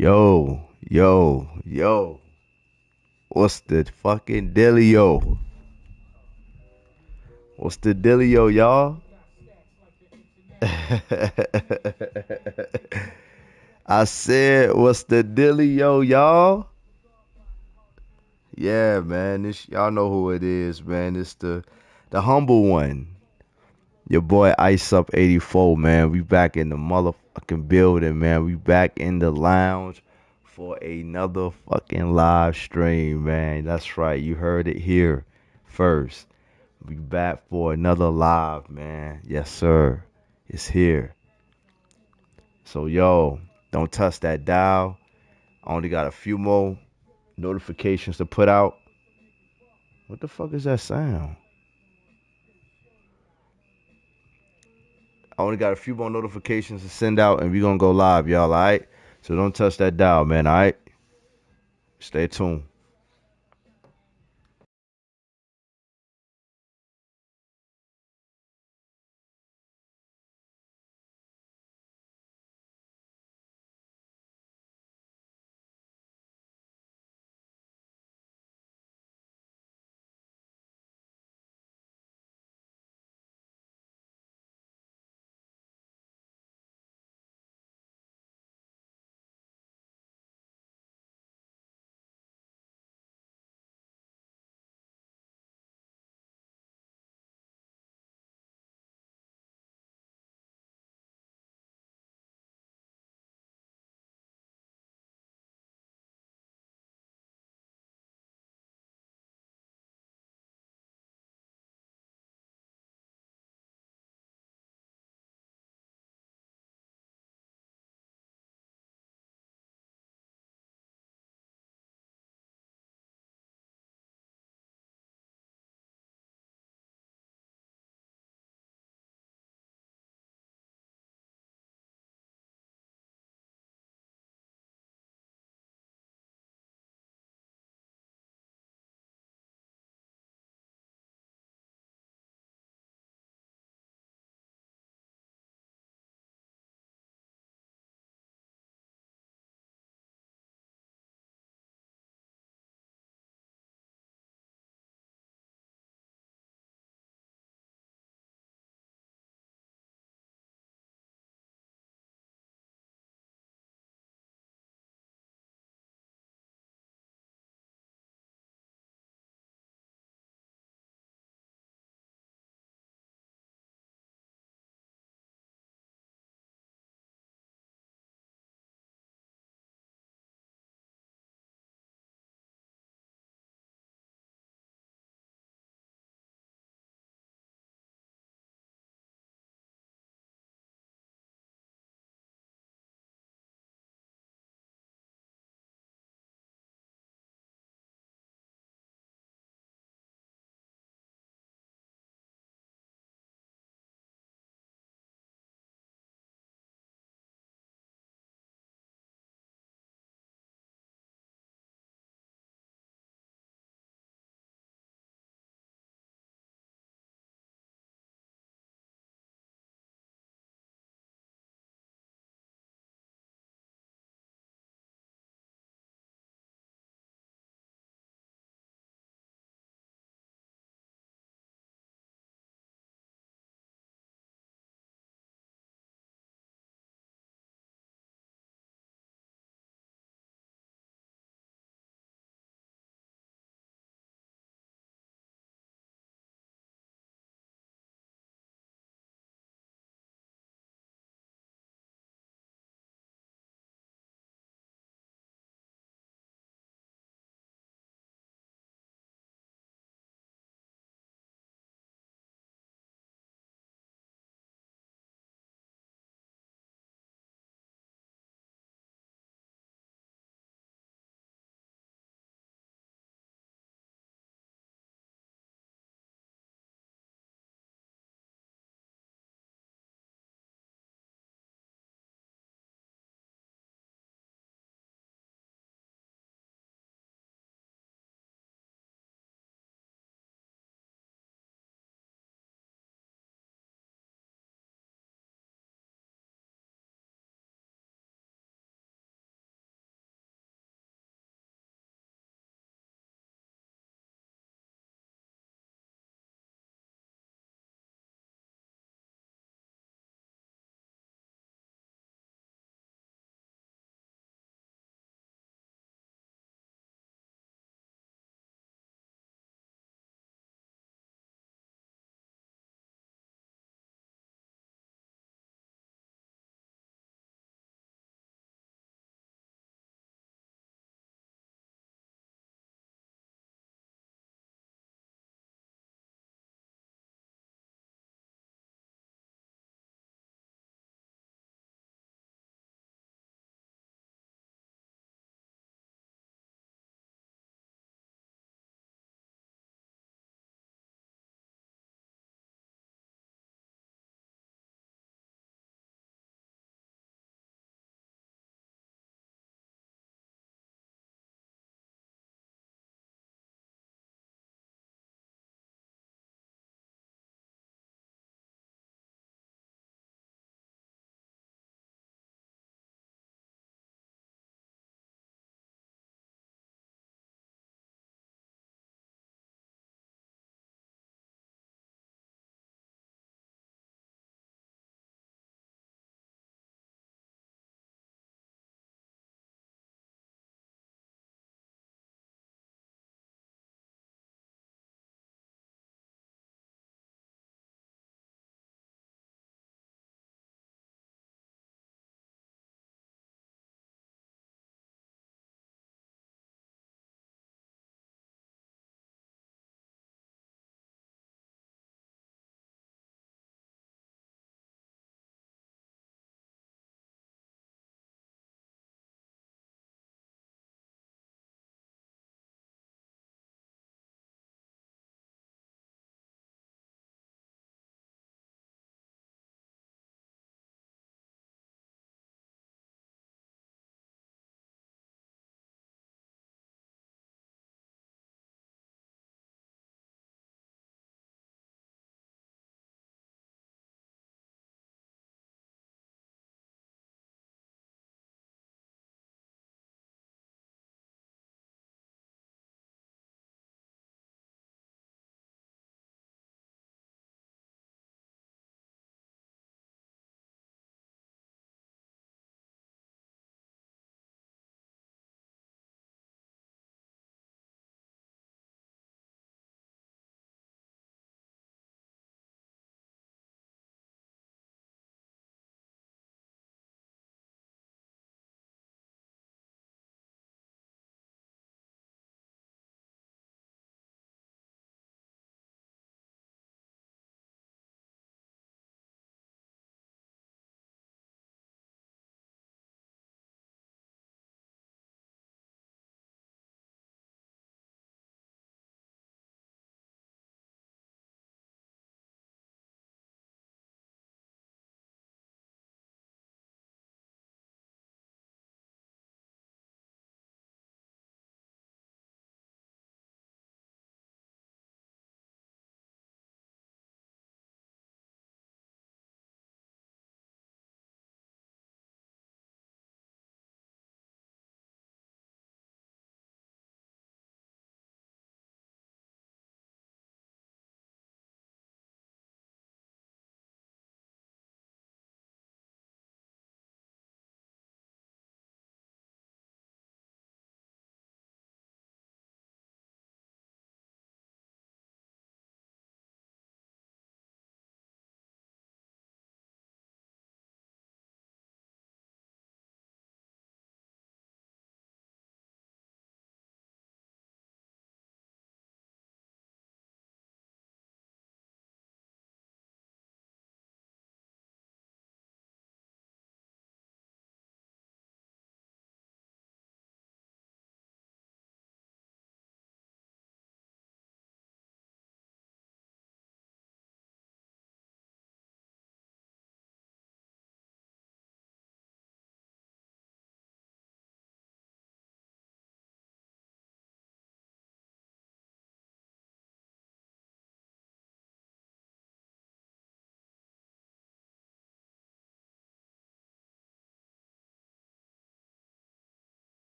Yo. What's the fucking dealio? What's the dealio, y'all? I said, what's the dealio, y'all? Yeah, man. This y'all know who it is, man. It's the humble one. Your boy Iceup84, man. We back in the motherfucking building, man. We back in the lounge for another fucking live stream, man. That's right. You heard it here first. We back for another live, man. Yes, sir. It's here. So, yo, don't touch that dial. I only got a few more notifications to put out. What the fuck is that sound? I only got a few more notifications to send out, and we gonna go live, y'all. All right. So don't touch that dial, man. All right. Stay tuned.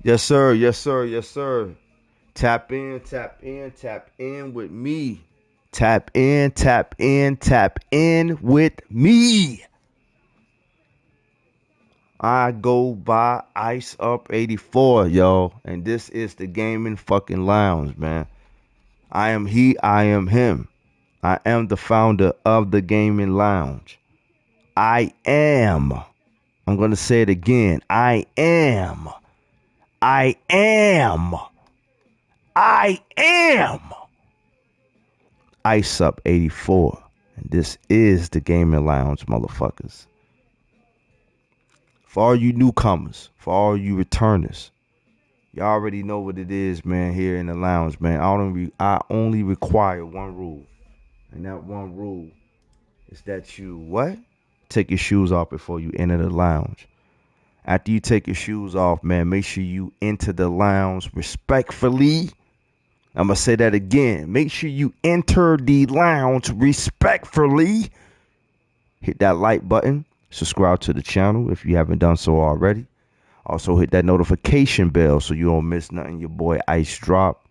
Yes, sir. Yes, sir. Yes, sir. Tap in, tap in, tap in with me. Tap in, tap in, tap in with me. I go by Iceup84, yo. And this is the gaming fucking lounge, man. I am he, I am him. I am the founder of the gaming lounge. I am. I'm going to say it again. I am. I am. I am Iceup84. And this is the gaming lounge, motherfuckers. For all you newcomers, for all you returners, you already know what it is, man, here in the lounge, man. I only require one rule. And that one rule is that you what? Take your shoes off before you enter the lounge. After you take your shoes off, man, make sure you enter the lounge respectfully. I'm going to say that again. Make sure you enter the lounge respectfully. Hit that like button. Subscribe to the channel if you haven't done so already. Also hit that notification bell so you don't miss nothing your boy Ice drop.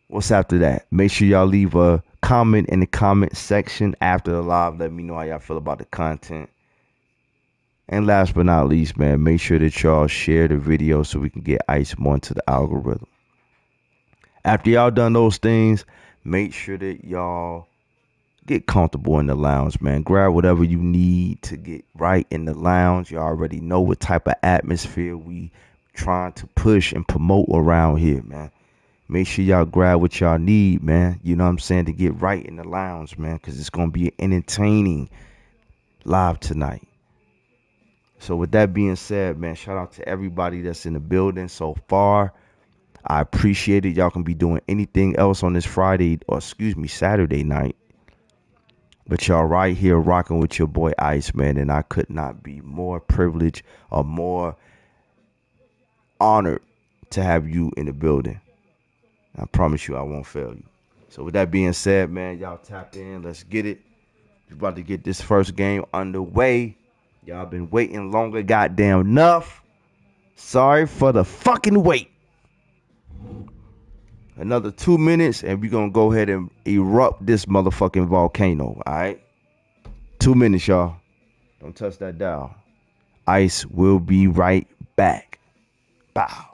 What's after that? Make sure y'all leave a comment in the comment section after the live. Let me know how y'all feel about the content. And last but not least, man, make sure that y'all share the video so we can get Ice more into the algorithm. After y'all done those things, make sure that y'all get comfortable in the lounge, man. Grab whatever you need to get right in the lounge. You already know what type of atmosphere we trying to push and promote around here, man. Make sure y'all grab what y'all need, man. You know what I'm saying? To get right in the lounge, man, because it's going to be entertaining live tonight. So with that being said, man, shout out to everybody that's in the building so far. I appreciate it. Y'all can be doing anything else on this Friday, or excuse me, Saturday night. But y'all right here rocking with your boy Ice, man. And I could not be more privileged or more honored to have you in the building. I promise you I won't fail you. So with that being said, man, y'all tap in. Let's get it. We're about to get this first game underway. Y'all been waiting longer goddamn enough. Sorry for the fucking wait. Another 2 minutes and we're going to go ahead and erupt this motherfucking volcano, all right? 2 minutes, y'all. Don't touch that dial. Ice will be right back. Bow.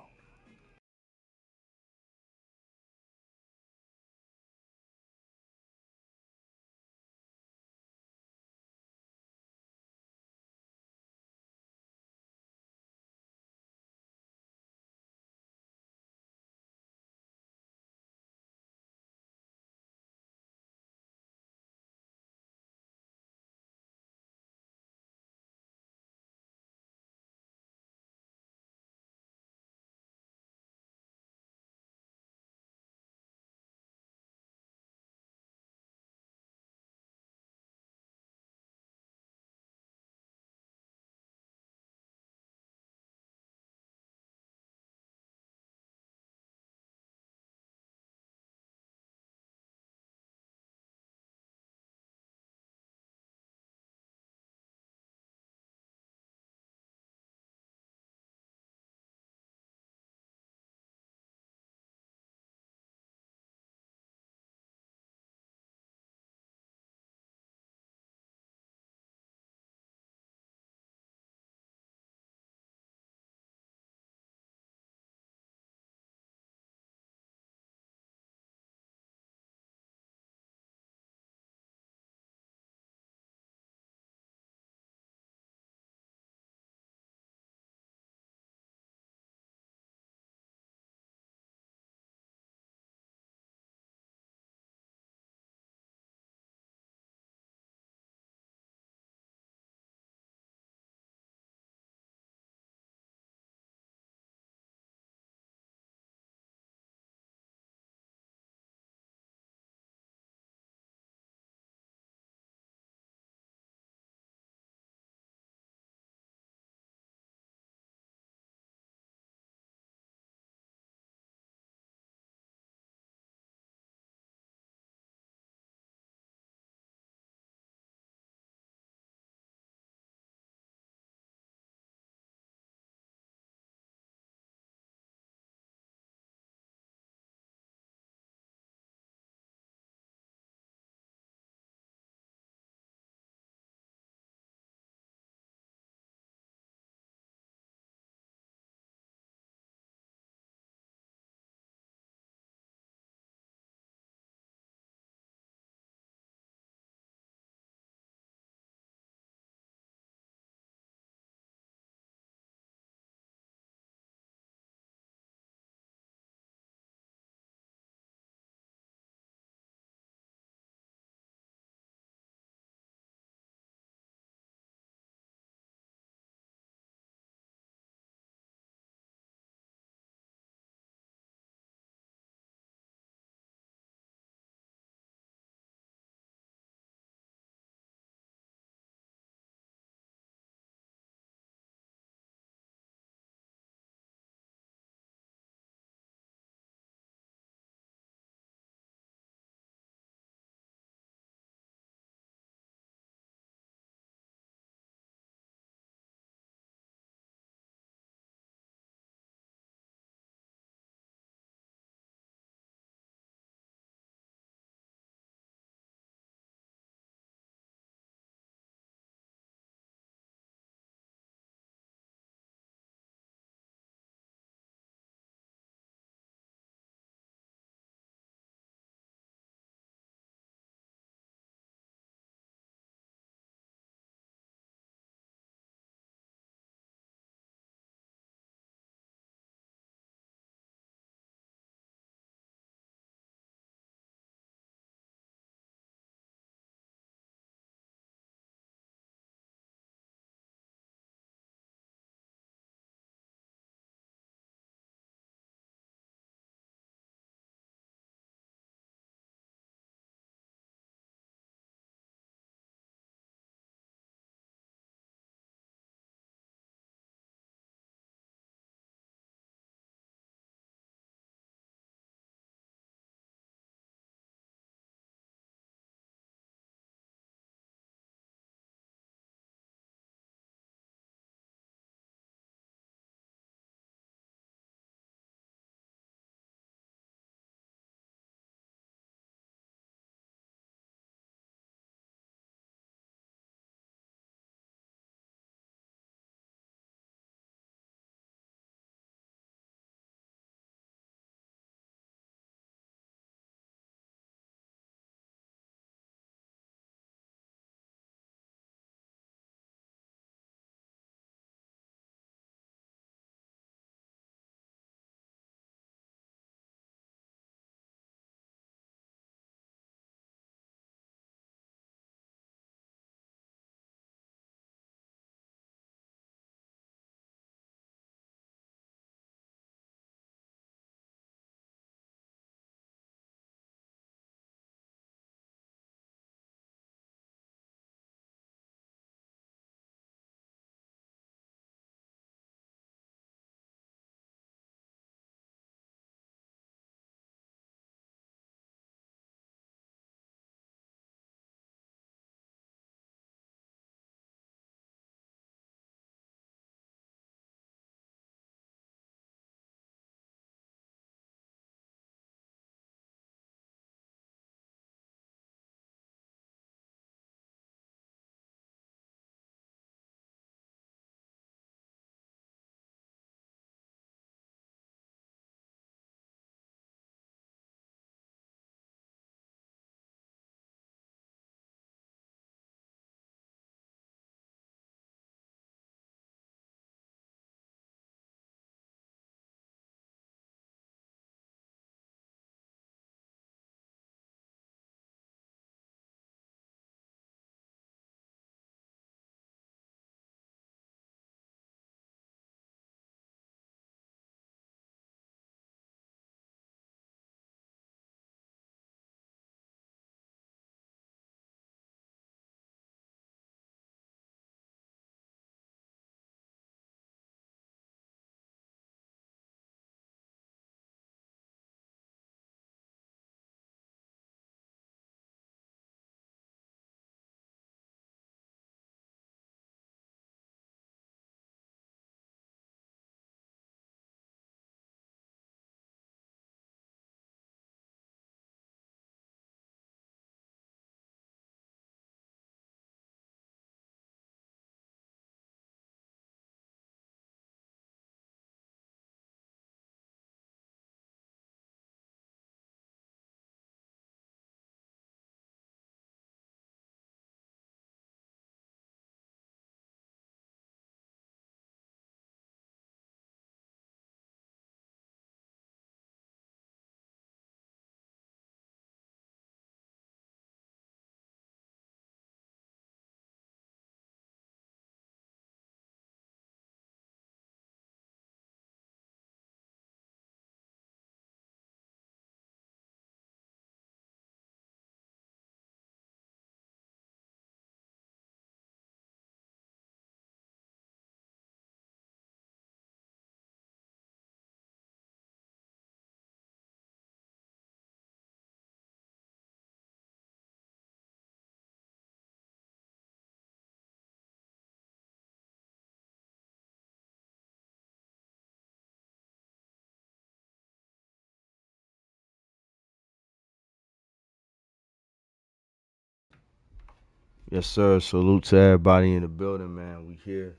Yes, sir. Salute to everybody in the building, man. We here.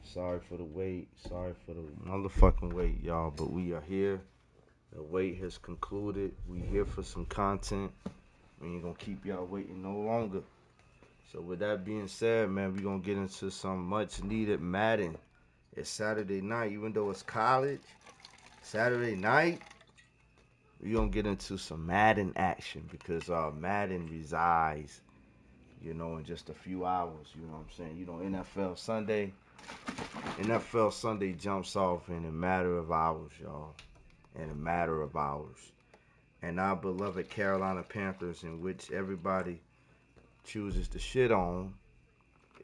Sorry for the wait. Sorry for the motherfucking wait, y'all. But we are here. The wait has concluded. We here for some content. We ain't gonna keep y'all waiting no longer. So with that being said, man, we gonna get into some much needed Madden. It's Saturday night, even though it's college. Saturday night, we gonna get into some Madden action because Madden resides, in just a few hours. You know what I'm saying? NFL Sunday jumps off in a matter of hours, y'all. In a matter of hours. And our beloved Carolina Panthers, in which everybody chooses to shit on,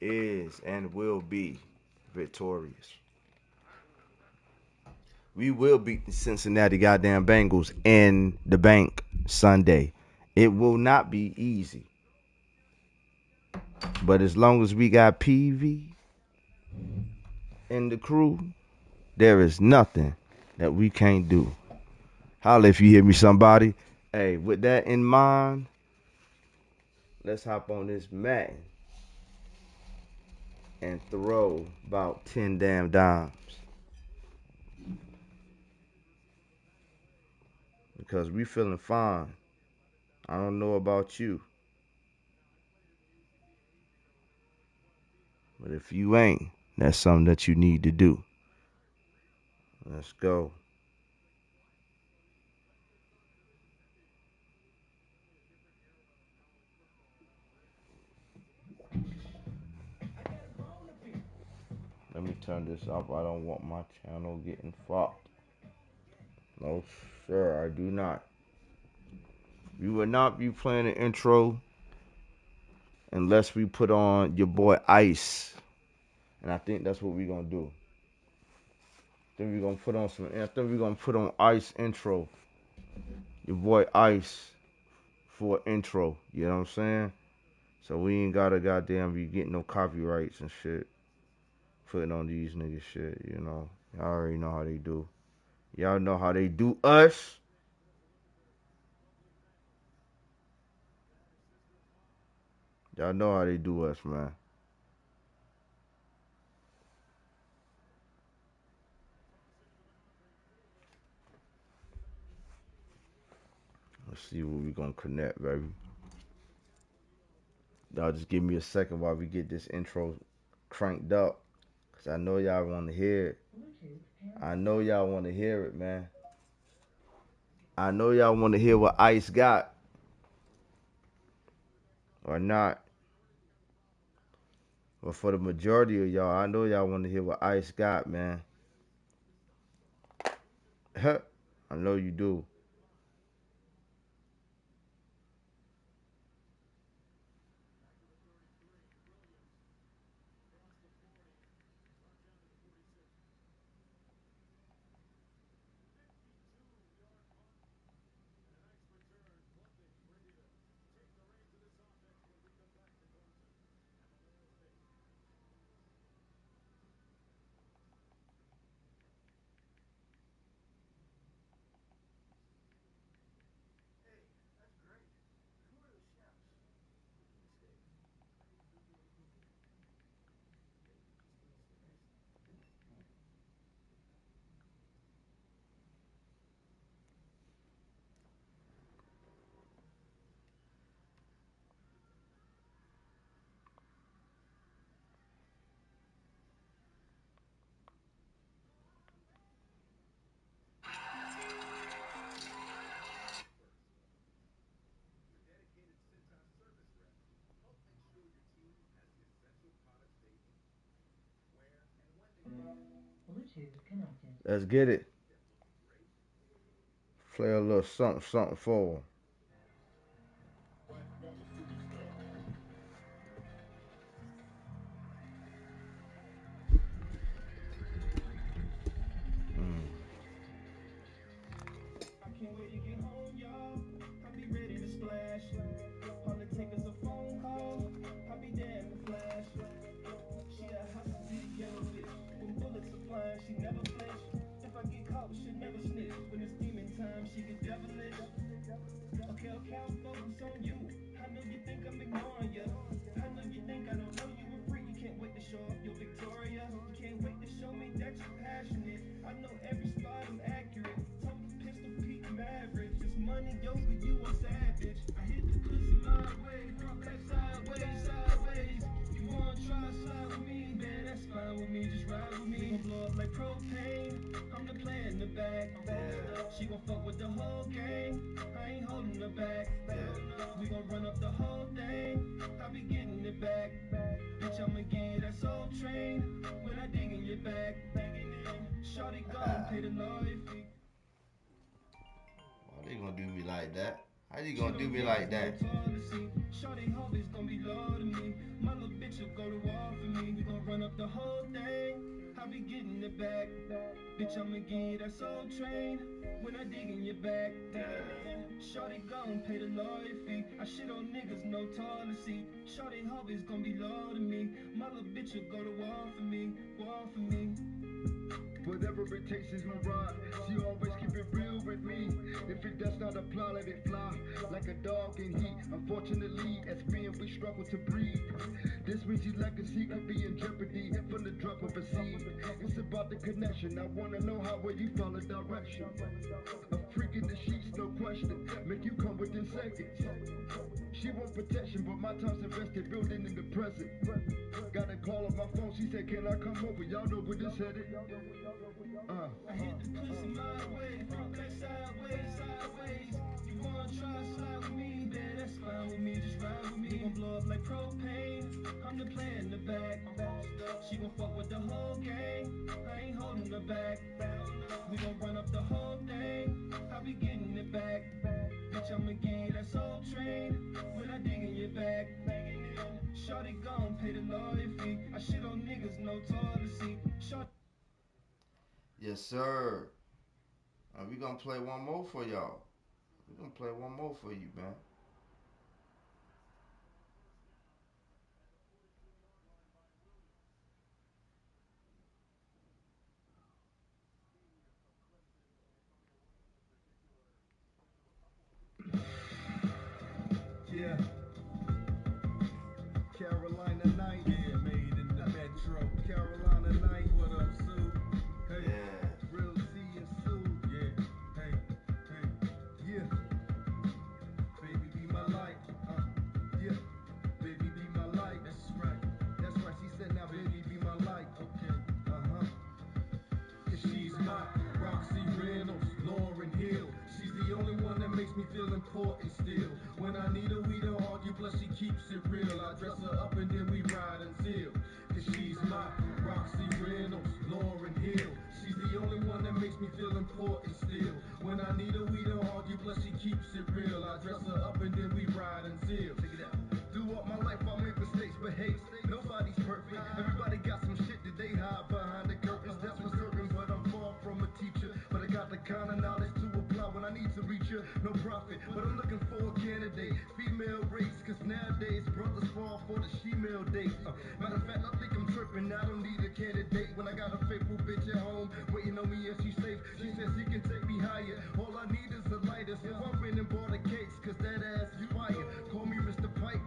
is and will be victorious. We will beat the Cincinnati goddamn Bengals in the bank Sunday. It will not be easy. But as long as we got PV in the crew, there is nothing that we can't do. Holla if you hear me, somebody. Hey, with that in mind, let's hop on this mat and throw about 10 damn dimes. Because we feeling fine. I don't know about you. But if you ain't, that's something that you need to do. Let's go. Let me turn this up. I don't want my channel getting fucked. No, sir, I do not. We will not be playing the intro unless we put on your boy Ice. And I think that's what we're gonna do. Then we're gonna put on I think we're gonna put on Ice intro. Your boy Ice for intro. You know what I'm saying? So we ain't gotta goddamn be getting no copyrights and shit. Putting on these niggas shit, you know. Y'all already know how they do. Y'all know how they do us. Y'all know how they do us, man. Let's see what we gonna connect, baby. Y'all just give me a second while we get this intro cranked up. Cause I know y'all wanna hear it. I know y'all wanna hear it, man. I know y'all wanna hear what Ice got. Or not. But for the majority of y'all, I know y'all wanna hear what Ice got, man. I know you do. Let's get it. Play a little something, something for 'em. show off your Victoria. Can't wait to show me that you're passionate. I know every spot I'm accurate. Total pistol Pete Maverick. This money yoga, you a savage. I hit the pussy my way, front back sideways, sideways. You wanna try slide with me? Man, that's fine with me. Just ride with me. We gon' blow up like propane. I'm the player in the back. She gon' fuck with the whole gang. I ain't holding her back. We gon' run up the whole thing. I be getting it back. Bitch, I'ma get that soul train when I dig in your back. Shorty gon' pay the lawyer fee. Why they gonna do me like that? How you gonna do me like that? Shorty hope it's gonna be low to me. My little bitch will go to war for me. We gon' run up the whole thing. I be getting it back. Bitch, I'ma get that soul train when I dig in your back. Shorty gon' pay the lawyer fee. I shit on niggas, no toilecy. Shorty hope it's gonna be low to me. My little bitch will go to war for me. War for me. Whatever it takes is my ride. She always keep it real with me. If it does not apply, let it fly. Like a dog in heat. Unfortunately, as being we struggle to breathe. This means his legacy could be in jeopardy from the drop of a seed. It's about the connection. I wanna know how will you follow direction. A freak in the sheets, no question. Make you come within seconds. She wants protection, but my time's invested building in the present. Got a call on my phone, she said, can I come over? Y'all know where this headed. I hit the pussy my way, front back sideways, sideways. You wanna try slide with me? Man, that's fine with me, just ride with me. We gon' blow up like propane. I'm the player in the back. She gon' fuck with the whole gang. I ain't holding her back. We gon' run up the whole thing. I be getting it back. Bitch, I'ma get that soul train when I dig in your back. Shorty gon' pay the lawyer fee. I shit on niggas, no toilecy. Shorty. Yes, sir. We gonna play one more for y'all. We gonna play one more for you, man. Yeah. Carolina night. Yeah, made in the metro. Carolina night. What up, Sue? Hey. Yeah. Real C and Sue. Yeah, hey, hey. Yeah. Baby be my light. Yeah. Baby be my light. That's right. That's right. She said now baby be my light. Okay. Uh-huh. She's my Roxy Reynolds, Lauren Hill. She's the only one that makes me feel important still. When I need her, we don't argue, plus she keeps it real. I dress her up and then we ride until. Cause she's my Roxy Reynolds, Lauren Hill. She's the only one that makes me feel important still. When I need her, we don't argue, plus she keeps it real. I dress her up and then we ride until. Check it out. Throughout my life I make mistakes, but hey, nobody's perfect. Everybody got some shit that they hide behind the curtains. That's for certain, but I'm far from a teacher. But I got the kind of knowledge to apply when I need to reach her. No profit, but I'm looking for a candidate. Female race, cause nowadays brothers fall for the she-male date. Matter of fact, I think I'm tripping. I don't need a candidate when I got a faithful bitch at home waiting on me and she's safe. She says she can take me higher. All I need is a lighter. So I went and bought a case, cause that ass is fire. Call me Mr. Piper.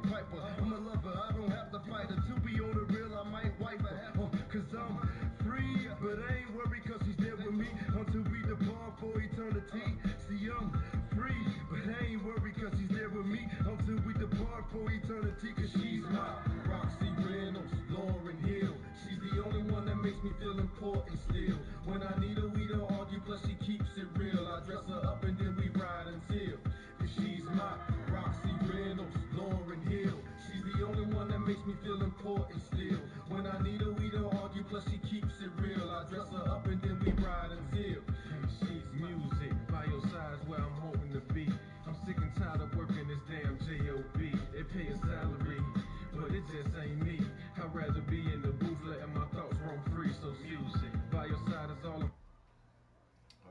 I'm a lover, I don't have to fight her. To be on the real, I might wipe her. Cause I'm free, but I ain't worried cause she's there with me until we depart for eternity. See, I'm free, but I ain't worried cause she's there with me until we depart for eternity. Cause she's my Roxy Reynolds, Lauren Hill. She's the only one that makes me feel important still. When I need her, we don't argue, plus she keeps it real. I dress her up and then we ride until. Cause she's my Roxy Reynolds, Lauren Hill. She's the only one that makes me feel important still. When I need her, we don't argue, plus she keeps it real. I dress her up and then we ride until. She's music, by your side's where I'm hoping to be. I'm sick and tired of working this damn J.O.B. They pay a salary, but it just ain't me. I'd rather be in the booth letting my thoughts roam free. So music, by your side is all I'm.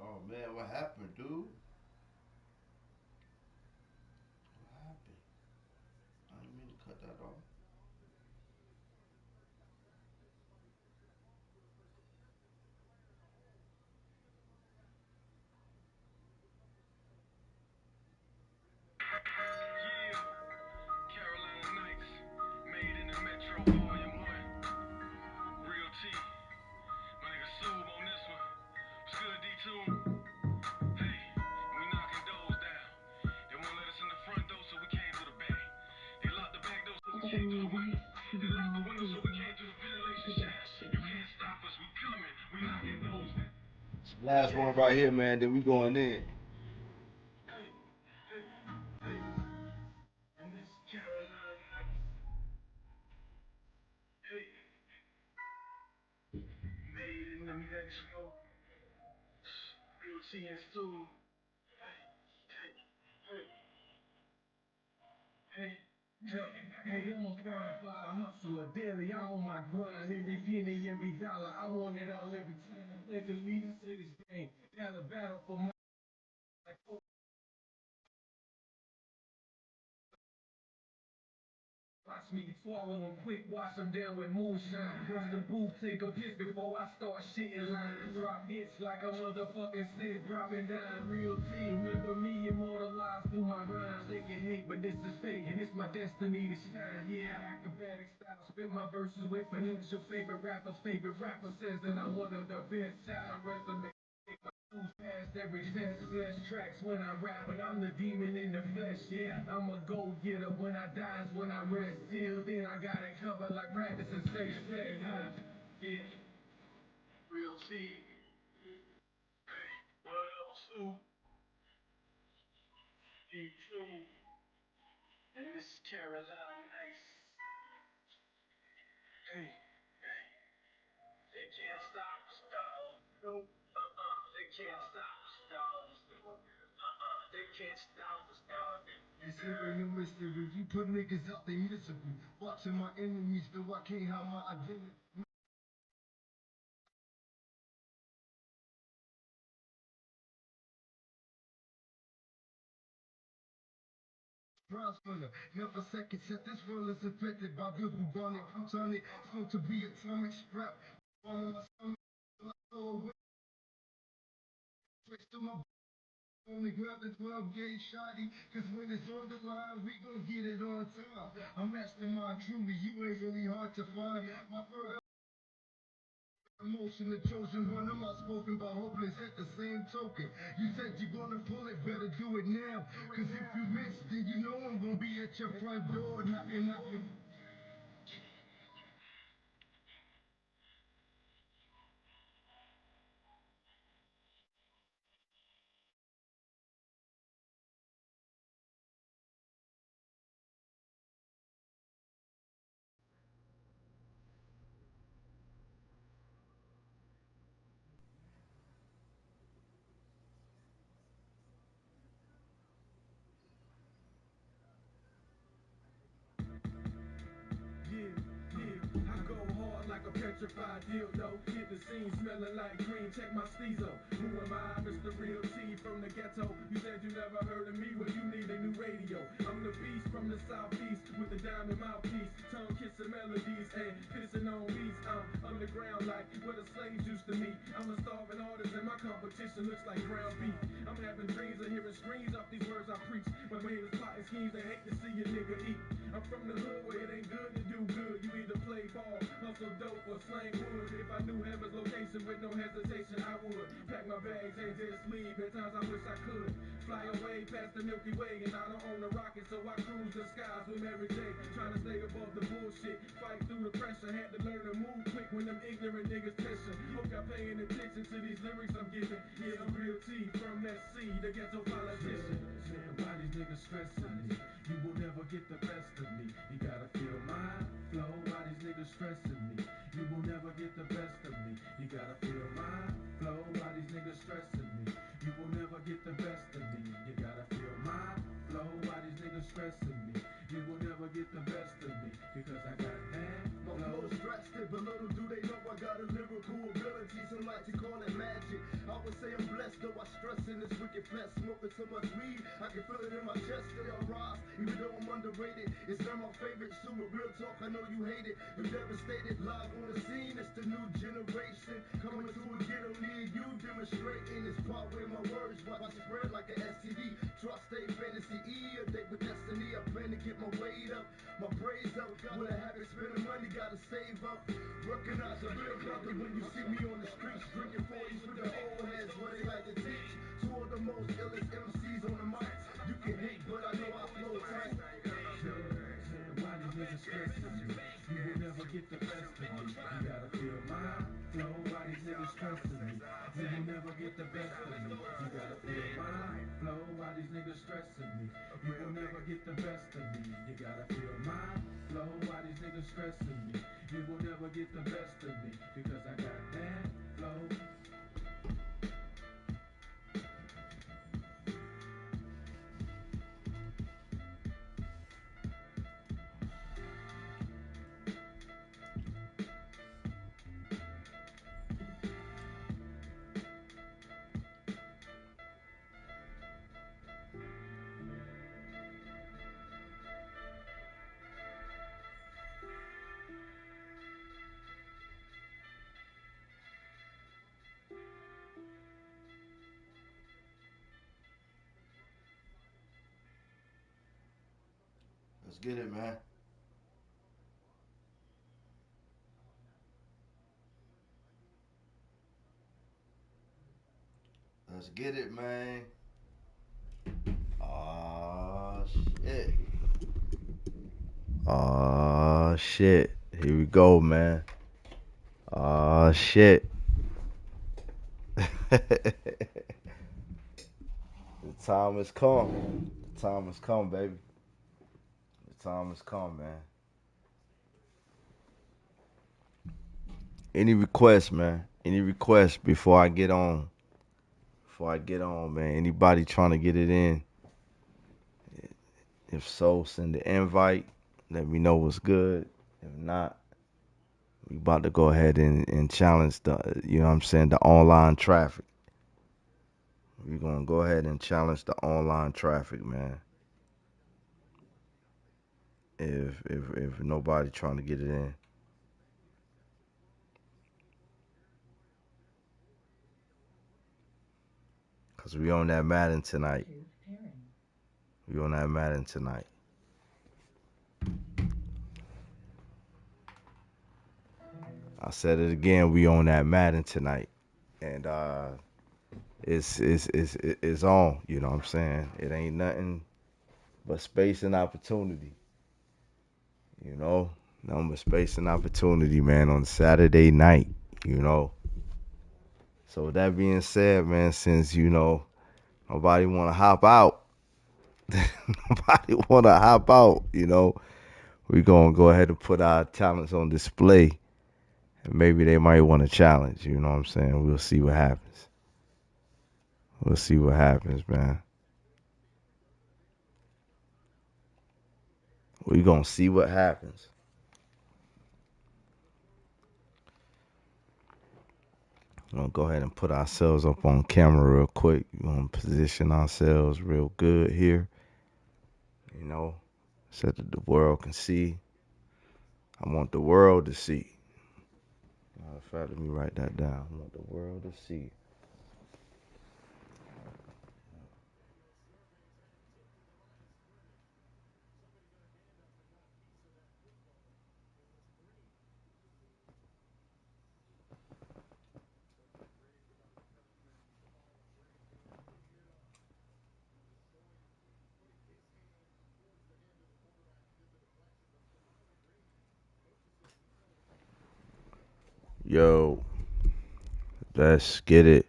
Oh man, what happened, dude? What happened? I didn't mean to cut that off. Last one right here, man. Then we going in. Hey, I'm a fire hustler, daily, I'm on my grind, every penny, every dollar, I want it all every time. Let the leaders to this game, now the battle for my life. Watch me swallow them quick, wash them down with moonshine. Brush the booth, take a piss before I start shitting line. Drop hits like a motherfucking snitch, dropping down. Real team, remember me immortalized through my rhymes. They can hate, but this is fake, and it's my destiny to shine. Yeah, acrobatic style, spit my verses with potential. Favorite rapper says that I'm one of the best. Time resume. Past every test, less tracks when I rap, but I'm the demon in the flesh, yeah. I'm a go-getter, when I die is when I rest. Till then I got it covered like practice and safe play, huh? Yeah, real T. What else? Ooh, E2. And this is Carolina Nice. Hey, they can't stop us, dog. No, they can't stop us, dog. They can't stop us, dog. It's ain't no mystery. You put niggas out, they miserable. Watching my enemies, though I can't hide my identity. Prosper, never second set. This world is affected by good bubonic plutonic. Soon to be atomic scrap. On my stomach, till I throw away. Switch to my only grab the 12 gauge shotty. Cause when it's on the line, we gon' get it on time. I'm mastermind truly, you ain't really hard to find. My first emotion, the chosen one, I'm not spoken by hopeless at the same token. You said you're gonna pull it, better do it now. Cause if you miss, then you know I'm gonna be at your front door knocking. Yeah, yeah, I go hard like a petrified dildo. Hit the scene smelling like green, check my steezo. Who am I, Mr. Real T from the ghetto? You said you never heard of me, well you need a new radio. I'm the beast from the southeast with the diamond mouthpiece. Tongue kissing melodies and pissing on beats. I'm underground like where the slaves used to meet. I'm a starving artist and my competition looks like ground beef. I'm having dreams of hearing screams off these words I preach. My haters plotting schemes, they hate to see a nigga eat. I'm from the hood where it ain't good to do good. You either play ball, hustle dope, or slang wood. If I knew heaven's location with no hesitation, I would pack my bags and just leave. At times I wish I could fly away past the Milky Way, and I don't own a rocket, so I cruise the skies with every day. Trying to stay above the bullshit, fight through the pressure. Had to learn to move quick when them ignorant niggas testing. Hope y'all paying attention to these lyrics I'm giving. Yeah, I'm real T from that C, the ghetto politician. Why these niggas stressing me? You will never get the best of me. You gotta feel my flow. Why these niggas stressing me? You will never get the best of me. You gotta feel my flow. Why these niggas stressing me? You will never get the best of me. You gotta feel my flow. Why these niggas stressing me? You will never get the best of me. Because I got that flow. My flow stretched it, but little do they know I got a lyrical ability. Some like to call it magic. I would say I'm blessed, though I stress in this wicked flesh. Smoking so much weed, I can feel it in my chest. Still I rise, even though I'm underrated. It's not my favorite, so with real talk, I know you hate it. You devastated, live on the scene. It's the new generation coming to a ghetto near you, demonstrating this part where my words watch spread like an STD. Trust stay fantasy E, a date with destiny. I plan to get my weight up, my praise up. With a habit spending money, gotta save up. Recognize a real brother when you see me on the streets, drinking 40s with the old heads, what they like to teach. Two of the most illest MCs on the mic. You can hate, but I know I flow tight. Why these niggas stressing these niggas stressing me? You will never get the best of me. You gotta feel my flow. Why these niggas stressing me? You will never get the best of me because I got that flow. Let's get it, man. Let's get it, man. Oh shit. Oh shit. Here we go, man. Oh shit. The time has come. The time has come, baby. The time has come, man. Any requests, man? Any requests before I get on? Before I get on, man. Anybody trying to get it in? If so, send the invite. Let me know what's good. If not, we about to go ahead and challenge the, you know what I'm saying, the online traffic. We're gonna go ahead and challenge the online traffic, man. If nobody trying to get it in. Cause we on that Madden tonight. We on that Madden tonight. I said it again, we on that Madden tonight. And it's on, you know what I'm saying? It ain't nothing but space and opportunity. You know? Nothing but space and opportunity, man, on Saturday night, you know. So with that being said, man, since you know nobody wanna hop out, nobody wanna hop out, you know, we gonna go ahead and put our talents on display. And maybe they might want to challenge, you know what I'm saying? We'll see what happens. We'll see what happens, man. We gonna see what happens. We're gonna go ahead and put ourselves up on camera real quick. We're gonna position ourselves real good here, you know, so that the world can see. I want the world to see. Matter of fact, let me write that down. I want the world to see. Yo, let's get it.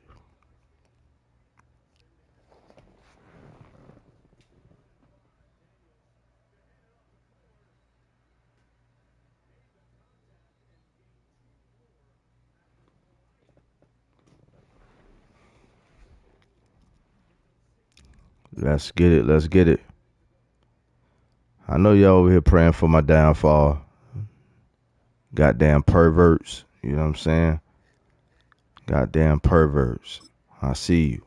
Let's get it. Let's get it. I know y'all over here praying for my downfall. Goddamn perverts. You know what I'm saying? Goddamn perverts. I see you.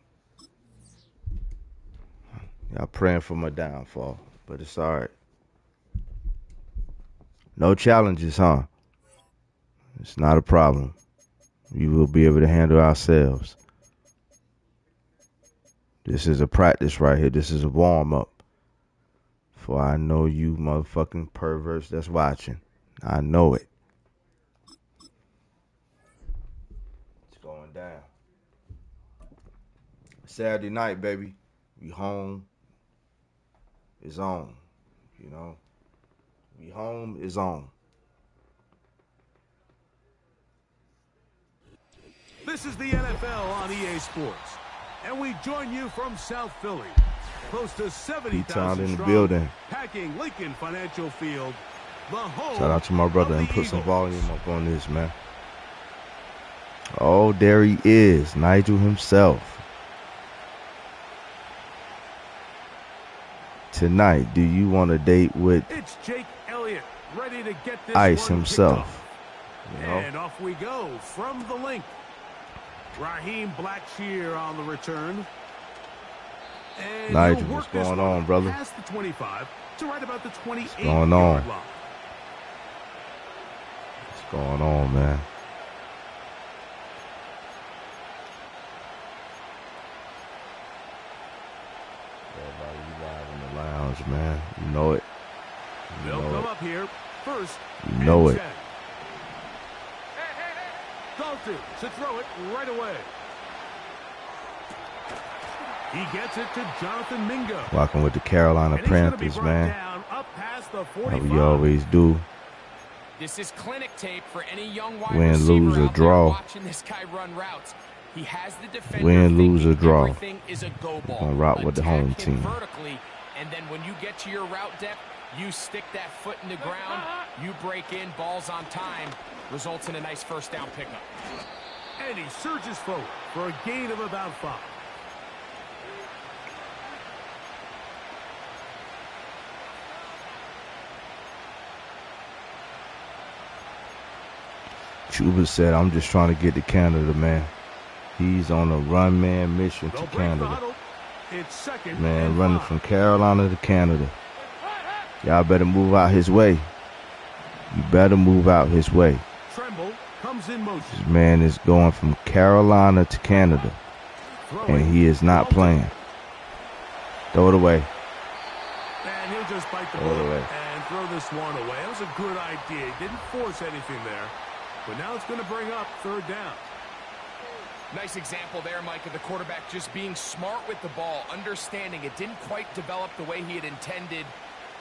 Y'all praying for my downfall. But it's alright. No challenges, huh? It's not a problem. We will be able to handle ourselves. This is a practice right here. This is a warm up. For I know you motherfucking perverts that's watching. I know it. It's going down. Saturday night, baby. We home. It's on. You know? We home is on. This is the NFL on EA Sports, and we join you from South Philly. Close to P-Town 70,000 in the strong, building. packing Lincoln Financial Field. The home Shout out to my brother of and the put some Eagles. volume up on this, man. Oh, there he is, Nigel himself. Tonight, do you want to date with It's Jake Elliott, ready to get this Ice one himself? kicked off. And off we go from the link. Raheem Blackshear on the return. And Nigel, he'll what's work this going one on, brother? past the 25 to right about the 28 going on? yard line. What's going on, man? Everybody live in the lounge, man. You know it. They'll come up here first. You know and it. 10. Dalton to throw it right away. He gets it to Jonathan Mingo. Rocking with the Carolina And he's gonna be Panthers, brought man. down up past the How 45. we always do. This is clinic tape for any young wide Win, receiver lose, or out there draw. watching this guy run routes. He has the defender Win, lose, or thinking draw. everything is a go ball. Gonna route with the Attack home him team. vertically, and then when you get to your route depth, you stick that foot in the ground, you break in, balls on time, results in a nice first down pickup. And he surges forward for a gain of about 5. Chuba said, I'm just trying to get to Canada, man. He's on a run man mission to They'll break the Canada. huddle. It's second Man, and running 5. from Carolina to Canada. Y'all better move out his way. You better move out his way. Tremble comes in motion. This man is going from Carolina to Canada, Throwing. and he is not Dalton. playing. Throw it away. And he'll just bite the Throw it bullet away. and throw this one away. That was a good idea. He didn't force anything there. But now it's going to bring up third down. Nice example there, Mike, of the quarterback just being smart with the ball, understanding it didn't quite develop the way he had intended.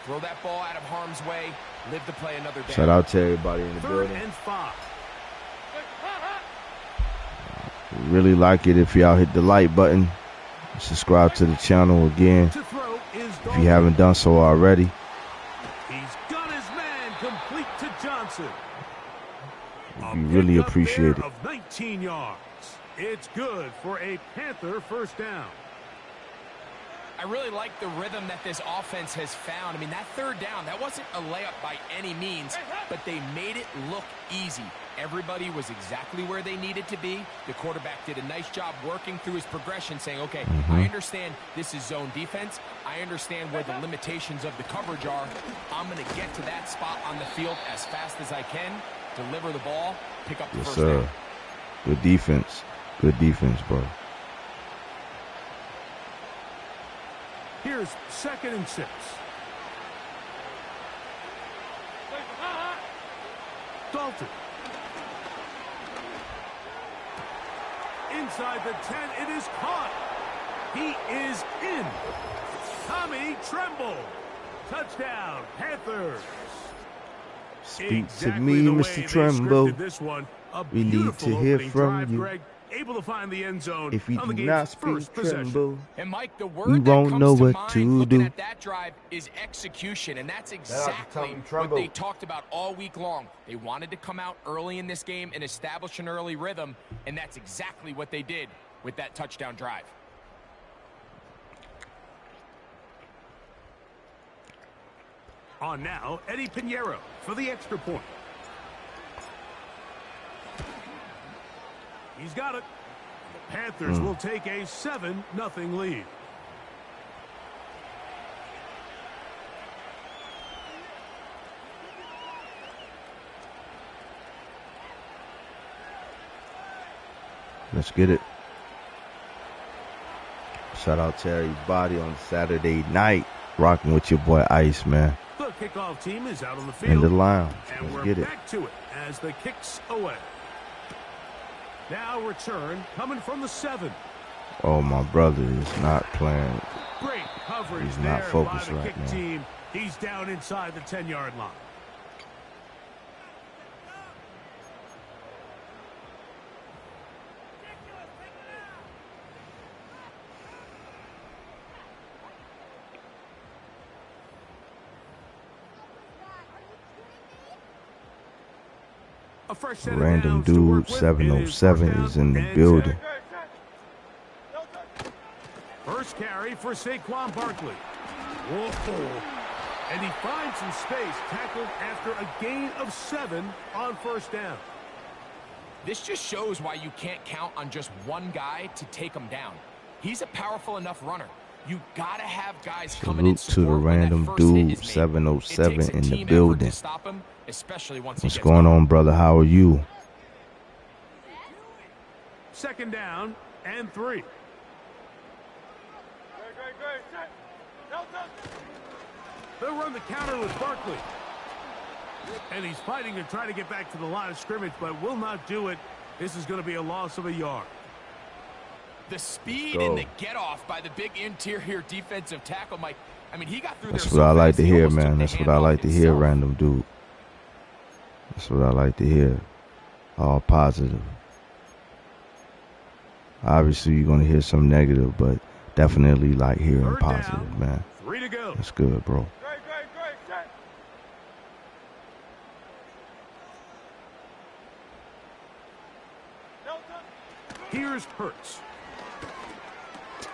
Throw that ball out of harm's way, live to play another down. Shout out to everybody in the Third building. and 5. Really like it if y'all hit the like button. Subscribe to the channel again To throw is if Dalton. you haven't done so already. He's got his man complete to Johnson. A We really pickup appreciate there it. of 19 yards. It's good for a Panther first down. I really like the rhythm that this offense has found. I mean, that third down, that wasn't a layup by any means, but they made it look easy. Everybody was exactly where they needed to be. The quarterback did a nice job working through his progression, saying, okay, I understand this is zone defense. I understand where the limitations of the coverage are. I'm going to get to that spot on the field as fast as I can, deliver the ball, pick up the Yes, first sir. down. Good defense. Good defense, bro. Here's 2nd and 6. Dalton. Inside the 10, it is caught. He is in. Tommy Tremble. Touchdown, Panthers. Speak Exactly to me, the way Mr. they Tremble. scripted this one. A We need beautiful to hear opening from drive, you. Greg. Able to find the end zone If you on the do game's not speak first possession. Tremble, And Mike, the we word that won't comes know to what mind to looking do. at that drive is execution, and that's out to exactly Tommy what Tremble. they talked about all week long. They wanted to come out early in this game and establish an early rhythm, and that's exactly what they did with that touchdown drive. On now, Eddie Pinheiro for the extra point. He's got it. The Panthers will take a 7-0 lead. let's get it. Shout out to everybody on Saturday night. Rocking with your boy Ice, man. The kickoff team is out on the In field. the lounge. And Let's we're get it. back to it as the kick's away. Now return coming from the 7. Oh, my brother is not playing. Great coverage He's there not focused by the right kick now. team. He's down inside the 10-yard line. A fresh set of Random downs to work dude with. 707 is in the building. First carry for Saquon Barkley. Whoa. And he finds some space, tackled after a gain of 7 on first down. This just shows why you can't count on just one guy to take him down. He's a powerful enough runner. You gotta have guys coming in Salute to the support when that random first hit dude is made. 707 It takes a in the team effort building. to stop him, especially once What's he gets going going. on, brother? How are you? Second down and 3. They'll run the counter with Barkley. And he's fighting to try to get back to the line of scrimmage, but will not do it. This is going to be a loss of a yard. The speed and the get-off by the big interior defensive tackle, Mike. I mean, he got through there That's so what I like fast, to he hear, almost took man. the That's what I handoff like to hear, himself. random dude. That's what I like to hear. All positive. Obviously, you're going to hear some negative, but definitely like hearing Third positive, down, man. 3 to go. That's good, bro. Here's Hurts.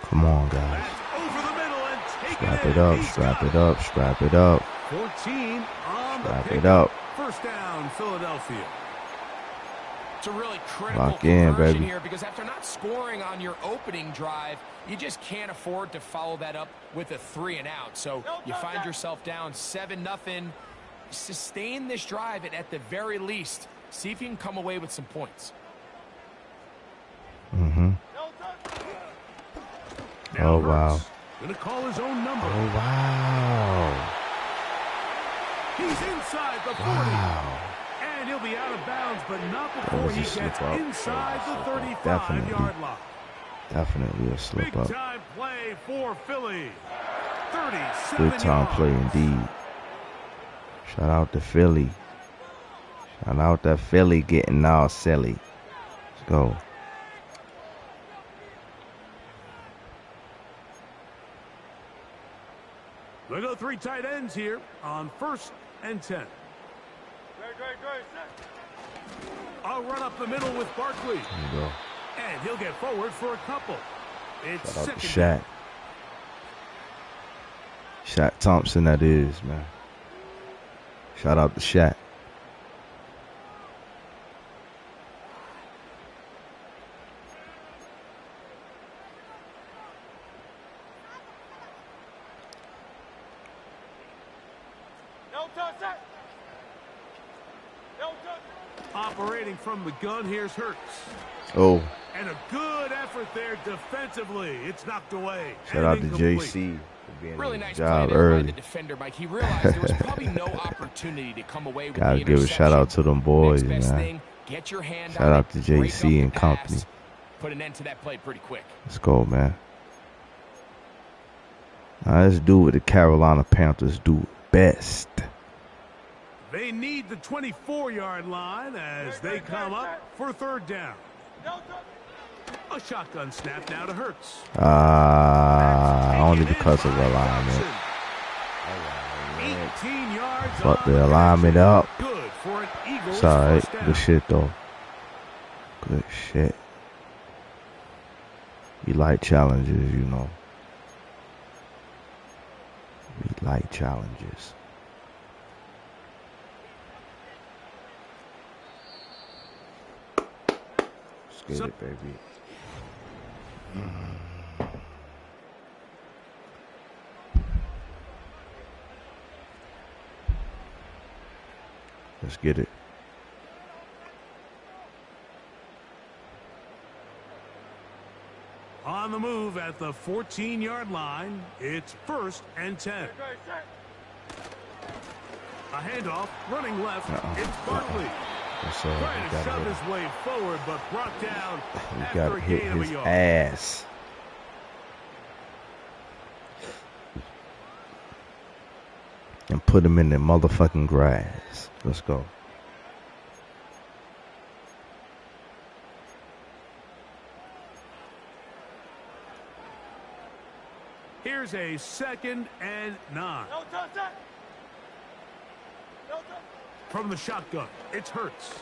Come on, guys. That's over the middle and taken Strap in. it up, He's strap got it up, strap it up. 14 on the Strap pick. it up. First down, Philadelphia. It's a really critical Lock in, conversion baby. here because after not scoring on your opening drive, you just can't afford to follow that up with a 3 and out. So you find yourself down 7-0. Sustain this drive and at the very least, see if you can come away with some points. Mm-hmm. Now Oh, wow. Hurts gonna call his own number. Oh, wow. He's inside the 40. Wow. And he'll be out of bounds, but not That before was he a slip gets up. inside That the was a slip up. 35-yard line. Definitely a slip Big up. time play for Philly. 37 Good time yards. play indeed. Shout out to Philly. Shout out to Philly getting all silly. Let's go. We'll go 3 tight ends here on 1st and 10. I'll run up the middle with Barkley. There you go. And he'll get forward for a couple. It's Shout out to second Shaq. Shaq Thompson, that is, man. Shout out to Shaq. Operating from the gun, here's Hurts. Oh, And a good effort there defensively. It's knocked away. shout and out to incomplete. JC for being Really on nice his play job there by early. the defender, Mike. He realized there was probably no opportunity to come away with Gotta the give a shout out interception. to them boys, Next best man. thing, get your hand Shout on out it, to break JC up the and pass, company. Put an end to that play pretty quick. Let's go, man. Now let's do what the Carolina Panthers do best. They need the 24-yard line as they come up for 3rd down. A shotgun snap now to Hurts. Only because of alignment. 18 yards. Fuck on the the alignment carry. up. Good for an Eagles It's alright. first down. Good shit, though. Good shit. We like challenges, you know. We like challenges. Let's get it, baby. Let's get it. On the move at the 14-yard line, it's 1st and 10. A handoff, running left, it's Barkley. That's Trying we to gotta shove hit his way forward, but brought down We after gotta a hit gain of his a yard. ass. And put him in the motherfucking grass. Let's go. Here's a 2nd and 9. From the shotgun, it's Hurts.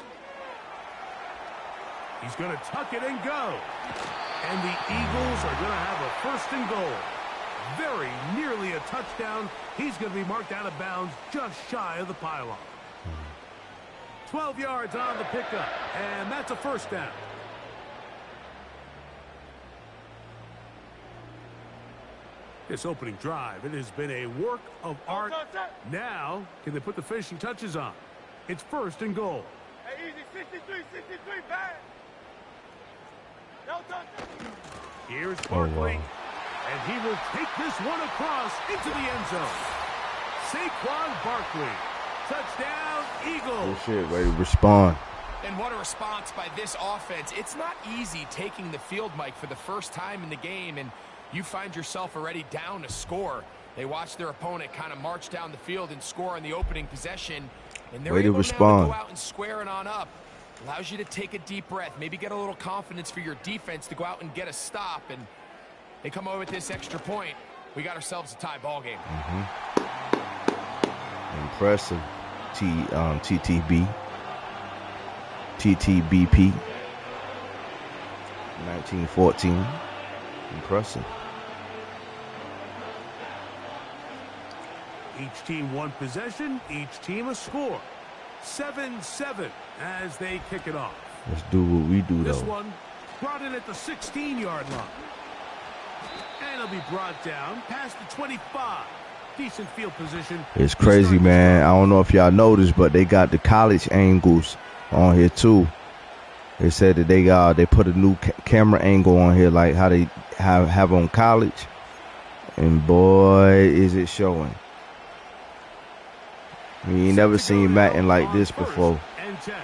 He's going to tuck it and go. And the Eagles are going to have a 1st and goal. Very nearly a touchdown. He's going to be marked out of bounds just shy of the pylon. 12 yards on the pickup, and that's a 1st down. This opening drive, it has been a work of art. Now, can they put the finishing touches on? It's 1st and goal. Hey, easy, 63, bad. Here's Barkley, and he will take this one across into the end zone. Saquon Barkley, touchdown, Eagles. Good shit, ready to respond. And what a response by this offense. It's not easy taking the field, Mike, for the first time in the game, and you find yourself already down a score. They watch their opponent kind of march down the field and score on the opening possession, and they're able now to go out and square it on up. Allows you to take a deep breath, maybe get a little confidence for your defense to go out and get a stop, and they come away with this extra point. We got ourselves a tie ball game. Impressive. TTBP 1914. Impressive. Each team one possession, each team a score. 7-7 as they kick it off. Let's do what we do, This though. one brought in at the 16-yard line. And it'll be brought down past the 25. Decent field position. It's crazy, man. I don't know if y'all noticed, but they got the college angles on here, too. They said that they put a new camera angle on here, like how they have on college. And, boy, is it showing. We ain't never seen Madden like this before. And 10.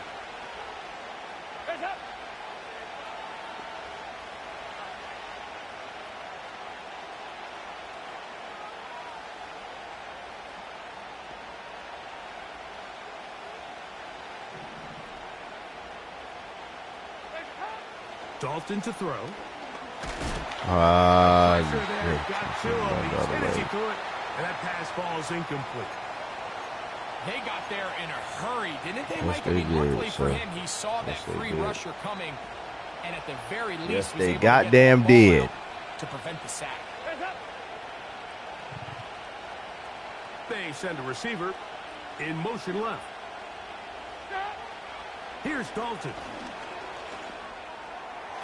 Dalton to throw. Ah, Pressure there, got to him. He's fancy to it, and that pass falls incomplete. They got there in a hurry, didn't they, Yes, Mike? they I mean, did, luckily for sir. him, he saw that Yes, they free did. rusher coming, and at the very least, Yes, was they able to goddamn get the ball did. out to prevent the sack. They send a receiver in motion left. Here's Dalton.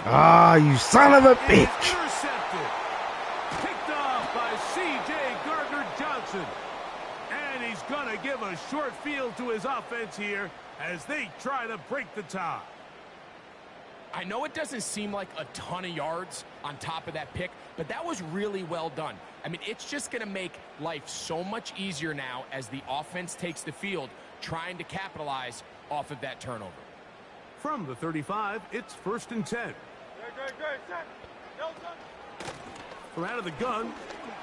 Ah, you son of a And bitch. it's intercepted. Picked off by C.J. Gardner-Johnson. And he's going to give a short field to his offense here as they try to break the tie. I know it doesn't seem like a ton of yards on top of that pick, but that was really well done. I mean, it's just going to make life so much easier now as the offense takes the field, trying to capitalize off of that turnover. From the 35, it's 1st and 10. From out of the gun,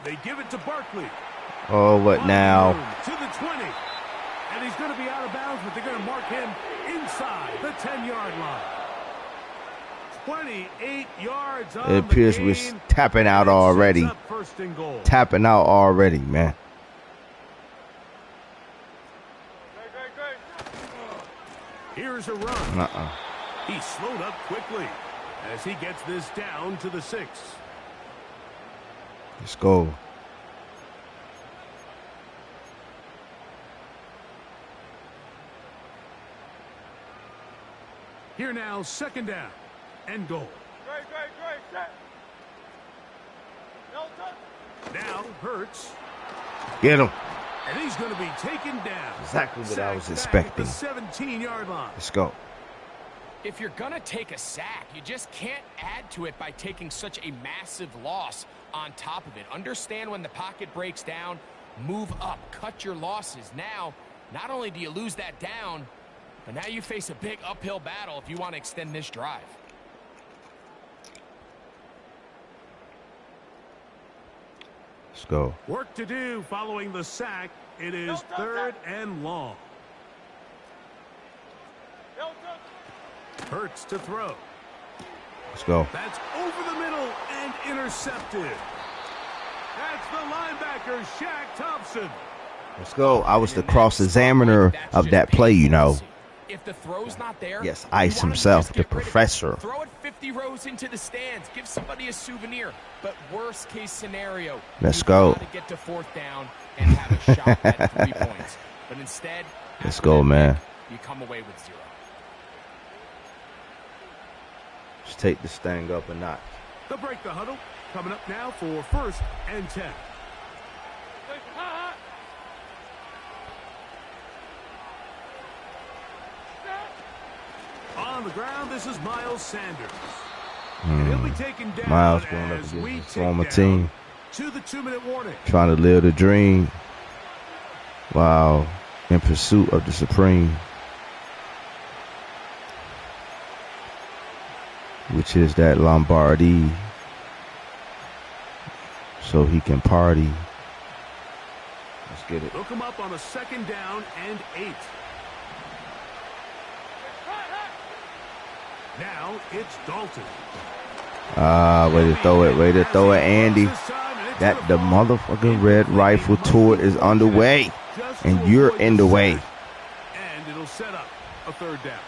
they give it to Barkley. Oh, what now? To the 20. And he's going to be out of bounds, but they're going to mark him inside the 10-yard line. 28 yards on It appears the we're gain, tapping out and it sets already. up 1st and goal. Tapping out already, man. Here's a run. Uh-uh. He slowed up quickly as he gets this down to the 6. Let's go. Here now, 2nd down and goal. Now Hurts, Get him. and he's going to be taken down. Exactly what I was Sacked back at expecting. the 17-yard line. Let's go. If you're going to take a sack, you just can't add to it by taking such a massive loss on top of it. Understand when the pocket breaks down, move up, cut your losses. Now, not only do you lose that down, but now you face a big uphill battle if you want to extend this drive. Let's go. Work to do following the sack. It is 3rd and long. Hurts to throw. Let's go. That's over the middle and intercepted. That's the linebacker, Shaq Thompson. Let's go. I was the cross-examiner of that play, you know. If the throw's not there, Yes, Ice you want him to himself, just the get rid of it. professor. Throw it 50 rows into the stands. Give somebody a souvenir. But worst case scenario, Let's you go. gotta get to 4th down and have a shot at 3 points. But instead, Let's after go, that man. pick, you come away with 0. Let's take this thing up a notch. They'll break the huddle. Coming up now for 1st and 10. On the ground, this is Miles Sanders. And he'll be taken down Miles going up as against we his take former down team. to the 2-minute warning. Trying to live the dream. Wow. In pursuit of the supreme. Which is that Lombardi. So he can party. Let's get it. Look him up on a 2nd down and 8. Now it's Dalton. Way to throw it. Way to throw it, Andy. That the motherfucking red rifle tour is underway. And you're in the way. And it'll set up a 3rd down.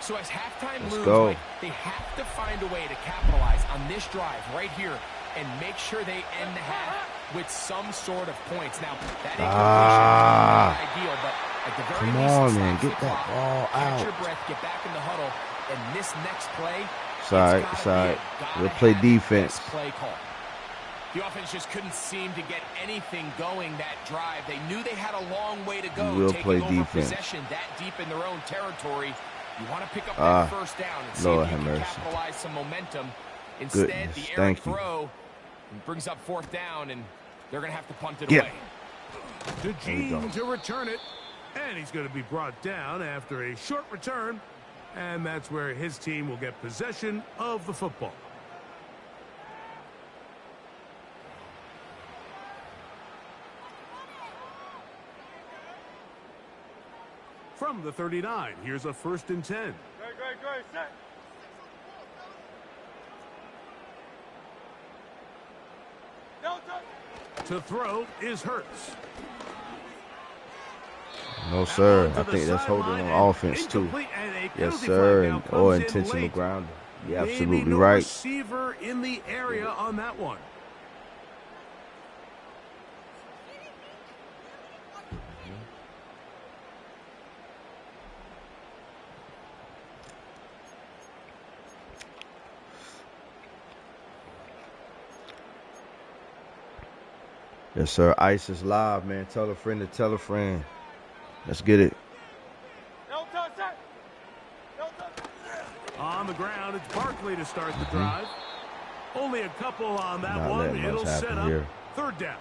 So as halftime Let's looms, go. Mike, they have to find a way to capitalize on this drive right here and make sure they end the half with some sort of points. Now, that incompletion is not ideal, but at the very Come least, on, it man. stops Get the that clock. ball Catch your out. breath, get back in the huddle, and this next play, Side, it's gotta side. be a gotta We'll play have it defense. best play call. The offense just couldn't seem to get anything going that drive. They knew they had a long way to go, We'll taking play over defense. possession that deep in their own territory. You want to pick up that 1st down and see Lord if you have can mercy. capitalize some momentum. Instead, Goodness, the errant thank you. throw brings up 4th down, and they're going to have to punt it Yeah. away. To Gene to return it. And he's going to be brought down after a short return. And that's where his team will get possession of the football. From the 39, here's a 1st and 10. Great, set. To throw is Hurts. No, sir. I think that's holding on offense, too. Yes, sir. And, or intentional grounding. You're absolutely Maybe no right. receiver in the area on that one. Yes, sir. Ice is live, man. Tell a friend to tell a friend. Let's get it. On the ground, it's Barkley to start the drive. Only a couple on that Not one. letting much It'll set happen up here. 3rd down.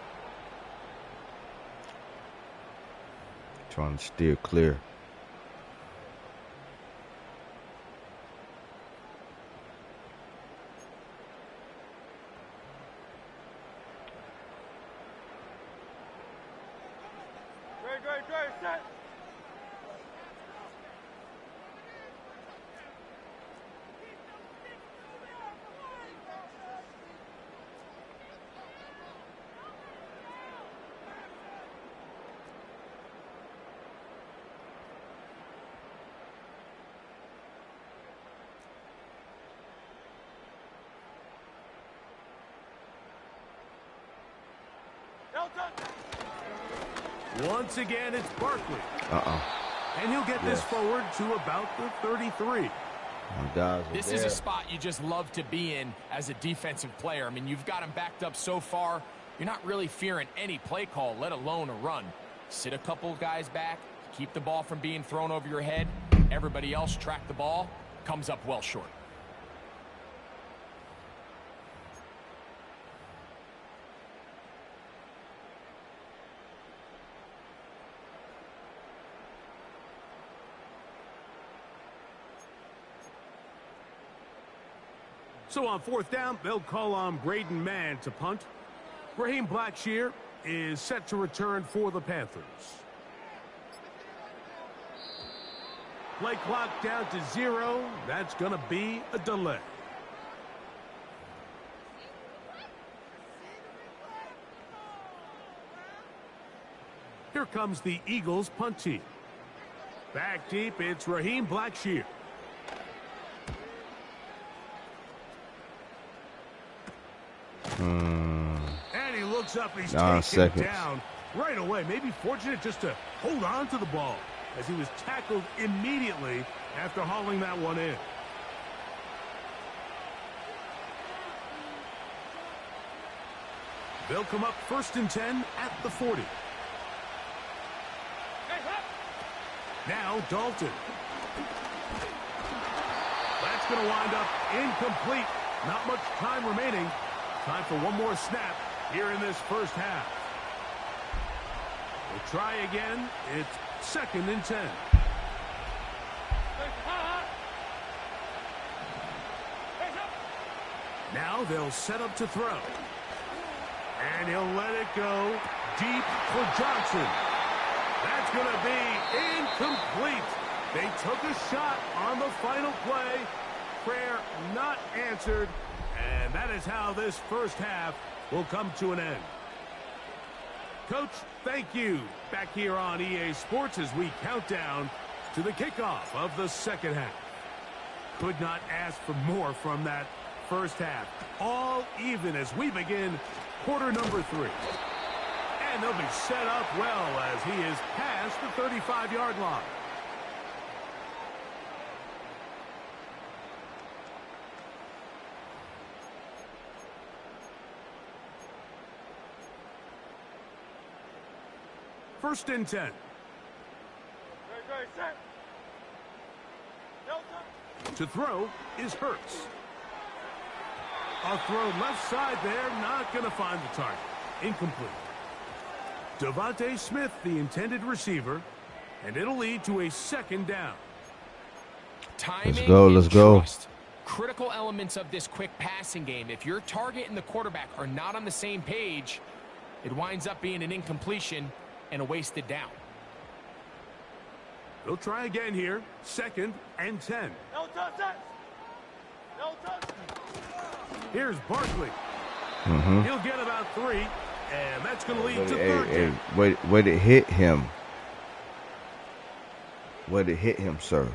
Trying to steer clear. Great, set. Once again, it's Barkley. And he'll get this Yes. forward to about the 33. My guys are This there. is a spot you just love to be in as a defensive player. I mean, you've got him backed up so far. You're not really fearing any play call, let alone a run. Sit a couple guys back, keep the ball from being thrown over your head. Everybody else track the ball, comes up well short. So on 4th down, they'll call on Braden Mann to punt. Raheem Blackshear is set to return for the Panthers. Play clock down to 0. That's going to be a delay. Here comes the Eagles punt team. Back deep, it's Raheem Blackshear. And he looks up, he's taken down right away. Maybe fortunate just to hold on to the ball as he was tackled immediately after hauling that one in. They'll come up 1st and 10 at the 40. Now Dalton. That's going to wind up incomplete. Not much time remaining. Time for one more snap here in this first half. We'll try again. It's 2nd and 10. Now they'll set up to throw. And he'll let it go deep for Johnson. That's going to be incomplete. They took a shot on the final play. Prayer not answered. And that is how this first half will come to an end. Coach, thank you. Back here on EA Sports as we count down to the kickoff of the second half. Could not ask for more from that first half. All even as we begin quarter number 3. And they'll be set up well as he is past the 35-yard line. First and 10. To throw is Hurts. A throw left side there, not going to find the target. Incomplete. Devontae Smith, the intended receiver, and it'll lead to a 2nd down. Timing let's go. Trust. Critical elements of this quick passing game. If your target and the quarterback are not on the same page, it winds up being an incompletion and a wasted down. They'll try again here. 2nd and 10. Here's Barkley. He'll get about 3, and that's going to lead to 3rd down. Where did it hit him? Where did it hit him, sir?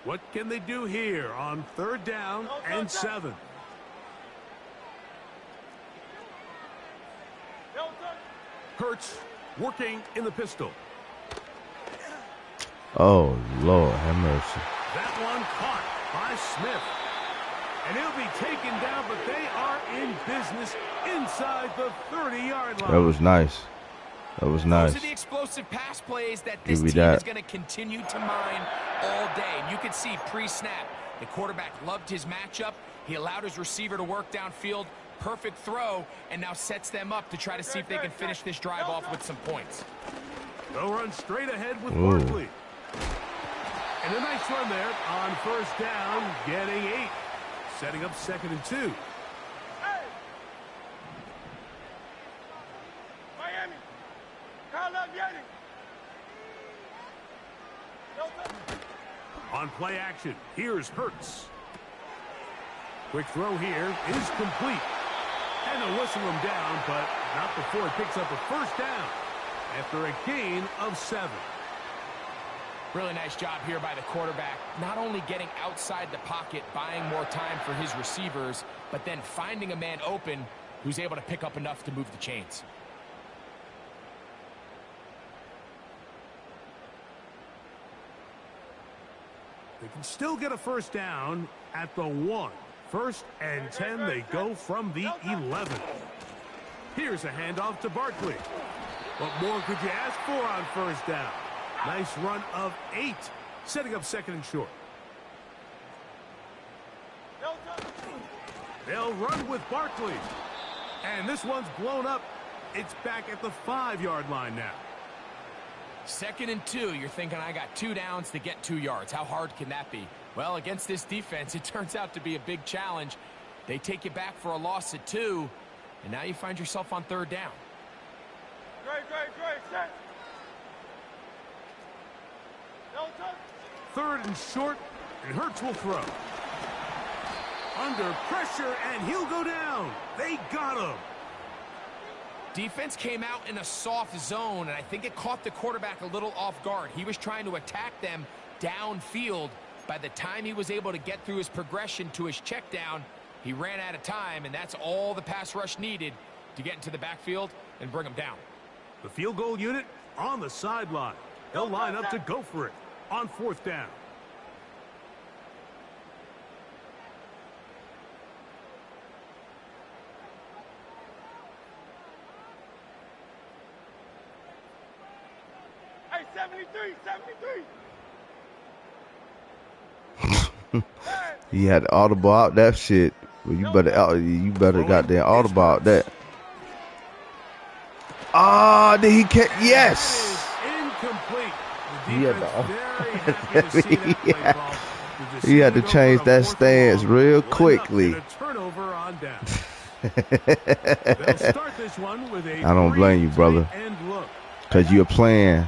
What can they do here on 3rd down and 7? Hurts working in the pistol. Oh, Lord, have mercy. That one caught by Smith. And he'll be taken down, but they are in business inside the 30-yard line. That was nice. That was nice. Those are the explosive pass plays that this team is going to continue to mine all day. And you can see pre-snap, the quarterback loved his matchup. He allowed his receiver to work downfield. Perfect throw, and now sets them up to try to see if they can finish this drive off with some points. They'll run straight ahead with Barkley. And a nice run there on 1st down, getting 8. Setting up 2nd and 2. Miami. On play action, here's Hurts. Quick throw here is complete. And they'll whistle him down, but not before he picks up a 1st down after a gain of 7. Really nice job here by the quarterback, not only getting outside the pocket, buying more time for his receivers, but then finding a man open who's able to pick up enough to move the chains. They can still get a 1st down at the 1. 1st and 10, they go from the 11. Here's a handoff to Barkley. What more could you ask for on 1st down? Nice run of 8, setting up 2nd and short. They'll run with Barkley. And this one's blown up. It's back at the 5-yard line now. 2nd and 2, you're thinking, I got 2 downs to get 2 yards. How hard can that be? Well, against this defense, it turns out to be a big challenge. They take you back for a loss at 2, and now you find yourself on 3rd down. Great. Set. 3rd and short, and Hurts will throw. under pressure, and he'll go down. They got him. Defense came out in a soft zone, and I think it caught the quarterback a little off guard. He was trying to attack them downfield. By the time he was able to get through his progression to his check down, he ran out of time, and that's all the pass rush needed to get into the backfield and bring him down. The field goal unit on the sideline. They'll line up to go for it on 4th down. Hey, 73, 73. He had to audible out that shit. Well, you better goddamn audible out that. Ah, did he catch? Yes. Incomplete. He had Very happy to see that play call. He had to change that stance real quickly. A turnover on down. They'll start this one with a I don't blame you, brother, end look. because you're playing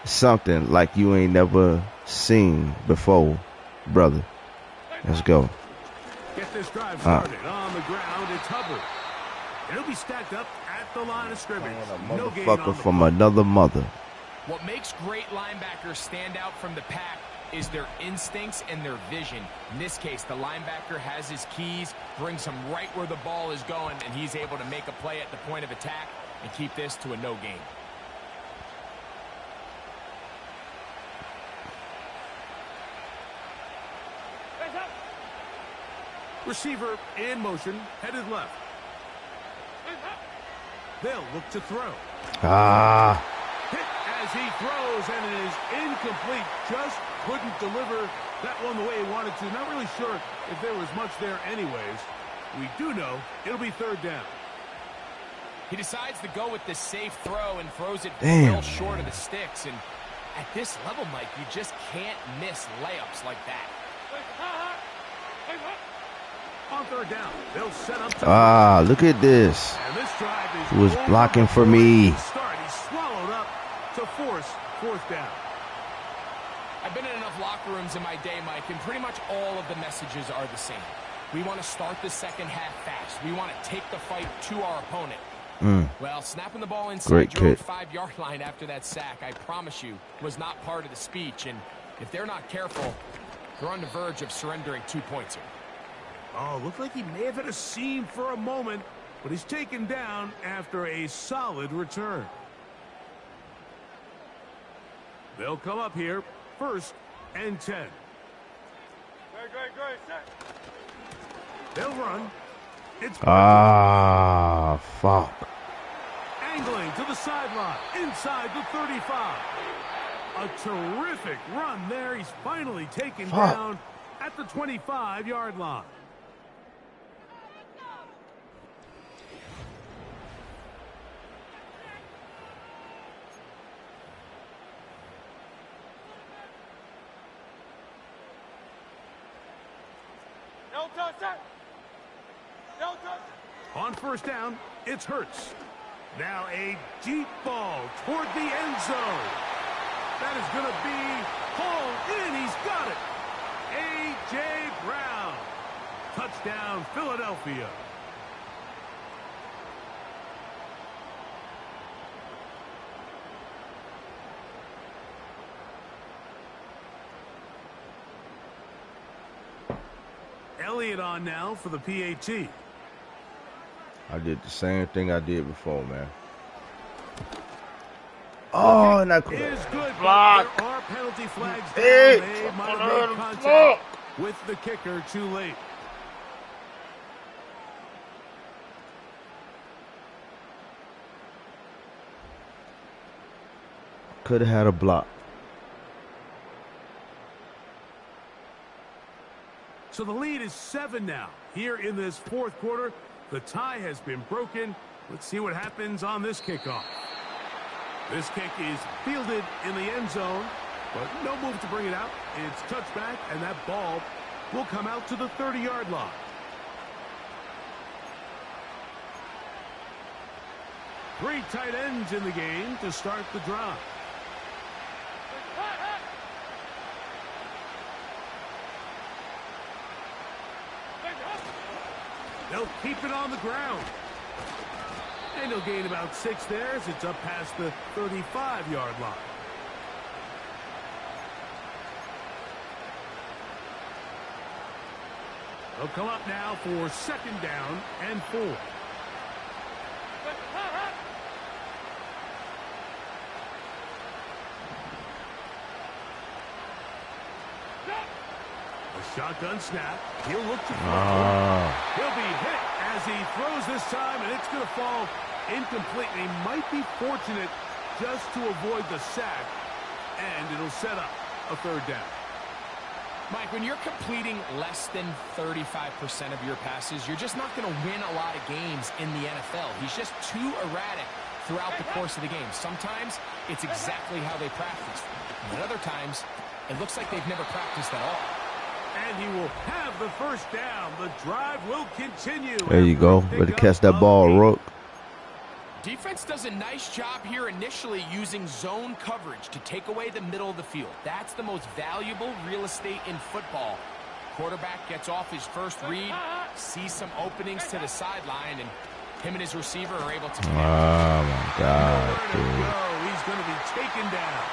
something like you ain't never seen before, brother. Let's go. Get this drive started on the ground. It's Hubbard. It'll be stacked up at the line of scrimmage. No gain on Motherfucker the from play. another mother. What makes great linebackers stand out from the pack is their instincts and their vision. In this case, the linebacker has his keys, brings him right where the ball is going, and he's able to make a play at the point of attack and keep this to a no gain. Receiver in motion, headed left. They'll look to throw. Ah, Hit as he throws, and it is incomplete. Just couldn't deliver that one the way he wanted to. Not really sure if there was much there anyways. We do know it'll be 3rd down. He decides to go with the safe throw and throws it Damn, well short of the sticks. And at this level, Mike, you just can't miss layups like that. On 3rd down, they'll set up to look at this. and this drive is He was over blocking for before me. it can start. He's swallowed up to force 4th down. I've been in enough locker rooms in my day, Mike, and pretty much all of the messages are the same. We want to start the second half fast. We want to take the fight to our opponent. Well, snapping the ball inside Great your own kick. 5-yard line after that sack, I promise you, was not part of the speech. And if they're not careful, they're on the verge of surrendering 2 points here. Oh, looked like he may have hit a seam for a moment, but he's taken down after a solid return. They'll come up here, 1st and 10. They'll run. It's Ah, fuck. angling to the sideline, inside the 35. A terrific run there. He's finally taken Fuck. down at the 25-yard line. On 1st down, it's Hurts. Now a deep ball toward the end zone. That is going to be hauled in. He's got it. A.J. Brown. Touchdown, Philadelphia. Elliott on now for the PAT. I did the same thing I did before, man. Oh, and I could Is good, block. but there are penalty flags down. Hey, They might have let made him contact with the kicker too late. Could have had a block. So the lead is 7 now. Here in this 4th quarter, the tie has been broken. Let's see what happens on this kickoff. This kick is fielded in the end zone, but no move to bring it out. It's touchback, and that ball will come out to the 30-yard line. Three tight ends in the game to start the drive. They'll keep it on the ground. And they'll gain about 6 there as it's up past the 35-yard line. They'll come up now for 2nd down and 4. A shotgun snap. He'll look to throw. He'll be hit as he throws this time, and it's going to fall incomplete. He might be fortunate just to avoid the sack, and it'll set up a 3rd down. Mike, when you're completing less than 35% of your passes, you're just not going to win a lot of games in the NFL. He's just too erratic throughout the course of the game. Sometimes it's exactly how they practice. And other times, it looks like they've never practiced at all. And he will have the 1st down. The drive will continue. There you go. Better catch that ball, Rook. Defense does a nice job here initially using zone coverage to take away the middle of the field. That's the most valuable real estate in football. Quarterback gets off his first read, sees some openings to the sideline, and him and his receiver are able to connect. Oh, my God, dude. He's going to be taken down.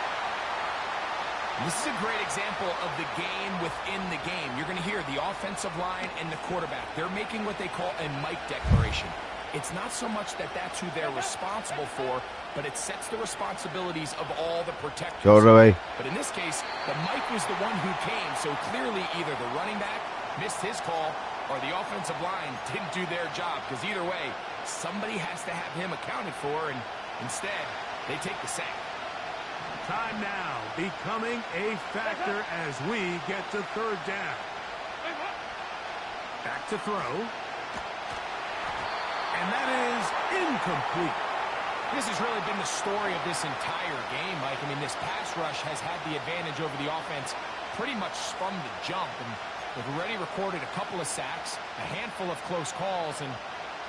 This is a great example of the game within the game. You're going to hear the offensive line and the quarterback. They're making what they call a Mike declaration. It's not so much that that's who they're responsible for, but it sets the responsibilities of all the protectors. But in this case, the Mike was the one who came, so clearly either the running back missed his call or the offensive line didn't do their job, because either way, somebody has to have him accounted for, and instead, they take the sack. Time now becoming a factor as we get to 3rd down. Back to throw. And that is incomplete. This has really been the story of this entire game, Mike. I mean, this pass rush has had the advantage over the offense pretty much from the jump. And they've already recorded a couple of sacks, a handful of close calls, and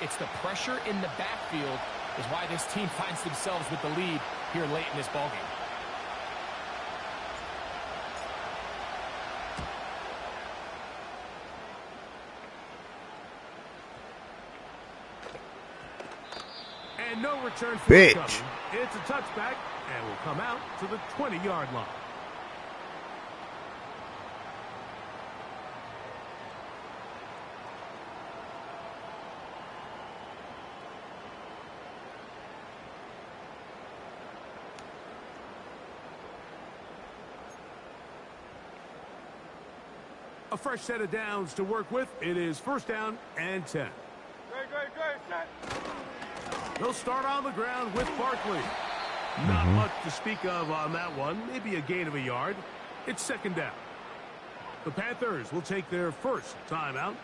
it's the pressure in the backfield is why this team finds themselves with the lead here late in this ballgame. And no return for it coming. It's a touchback, and will come out to the 20-yard line. A fresh set of downs to work with. It is 1st down and 10. They'll start on the ground with Barkley. Not much to speak of on that one. Maybe a gain of a yard. It's 2nd down. The Panthers will take their 1st timeout.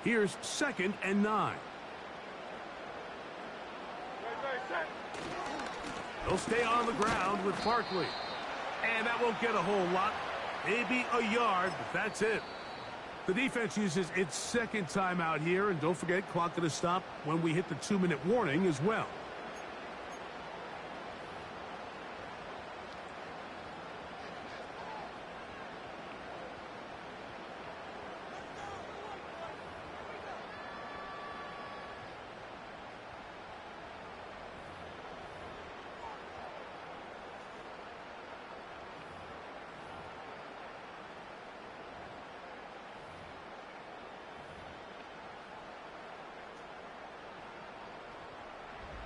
Here's 2nd and 9. They'll stay on the ground with Barkley. And that won't get a whole lot. Maybe a yard, but that's it. The defense uses its 2nd timeout here, and don't forget, clock going to stop when we hit the 2-minute warning as well.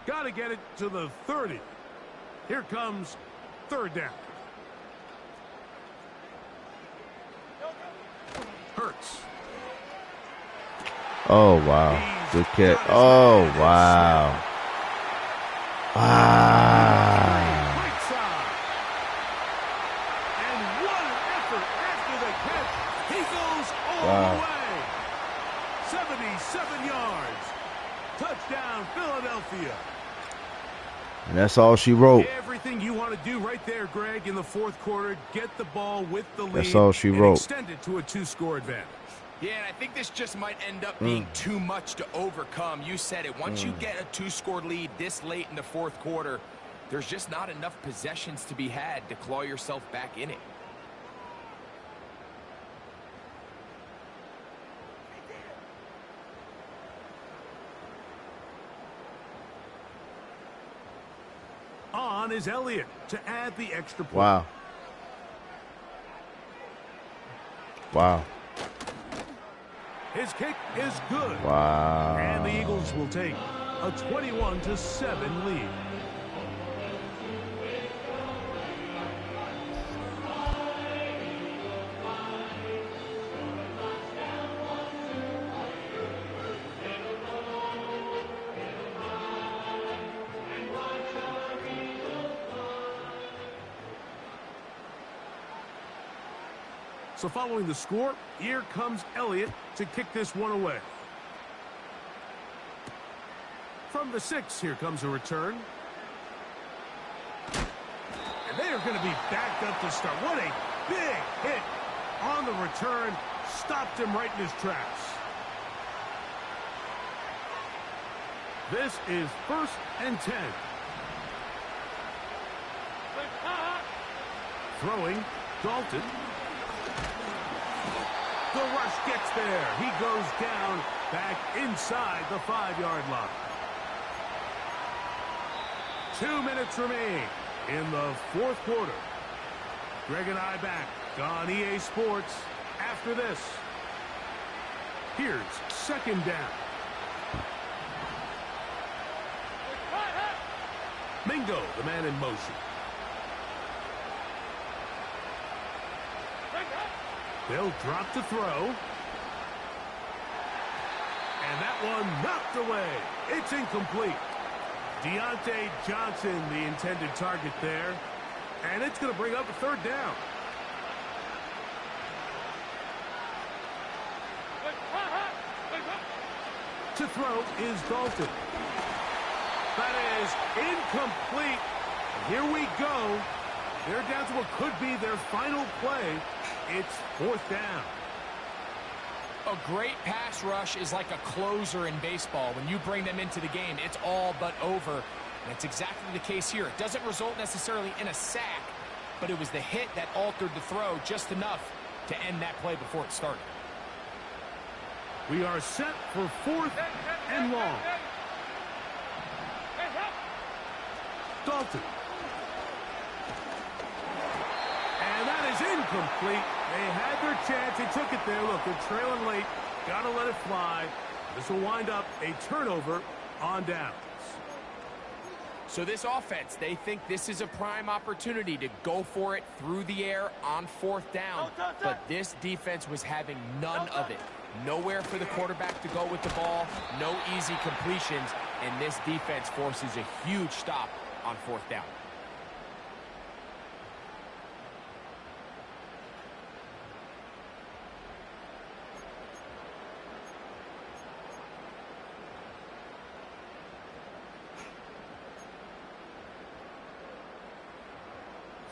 Got to get it to the 30. Here comes 3rd down. Hurts. Oh, wow. Good catch. Oh, wow. Wow. Right side. And what an effort after the catch. He goes all the way. 77 yards. Touchdown, Philadelphia. And that's all she wrote. Everything you want to do right there, Greg, in the 4th quarter. Get the ball with the lead. That's all she wrote. Extend it to a 2-score advantage. Yeah, and I think this just might end up being too much to overcome. You said it. Once you get a 2-score lead this late in the 4th quarter, there's just not enough possessions to be had to claw yourself back in it. is Elliott to add the extra point. Wow. Wow. His kick is good. Wow. And the Eagles will take a 21-7 lead. So following the score, here comes Elliott to kick this one away. From the 6, here comes a return. And they are going to be backed up to start. What a big hit on the return. Stopped him right in his tracks. This is 1st and 10. Throwing, Dalton. The rush gets there. He goes down back inside the 5-yard line. 2 minutes remain in the 4th quarter. Greg and I back on EA Sports after this. Here's 2nd down. Mingo, the man in motion. They'll drop to throw. And that one knocked away. It's incomplete. Deontay Johnson, the intended target there. And it's going to bring up a 3rd down. To throw is Dalton. That is incomplete. Here we go. They're down to what could be their final play. It's 4th down. A great pass rush is like a closer in baseball. When you bring them into the game, it's all but over. And that's exactly the case here. It doesn't result necessarily in a sack, but it was the hit that altered the throw just enough to end that play before it started. We are set for 4th and long. Dalton. And that is incomplete. They had their chance. They took it there. Look, they're trailing late. Got to let it fly. This will wind up a turnover on downs. So this offense, they think this is a prime opportunity to go for it through the air on 4th down. But this defense was having none of it. Nowhere for the quarterback to go with the ball. No easy completions. And this defense forces a huge stop on 4th down.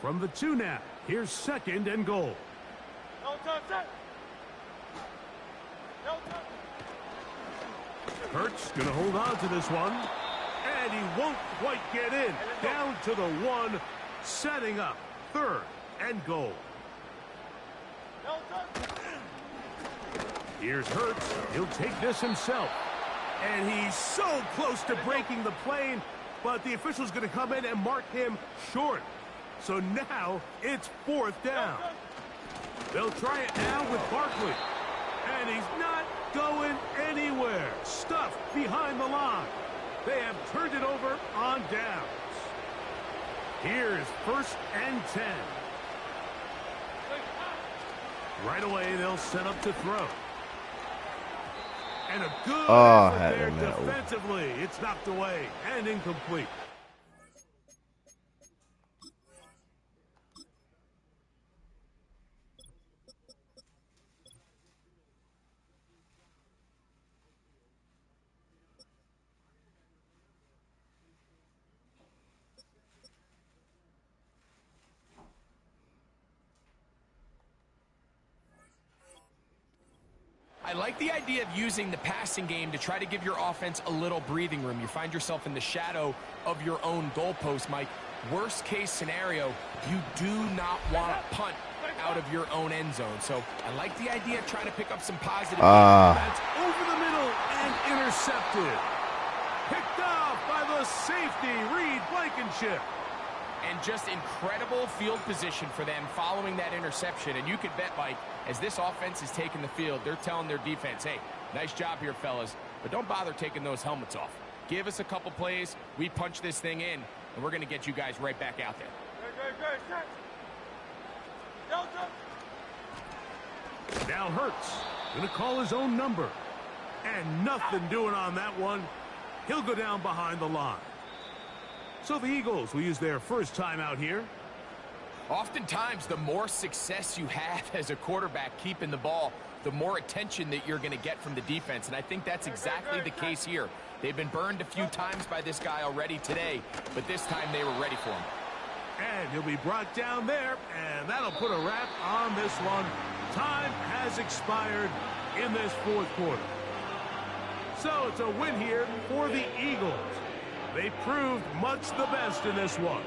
From the 2 now, here's 2nd and goal. Hurts going to hold on to this one. And he won't quite get in. Down to the 1, setting up 3rd and goal. Here's Hurts. He'll take this himself. And he's so close to breaking the plane, but the official's going to come in and mark him short. So now it's 4th down. They'll try it now with Barkley. And he's not going anywhere. Stuffed behind the line. They have turned it over on downs. Here's 1st and 10. Right away, they'll set up to throw. And a good effort there defensively. It's knocked away and incomplete. I like the idea of using the passing game to try to give your offense a little breathing room. You find yourself in the shadow of your own goalpost, Mike. Worst case scenario, you do not want to punt out of your own end zone. So I like the idea of trying to pick up some positive. That's over the middle and intercepted. Picked off by the safety, Reed Blankenship. And just incredible field position for them following that interception. And you could bet, Mike, as this offense is taking the field, they're telling their defense, hey, nice job here, fellas, but don't bother taking those helmets off. Give us a couple plays, we punch this thing in, and we're going to get you guys right back out there. Now Hurts going to call his own number. And nothing doing on that one. He'll go down behind the line. So the Eagles will use their first time out here. Oftentimes, the more success you have as a quarterback keeping the ball, the more attention that you're going to get from the defense. And I think that's exactly the case here. They've been burned a few times by this guy already today, but this time they were ready for him. And he'll be brought down there, and that'll put a wrap on this one. Time has expired in this fourth quarter. So it's a win here for the Eagles. They proved much the best in this one.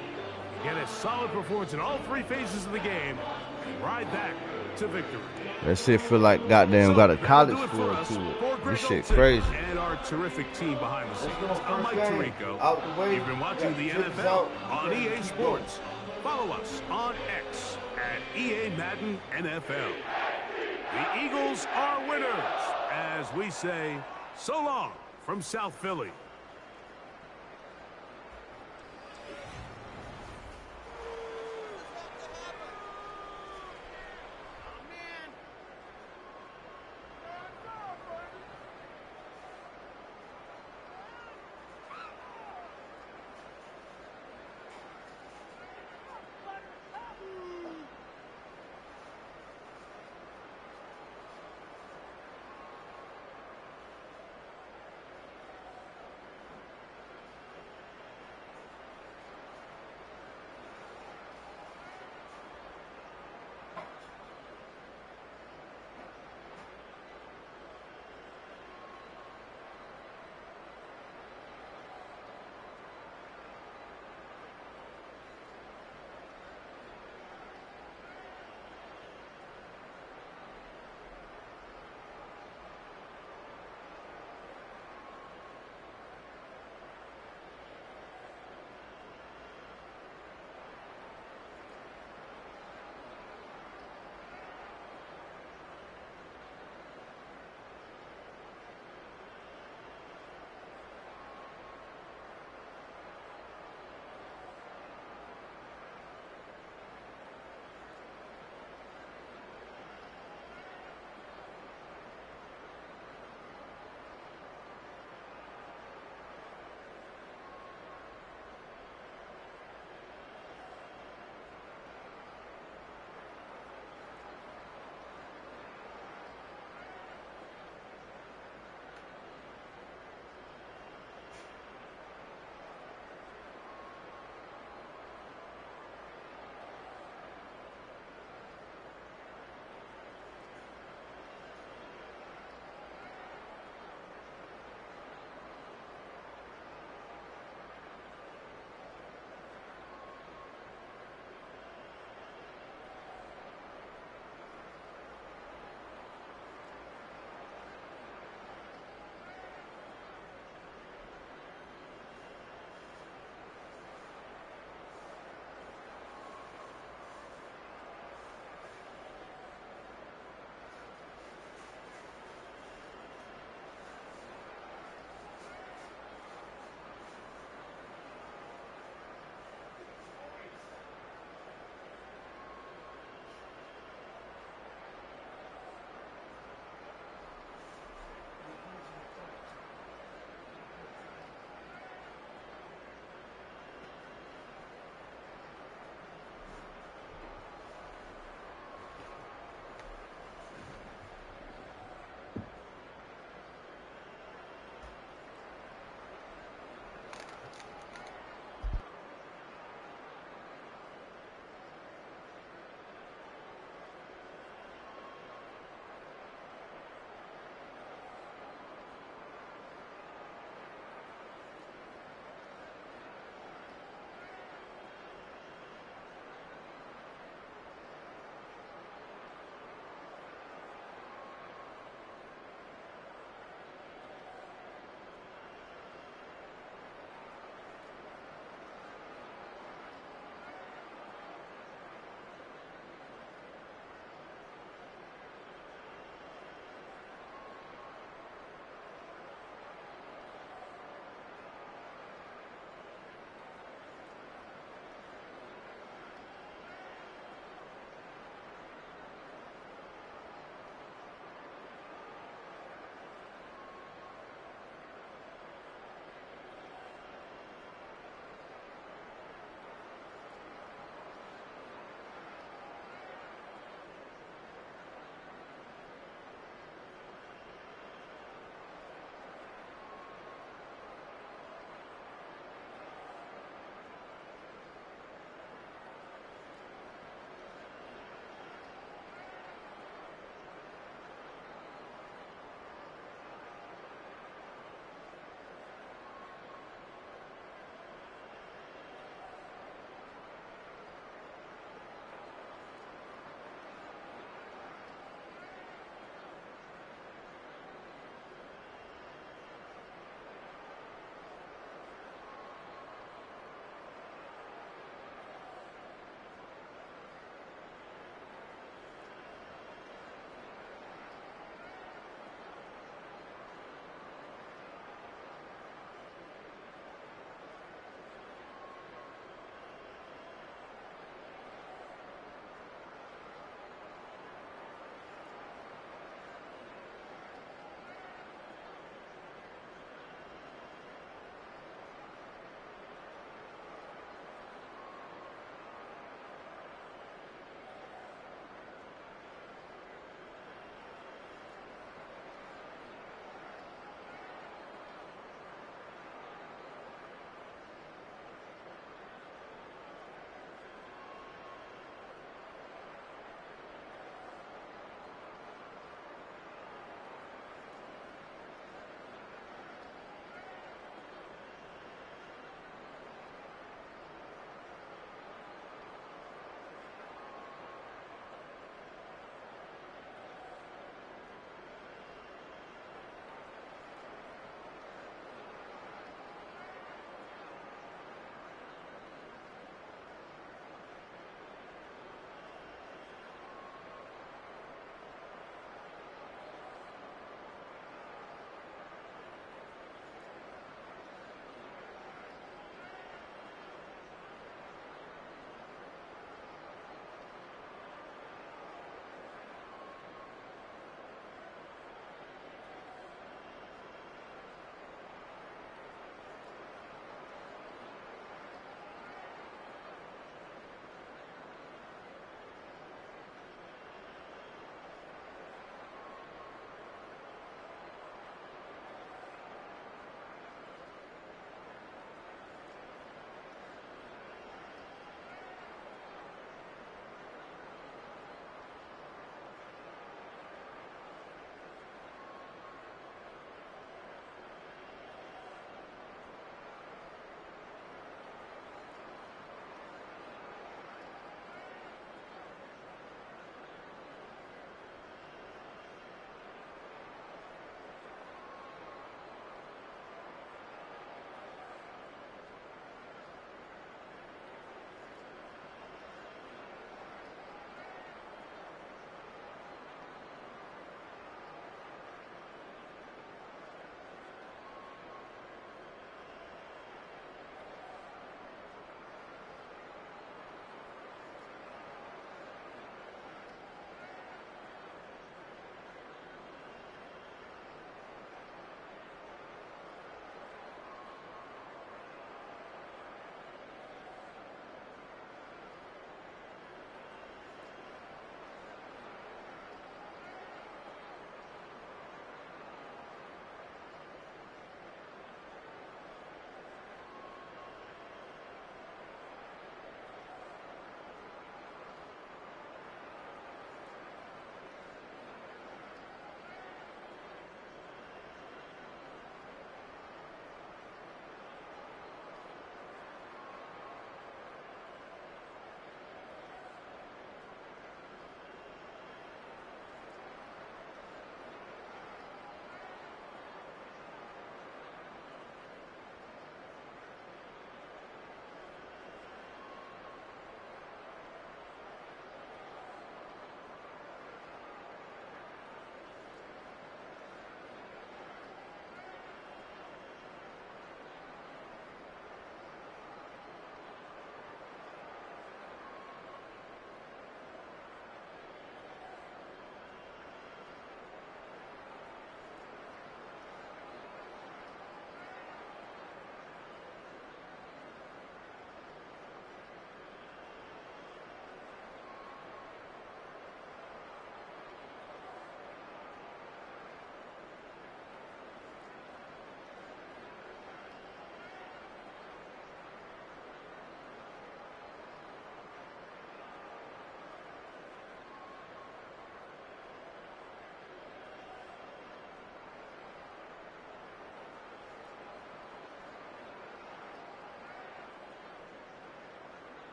Get a solid performance in all three phases of the game and ride that to victory. That shit feel like goddamn got a college feel to it. This shit crazy. And our terrific team behind the scenes. I'm Mike Tirico. You've been watching the NFL on EA Sports. Follow us on X at EA Madden NFL. The Eagles are winners, as we say, so long from South Philly.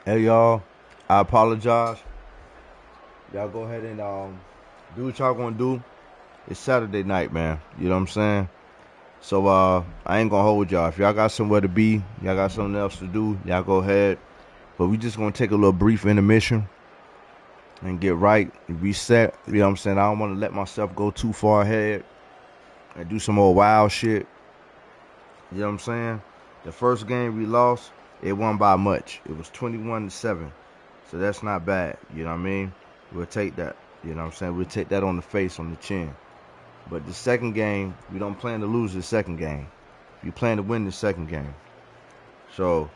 Hey y'all, I apologize. Y'all go ahead and do what y'all gonna do. It's Saturday night, man. You know what I'm saying? So I ain't gonna hold y'all. If y'all got somewhere to be, y'all got something else to do, y'all go ahead. But we just gonna take a little brief intermission and get right, reset. You know what I'm saying? I don't wanna let myself go too far ahead and do some more wild shit. You know what I'm saying? The first game we lost, it won by much. It was 21-7. So that's not bad. You know what I mean? We'll take that. You know what I'm saying? We'll take that on the face, on the chin. But the second game, we don't plan to lose the second game. We plan to win the second game. So,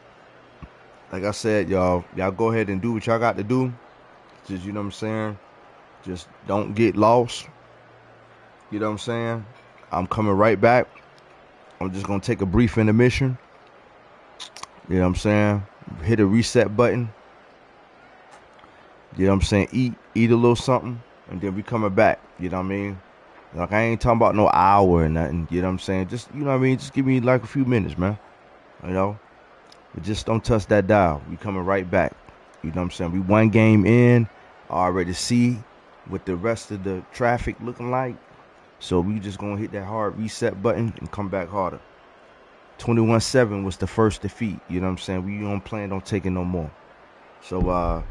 like I said, y'all go ahead and do what y'all got to do. Just, you know what I'm saying? Just don't get lost. You know what I'm saying? I'm coming right back. I'm just going to take a brief intermission. You know what I'm saying? Hit a reset button. You know what I'm saying? Eat a little something. And then we coming back. You know what I mean? Like, I ain't talking about no hour or nothing. You know what I'm saying? Just, you know what I mean? Just give me like a few minutes, man. You know? But just don't touch that dial. We coming right back. You know what I'm saying? We one game in. I already see what the rest of the traffic looking like. So we just going to hit that hard reset button and come back harder. 21-7 was the first defeat. You know what I'm saying? We don't plan on taking no more. So,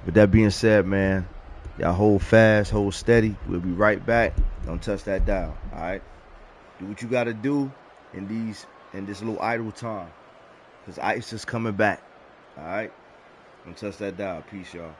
with that being said, man, y'all hold fast, hold steady. We'll be right back. Don't touch that dial. All right. Do what you got to do in this little idle time, cause Ice is coming back. All right. Don't touch that dial. Peace, y'all.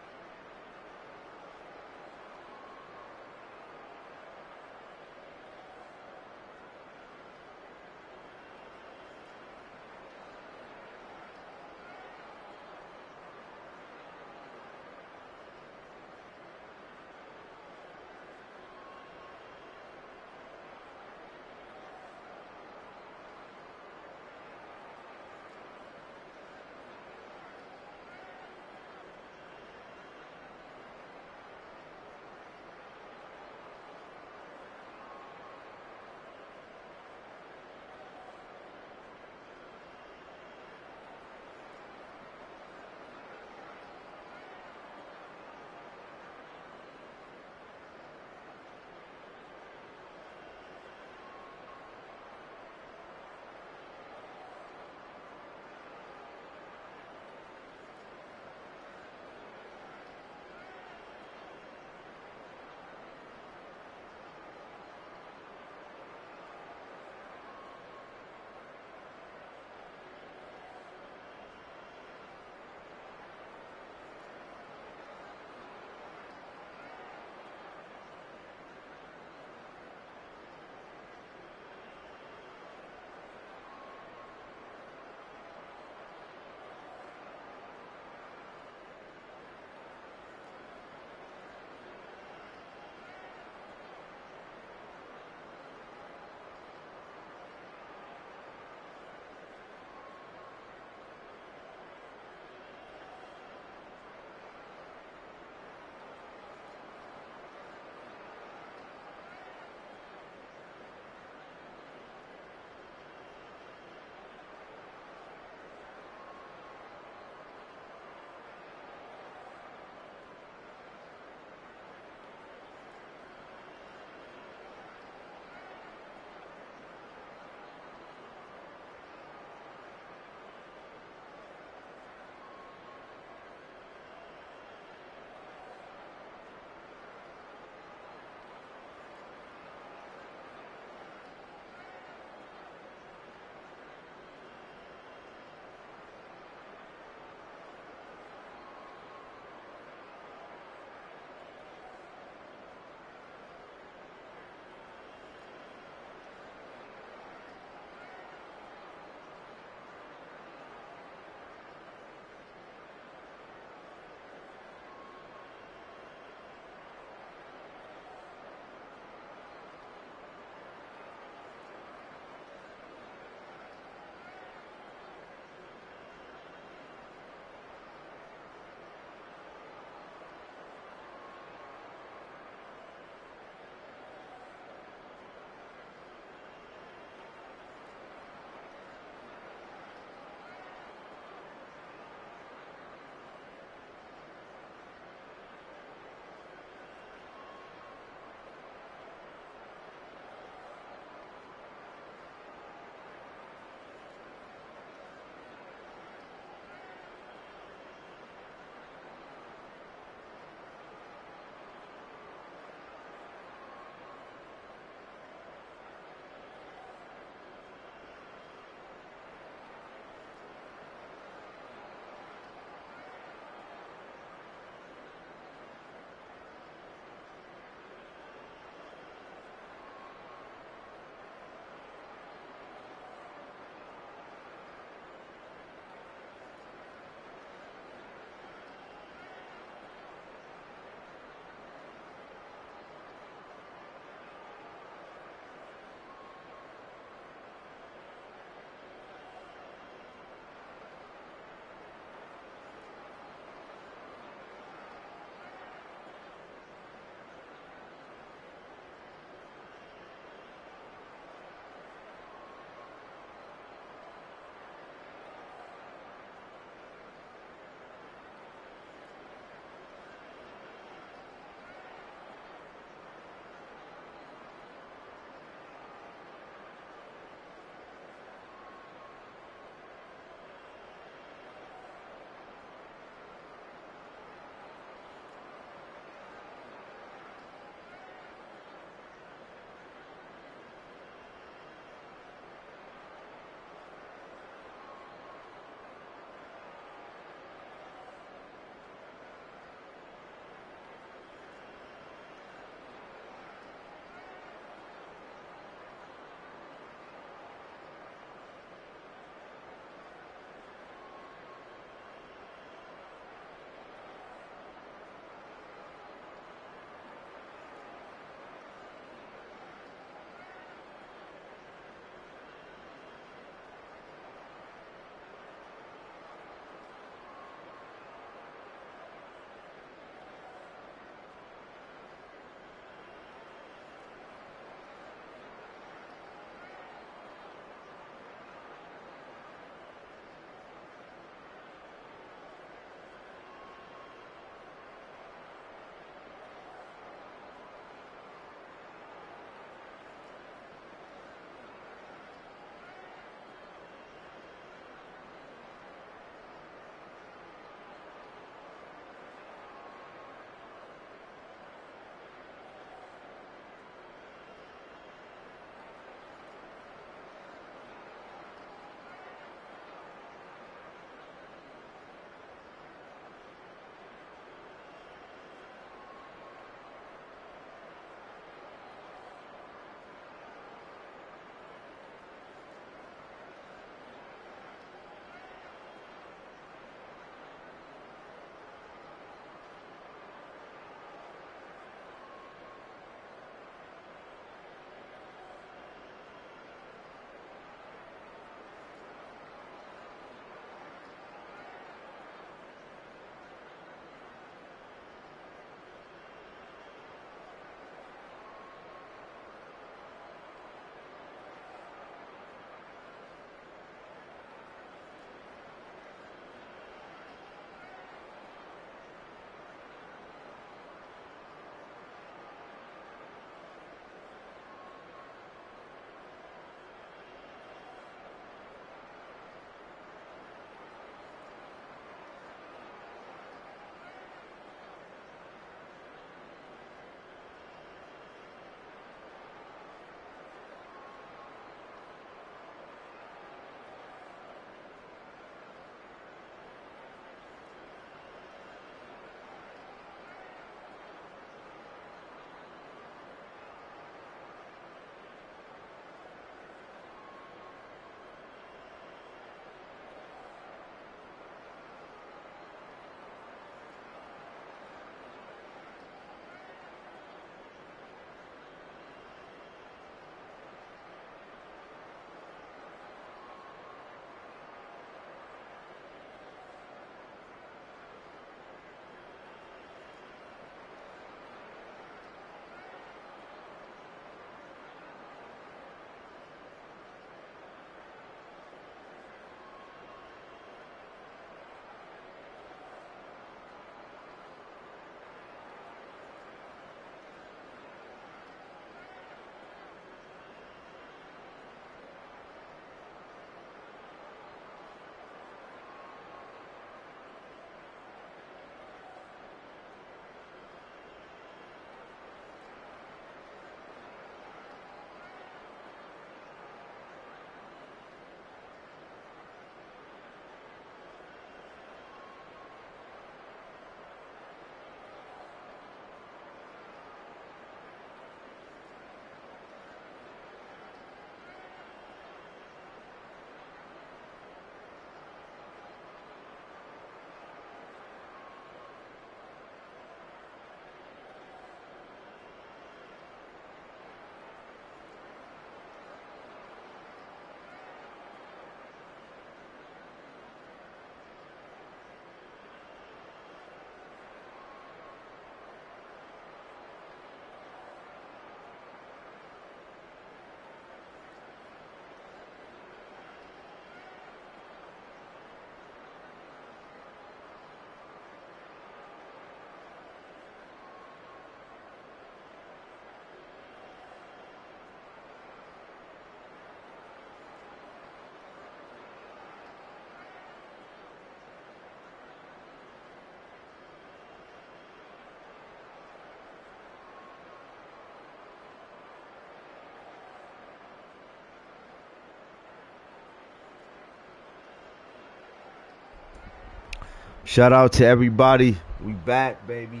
Shout out to everybody. We back, baby.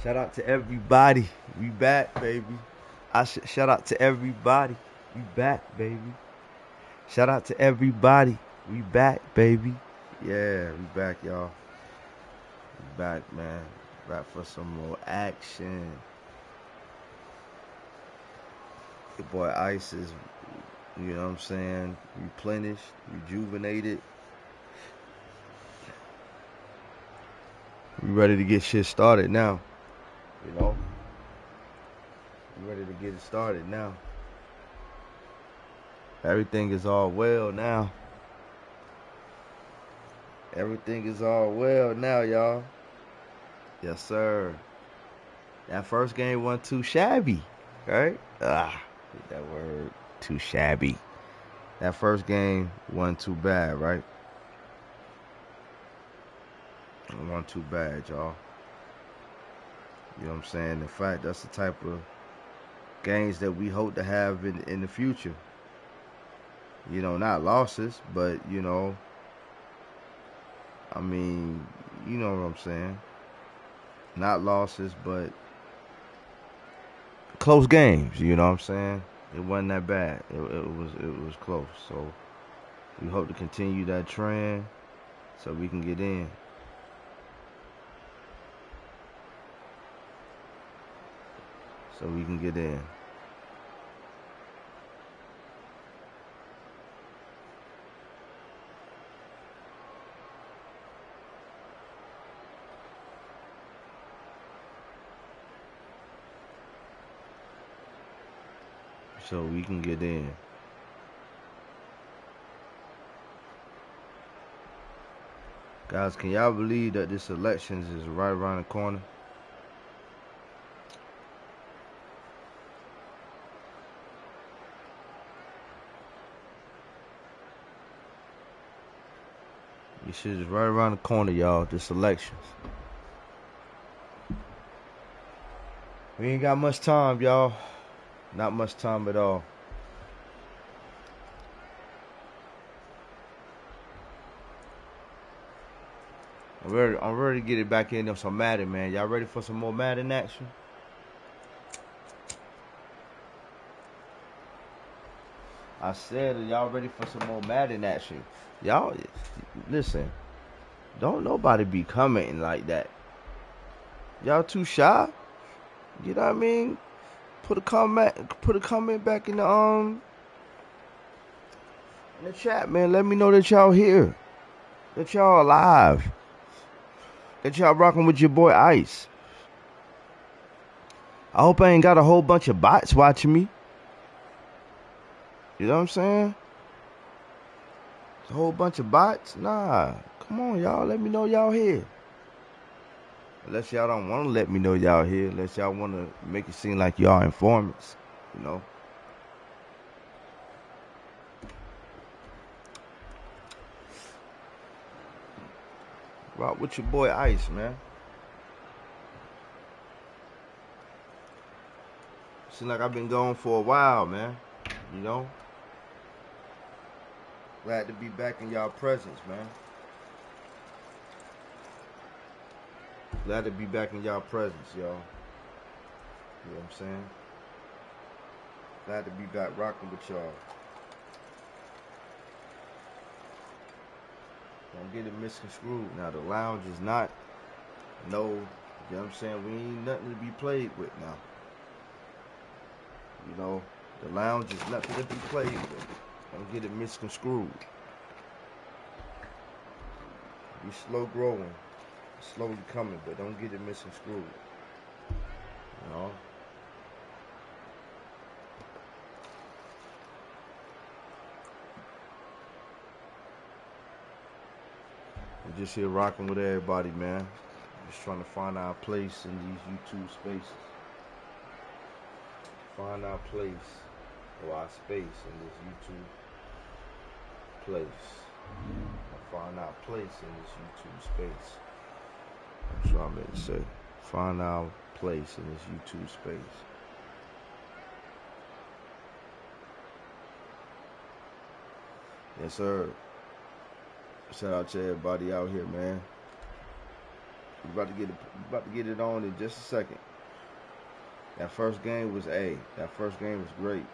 Shout out to everybody. We back, baby. Shout out to everybody. We back, baby. Shout out to everybody. We back, baby. Yeah, we back, y'all. We back, man. Back for some more action. Your boy Ice is, you know what I'm saying, replenished, rejuvenated. We ready to get shit started now. You know? We ready to get it started now. Everything is all well now. Everything is all well now, y'all. Yes, sir. That first game wasn't too shabby, right? That word, too shabby. That first game wasn't too bad, right? It wasn't too bad, y'all. You know what I'm saying? In fact, that's the type of games that we hope to have in the future. You know, not losses, but, you know, I mean, you know what I'm saying. Not losses, but close games, you know what I'm saying? It wasn't that bad. It was close. So we hope to continue that trend so we can get in. So we can get in. So we can get in. Guys, can y'all believe that this elections is right around the corner? This shit is right around the corner, y'all. This elections. We ain't got much time, y'all. Not much time at all. I'm ready to get it back in on some Madden, man. Y'all ready for some more Madden action? I said, are y'all ready for some more Madden action? Y'all, listen. Don't nobody be commenting like that. Y'all too shy. You know what I mean? Put a comment back in the chat, man. Let me know that y'all here. That y'all alive. That y'all rocking with your boy Ice. I hope I ain't got a whole bunch of bots watching me. You know what I'm saying? A whole bunch of bots? Nah. Come on, y'all. Let me know y'all here. Unless y'all don't want to let me know y'all here. Unless y'all want to make it seem like y'all informants. You know? Rock with your boy Ice, man. Seems like I've been gone for a while, man. You know? Glad to be back in y'all presence, man. Glad to be back in y'all presence, y'all. You know what I'm saying? Glad to be back rocking with y'all. Don't get it misconstrued. Now, the lounge is not, no, you know what I'm saying? We ain't nothing to be played with now. You know, the lounge is nothing to be played with. Don't get it misconstrued. We slow growing, slowly coming, but don't get it misconstrued. You know? We're just here rocking with everybody, man. Just trying to find our place in these YouTube spaces. Find our place or our space in this YouTube place. Find our place in this YouTube space. That's what I meant to say. Find our place in this YouTube space. Yes, sir. Shout out to everybody out here, man. We about to get it on in just a second. That first game was A. That first game was great.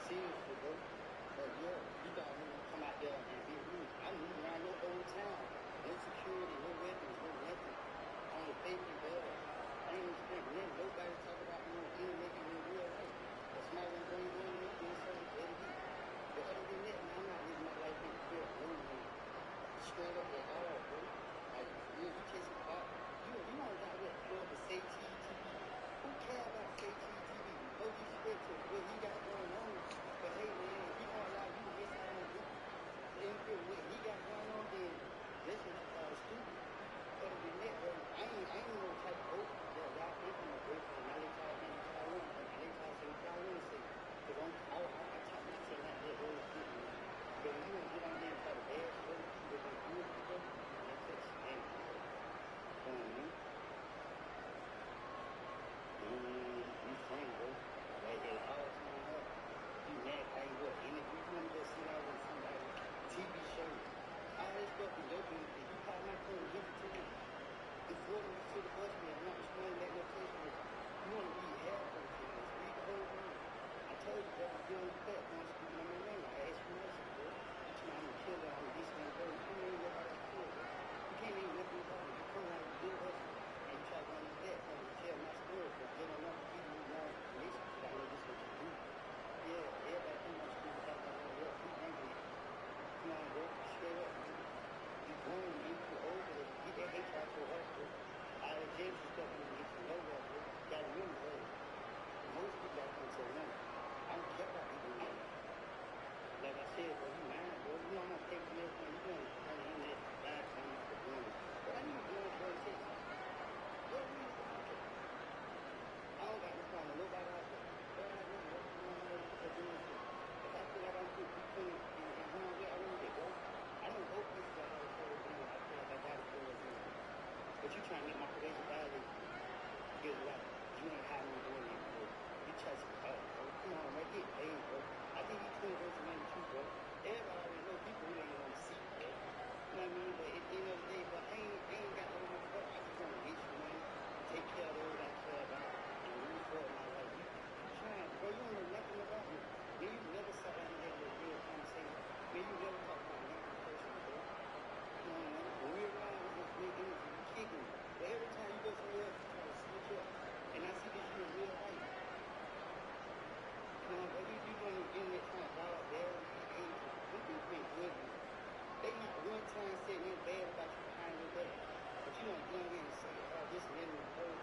Seriously, bro. like, bro, come on, man, get paid, bro. I think he's 20 versus 92, bro. Everybody already know people who ain't want to see, bro. You know what I mean? But at the end of the day, but I ain't got no more fuck. I just want to get you money, take care of those I care about, and move forward in my life. You trying, bro, you don't know nothing about me. Man, you never sat down and had a real conversation. Man, you never talked about nothing personal, bro. You know what I mean? When we're around, it's just big energy, you kicking me. But every time you go somewhere else, you try to switch up. And I see that you in real life. You know, but you going to get trying to dial up there, them people ain't good. They not one time saying anything bad about you behind your back. But you don't go in and say, oh, this and that and the third.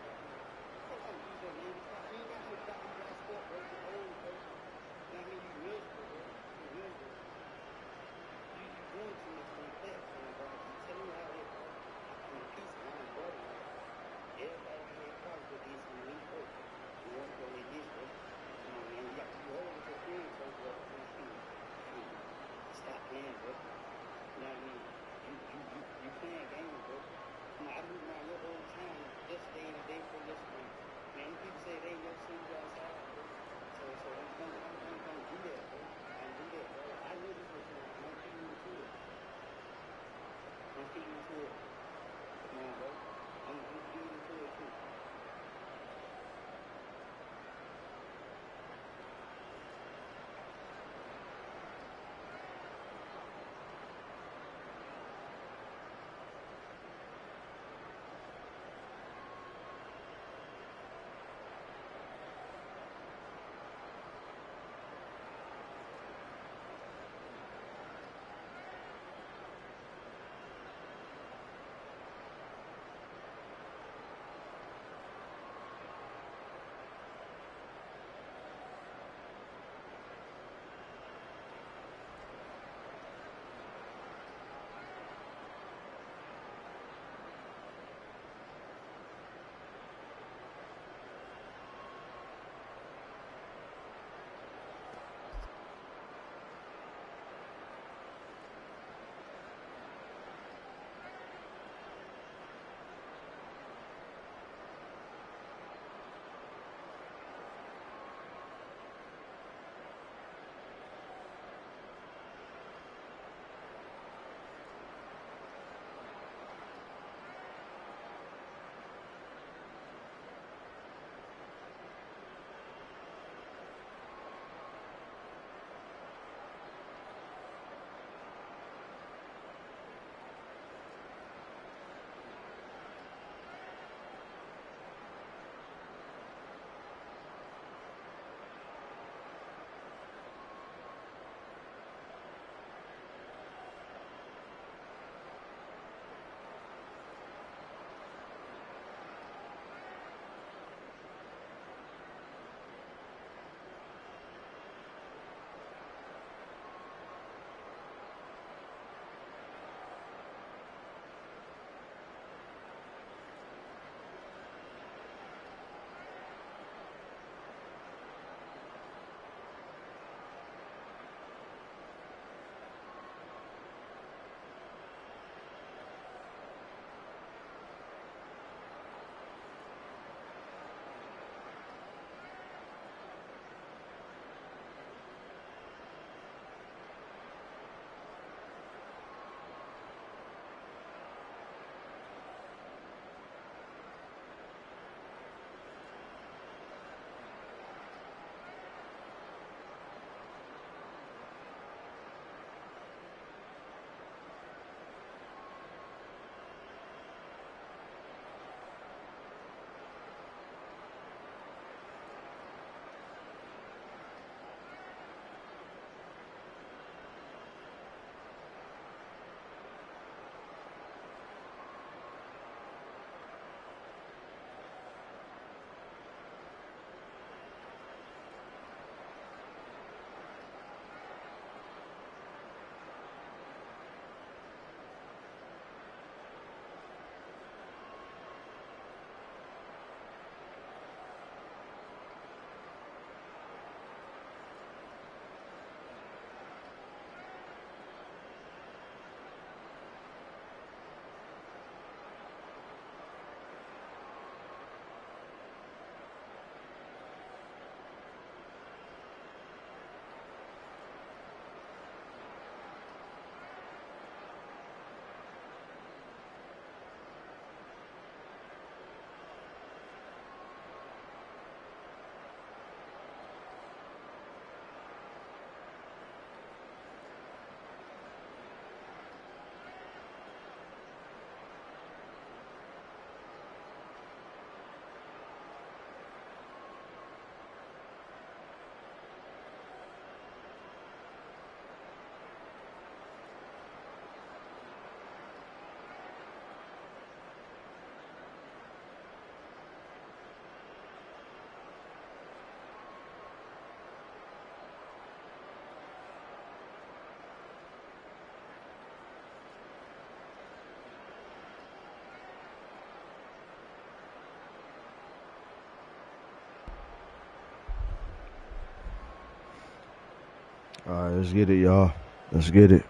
All right, let's get it, y'all. Let's get it.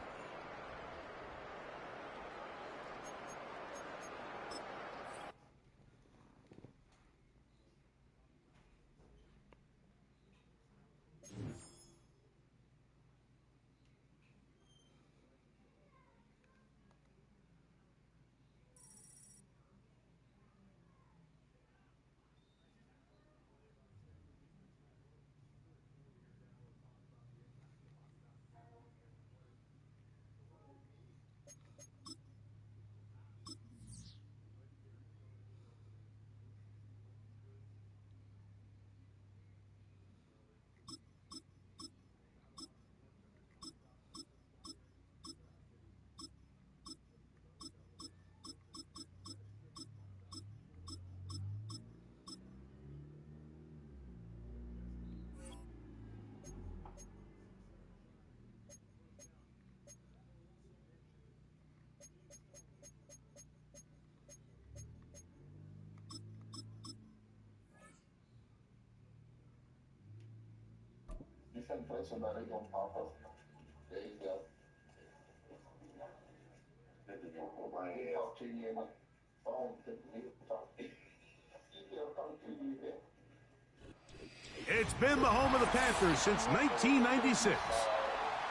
It's been the home of the Panthers since 1996.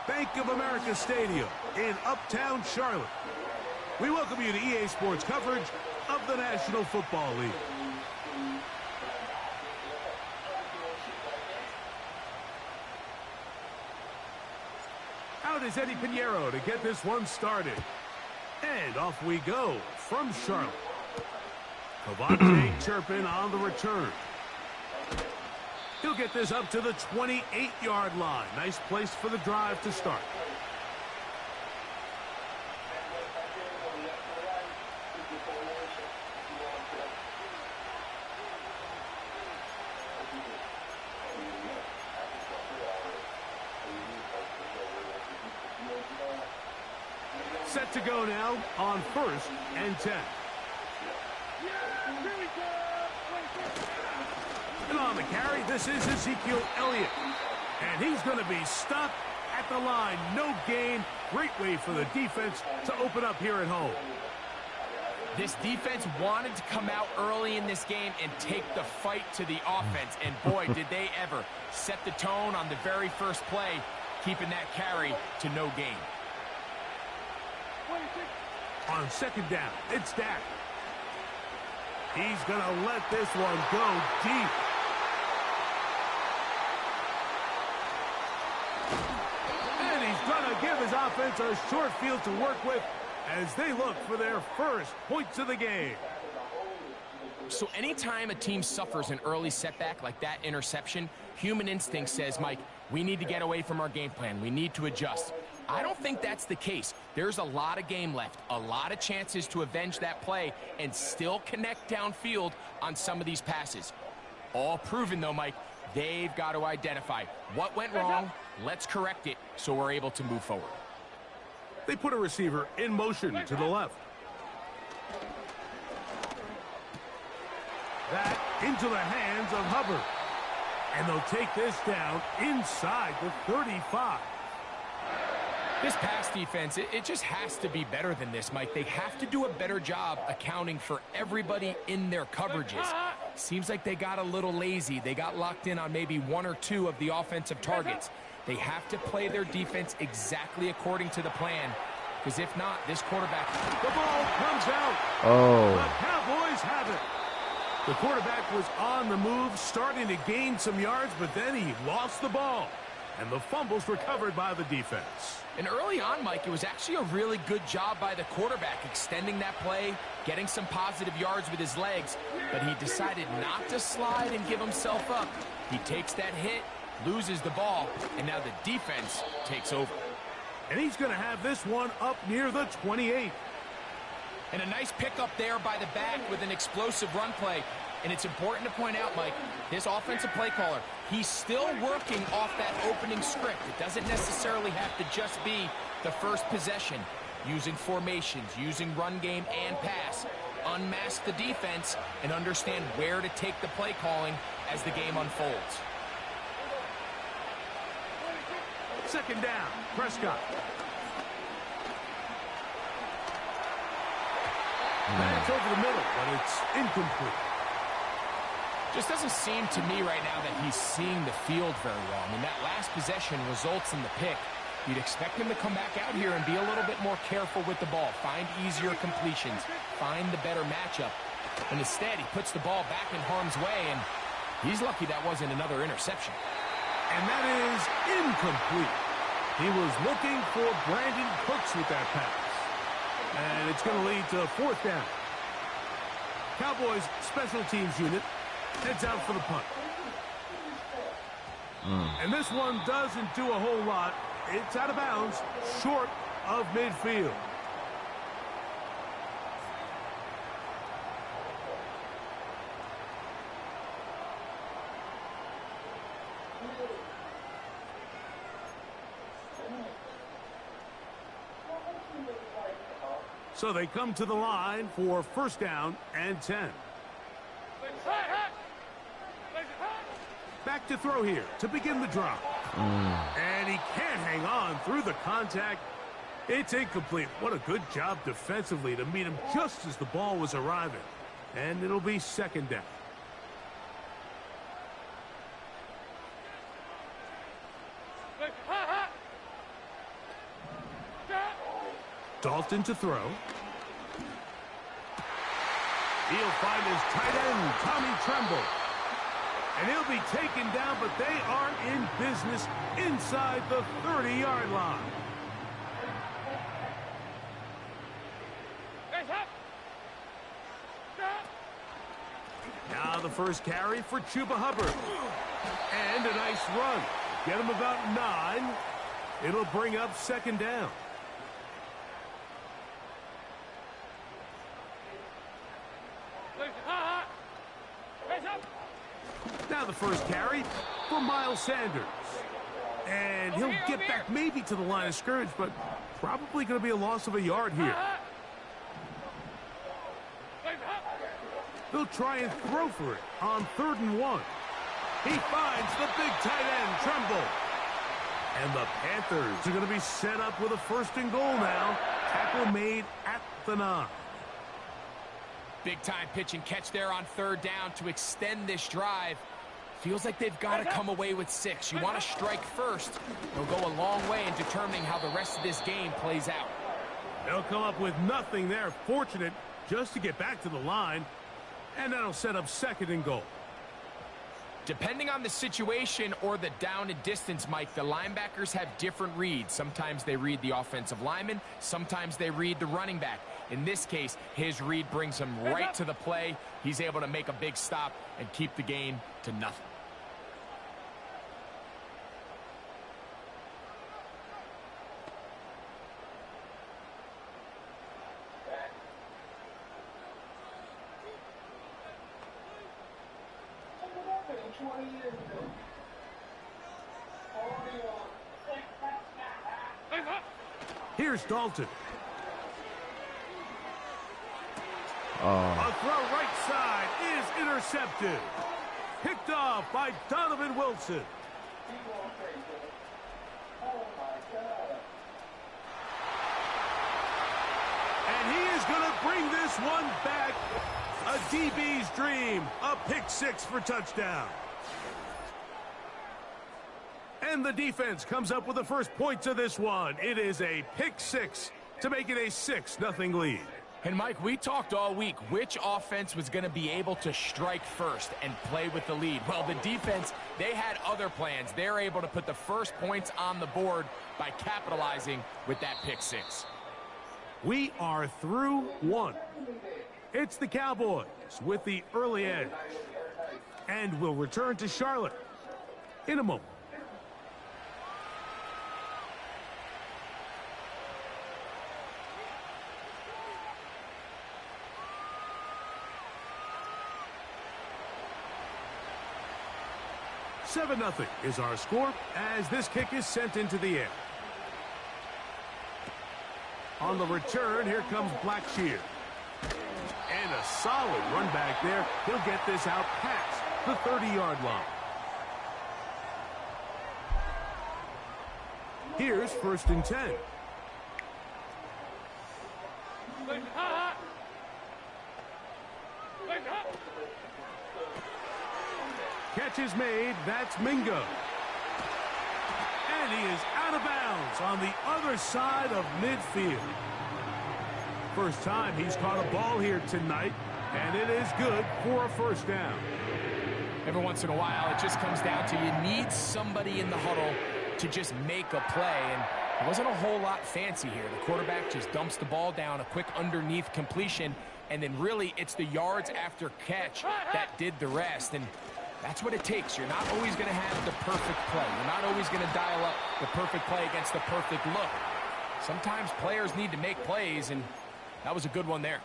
Bank of America Stadium in Uptown Charlotte. We welcome you to EA Sports coverage of the National Football League. Out is Eddie Pinheiro to get this one started. And off we go from Charlotte. Cavante Turpin on the return. He'll get this up to the 28-yard line. Nice place for the drive to start. Set to go now on 1st and 10. And on the carry, this is Ezekiel Elliott. And he's going to be stuck at the line. No gain. Great way for the defense to open up here at home. This defense wanted to come out early in this game and take the fight to the offense. And boy, did they ever set the tone on the very first play, keeping that carry to no gain. On 2nd down, it's Dak. He's going to let this one go deep. And he's going to give his offense a short field to work with as they look for their first points of the game. So anytime a team suffers an early setback like that interception, human instinct says, Mike, we need to get away from our game plan. We need to adjust. I don't think that's the case. There's a lot of game left, a lot of chances to avenge that play and still connect downfield on some of these passes. All proven, though, Mike, they've got to identify what went wrong, let's correct it so we're able to move forward. They put a receiver in motion to the left. That into the hands of Hubbard. And they'll take this down inside the 35. This pass defense, it just has to be better than this, Mike. They have to do a better job accounting for everybody in their coverages. Seems like they got a little lazy. They got locked in on maybe 1 or 2 of the offensive targets. They have to play their defense exactly according to the plan, because if not, this quarterback... The ball comes out. Oh. The Cowboys have it. The quarterback was on the move, starting to gain some yards, but then he lost the ball. And the fumble's recovered by the defense. And early on, Mike, it was actually a really good job by the quarterback, extending that play, getting some positive yards with his legs, but he decided not to slide and give himself up. He takes that hit, loses the ball, and now the defense takes over. And he's going to have this one up near the 28. And a nice pickup there by the back with an explosive run play. And it's important to point out, Mike, this offensive play caller, he's still working off that opening script. It doesn't necessarily have to just be the first possession. Using formations, using run game and pass. Unmask the defense and understand where to take the play calling as the game unfolds. Second down, Prescott. That's over the middle, but it's incomplete. Just doesn't seem to me right now that he's seeing the field very well. I mean, that last possession results in the pick. You'd expect him to come back out here and be a little bit more careful with the ball, find easier completions, find the better matchup. And instead, he puts the ball back in harm's way, and he's lucky that wasn't another interception. And that is incomplete. He was looking for Brandon Cooks with that pass. And it's going to lead to fourth down. Cowboys special teams unit heads out for the punt. And this one doesn't do a whole lot. It's out of bounds, short of midfield. So they come to the line for first down and 10. Back to throw here to begin the drive. And he can't hang on through the contact. It's incomplete. What a good job defensively to meet him just as the ball was arriving. And it'll be second down. Dalton to throw. He'll find his tight end, Tommy Tremble. And he'll be taken down, but they are in business inside the 30-yard line. Now the first carry for Chuba Hubbard. And a nice run. Get him about 9. It'll bring up second down. Now the first carry for Miles Sanders. And he'll get back maybe to the line of scrimmage, but probably going to be a loss of a yard here. They'll try and throw for it on 3rd and 1. He finds the big tight end, Tremble. And the Panthers are going to be set up with a 1st and goal now. Tackle made at the 9. Big time pitch and catch there on 3rd down to extend this drive. Feels like they've got to come away with 6. You want to strike first. They'll go a long way in determining how the rest of this game plays out. They'll come up with nothing there. Fortunate just to get back to the line. And that'll set up 2nd and goal. Depending on the situation or the down and distance, Mike, the linebackers have different reads. Sometimes they read the offensive lineman. Sometimes they read the running back. In this case, his read brings him right to the play. He's able to make a big stop and keep the game to nothing. Here's Dalton. A throw right side is intercepted. Picked off by Donovan Wilson. And he is going to bring this one back. A DB's dream. A pick 6 for touchdown. And the defense comes up with the first points of this one. It is a pick 6 to make it a 6-0 lead. And Mike, we talked all week which offense was going to be able to strike first and play with the lead. Well, the defense, they had other plans. They're able to put the first points on the board by capitalizing with that pick 6. We are through 1. It's the Cowboys with the early edge. And we'll return to Charlotte in a moment. Seven 0 is our score as this kick is sent into the air. On the return, here comes Blackshear. And a solid run back there. He'll get this out past the 30-yard line. Here's 1st and 10. Catch is made. That's Mingo. And he is out of bounds on the other side of midfield. First time he's caught a ball here tonight, and it is good for a 1st down. Every once in a while, it just comes down to you need somebody in the huddle to just make a play, and it wasn't a whole lot fancy here. The quarterback just dumps the ball down, a quick underneath completion, and then really it's the yards after catch that did the rest, and that's what it takes. You're not always going to have the perfect play. You're not always going to dial up the perfect play against the perfect look. Sometimes players need to make plays, and that was a good one there.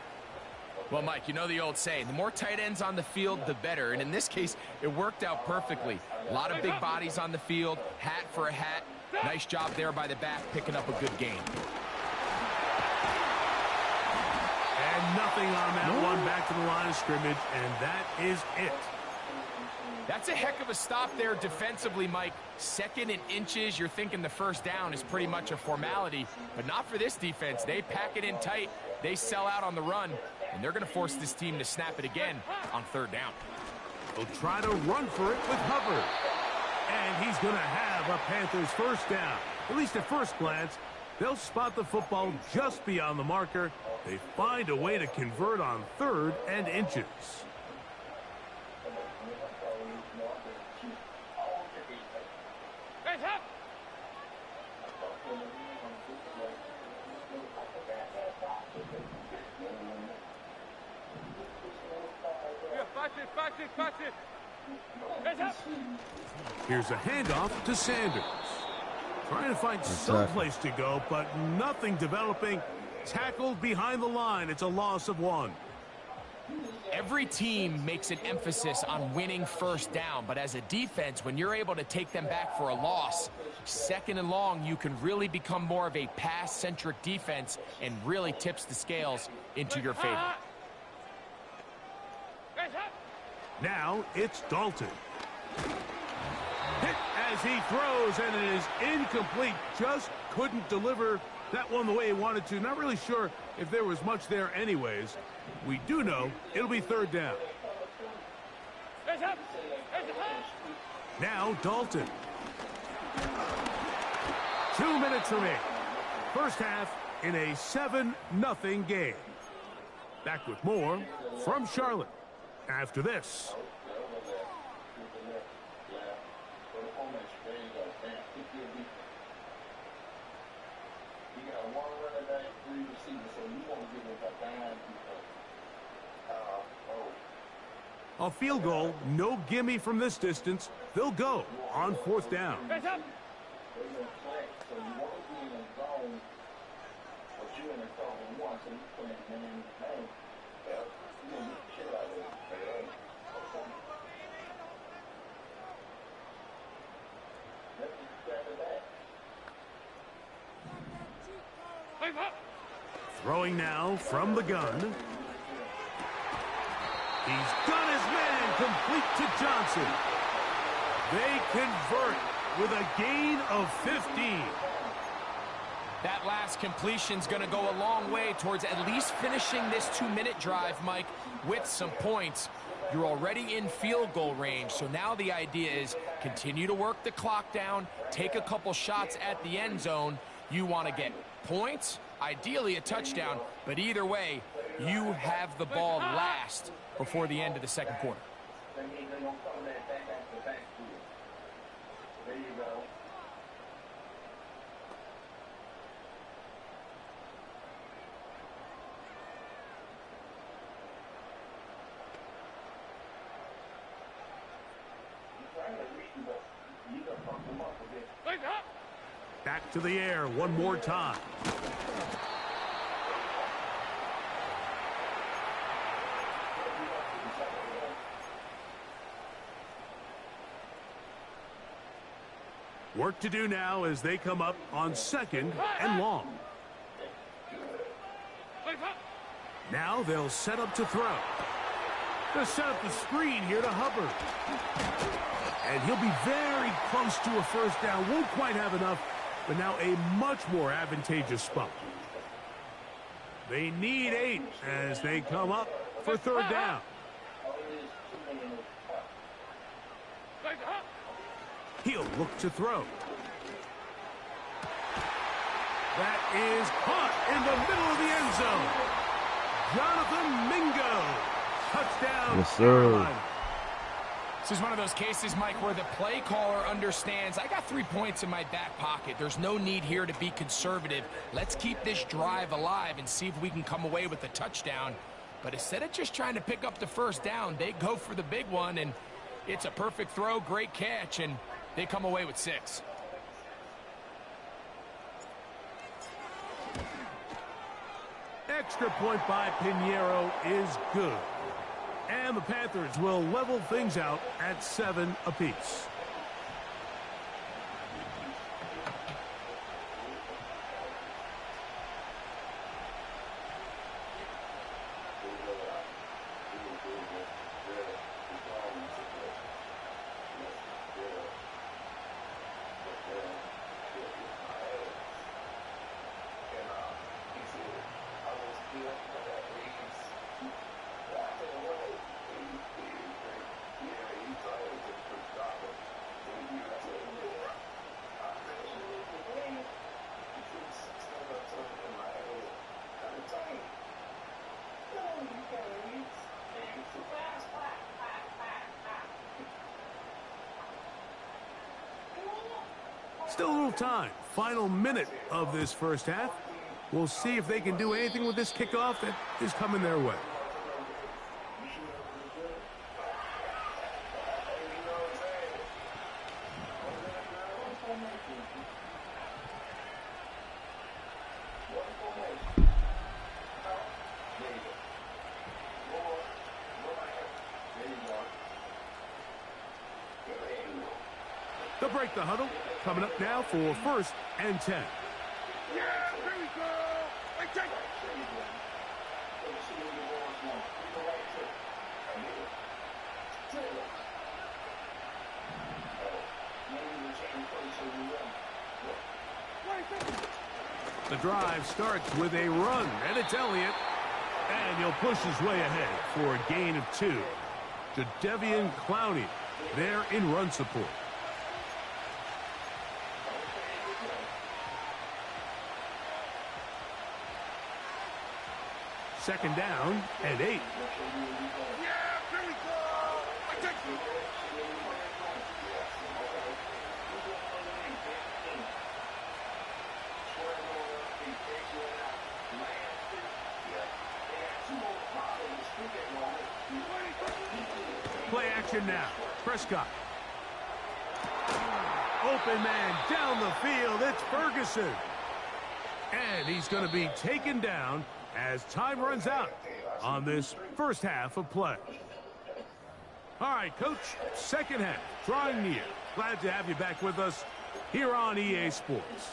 Well, Mike, you know the old saying, the more tight ends on the field, the better. And in this case, it worked out perfectly. A lot of big bodies on the field, hat for a hat. Nice job there by the back, picking up a good gain. And nothing on that one, back to the line of scrimmage, and that is it. That's a heck of a stop there defensively, Mike. 2nd and inches, you're thinking the 1st down is pretty much a formality, but not for this defense. They pack it in tight, they sell out on the run, and they're going to force this team to snap it again on 3rd down. They'll try to run for it with Hubbard. And he's going to have a Panthers 1st down. At least at first glance, they'll spot the football just beyond the marker. They find a way to convert on 3rd and inches. Here's a handoff to Sanders. Trying to find some place to go, but nothing developing. Tackled behind the line. It's a loss of 1. Every team makes an emphasis on winning 1st down, but as a defense, when you're able to take them back for a loss, 2nd and long, you can really become more of a pass-centric defense and really tips the scales into your favor. Now it's Dalton. Hit as he throws, and it is incomplete. Just couldn't deliver that one the way he wanted to. Not really sure if there was much there anyways. We do know it'll be 3rd down. Now Dalton. 2 minutes remaining. First half in a 7-0 game. Back with more from Charlotte after this. A field goal, no gimme from this distance. They'll go on 4th down. Throwing now from the gun. He's done his man, complete to Johnson. They convert with a gain of 15. That last completion's going to go a long way towards at least finishing this 2-minute drive, Mike, with some points. You're already in field goal range, so now the idea is continue to work the clock down, take a couple shots at the end zone. You want to get points, ideally a touchdown, but either way, you have the ball last before the end of the 2nd quarter. Back to the air one more time. Work to do now as they come up on 2nd and long. Now they'll set up to throw. They'll set up the screen here to Hubbard. And he'll be very close to a 1st down. Won't quite have enough. but now a much more advantageous spot. They need 8 as they come up for third down. He'll look to throw. That is caught in the middle of the end zone. Jonathan Mingo. Touchdown. Yes, sir. Carolina. This is one of those cases, Mike, where the play caller understands, I got 3 points in my back pocket. There's no need here to be conservative. Let's keep this drive alive and see if we can come away with a touchdown. But instead of just trying to pick up the first down, they go for the big one, and it's a perfect throw, great catch, and they come away with 6. Extra point by Pinheiro is good. And the Panthers will level things out at 7 apiece. Still a little time. Final minute of this first half. We'll see if they can do anything with this kickoff that is coming their way. They'll break the huddle. Coming up now for 1st and 10. Yeah, here we go. Hey, take it. The drive starts with a run, and it's Elliott. And he'll push his way ahead for a gain of 2. Jadeveon Clowney there in run support. Second down and 8. Yeah, here we go. Hey, take it. Play action now. Prescott. Open man down the field. It's Ferguson. And he's going to be taken down as time runs out on this first half of play. All right, Coach, second half, drawing near. Glad to have you back with us here on EA Sports.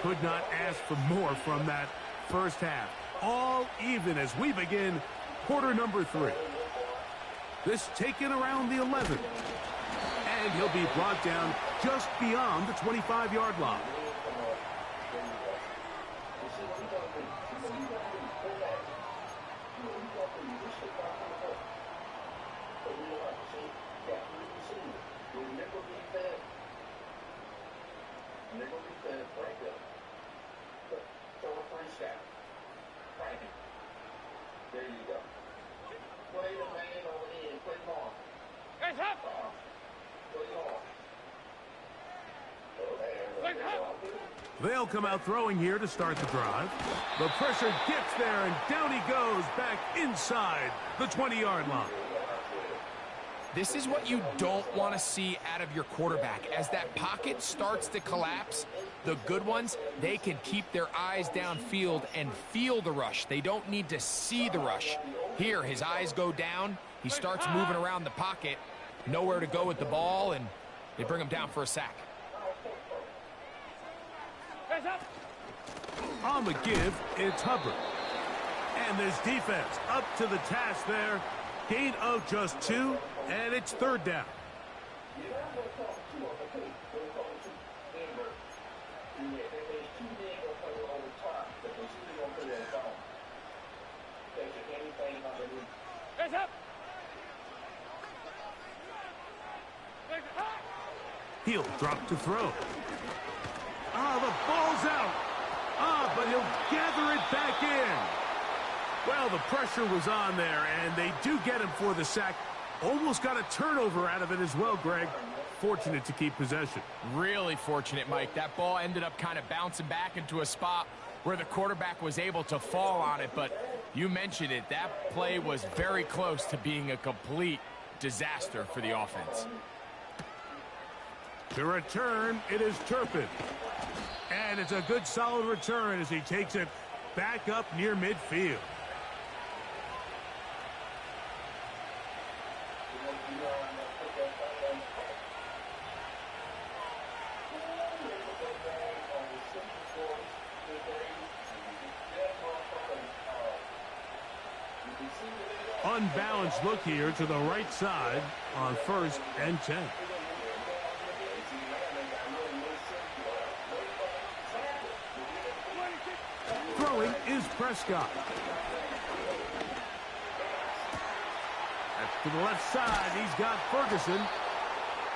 Could not ask for more from that first half. All even as we begin quarter number 3. This taken around the 11. And he'll be brought down just beyond the 25-yard line. There you go. Play the man over here. Play hard. Hey, hop! Play hard. They'll come out throwing here to start the drive. The pressure gets there, and down he goes back inside the 20-yard line. This is what you don't want to see out of your quarterback. As that pocket starts to collapse, the good ones, they can keep their eyes downfield and feel the rush. They don't need to see the rush. Here, his eyes go down. He starts moving around the pocket. Nowhere to go with the ball, and they bring him down for a sack. On the give, it's Hubbard. And this defense up to the task there. Gain of just 2, and it's third down. He'll drop to throw. Ah, the ball's out. Ah, but he'll gather it back in. Well, the pressure was on there, and they do get him for the sack. Almost got a turnover out of it as well, Greg. Fortunate to keep possession. Really fortunate, Mike. That ball ended up kind of bouncing back into a spot where the quarterback was able to fall on it, but you mentioned it. That play was very close to being a complete disaster for the offense. To return, it is Turpin. And it's a good solid return as he takes it back up near midfield. Unbalanced look here to the right side on 1st and 10. Throwing is Prescott. That's to the left side. He's got Ferguson.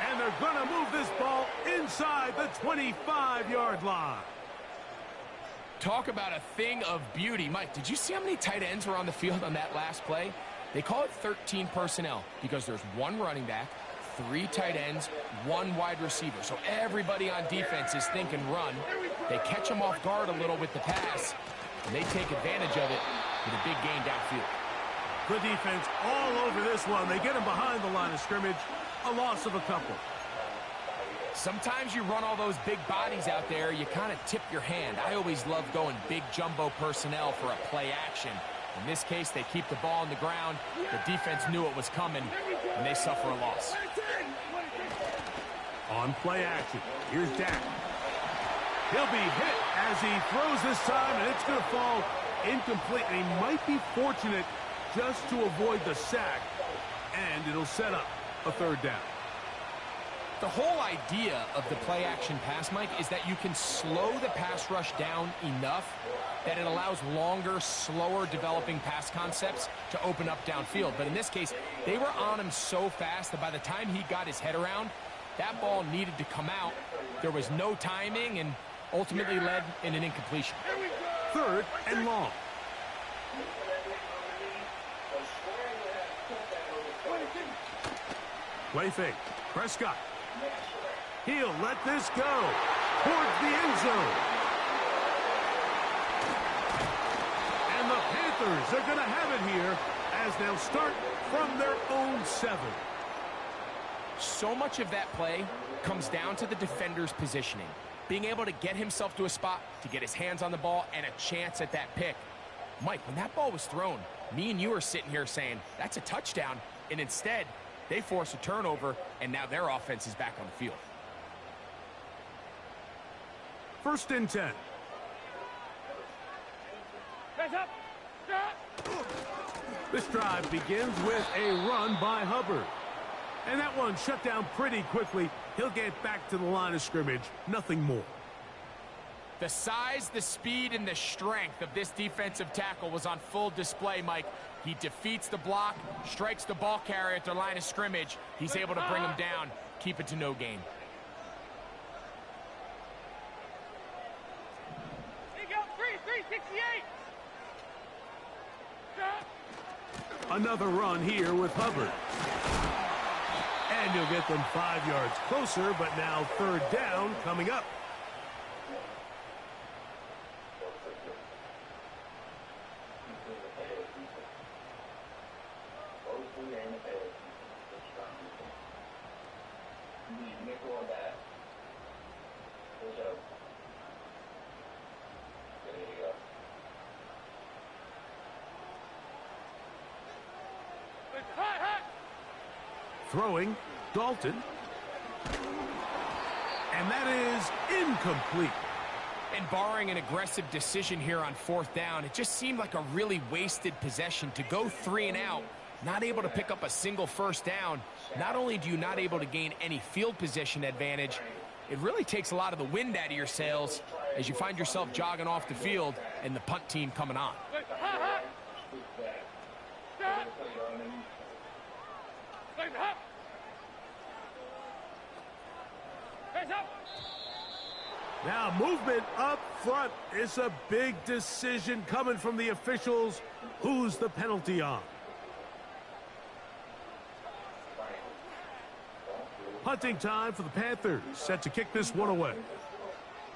And they're going to move this ball inside the 25-yard line. Talk about a thing of beauty. Mike, did you see how many tight ends were on the field on that last play? They call it 13 personnel because there's 1 running back, 3 tight ends, 1 wide receiver. So everybody on defense is thinking run. They catch them off guard a little with the pass, and they take advantage of it with a big gain downfield. Good defense all over this one. They get him behind the line of scrimmage. A loss of a couple. Sometimes you run all those big bodies out there, you kind of tip your hand. I always love going big jumbo personnel for a play action. In this case, they keep the ball on the ground. The defense knew it was coming, and they suffer a loss. On play action, here's Dak. He'll be hit as he throws this time, and it's going to fall incomplete. And he might be fortunate just to avoid the sack, and it'll set up a 3rd down. The whole idea of the play-action pass, Mike, is that you can slow the pass rush down enough that it allows longer, slower developing pass concepts to open up downfield. But in this case, they were on him so fast that by the time he got his head around, that ball needed to come out. There was no timing and ultimately led in an incompletion. 3rd and long. Play fake. Prescott. He'll let this go towards the end zone. And the Panthers are going to have it here as they'll start from their own 7. So much of that play comes down to the defender's positioning. Being able to get himself to a spot, to get his hands on the ball, and a chance at that pick. Mike, when that ball was thrown, me and you were sitting here saying, that's a touchdown. And instead, they force a turnover, and now their offense is back on the field. 1st and 10. This drive begins with a run by Hubbard. And that one shut down pretty quickly. He'll get back to the line of scrimmage. Nothing more. The size, the speed, and the strength of this defensive tackle was on full display, Mike. He defeats the block, strikes the ball carrier at the line of scrimmage. He's able to bring him down, keep it to no gain. Another run here with Hubbard. And he'll get them 5 yards closer, but now 3rd down coming up. Throwing, Dalton. And that is incomplete. And barring an aggressive decision here on 4th down, it just seemed like a really wasted possession to go 3 and out not able to pick up a single first down. Not only do you not able to gain any field position advantage, it really takes a lot of the wind out of your sails as you find yourself jogging off the field and the punt team coming on. Now movement up front is a big decision coming from the officials. Who's the penalty on? Punting time for the Panthers, set to kick this one away,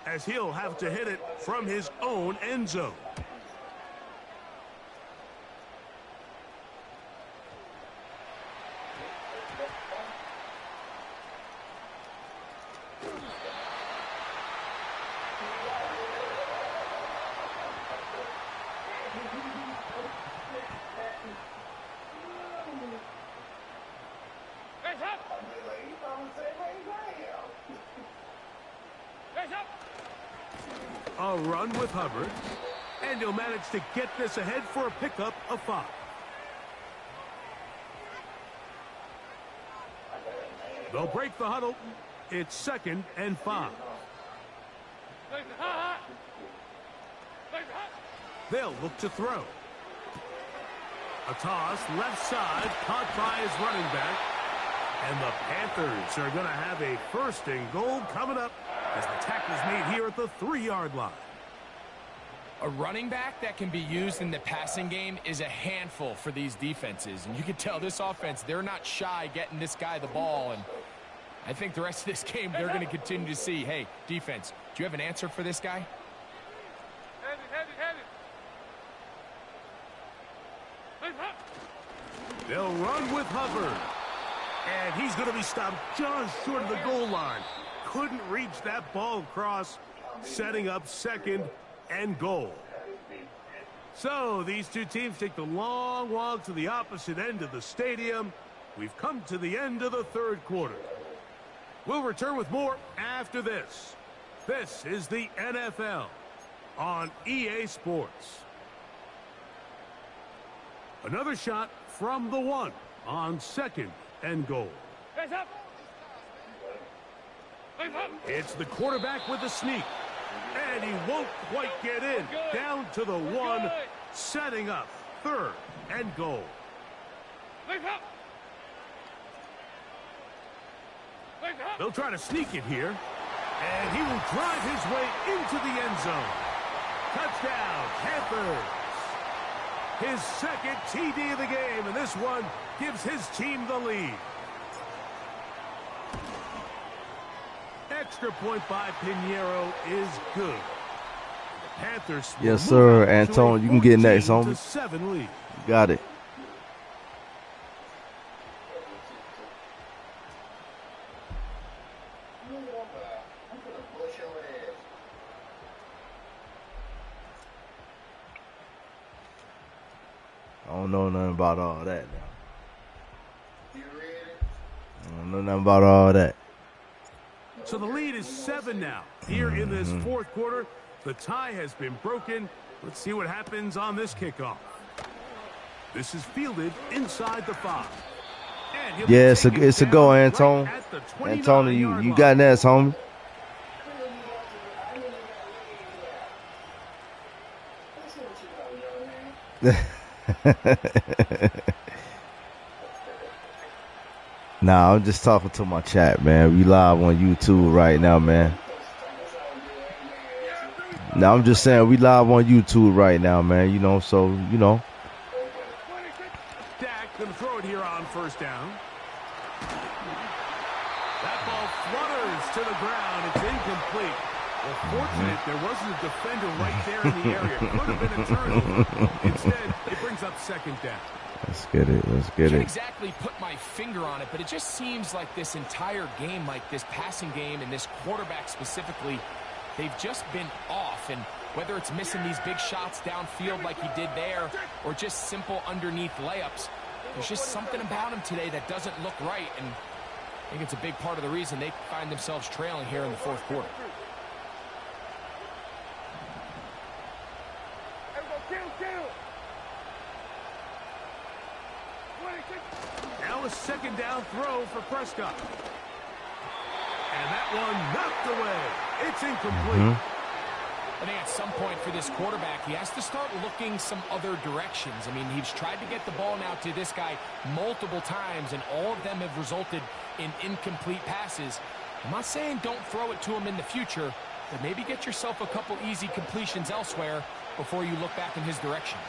as he'll have to hit it from his own end zone. A run with Hubbard, and he'll manage to get this ahead for a pickup of 5. They'll break the huddle. It's 2nd and 5. They'll look to throw. A toss left side, caught by his running back. And the Panthers are going to have a 1st and goal coming up as the tackle's made here at the 3-yard line. A running back that can be used in the passing game is a handful for these defenses. And you can tell this offense, they're not shy getting this guy the ball. And I think the rest of this game, they're going to continue to see, hey, defense, do you have an answer for this guy? They'll run with Hubbard. And he's going to be stopped just short of the goal line. Couldn't reach that ball across, setting up 2nd and goal. So these two teams take the long walk to the opposite end of the stadium. We've come to the end of the 3rd quarter. We'll return with more after this. This is the NFL on EA Sports. Another shot from the 1 on 2nd and goal. It's the quarterback with the sneak. And he won't quite get in. Down to the 1, setting up 3rd and goal. They'll try to sneak it here. And he will drive his way into the end zone. Touchdown, Panthers. His 2nd TD of the game, and this one gives his team the lead. Extra point by Pinheiro is good. The Panthers. Yes, sir, Antonio. You can get next, homie. 7 lead. Got it. I don't know nothing about all that now. I don't know nothing about all that. So the lead is 7 now. Here in this 4th quarter, the tie has been broken. Let's see what happens on this kickoff. This is fielded inside the 5. Yeah, it's a go, Antonio. Antonio, you got next, homie. Nah, I'm just talking to my chat, man. We live on YouTube right now, man. Now I'm just saying we live on YouTube right now, man. You know, so you know. Dak gonna throw it here on 1st down. That ball flutters to the ground. It's incomplete. Well, fortunate there wasn't a defender right there in the area. Could have been a turnover. Instead, it brings up 2nd down. Let's get it. Let's get I can't it. exactly put my finger on it, but it just seems like this entire game, like this passing game and this quarterback specifically, they've just been off. And whether it's missing these big shots downfield like he did there or just simple underneath layups, there's just something about him today that doesn't look right. And I think it's a big part of the reason they find themselves trailing here in the 4th quarter. A second down throw for Prescott. And that one knocked away. It's incomplete. I think at some point for this quarterback, he has to start looking some other directions. I mean, he's tried to get the ball now to this guy multiple times, and all of them have resulted in incomplete passes. I'm not saying don't throw it to him in the future, but maybe get yourself a couple easy completions elsewhere before you look back in his direction.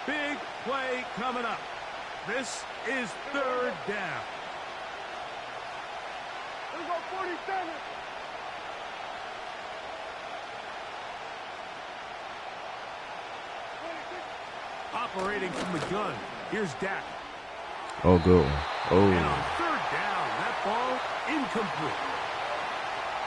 Big play coming up. This is third down. Let's go 47. Operating from the gun. Here's Dak. Oh, good one. And Oh. on third down, that ball incomplete.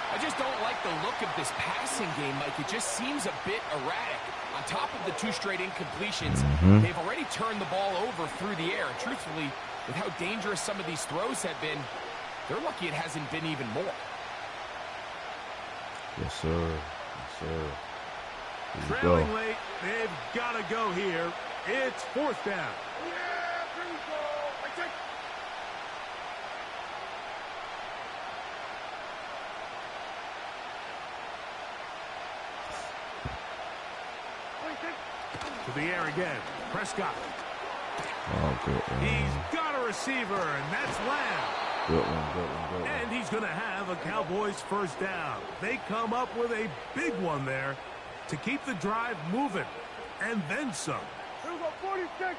I just don't like the look of this passing game, Mike. It just seems a bit erratic. On top of the 2 straight incompletions, they've already turned the ball over through the air. And truthfully, with how dangerous some of these throws have been, they're lucky it hasn't been even more. Yes, sir. Yes, sir. Here we Trailing go. late, they've got to go here. It's fourth down. Yeah, here we go. I take. To the air again. Prescott. Oh, good one. He's got a receiver, and that's Lamb. Good one, good one, good one. And he's going to have a Cowboys first down. They come up with a big one there to keep the drive moving. And then some. Here we go 46.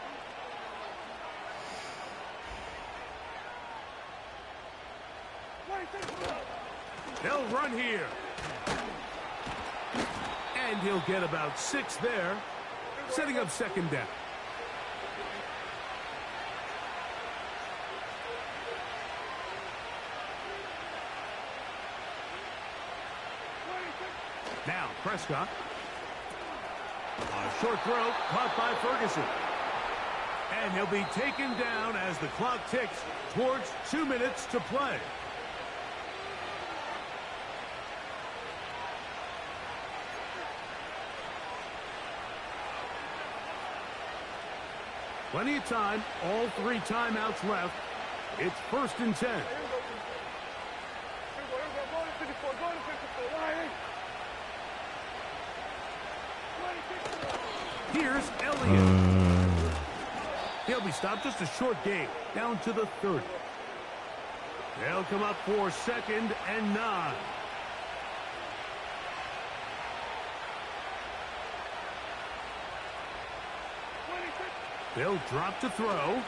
They'll run here. And he'll get about 6 there, setting up second down. Now, Prescott. A short throw caught by Ferguson. And he'll be taken down as the clock ticks towards 2 minutes to play. Plenty of time, all 3 timeouts left. It's 1st and 10. Here's Elliott. He'll be stopped, just a short gain, down to the 30. They'll come up for 2nd and 9. They'll drop to throw.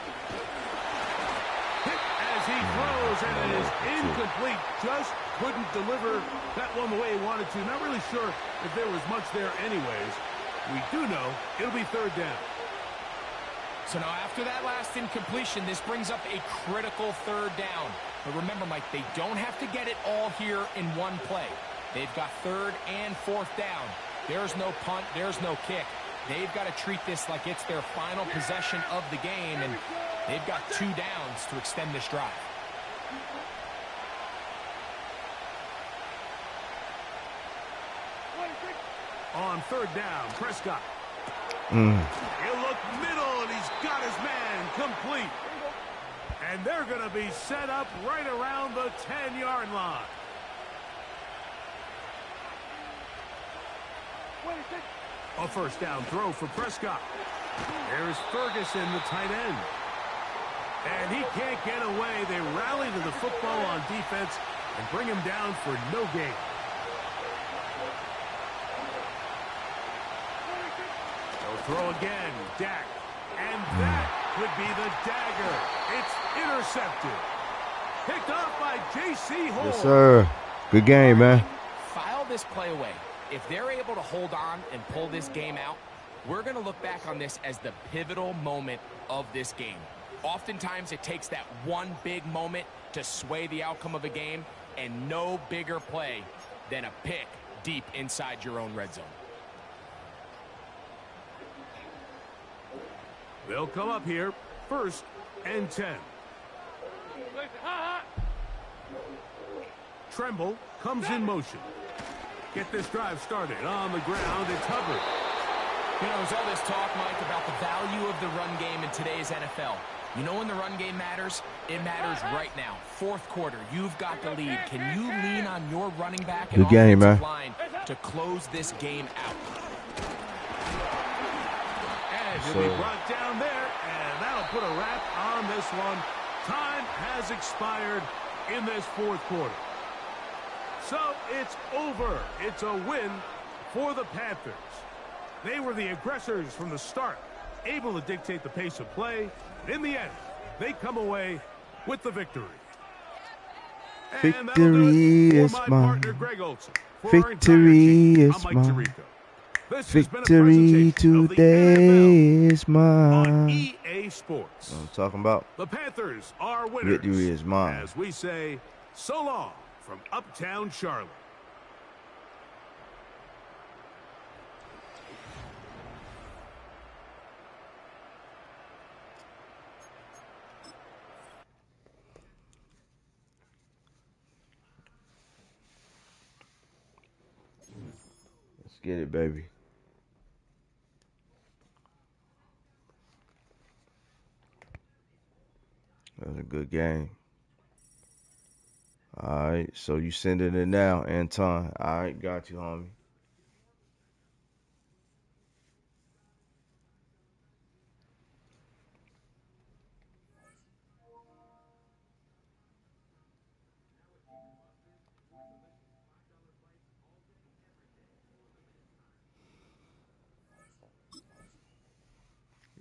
Hit as he throws, and it is incomplete. Just couldn't deliver that one the way he wanted to. Not really sure if there was much there anyways. We do know it'll be 3rd down. So now after that last incompletion, this brings up a critical 3rd down. But remember, Mike, they don't have to get it all here in one play. They've got 3rd and 4th down. There's no punt. There's no kick. They've got to treat this like it's their final possession of the game, and they've got 2 downs to extend this drive. On 3rd down, Prescott. He'll look middle, and he's got his man complete. And they're going to be set up right around the 10-yard line. A first down throw for Prescott. There's Ferguson, the tight end. And he can't get away. They rally to the football on defense and bring him down for no gain. They'll throw again, Dak. And that could be the dagger. It's intercepted. Picked off by J.C. Hall. Yes, sir. Good game, man. File this play away. If they're able to hold on and pull this game out, we're going to look back on this as the pivotal moment of this game. Oftentimes, it takes that one big moment to sway the outcome of a game, and no bigger play than a pick deep inside your own red zone. They'll come up here, 1st and 10. Tremble comes in motion. Get this drive started on the ground. It's Hubbard. You know, there's all this talk, Mike, about the value of the run game in today's NFL. You know when the run game matters? It matters right now. Fourth quarter, you've got the lead. Can you lean on your running back and Good game, offensive man. line to close this game out? And he'll be brought down there, and that'll put a wrap on this one. Time has expired in this fourth quarter. So it's over. It's a win for the Panthers. They were the aggressors from the start, able to dictate the pace of play. In the end, they come away with the victory. And that'll do it Victory for my is mine. partner, Greg Olson. For our entire Victory team, is I'm Mike mine. Tirico. This has been a Victory presentation of the today is NFL on mine. EA Sports. What I'm talking about. The Panthers are winners. Victory is mine. As we say, so long from Uptown Charlotte. Let's get it, baby. That was a good game. All right, so you sending it now, Anton. All right, got you, homie.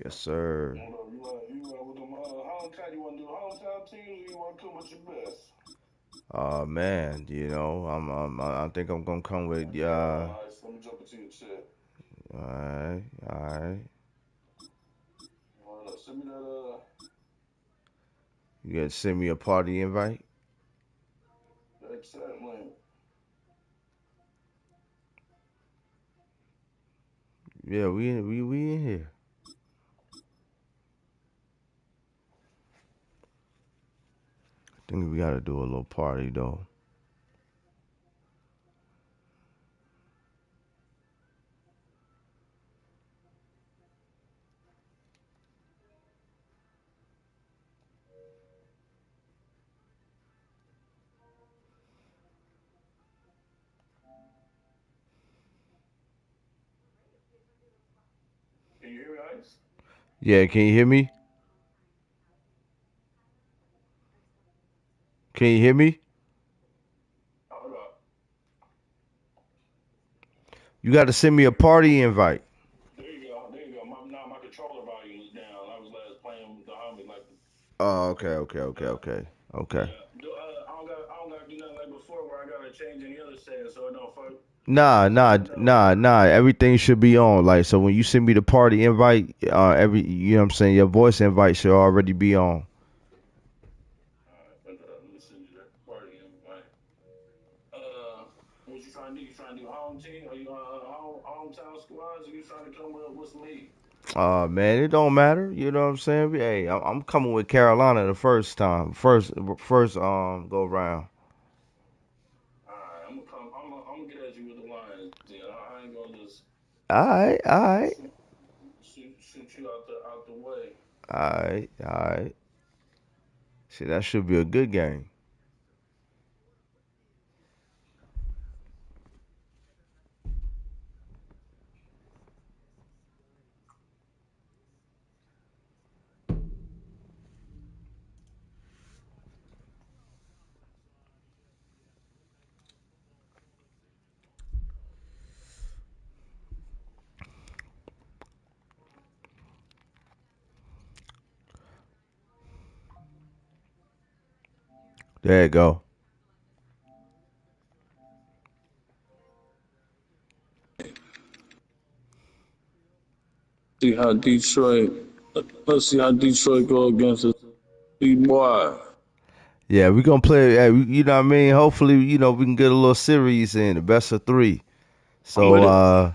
Yes, sir. You want with them hometown? You want to do hometown team, or you want to come with your best? Man, I think I'm gonna come with All right, so let me jump into your chat. All right. Hold up, send me that. You gotta send me a party invite. That chat link. Yeah, we in here. I think we gotta do a little party though. Can you hear me, Ice? Yeah, can you hear me? Can you hear me? Hold up. You gotta send me a party invite. There you go. Now my controller volume is down. I was last playing with the homie like. Oh, okay. Yeah. I don't gotta do nothing like before where I gotta change any other settings so it don't fuck. Nah. Everything should be on. Like, so when you send me the party invite, you know what I'm saying, your voice invite should already be on. Alright, let me send you that party invite. What you trying to do? You trying to do home team? Or you hometown squads? Or you trying to come with some heat? Man, it don't matter. You know what I'm saying? Hey, I'm coming with Carolina the first time, first go round. Alright, I'm gonna get at you with the Lions. I ain't gonna just All right. shoot you out the way. All right. See, that should be a good game. There you go. See how Detroit. Let's see how Detroit go against us. Boy. Yeah, we gonna play. You know what I mean? Hopefully, we can get a little series in the best of three. I'm with So, it.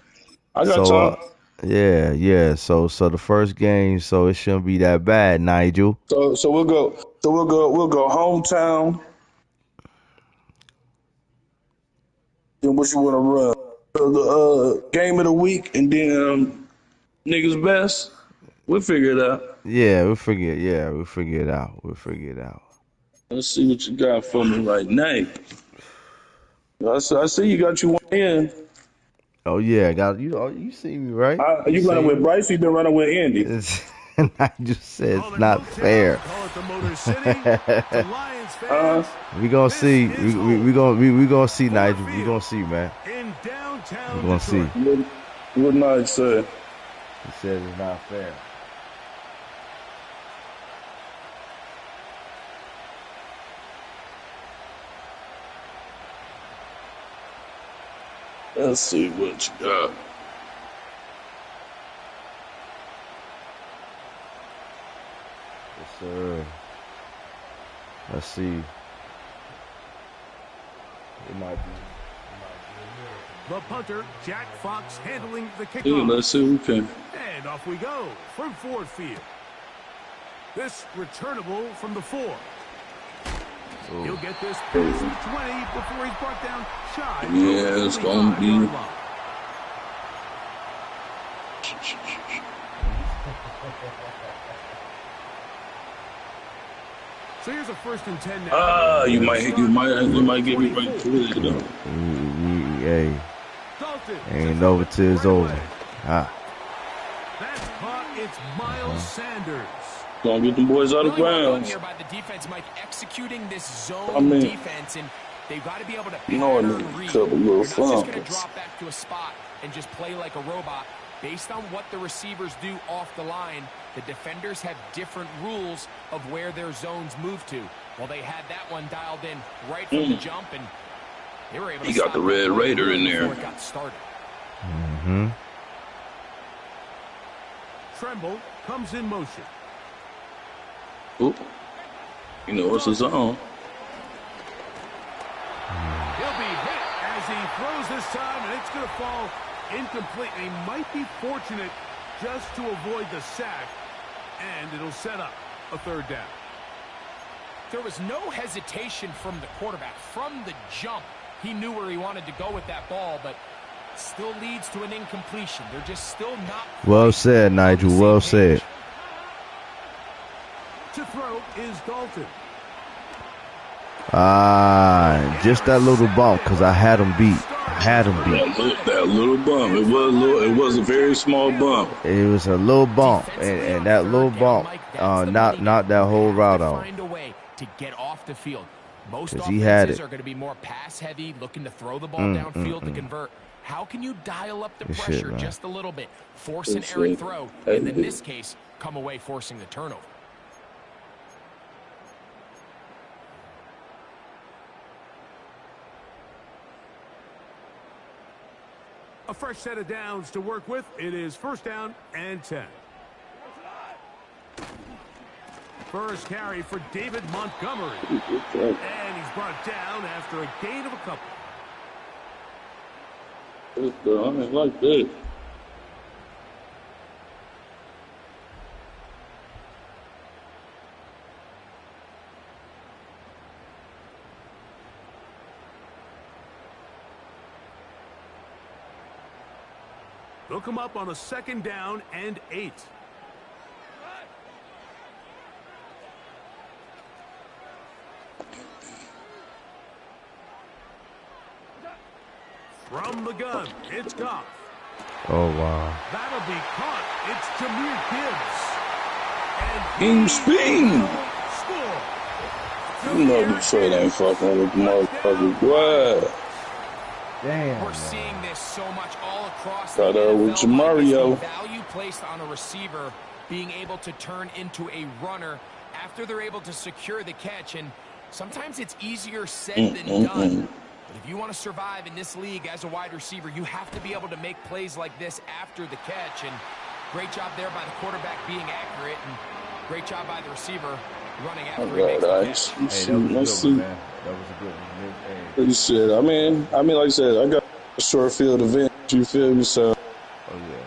I got so time. yeah. So the first game, so it shouldn't be that bad, Nigel. So we'll go. We'll go hometown. Then what you want to run? The game of the week, and then niggas best. We'll figure it out. Yeah, we'll figure it. Yeah, we'll figure it out. We'll figure it out. Let's see what you got for me right now. I see you got you one in. Oh yeah, got you. Oh, you see me right? You You running see with me? Bryce? You been running with Andy? I just said it's Call it not fair. Motown, call it the Motor City. To Lions fans, We gonna this see. is We home. gonna see, Ford Nigel. We Field gonna see, man. in We downtown gonna see. Detroit. What Nige said? He said it's not fair. Let's see what you got. Yes, sir. Let's see. It might be. The punter, Jack Fox, handling the Yeah, kickoff. let's see who can. And off we go from Ford Field. This returnable from the 4. He'll get this past the 20 before he's brought down shy. Yeah, it's gonna be. So here's a 1st and 10 now. You might get me right through it though. Hey, Dalton ain't over till it's over. Ah. That's caught. It's Miles Sanders. Gonna get them boys out of Really well done bounds. here by the defense, Mike, executing this zone I mean, defense, and they've got to be able to You know, I pattern need a read. couple You're little not just going to fumbles. drop back to a spot and just play like a robot. Based on what the receivers do off the line, the defenders have different rules of where their zones move to. Well, they had that one dialed in right from the jump, and they were able to He got stop the that Red play Raider in there. before it got started. Mm-hmm. Tremble comes in motion. Oop. You know it's his own. He'll be hit as he throws this time, and it's going to fall incomplete. He might be fortunate just to avoid the sack, and it'll set up a 3rd down. There was no hesitation from the quarterback. From the jump, he knew where he wanted to go with that ball, but still leads to an incompletion. They're just still not. Well said, Nigel. Well said. To throw is Dalton. Just that little bump, because I had him beat. That little bump. It was a very small bump. It was a little bump, and that little bump knocked that whole route off. Find a way to get off the field. Most 'Cause he had offenses it. are going to be more pass heavy, looking to throw the ball downfield to convert. How can you dial up the Good shit, pressure man. just a little bit, force an Good errant shit. throw, Hey, and in this case, come away forcing the turnover? A fresh set of downs to work with. It is 1st down and 10. First carry for David Montgomery. And he's brought down after a gain of a couple. I ain't like that. They'll come up on a 2nd down and 8. From the gun, it's Goff. Oh, wow. That'll be caught. It's Jahmyr Gibbs. And King Spin. score. You know Detroit ain't fucking with the motherfuckers. What? Damn. We're seeing this so much all across Got the with NFL. your Mike, is Mario. the value placed on a receiver being able to turn into a runner after they're able to secure the catch, and sometimes it's easier said than done. But if you want to survive in this league as a wide receiver, you have to be able to make plays like this after the catch, and great job there by the quarterback being accurate, and great job by the receiver running after he makes the catch. Hey, that was a good one, man. That was a good one. Hey. Good shit. I mean, like I said, I got a short field advantage. You feel me? So Oh, yeah.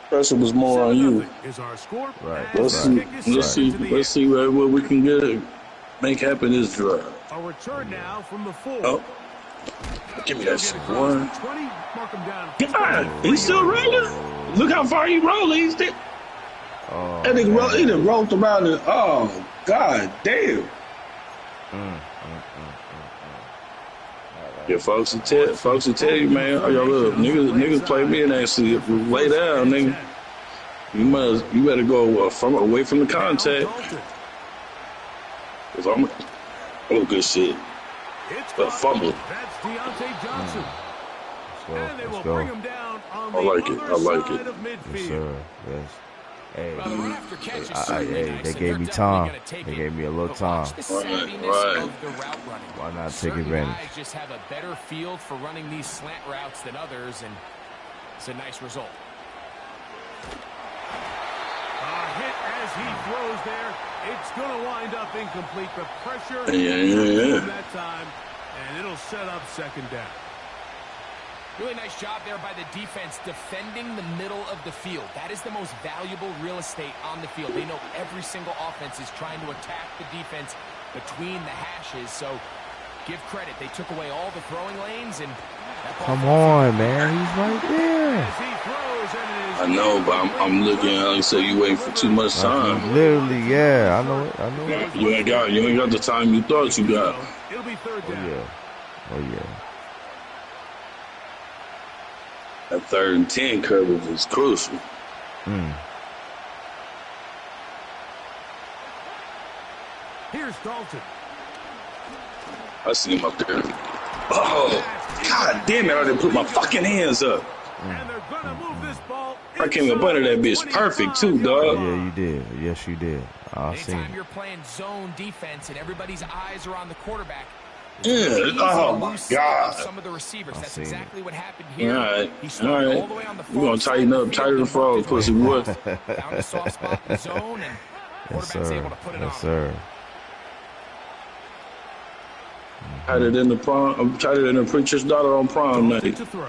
pressure was more on you. Is our score. Right. Let's And see. the kick is Let's sent see. into the Let's air. see what we can get. Make happen this drive. A return now from the 4. Oh, give me He'll that get shit, across boy. the 20, mark him down. God, he's still rolling. Look how far he rolling. He's still. Oh That nigga he man. done rolled around and god damn. Yeah, folks will tell you, man. Oh, yo, look, niggas play me and actually lay down, nigga. You better go away from the contact. Cause good shit. A fumble. That's Deontay Johnson. And they will Let's go. bring him down on I the like it. other I like side it. of Yes, midfield. sir. Yes. Hey, Well, the run after catch is certainly hey, nice, they and gave they're me definitely time. gonna take They it. gave me a little But time. watch the savviness of the route running. Why not take Certain advantage? guys just have a better field for running these slant routes than others, and it's a nice result. A hit as he throws there. It's going to wind up incomplete. The pressure Yeah. that time, and it'll set up second down. Really nice job there by the defense defending the middle of the field. That is the most valuable real estate on the field. They know every single offense is trying to attack the defense between the hashes, so give credit. They took away all the throwing lanes, and that ball Come on, man. He's right there. As he throws, and it is I know, but I'm looking. Like I said, you waiting for too much time. Literally, yeah. I know it. I know it. You ain't got the time you thought you got. It'll be third Oh down. yeah. Oh yeah. That 3rd and 10 coverage is crucial. Here's Dalton. I see him up there. Oh, god damn it! I didn't put my fucking hands up. And they're going to move this ball. I came up under that bitch perfect too, dog. Yeah, you did. Yes, you did. I seen anytime it. you're playing zone defense and everybody's eyes are on the quarterback, Yeah. Oh to my lose sight of god. some of the receivers. That's seen exactly what happened All here. right, He all started right. all the way on the We gonna far tighten side of up, the tighten field the and frog, worked his pussy way boy. found a soft spot in the zone, and Yes, quarterback's sir. able to put it Yes, on. sir. Tighter than the prom. I'm tighter than the preacher's daughter on prom Dalton night. to throw.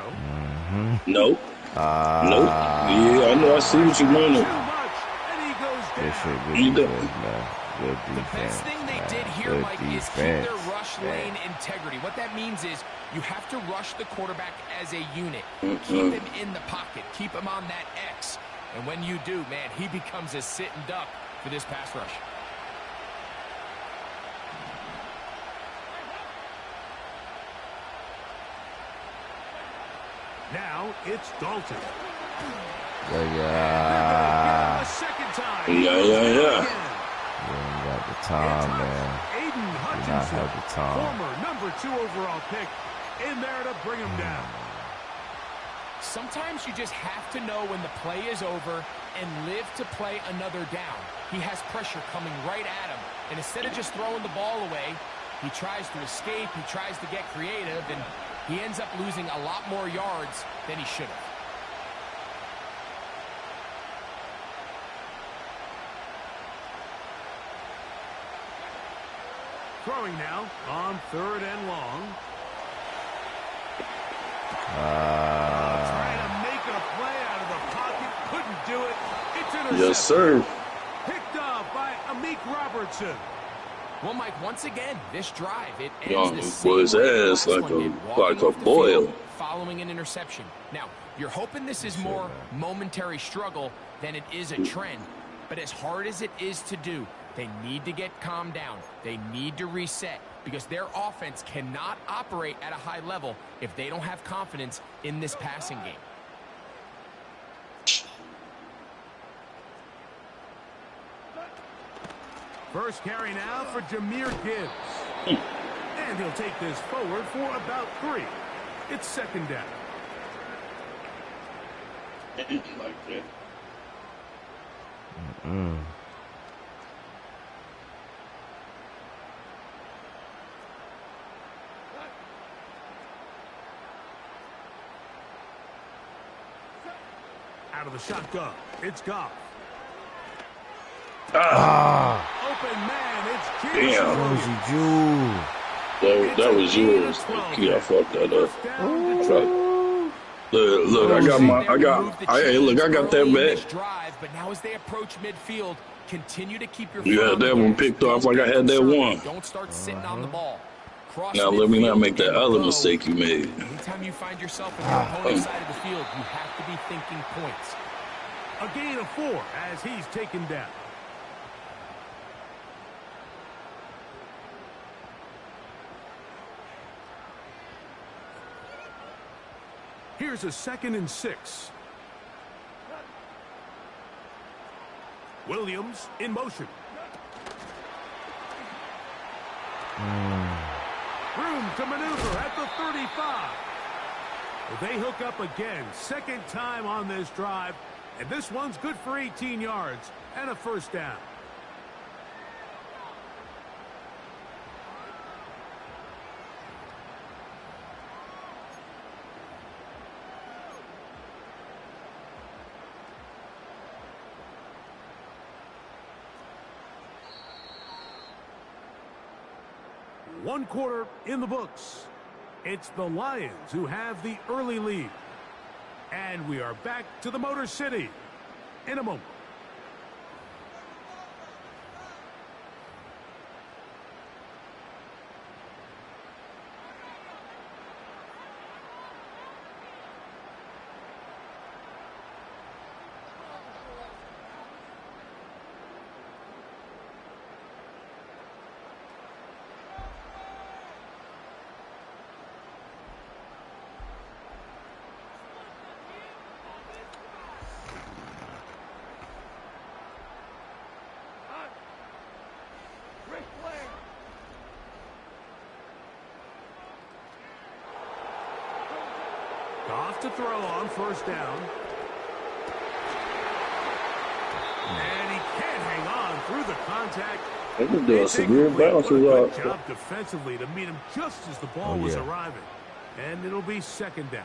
Nope. Nope. Yeah, I know. I see what you're doing. Too much, and he goes Good down. shit. Good You defense, done. man. Good The defense. best thing they man. did here, Good Mike, is keep defense. their rush lane integrity. What that means is you have to rush the quarterback as a unit. Keep him in the pocket. Keep him on that X. And when you do, man, he becomes a sitting duck for this pass rush. Now it's Dalton. Yeah. A second time. Yeah. You ain't got the time, man. Aiden You not Hutchinson, have the time. former #2 overall pick, in there to bring him down. Sometimes you just have to know when the play is over and live to play another down. He has pressure coming right at him, and instead of just throwing the ball away, he tries to escape, he tries to get creative, and he ends up losing a lot more yards than he should have. Throwing now on 3rd and long. Trying to make a play out of the pocket. Couldn't do it. It's intercepted. Yes, sir. Picked up by Amik Robertson. Well, Mike, once again, this drive, it Young ends the same boy's way the ass last like one a- did, walking like a off the boil. field, following an interception. Now, you're hoping this is more momentary struggle than it is a trend. But as hard as it is to do, they need to get calmed down. They need to reset because their offense cannot operate at a high level if they don't have confidence in this passing game. First carry now for Jahmyr Gibbs. And he'll take this forward for about 3. It's second down. Like that. Out of the shotgun. It's Goff. Open man. It's Damn. Josie Jew. That was yours. Yeah, I fucked that up. Look, I got that back. Drive, but now as they approach midfield, continue to keep your You foot had on the that one gas. picked Don't off like I get had that concerned. one. Don't start sitting on the ball. Cross Now let me not midfield make that and other go. mistake you made. Anytime you find yourself on your opponent's side of the field, you have to be thinking points. A gain of 4 as he's taken down. Here's a 2nd and 6. Williams in motion. Room to maneuver at the 35. They hook up again, 2nd time on this drive, and this one's good for 18 yards and a 1st down. One quarter in the books. It's the Lions who have the early lead. And we are back to the Motor City in a moment. Off to throw on 1st down. And he can't hang on through the contact. They can do a severe bounce Good job defensively to meet him just as the ball was arriving. And it'll be 2nd down.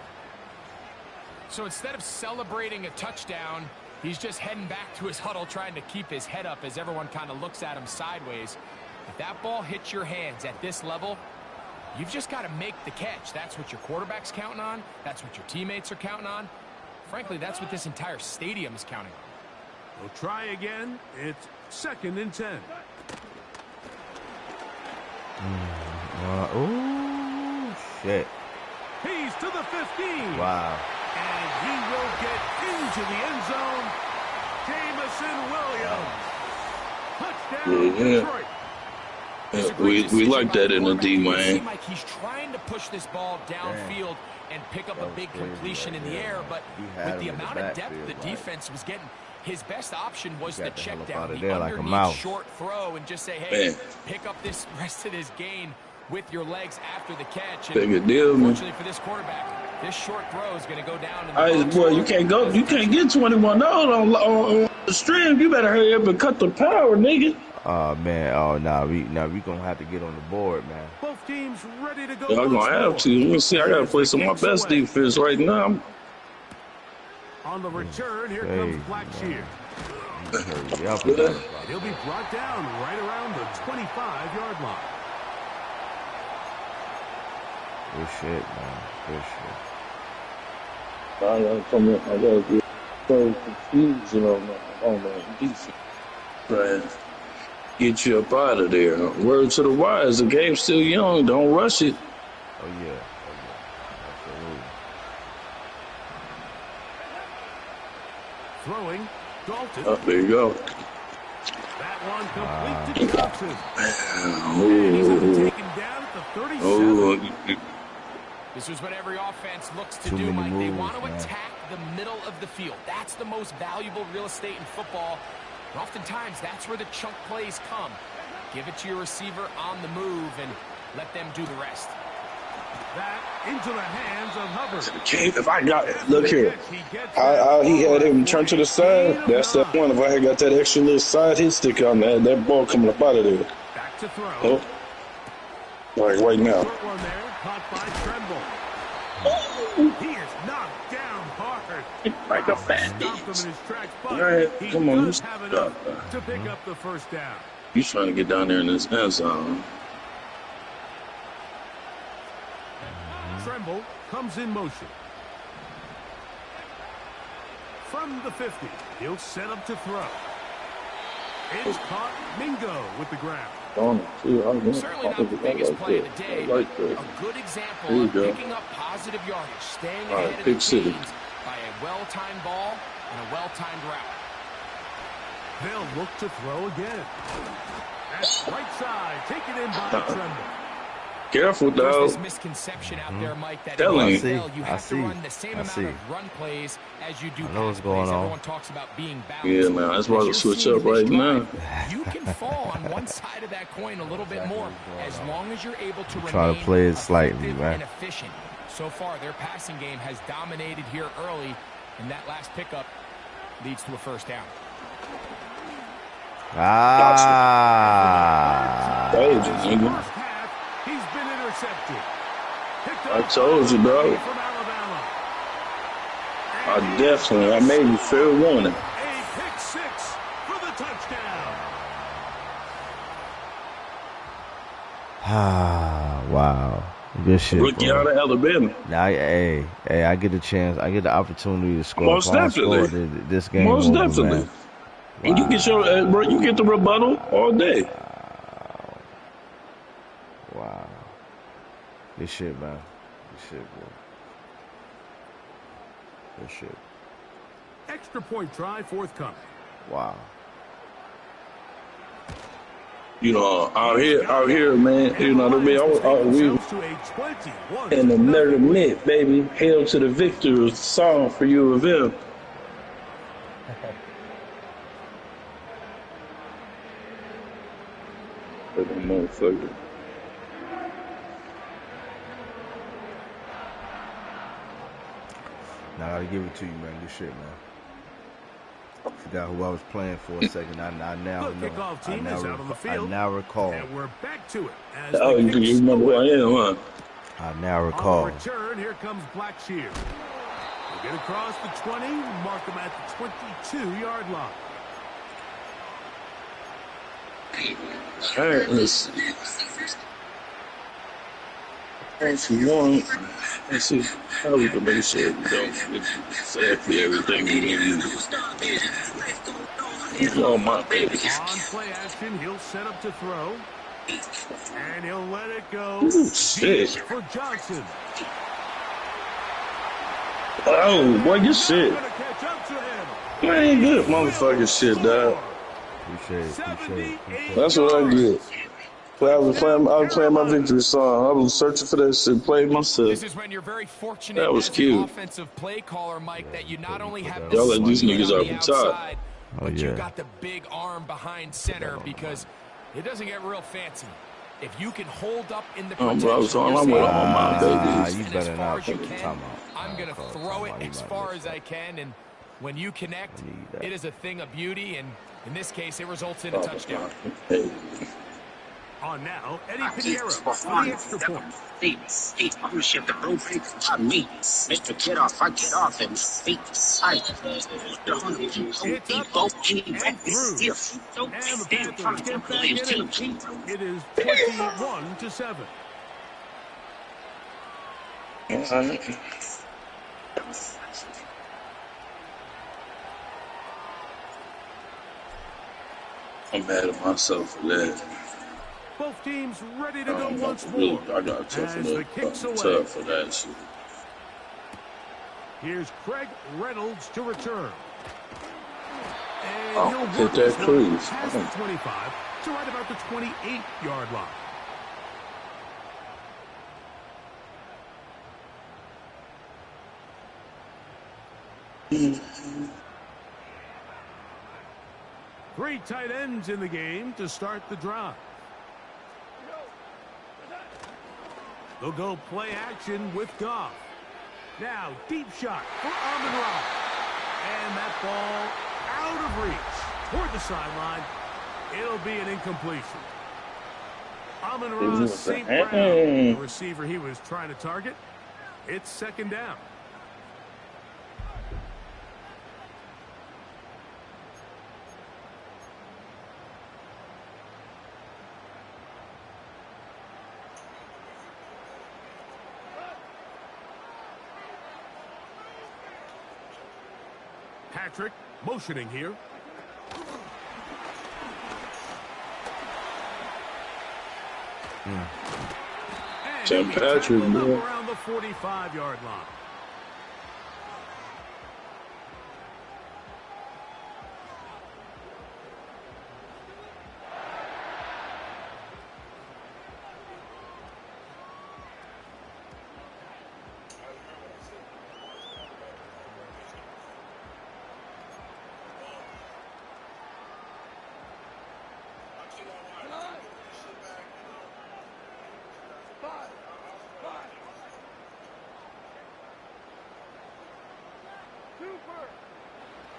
So instead of celebrating a touchdown, he's just heading back to his huddle trying to keep his head up as everyone kind of looks at him sideways. If that ball hits your hands at this level, you've just got to make the catch. That's what your quarterback's counting on. That's what your teammates are counting on. Frankly, that's what this entire stadium is counting on. We'll try again. It's 2nd and 10. Oh, shit. He's to the 15. Wow. And he will get into the end zone. Jamison Williams. Touchdown, Detroit. We like that in the D, man. It seems like he's trying to push this ball downfield and pick up a big completion in the air, but with the amount of depth the defense was getting, his best option was the check down, the underneath short throw, and just say, hey, pick up this rest of this gain with your legs after the catch. Big a deal, man. Unfortunately for this quarterback, this short throw is going to go down. Boy, you can't get 21 on the stream. You better hurry up and cut the power, nigga. Oh man, we gonna have to get on the board, man. Both teams ready to go. Yeah, I'm gonna have to. Let me see. I gotta play some of my best defense right now. On the return, here comes Blackshear. He'll be brought down right around the 25-yard line. Good shit, man. Good shit. I gotta get so confused on my defense. Right. Get you up out of there. Word to the wise, the game's still young. Don't rush it. Oh yeah. Absolutely. Throwing, Dalton. Oh, there you go. That one complete to Johnson. And he's taken down at the 37. This is what every offense looks to do, Mike. They want to attack the middle of the field. That's the most valuable real estate in football. And oftentimes, that's where the chunk plays come. Give it to your receiver on the move and let them do the rest. That into the hands of Hubbard. If I got it, look here. How he had him turn to the side, that's that one. If I had got that extra little side hit stick on that ball coming up out of there. Back to throw. Oh. Like right now. Short one there, caught by Tremble. He is knocked down hard. Like a fat bitch. All right, come on. Have enough to pick up the 1st down. He's trying to get down there in this end zone. Tremble comes in motion. From the 50, he'll set up to throw. It's caught. Mingo with the grab. Certainly not the biggest play of the day, but a good example of picking up positive yardage, staying ahead of the chains by a well-timed ball and a well-timed route. They'll look to throw again. That's right side, taken in by Tremble. Careful, There's dog. this misconception out there, Mike, that Telling in you. NFL you I have to see. run the same I amount see. of run plays as you do I know what's pass going plays. on. Everyone talks about being balanced. Yeah, man. That's But why as I you're switch seeing up this right drive, now. you can fall on one side of that coin a little bit Exactly more what's going as on. long as you're able to Try to remain play it slightly, effective man. and efficient. So far, their passing game has dominated here early, and that last pickup leads to a first down. Ah. Told you, This nigga. first half, he's been intercepted. Picked I up told you, dog. from Alabama. I made you fair warning. A pick six for the touchdown. Ah, wow. Good shit, Rookie out bro. of Alabama. Now, I get the chance. I get the opportunity to score. Most If I don't score, definitely. this game Most over, definitely. man. And you get your, bro, you get the rebuttal all day. Wow. Good shit, man. Good shit, bro. Good shit. Extra point try forthcoming. Wow. You know, out here, man. You know what I mean? We To a 21 in another minute, baby. Hail to the victor song for you of them. Little motherfucker. Now I gotta give it to you, man. Good shit, man. Forgot who I was playing for a second. I now The know. kickoff team is out on the I field. now recall. And we're back to it. As Oh, the you kicks remember who I away. am, huh? I now On recall. the return, here comes Blackshear. They get across the 20, mark them at the 22-yard line. All right, let's see. If you want, let's see how we can make sure we don't get exactly everything we need. Oh, my baby. On play action, he'll set up to throw. And he'll let it go. Ooh, Deep shit. for Johnson. Oh, boy, you shit. Gonna catch up to him. Man, good motherfucking shit, dog. Appreciate it. Appreciate it. That's what I get. I was playing my victory song. I was searching for that shit, playing myself. This is when you're very fortunate That was as cute. an offensive play caller, Mike, that you not only have the Y'all let these speed niggas on off the the top. outside, Oh, but yeah. you got the big arm behind center because it doesn't get real fancy. If you can hold up in the Oh, protection, bro, I was on you're my way saying, on my "This is baby. You and as better far not as you put the can, time out. I'm going to Call throw it somebody, as might far miss as that. I can, and when you connect, I need that. it is a thing of beauty, and in this case, it results in a touchdown. Hey, On now, Eddie Pinheiro for the extra point. Ownership the blueprint on me. Mr. Get Off, I get off him. Feet sight. It's up and through. And the Panthers get back in it. It is 21-7. I'm mad at myself for that. Both teams ready to go I'm once really, more. I got tough for As the that. kicks away. Tough for that shit. Here's Craig Reynolds to return. And Oh, he'll hit work that this one cruise. past the 25 to right about the 28-yard line. Three tight ends in the game to start the drive. They'll go play action with Goff. Now, deep shot for Amon-Ra. And that ball out of reach toward the sideline. It'll be an incompletion. Amon-Ra St. Brown, the receiver he was trying to target. It's second down. Patrick motioning here. And Tim he Patrick, tackled him boy. around the 45-yard line.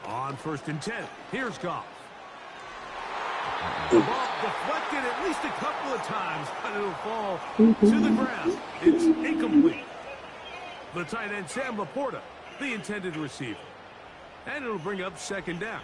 On 1st and 10, here's Goff. The ball deflected at least a couple of times, but it'll fall to the ground. It's incomplete. The tight end, Sam Laporta, the intended receiver. And it'll bring up 2nd down.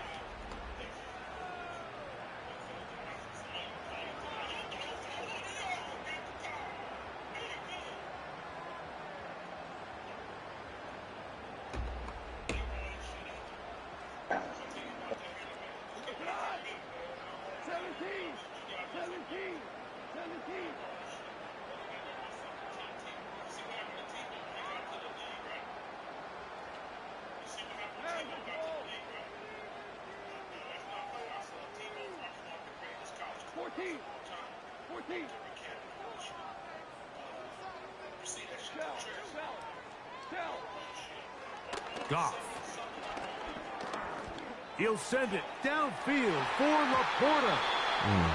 Goff. He'll send it downfield for Laporta.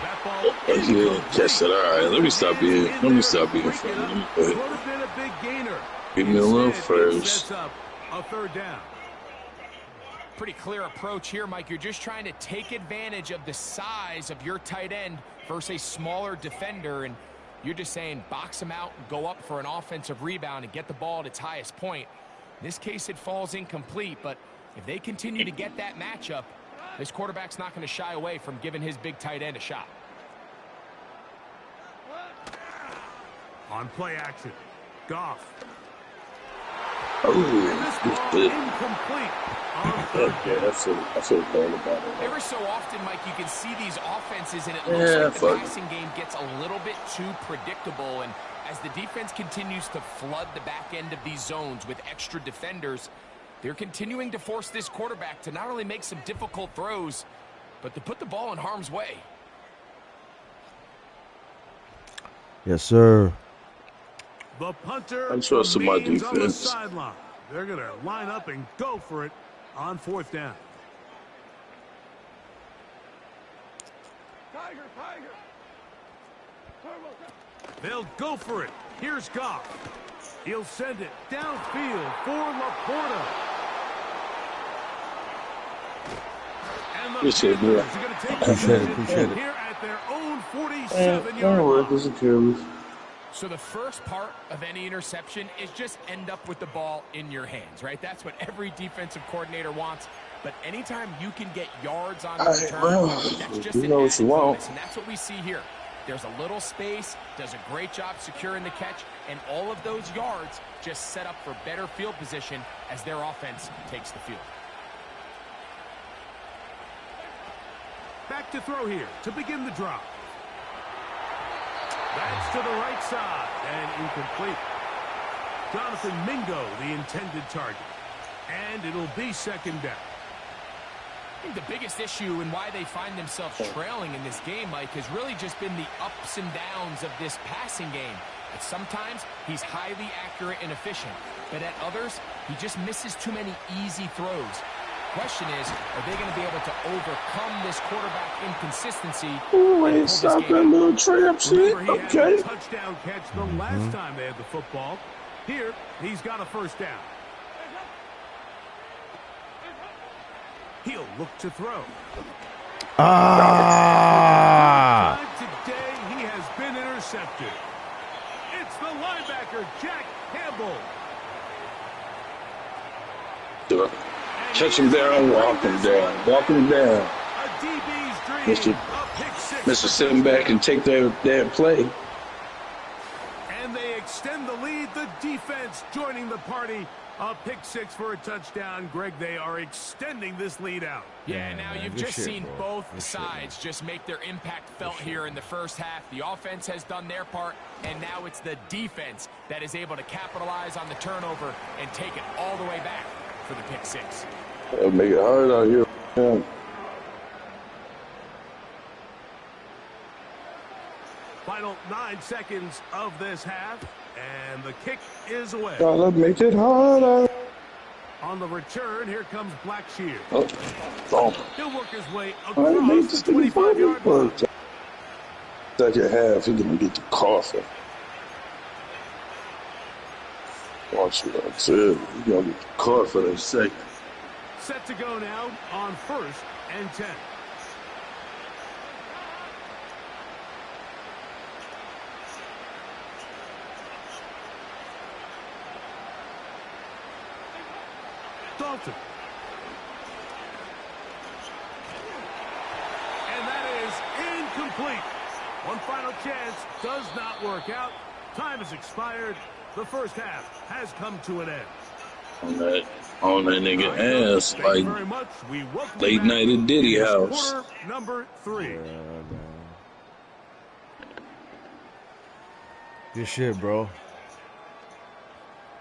That ball Yeah, catch that. All right, let me stop being funny. Let me go ahead. Would have been a big gainer. Give me a little Instead, it first. sets up a 3rd down. Pretty clear approach here, Mike. You're just trying to take advantage of the size of your tight end versus a smaller defender, and you're just saying box him out, go up for an offensive rebound, and get the ball at its highest point. In this case, it falls incomplete, but if they continue to get that matchup, this quarterback's not going to shy away from giving his big tight end a shot. On play action, Goff. Oh, This ball good. incomplete. On 3rd Okay, I feel bad about it. Every so often, Mike, you can see these offenses, and it Yeah, looks like the fuck. passing game gets a little bit too predictable. And as the defense continues to flood the back end of these zones with extra defenders, they're continuing to force this quarterback to not only make some difficult throws, but to put the ball in harm's way. Yes, sir. The punter I trust in my remains on the defense. sideline. They're going to line up and go for it on 4th down. They'll go for it. Here's Goff. He'll send it downfield for Laporta. And the Appreciate it, Panthers bro. are going to take Appreciate it, possession appreciate it. here at their own Don't 47-yard worry, line. this is careless. So the first part of any interception is just end up with the ball in your hands, right? That's what every defensive coordinator wants. But anytime you can get yards on the All right, return, well, that's just you an know what added you want. bonus, and that's what we see here. There's a little space, does a great job securing the catch, and all of those yards just set up for better field position as their offense takes the field. Back to throw here to begin the drive. That's to the right side and incomplete. Jonathan Mingo, the intended target. And it'll be 2nd down. I think the biggest issue and why they find themselves trailing in this game, Mike, has really just been the ups and downs of this passing game. At sometimes, he's highly accurate and efficient, but at others, he just misses too many easy throws. Question is, are they going to be able to overcome this quarterback inconsistency? Ooh, and ain't pull this stop game that out? little trap shit. Remember, he had Okay. a touchdown catch the last time they had the football. Here, he's got a 1st down. He'll look to throw. Ah! Today, he has been intercepted. It's the linebacker, Jack Campbell. Catch him down, walk him down, walk him down. A DB's dream. Mr. A pick six. Mr. Sitting back and take their play. And they extend the lead. The defense joining the party. A pick 6 for a touchdown. Greg, they are extending this lead out. Yeah, now man, you've good just shit, seen bro. both Good shit, sides just make their impact felt here in the first half. The offense has done their part, and now it's the defense that is able to capitalize on the turnover and take it all the way back for the pick 6. That'll make it hard out here. Yeah. Final 9 seconds of this half, and the kick is away. Gotta make it harder. On the return, here comes Blackshear. Oh, oh. He'll work his way I ain't made across this the thing 25-yard line. for second half. He's gonna get the coffee. Watch what I said. He's gonna get the coffee in a second. Set to go now on 1st and 10. Dalton. And that is incomplete. One final chance does not work out. Time has expired. The first half has come to an end. On that nigga ass, Thank you like very much. We welcome you late back. night at Diddy It is house. quarter number 3. Yeah, man. Good shit, bro.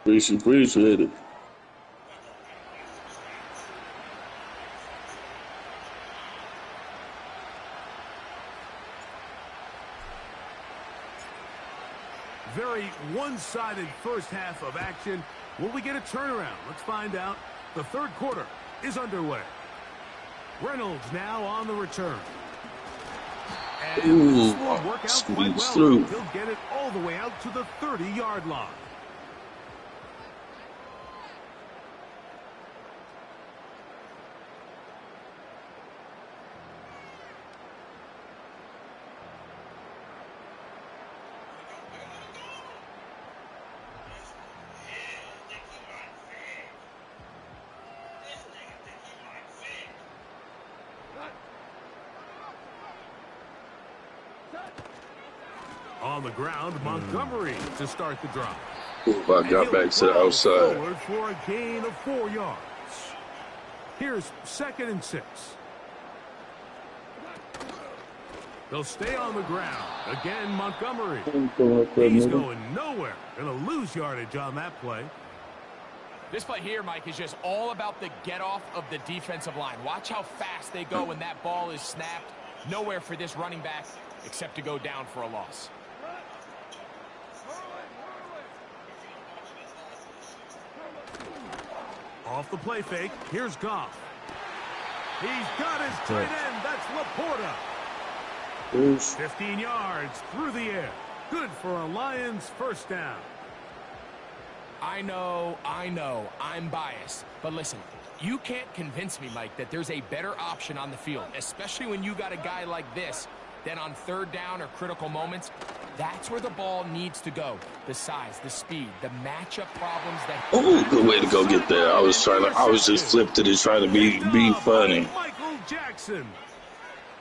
Appreciate it. Very one-sided first half of action. Will we get a turnaround? Let's find out. The third quarter is underway. Reynolds now on the return. And Ooh, this will work out quite squeeze well. through. He'll get it all the way out to the 30-yard line. On the ground, Montgomery to start the drive. Ooh, I got back to the outside. Forward for a gain of 4 yards. Here's 2nd and 6. They'll stay on the ground. Again, Montgomery. He's going nowhere. Gonna lose yardage on that play. This play here, Mike, is just all about the get-off of the defensive line. Watch how fast they go when that ball is snapped. Nowhere for this running back except to go down for a loss. Off the play fake, here's Goff. He's got his tight end. That's Laporta. 15 yards through the air. Good for a Lions first down. I know, I'm biased. But listen, you can't convince me, Mike, that there's a better option on the field, especially when you got a guy like this, then on third down or critical moments. That's where the ball needs to go. The size, the speed, the matchup problems that... Oh, good way to go get there. I was just flipped it and trying to be funny. Michael Jackson.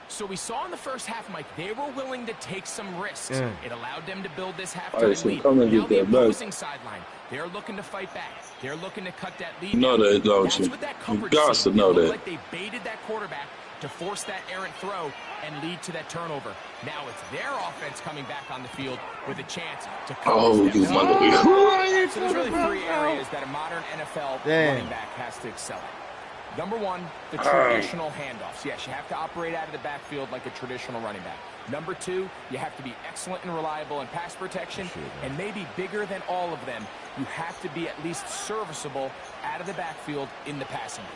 So we saw in the first half, Mike, they were willing to take some risks. Yeah. It allowed them to build this All right, halftime so lead. come and Now get the that back. opposing sideline, they're looking to fight back. They're looking to cut that lead. You know that, don't That's you? what that You coverage got seemed. to know It looked that. like they baited that quarterback to force that errant throw and lead to that turnover. Now it's their offense coming back on the field with a chance to cut Oh, this you deficit. mother... So there's really 3 areas that a modern NFL running back has to excel at. Number 1, the traditional handoffs. Yes, you have to operate out of the backfield like a traditional running back. Number 2, you have to be excellent and reliable in pass protection. And maybe bigger than all of them, you have to be at least serviceable out of the backfield in the passing game.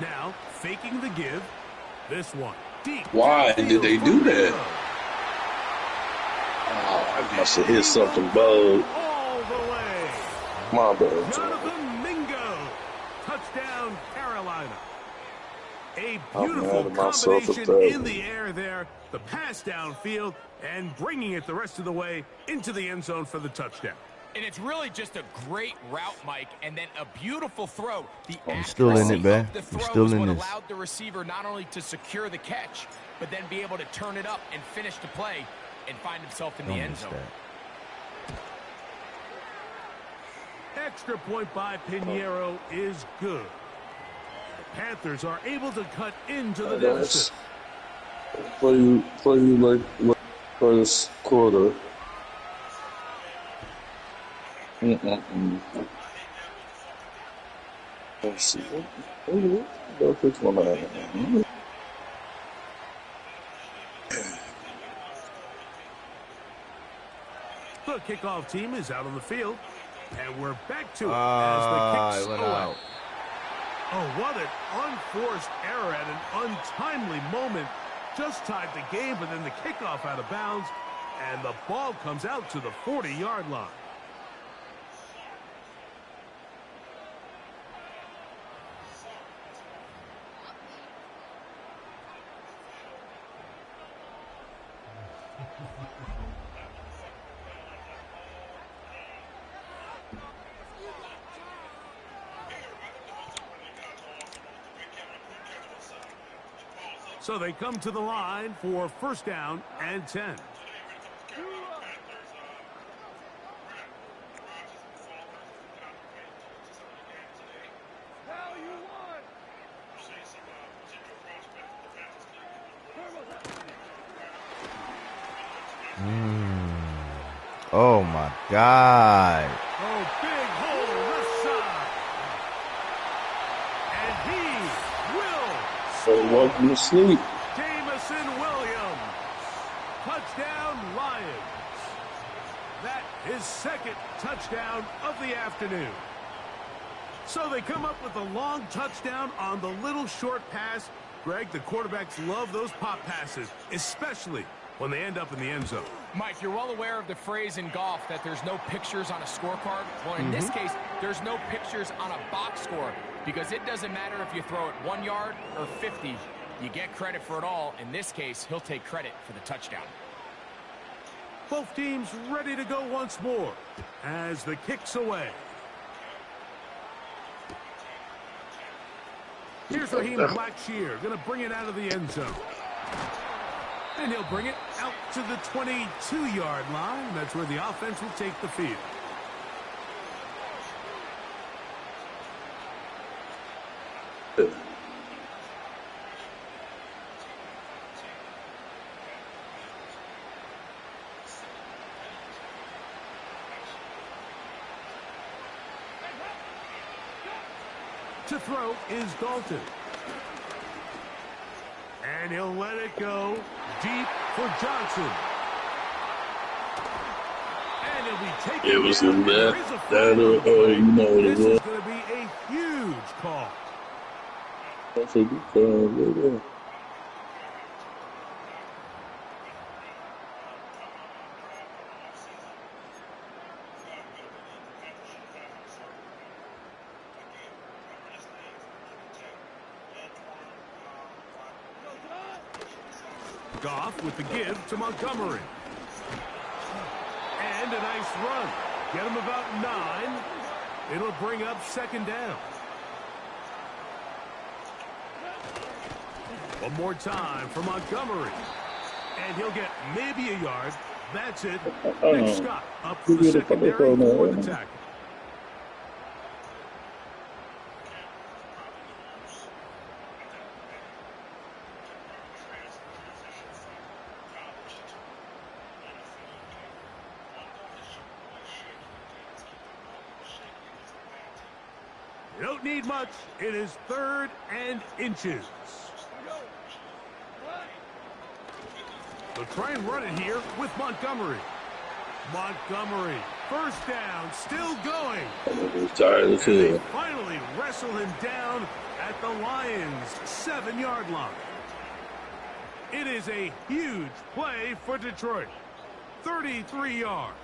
Now, faking the give. This one, deep. Why did they do that? Oh, I must have hit something bold. All the way. My bad. Jonathan Mingo. Touchdown, Carolina. A I'm beautiful mad at myself at combination that. in the air there. The pass downfield and bringing it the rest of the way into the end zone for the touchdown. And it's really just a great route, Mike, and then a beautiful throw. The I'm still in it, accuracy man. of the I'm throw still is in what this. allowed the receiver not only to secure the catch, but then be able to turn it up and finish the play and find himself in the Don't end miss zone. that. Extra point by Pinheiro is good. The Panthers are able to cut into the deficit. Play you like first quarter. Let's see. Go quick one out. The kickoff team is out on the field, and we're back to it Ah, as the it kicks went away. out. Oh, what an unforced error at an untimely moment. Just tied the game, but then the kickoff out of bounds, and the ball comes out to the 40-yard line. So they come to the line for first down and 10. Oh my God. Oh, big hole left side. And he will So welcome to sleep. Jamison Williams. Touchdown, Lions. That is second touchdown of the afternoon. So they come up with a long touchdown on the little short pass. Greg, the quarterbacks love those pop passes, especially when they end up in the end zone. Mike, you're well aware of the phrase in golf that there's no pictures on a scorecard. Well, in this case, there's no pictures on a box score because it doesn't matter if you throw it 1 yard or 50. You get credit for it all. In this case, he'll take credit for the touchdown. Both teams ready to go once more as the kick's away. Here's Raheem Blackshear, going to bring it out of the end zone. And he'll bring it out to the 22-yard line. That's where the offense will take the field. To throw is Dalton. And he'll let it go deep for Johnson. And he'll be taken It was down. in There that, is a flag. you know what it This was. is going to be a huge call. That's a good call. Goff with the give to Montgomery. And a nice run. Get him about 9. It'll bring up second down. One more time for Montgomery. And he'll get maybe a yard. That's it. Nick Scott up to the secondary for the tackle. You don't need much. It is 3rd and inches. They'll try and run it here with Montgomery. Montgomery, first down, still going. Tired as They hell. finally wrestle him down at the Lions' 7-yard line. It is a huge play for Detroit. 33 yards.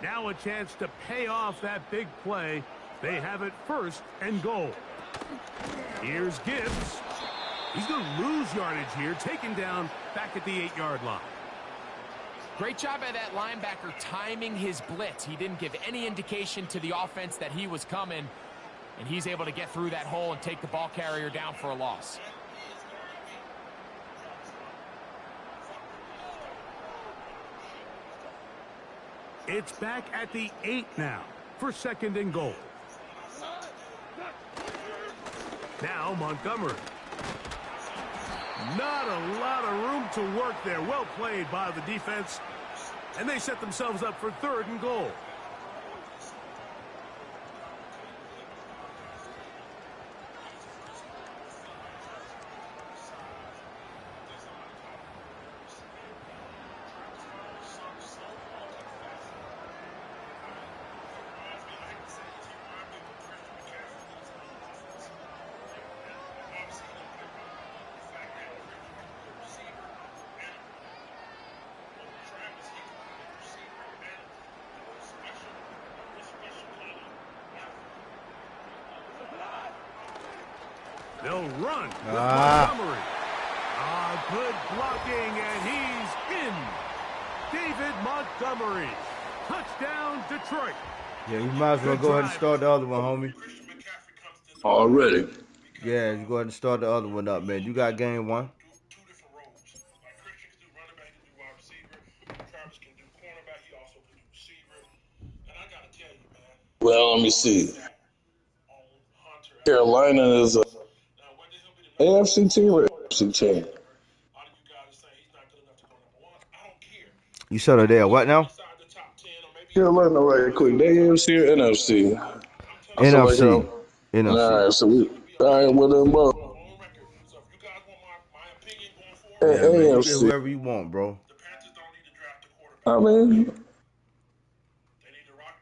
Now a chance to pay off that big play. They have it 1st and goal. Here's Gibbs. He's going to lose yardage here, taken down back at the 8-yard line. Great job by that linebacker timing his blitz. He didn't give any indication to the offense that he was coming, and he's able to get through that hole and take the ball carrier down for a loss. It's back at the 8 now for 2nd and goal. Now Montgomery. Not a lot of room to work there. Well played by the defense. And they set themselves up for 3rd and goal. They'll run with Montgomery. Good blocking, and he's in. David Montgomery. Touchdown, Detroit. Yeah, you might as well go ahead and start the other one, homie. Already. Yeah, you go ahead and start the other one up, man. You got game one. Two different roles. Like Christian can do running back, he can do wide receiver. Travis can do cornerback, he also can do receiver. And I gotta tell you, man, Well, let me all eyes see. set on Hunter as a Carolina is a now whether he'll be the number one AFC team or quarterback AFC team? a lot of you guys are saying he's not good enough to go number one. I don't care. You said it there. What now? Inside the top 10 or maybe even Carolina, right quick. They AFC or NFC? I'm I telling you, feel like NFC. how. NFC. All right, so it's we going to be a all right battle with them both. on record. So if you guys want my opinion going forward, Yeah, man. You get AFC. whoever you want, bro. the Panthers don't need to draft a I quarterback. mean, They need to ride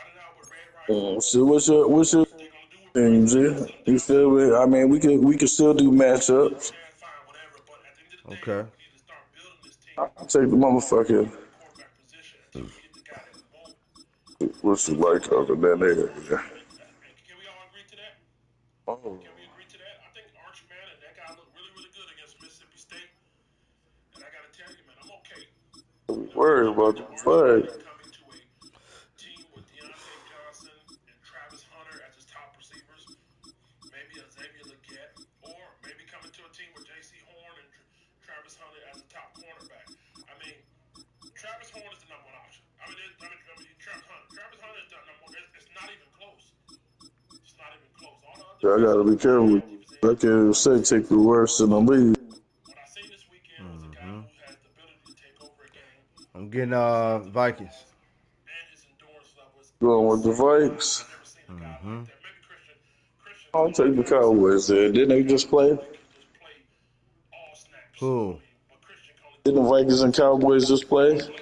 it out with Red Rice. so what's your What they're going to do with team, Bryce, G? I got to sit him You down. feel me? I mean, we could still do matchups. Yeah, fine, whatever. But at the end of the day, Okay. we need to start building this team I'll take the motherfucker. at the quarterback position until we get the guy that we want. What's the like other than that? And can we all agree to that? Oh, Can we agree to that? I think Archie Manning, that guy looked really, really good against Mississippi State. And I got to tell you, man, I'm okay. worried about the fight. Coming to a team with Deontay Johnson and Travis Hunter as his top receivers, maybe a Xavier Legette, or maybe coming to a team with J.C. Horn and Travis Hunter as a top cornerback. I mean, Travis Horn is the number one option. Travis Hunter is the number one. It's not even close. It's not even close. All the other I gotta be careful. I can say take the worst in the league. what I seen this weekend was a guy who has the ability to take over a game, I'm getting Vikings. and his endurance level is Going with the insane. Vikes. I never seen a guy like that. Maybe Christian. I'll take the Cowboys there. Didn't they just play? Just play all snaps. Who? But Christian can only Didn't the Vikings and Cowboys just play? blazing, then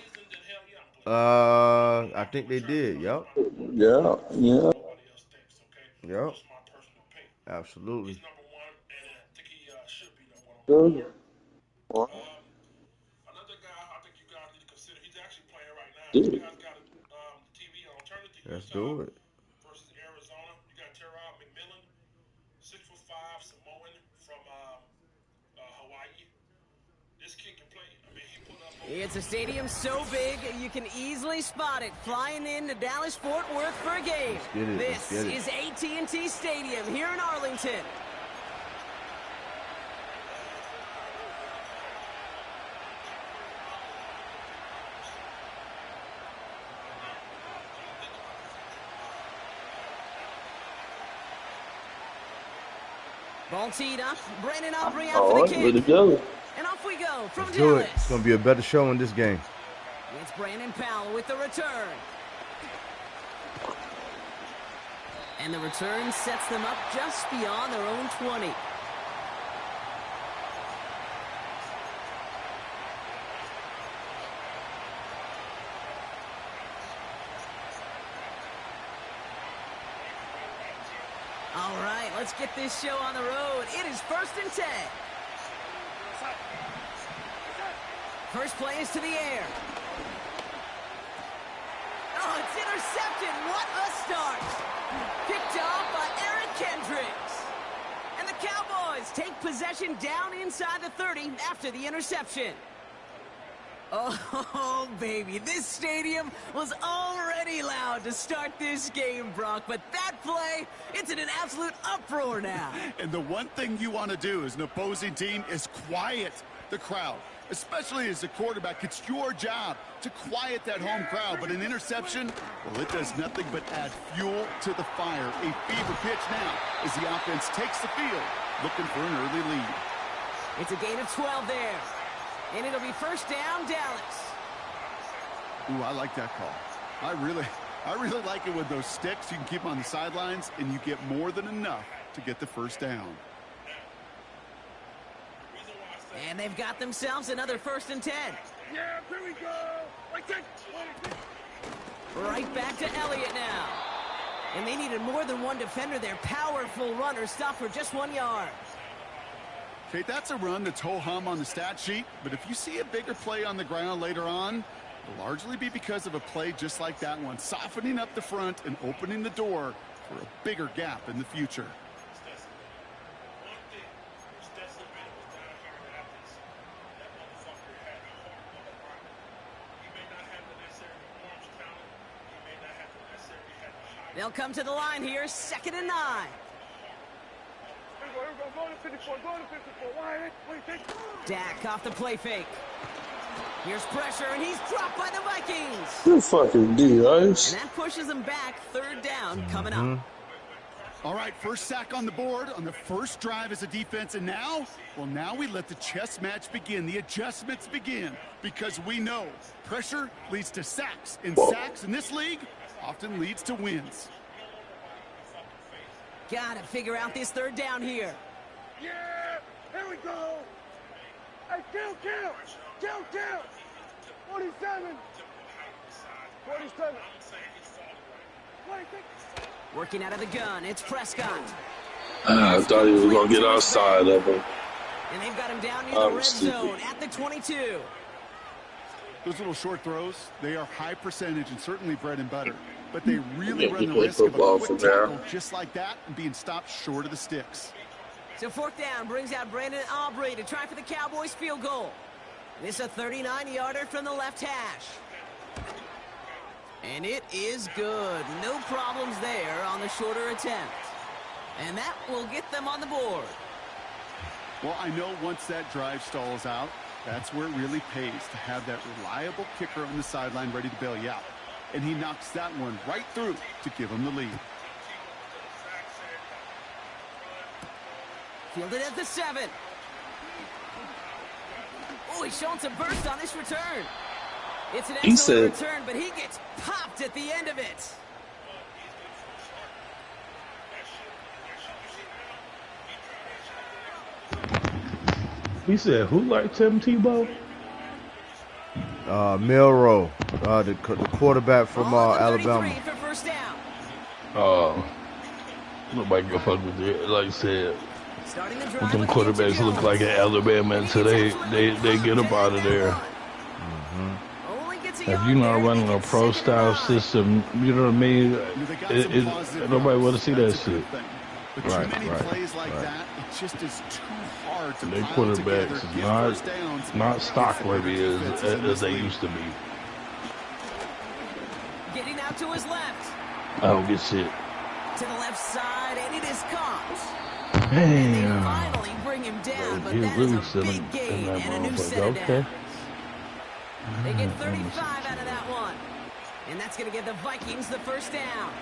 hell yeah, I'm blazing. I think they did. Yep. Yeah, yeah. Nobody else thinks, okay? Yep. Just my personal opinion. Absolutely. He's number one, and I think he should be number one. Good. Another guy I think you guys need to consider. He's actually playing right now. Yeah. You guys got the TV on. Turn it to Let's Utah do it. versus Arizona. You got Terrell McMillan, 6'5" Samoan from Hawaii. This kid can play. I mean, he put up. It's a stadium so big you can easily spot it flying into Dallas-Fort Worth for a game. Get it, This get it. is AT&T Stadium here in Arlington. Ball teed up. Brandon Aubrey out All for right, the ready to kick. go. And off we go from Let's do it. Dallas. It's gonna be a better show in this game. It's Brandon Powell with the return. And the return sets them up just beyond their own 20. All right, let's get this show on the road. It is 1st and 10. First play is to the air. Oh, it's intercepted. What a start. Picked off by Eric Kendricks. And the Cowboys take possession down inside the 30 after the interception. Oh, baby, this stadium was already loud to start this game, Brock, but that play, it's in an absolute uproar now. And the one thing you want to do as an opposing team is quiet the crowd, especially as a quarterback. It's your job to quiet that home crowd, but an interception, well, it does nothing but add fuel to the fire. A fever pitch now as the offense takes the field, looking for an early lead. It's a gain of 12 there. And it'll be first down, Dallas. Ooh, I like that call. I really like it with those sticks. You can keep them on the sidelines, and you get more than enough to get the first down. And they've got themselves another 1st and 10. Yeah, here we go. Like that. Right back to Elliott now. And they needed more than one defender. Their powerful runner stopped for just 1 yard. Okay, that's a run that's ho-hum on the stat sheet, but if you see a bigger play on the ground later on, it'll largely be because of a play just like that one, softening up the front and opening the door for a bigger gap in the future. They'll come to the line here, 2nd and 9. Dak off the play fake. Here's pressure, and he's dropped by the Vikings. Good fucking D, Ice. And that pushes them back. Third down coming up. All right, first sack on the board on the first drive as a defense, and now, well, now we let the chess match begin. The adjustments begin because we know pressure leads to sacks, and sacks in this league often leads to wins. Gotta figure out this third down here. Yeah, here we go. Hey, count. 47. 47. Working out of the gun, it's Prescott. I thought he was going to get outside of him. And they've got him down near the red zone at the 22. Those little short throws, they are high percentage and certainly bread and butter. But they really run the risk of a quick tackle just like that and being stopped short of the sticks. So fourth down brings out Brandon Aubrey to try for the Cowboys field goal. This a 39-yarder from the left hash. And it is good. No problems there on the shorter attempt. And that will get them on the board. Well, I know once that drive stalls out, that's where it really pays to have that reliable kicker on the sideline ready to bail you out. And he knocks that one right through to give him the lead. Fielded at the 7. Oh, he's showing some burst on this return. It's an excellent return, but he gets popped at the end of it. He said, who liked Tim Tebow? Milroe, the quarterback from Alabama. For first down. Nobody can fuck with it. Like I said, Starting the drive what them with quarterbacks Jones. look like at Alabama until they get up out of there. Only gets a If yard you're not there, running make a it pro second style and 9. system, you know what I mean? Nobody want to see that That's a good shit. thing. But Right, too many right, plays like right. that, it just is too hard to Their pile together, quarterbacks get is first downs, not against stock the worthy better defenses in as this they league. used to be. Getting out to his left. I don't get shit. To the left side, and it is caught. And they Damn. finally bring him down, but He's that really is a sitting big in gain that and a new set motherfucker. of Okay. downs. They get 35 out of that one. And that's going to give the Vikings the first down.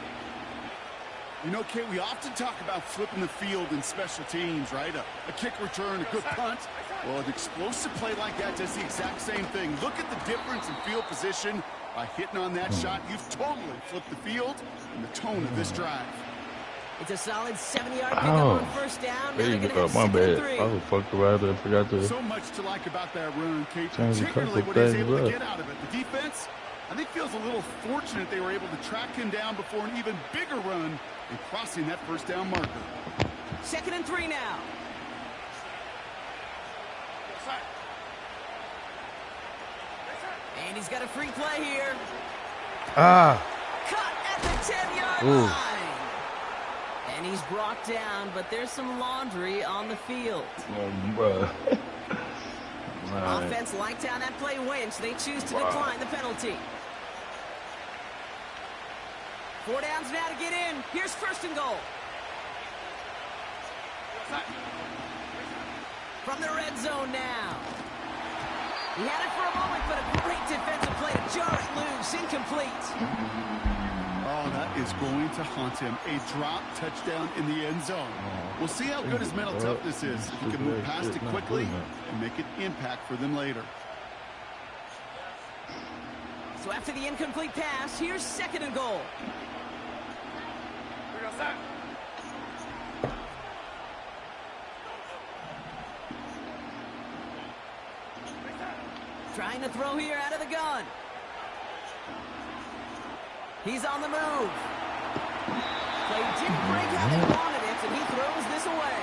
You know, Kate, we often talk about flipping the field in special teams, right? A kick return, a good punt. Well, an explosive play like that does the exact same thing. Look at the difference in field position. By hitting on that shot, you've totally flipped the field and the tone of this drive. It's a solid 70-yard pickup on first down. Now There they're you going to go. have My 2nd bad. and 3. I was fucked around and forgot to. So much to like about that run, Kate, Change a particularly couple what he's things able to up. get out of it. The defense, I think, feels a little fortunate they were able to track him down before an even bigger run and crossing that first down marker. 2nd and 3 now. And he's got a free play here. Cut at the 10-yard line. And he's brought down, but there's some laundry on the field. Bruh. Offense liked how that play went, so they choose to decline the penalty. 4 downs now to get in. Here's 1st and goal. From the red zone now. He had it for a moment, but a great defensive play to jar it loose. Incomplete. Oh, that is going to haunt him. A drop touchdown in the end zone. We'll see how good his mental toughness is. If he can move past it quickly and make an impact for them later. So after the incomplete pass, here's 2nd and goal. Trying to throw here out of the gun. He's on the move. Play didn't break how they wanted it, and he throws this away.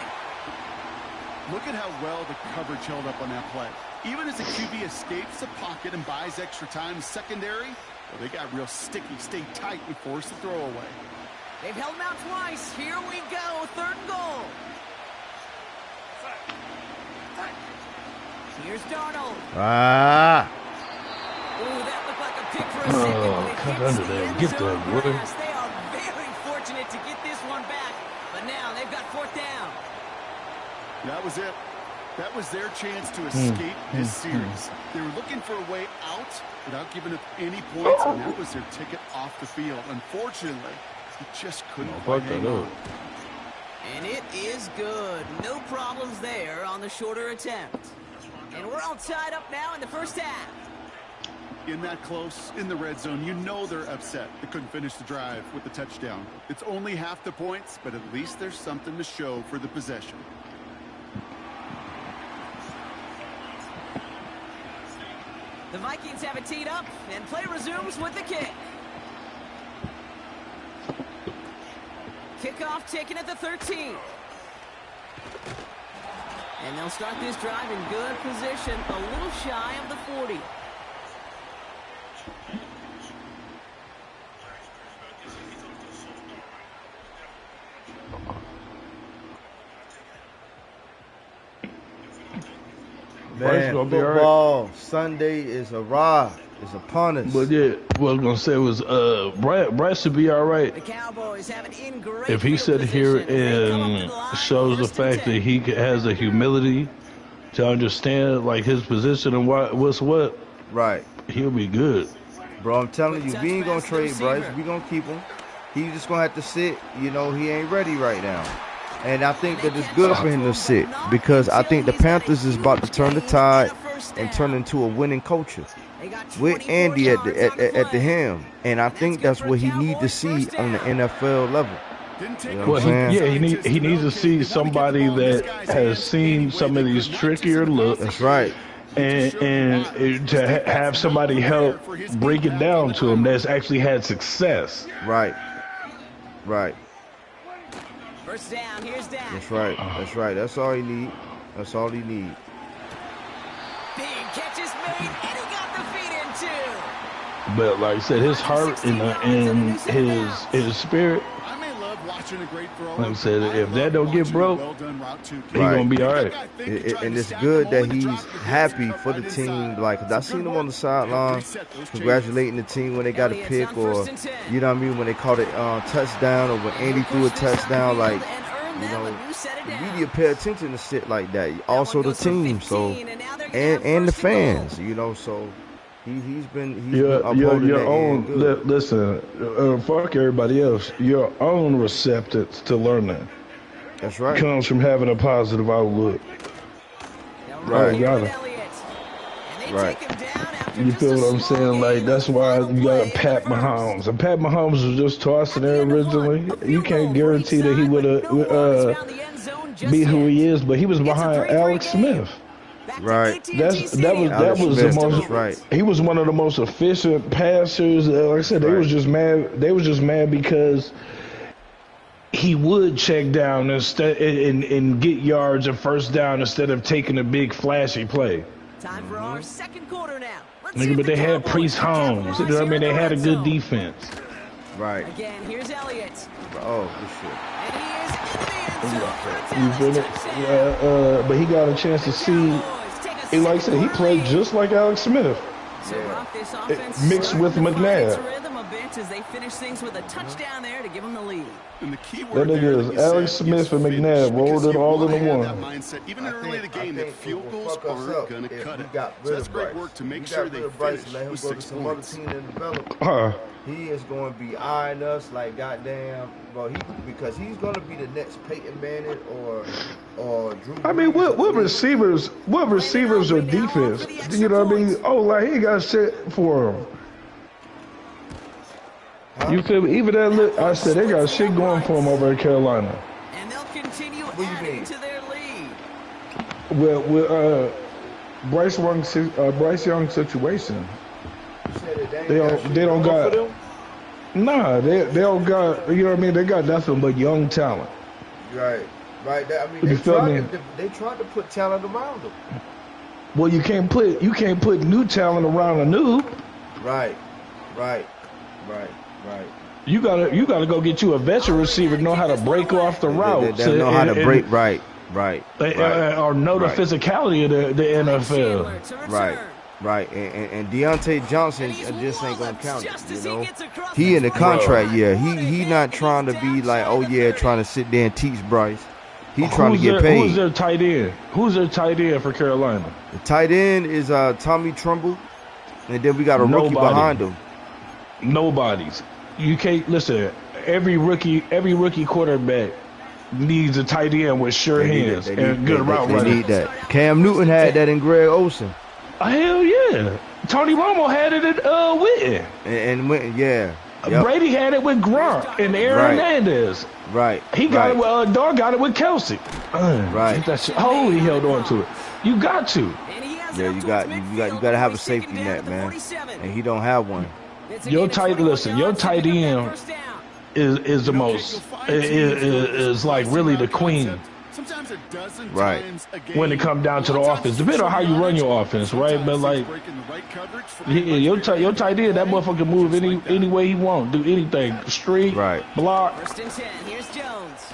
Look at how well the coverage held up on that play. Even as the QB escapes the pocket and buys extra time secondary, well, they got real sticky, stayed tight, and forced the throw away. They've held him out twice. Here we go, 3rd and goal. Here's Darnold. Ooh, that looked like a pick for a second. When it cut hits under the that. end Get zone that, boy. grass. They are very fortunate to get this one back. But now they've got 4th down. That was it. That was their chance to escape this series. They were looking for a way out without giving up any points, and that was their ticket off the field. Unfortunately, he just couldn't quite hang on. And it is good. No problems there on the shorter attempt. And we're all tied up now in the first half. In that close, in the red zone, you know they're upset. They couldn't finish the drive with the touchdown. It's only half the points, but at least there's something to show for the possession. The Vikings have it teed up, and play resumes with the kick. Kickoff taken at the 13. And they'll start this drive in good position, a little shy of the 40. Man, football Sunday is arrived. It's upon us. But yeah, what I was gonna say was Bryce should be all right. The Cowboys have it in great If he sit here and shows the fact that he has the humility to understand like his position and what's what, right, he'll be good. Bro, I'm telling you, we ain't gonna trade Bryce. We gonna keep him. He's just gonna have to sit. You know, he ain't ready right now. And I think that it's good for him to sit because I think the Panthers is about to turn the tide and turn into a winning culture with Andy at the helm. And I think that's what he needs to see on the NFL level. You know what I'm saying? He needs to see somebody that has seen some of these trickier looks. That's right. And to have somebody help break it down to him that's actually had success. Right. Right. First down, here's down. That's right. That's right. That's all he need. That's all he need. Big catch is made, and he got the feet in too. But like I said, his heart and his spirit. I may love watching a great throw. Like I said, if that don't get broke, he gonna be all right. And it's good that he's happy for the team. Like, I seen him on the sideline congratulating the team when they got a pick, or you know what I mean, when they caught a touchdown, or when Andy threw a touchdown. Like, you know, the media pay attention to shit like that. Also the team, so and the fans, you know, so. He's been your own. Good. Listen, fuck everybody else. Your own receptance to learning. That's right. Comes from having a positive outlook. Right. Right. You feel what I'm saying? Like, that's why you got Pat Mahomes. And Pat Mahomes was just tossing there originally. You can't guarantee that he would have be who he is, but he was behind Alex Smith. Right. That was the most. Right. He was one of the most efficient passers. Like I said, they was just mad. They was just mad because he would check down instead and get yards and first down instead of taking a big flashy play. Time for our second quarter now. But they had Priest Holmes. You know what I mean? They had a good defense. Right. Again, here's Elliott. Oh, good shit. And he is in the end zone. You feel it? But he got a chance to see. Like I said, he played just like Alex Smith. Mixed with McNabb. As they finish things with a touchdown there to give them the lead. And the key That word nigga is Alex Smith and McNabb rolled it all in the one. That mindset, even early in the game, that field goals aren't going to cut it. So that's great work to make sure they finish with 6 points. He is going to be eyeing us like goddamn, bro. Because he's going to be the next Peyton Manning or Drew. I mean, what receivers are defense? You know what I mean? Oh, like he got shit for him. Huh? You feel me? Even that look, I said they got shit going for them over in Carolina. And they'll continue adding to their lead. Well, with Bryce Young situation, they don't got. Nah, they don't got. You know what I mean? They got nothing but young talent. Right. I mean, they tried to put talent around them. Well, you can't put new talent around a noob. Right. You gotta go get you a veteran receiver, know how to break off the route. They know how to break. Right. Or know the physicality of the NFL. Right. And Deontay Johnson just ain't gonna count it. You know, he in the contract. Yeah, he not trying to be like, oh yeah, trying to sit there and teach Bryce. He trying to get paid. Who's their tight end? Who's their tight end for Carolina? The tight end is Tommy Trumbull, and then we got a rookie behind him. Nobody's. You can't listen. Every rookie quarterback needs a tight end with sure hands and good route running. They need that. Cam Newton had that in Greg Olsen. Hell yeah. Tony Romo had it at Witten. And Witten, yeah. Yep. Brady had it with Gronk and Aaron Hernandez. Right. He got it with Dog got it with Kelsey. Right. Oh, he held on to it. You got to. Yeah, you got to have a safety net, man. And he don't have one. Your tight end is the most is like really the queen. Right. When it comes down to the offense, depending on how you run your offense, right? But like, your tight end, that motherfucker can move any way he want, do anything, street, block.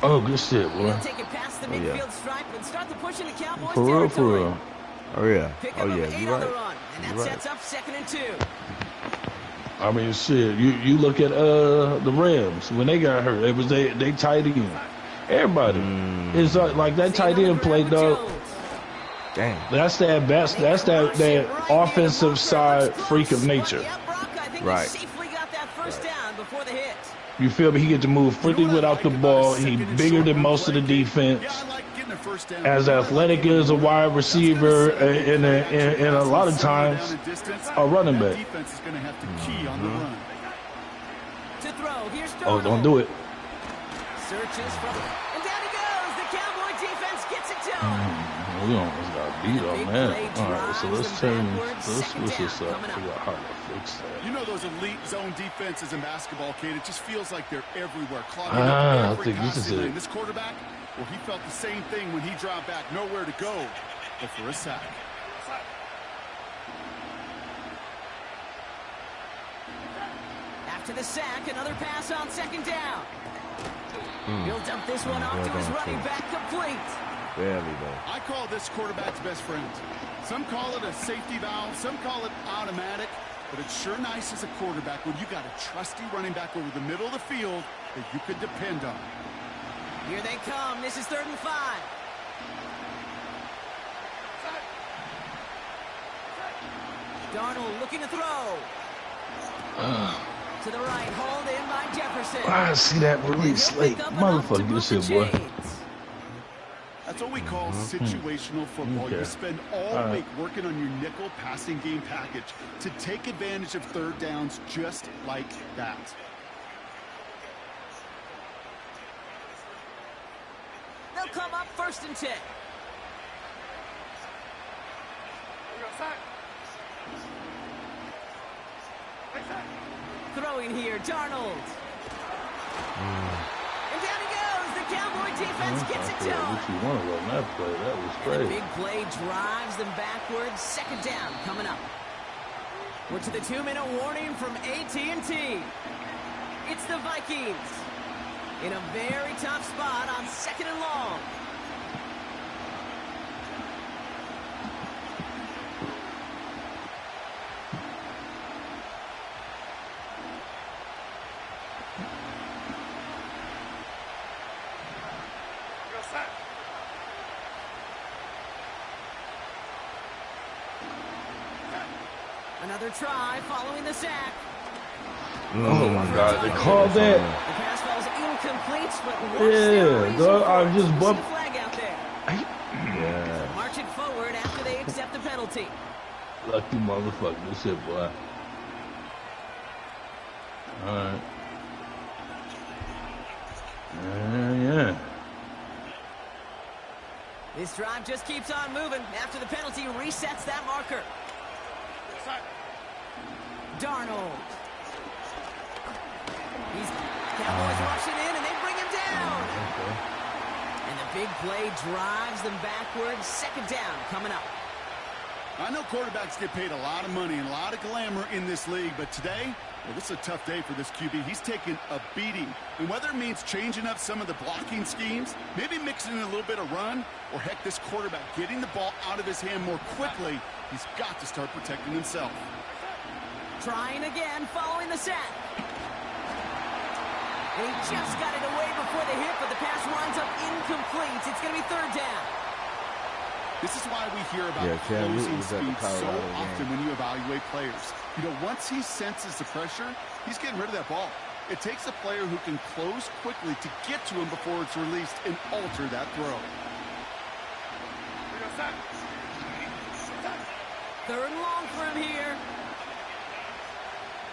Oh, good shit, boy. For real. Oh yeah. You're right. I mean, shit. You look at the Rams when they got hurt. It was they tight end. Everybody is like that tight end play, dog. Damn. That's that offensive side freak of nature. Right. You feel me? He get to move freely without the ball. He bigger than most of the defense. As athletic as a wide receiver, and a lot of times a running back. Oh, don't do it. Searches from, and down he goes. The Cowboy defense gets it done. We almost got beat up, man. All right, so let's change. Let's switch this up. Figure out how to fix that. You know those elite zone defenses in basketball, kid. It just feels like they're everywhere. I think this is it. This quarterback, well, he felt the same thing when he dropped back, nowhere to go, but for a sack. After the sack, another pass on second down. He'll dump this one off to his running back, complete. Barely, though. I call this quarterback's best friend. Some call it a safety valve, some call it automatic, but it's sure nice as a quarterback when you got a trusty running back over the middle of the field that you could depend on. Here they come. This is 3rd and 5. Darnold looking to throw. To the right, hauled in by Jefferson. I see that release late. Motherfucker, good shit, boy. That's what we call situational football. You spend all week working on your nickel passing game package to take advantage of third downs just like that. They'll come up 1st and 10. Throwing here, Darnold. And down he goes. The Cowboy defense gets it done. What you want to run that play? That was great. Big play drives them backwards. 2nd down coming up. We're to the 2-minute warning from AT&T. It's the Vikings in a very tough spot on 2nd and long. Another try following the sack. Oh my God, they called that. The pass falls incomplete, but dog, I just bumped. Flag out there. Yeah. March it forward after they accept the penalty. Lucky motherfucker, this shit, boy. All right. Yeah. This drive just keeps on moving. After the penalty, resets that marker. Darnold. These Cowboys rushing in, and they bring him down. And the big play drives them backwards. 2nd down coming up. I know quarterbacks get paid a lot of money and a lot of glamour in this league, but today, well, this is a tough day for this QB. He's taking a beating. And whether it means changing up some of the blocking schemes, maybe mixing in a little bit of run, or heck, this quarterback getting the ball out of his hand more quickly, he's got to start protecting himself. Trying again following the sack. And he just got it away before the hit, but the pass winds up incomplete. It's going to be third down. This is why we hear about closing speed so often when you evaluate players. You know, once he senses the pressure, he's getting rid of that ball. It takes a player who can close quickly to get to him before it's released and alter that throw. Third and long for him here.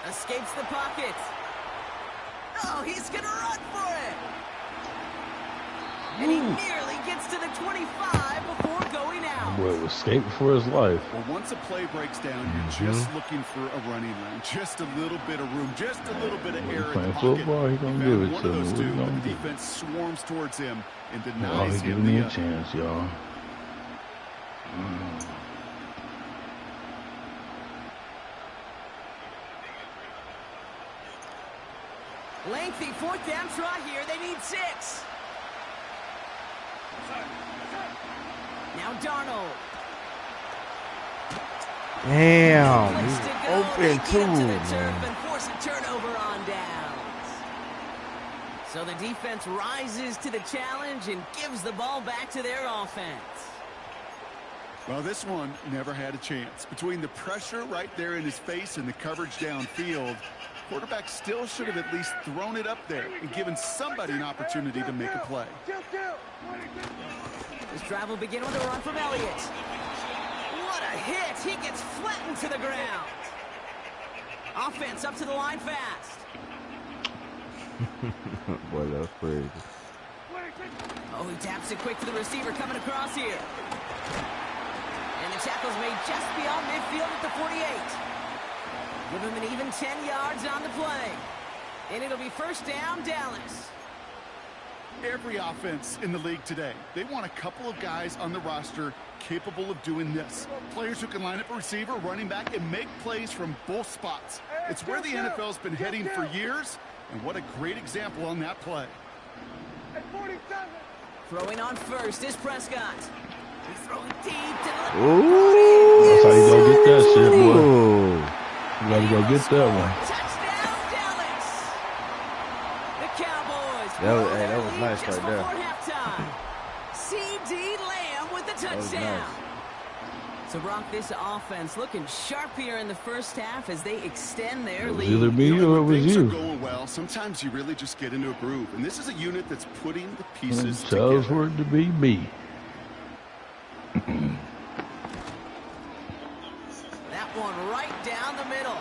Escapes the pocket. Oh, he's going to run for it. And he nearly gets to the 25 before going out. Boy, escaping for his life. Well, once a play breaks down, you're just looking for a running lane. Just a little bit of room, just a little bit of air in the pocket. Football, he gonna give it one to of those me. two, but the defense swarms towards him and denies Give him me the a chance, y'all. Lengthy fourth down try here. They need 6. Now Darnold. Damn, Place he's to go. open They too, get him to the turf man. and force a turnover on downs. So the defense rises to the challenge and gives the ball back to their offense. Well, this one never had a chance. Between the pressure right there in his face and the coverage downfield, quarterback still should have at least thrown it up there and given somebody an opportunity to make a play. This drive will begin with a run from Elliott. What a hit! He gets flattened to the ground. Offense up to the line fast. Boy, that's crazy. Oh, he taps it quick to the receiver coming across here. And the tackle's made just beyond midfield at the 48. Give him an even 10 yards on the play. And it'll be first down, Dallas. Every offense in the league today, they want a couple of guys on the roster capable of doing this. Players who can line up a receiver, running back, and make plays from both spots. It's where the NFL's been heading for years, and what a great example on that play. Throwing on first is Prescott. He's throwing deep to the Ooh. That's how you gonna get that shit, boy. Ooh. You gotta go get that one. Touchdown, Dallas. The Cowboys. That was nice just right there. before halftime. C.D. Lamb with the touchdown. So, Brock, this offense looking sharp here in the first half as they extend their It was lead. either me or it was Things are you. going well. Sometimes you really just get into a groove, and this is a unit that's putting the pieces Tells together. for it to be me. That one right down the middle.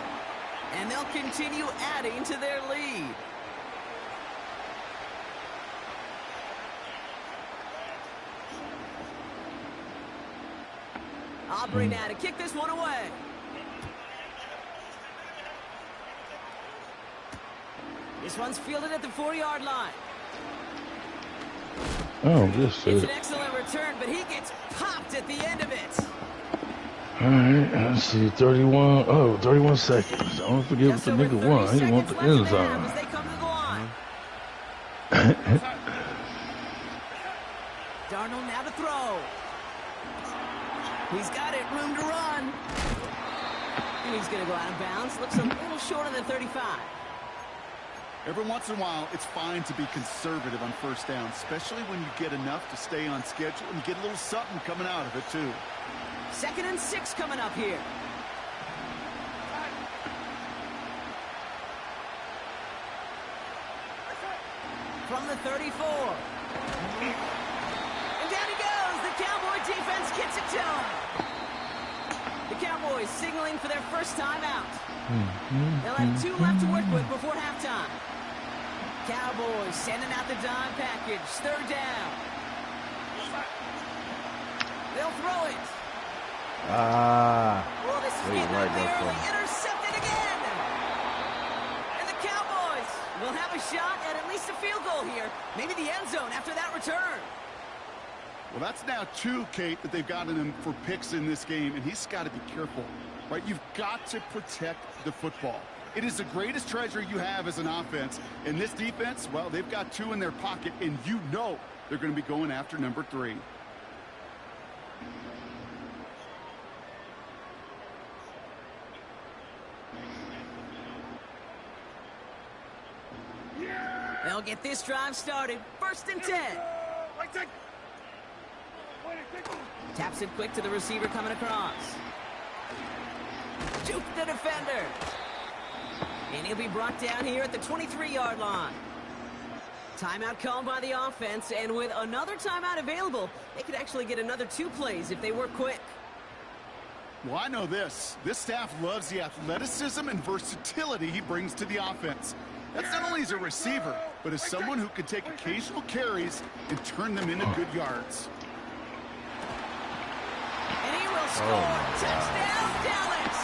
And they'll continue adding to their lead. Aubrey now to kick this one away. This one's fielded at the 4-yard line. Oh, this It's shit. an excellent return, but he gets popped at the end of it. All right, let's see. 31. Oh, 31 seconds. Don't forget Just what the over nigga 30 won. He seconds want the left end in the half zone. as they come to the line. Darnold now to throw. He's got it, room to run. And he's going to go out of bounds. Looks a little short of the 35. Every once in a while, it's fine to be conservative on first down, especially when you get enough to stay on schedule and get a little something coming out of it, too. 2nd and 6 coming up here. From the 34. And down he goes. The Cowboy defense gets it to him. The Cowboys signaling for their first time out. They'll have 2 left to work with before halftime. Cowboys sending out the dime package. 3rd down. They'll throw it. Well, this is getting ugly early. Intercepted again. And the Cowboys will have a shot at least a field goal here. Maybe the end zone after that return. Well, that's now 2, Kate, that they've gotten him for picks in this game, and he's got to be careful, right? You've got to protect the football. It is the greatest treasure you have as an offense. And this defense, well, they've got 2 in their pocket, and you know they're going to be going after number 3. They'll they'll get this drive started. 1st and 10. Taps it quick to the receiver coming across. Juke the defender. And he'll be brought down here at the 23-yard line. Timeout called by the offense, and with another timeout available, they could actually get another 2 plays if they work quick. Well, I know this. This staff loves the athleticism and versatility he brings to the offense. That's not only as a receiver, but as someone who can take occasional carries and turn them into good yards. And he will score. Touchdown, Dallas!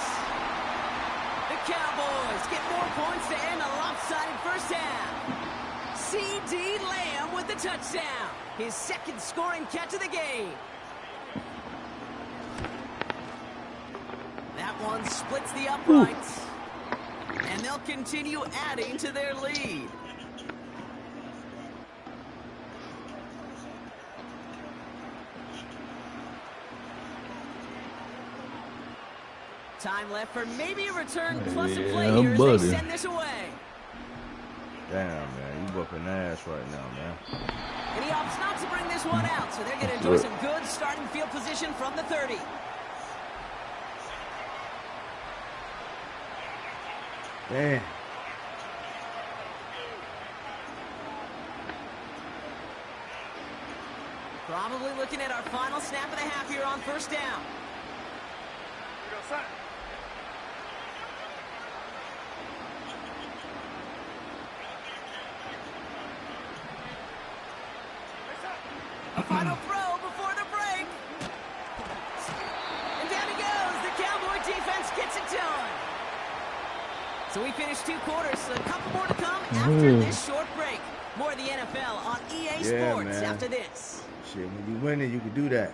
The Cowboys get more points to end a lopsided first half. C.D. Lamb with the touchdown. His 2nd scoring catch of the game. That one splits the uprights. And they'll continue adding to their lead. Time left for maybe a return plus a play here as they send this away. Damn, man, you whooping ass right now, man. And he opts not to bring this one out, so they're going to enjoy some good starting field position from the 30. Damn. Probably looking at our final snap of the half here on 1st down. A final throw before the break. And down he goes. The Cowboy defense gets it done. So we finished 2 quarters. So a couple more to come after this short break. More of the NFL on EA Sports after this. Shit, when you win it, you can do that.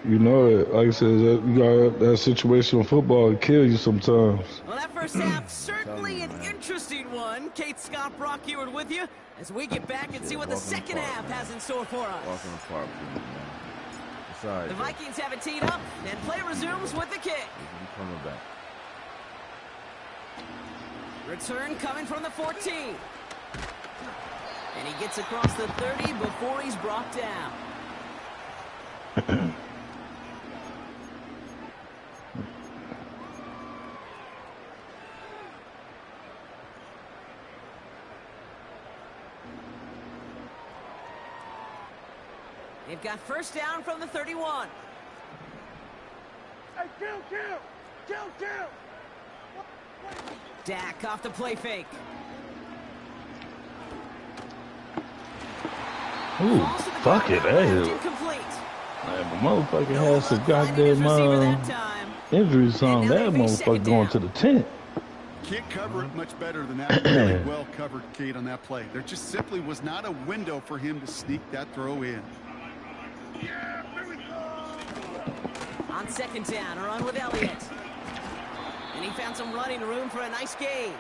You know it. Like I said, you got that situational football will kill you sometimes. Well, that first half, certainly an interesting one. Kate Scott, Brock Ewart with you as we get back and see what the 2nd half has in store for us. Walking apart, please, man. It's all right, the Vikings have it teed up, and play resumes with the kick. I'm coming back. Return coming from the 14. And he gets across the 30 before he's brought down. They've got 1st down from the 31. Hey, kill! Dak off the play fake. Ooh, fuck it, hey. Incomplete. Man, the motherfucker has some goddamn injuries on that motherfucker going to the tent. Can't cover it much better than that. Really well covered, Kate, on that play. There just simply was not a window for him to sneak that throw in. On 2nd down, a run with Elliott. And he found some running room for a nice gain.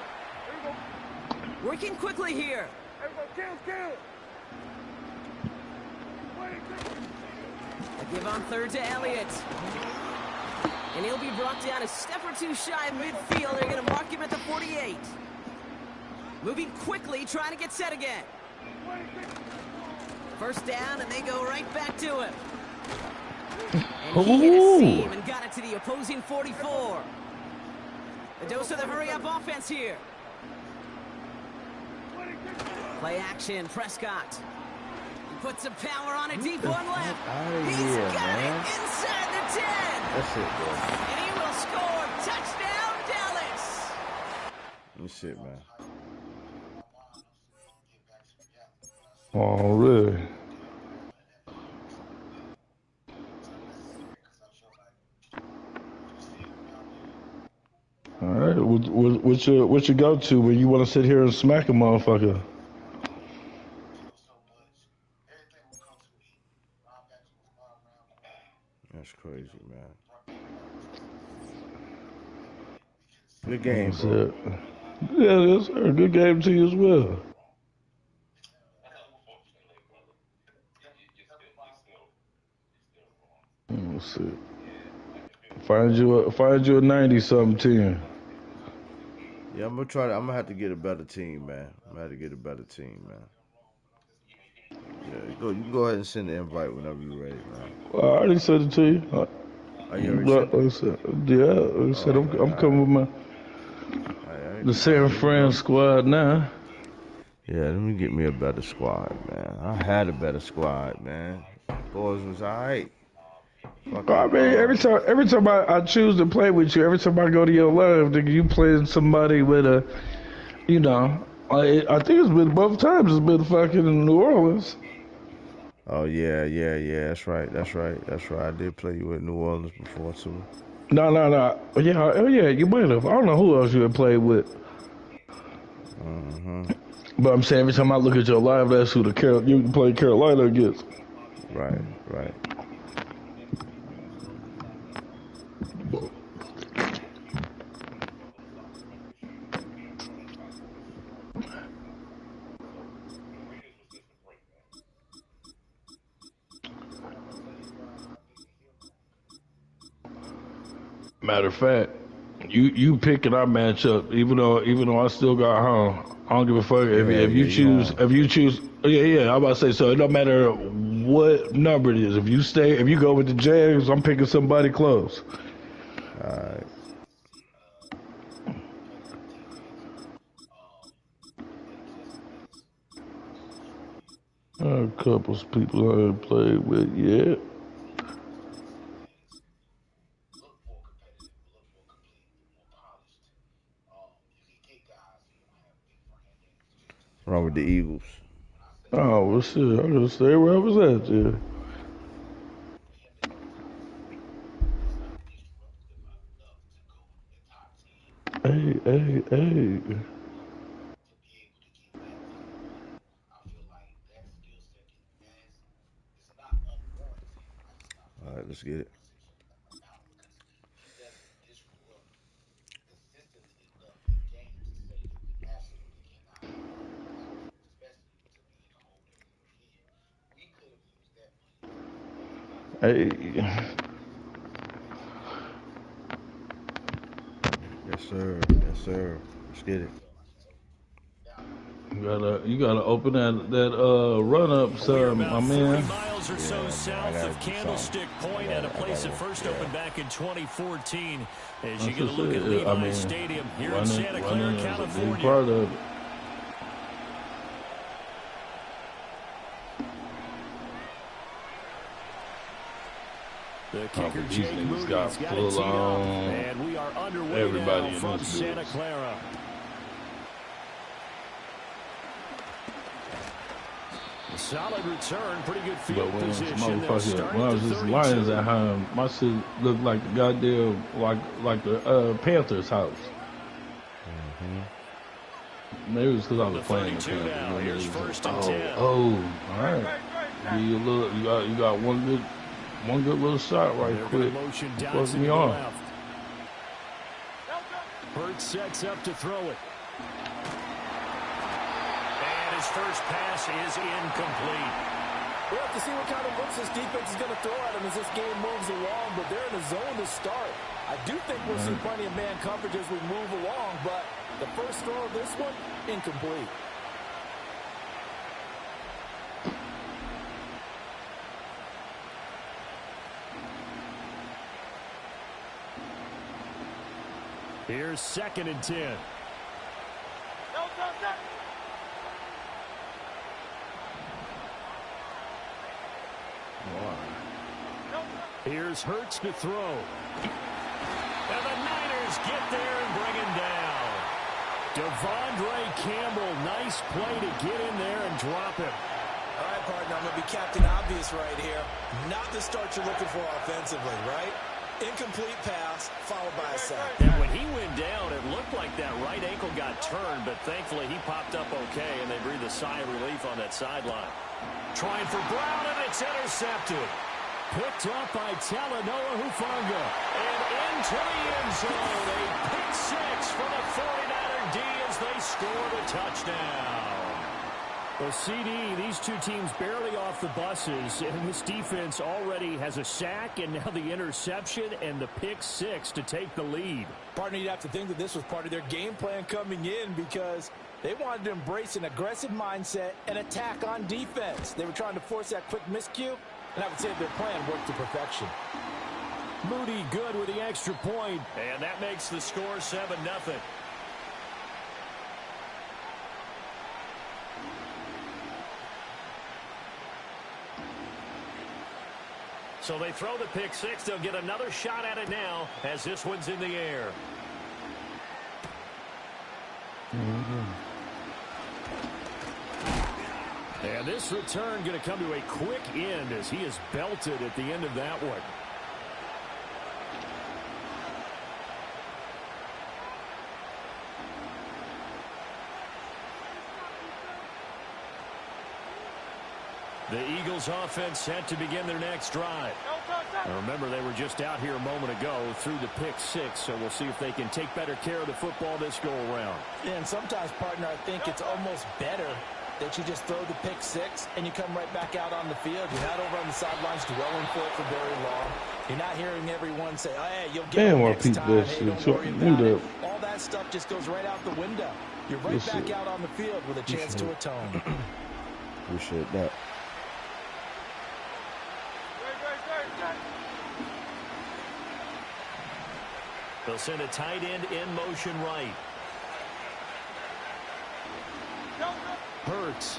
Working quickly here. A give on 3rd to Elliott. And he'll be brought down a step or 2 shy of midfield. They're going to mark him at the 48. Moving quickly, trying to get set again. 1st down, and they go right back to him. And he hit a seam and got it to the opposing 44. A dose of the hurry-up offense here. Play action, Prescott. He puts some power on a deep one left. He's got it inside the 10. That's it, bro. And he will score. Touchdown, Dallas. That's it, man. Oh, really? All right, what's your go-to when you want to sit here and smack a motherfucker? That's crazy, man. Good game, bro. Yeah, yes, sir. Good game to you as well. Let's see. Find you a 90-something 10. Yeah, I'm gonna try. I'm gonna have to get a better team, man. I'm gonna have to get a better team, man. Yeah, go. You can go ahead and send the invite whenever you're ready, man. I already said it to you. Oh, you already sent Like it? I said, yeah, like I Oh, said, okay. I'm coming with my the All right. San Here we Fran go. squad now. Yeah, let me get me a better squad, man. I had a better squad, man. Boys was alright. I Fucking mean, every time I choose to play with you, every time I go to your live, nigga, you playing somebody with a, you know, I think it's been both times. It's been fucking in New Orleans. Oh yeah. That's right. I did play you with New Orleans before too. No. Yeah, oh yeah, you might have. I don't know who else you had played with. But I'm saying every time I look at your live, that's who you play Carolina against. Right. Matter of fact, you picking our matchup, even though I still got home. I don't give a fuck if you choose yeah. I'm about to say so. It don't matter what number it is. If you go with the Jags, I'm picking somebody close. All right. A couple of people I haven't played with yet. Wrong with the Eagles. Oh well, shit. I'm gonna stay where I was at, yeah. Hey. All right, let's get it. Hey. Yes, sir. Let's get it. You gotta open that run up, We're son, my about 40 man. miles or so south of Candlestick Point at a place that first opened back in 2014. As you get a look at Levi Stadium here in Santa Clara, California. Part of it. The kicker, Jake Moody's got it full teed up, on and we are underway everybody now in from this Santa bitch. Clara. A solid return, pretty good field position. When I was just Lions at home, my shit looked like the goddamn like the Panthers house. Maybe it's because I was playing the Panthers. Here's first and 10. All right. You got one good little shot right quick. Fuck me off. Hurts sets up to throw it. And his first pass is incomplete. We'll have to see what kind of looks this defense is going to throw at him as this game moves along, but they're in a zone to start. I do think we'll see plenty of man coverage as we move along, but the first throw of this one, incomplete. Here's second and 10. Here's Hurts to throw. And the Niners get there and bring him down. Devondre Campbell, nice play to get in there and drop him. All right, partner, I'm going to be Captain Obvious right here. Not the start you're looking for offensively, right? Incomplete pass, followed by a sack. And when he went down, it looked like that right ankle got turned, but thankfully he popped up okay, and they breathed a sigh of relief on that sideline. Trying for Brown, and it's intercepted. Picked off by Talanoa Hufanga. And into the end zone, a pick six for the 49er D as they scored a touchdown. Well, CD, these two teams barely off the buses, and this defense already has a sack and now the interception and the pick six to take the lead. Partner, you'd have to think that this was part of their game plan coming in because they wanted to embrace an aggressive mindset and attack on defense. They were trying to force that quick miscue, and I would say their plan worked to perfection. Moody good with the extra point, and that makes the score 7-0. So they throw the pick six. They'll get another shot at it now as this one's in the air. And this return going to come to a quick end as he is belted at the end of that one. The Eagles offense set to begin their next drive. Now remember, they were just out here a moment ago through the pick six, so we'll see if they can take better care of the football this go around. Yeah, and sometimes, partner, I think it's almost better that you just throw the pick six and you come right back out on the field. You're not over on the sidelines dwelling for it for very long. You're not hearing everyone say, oh, hey, you'll get it next time. Hey, don't worry about it. All that stuff just goes right out the window. You're right back out on the field with a chance to atone. Appreciate that. They'll send a tight end in motion right. Hurts.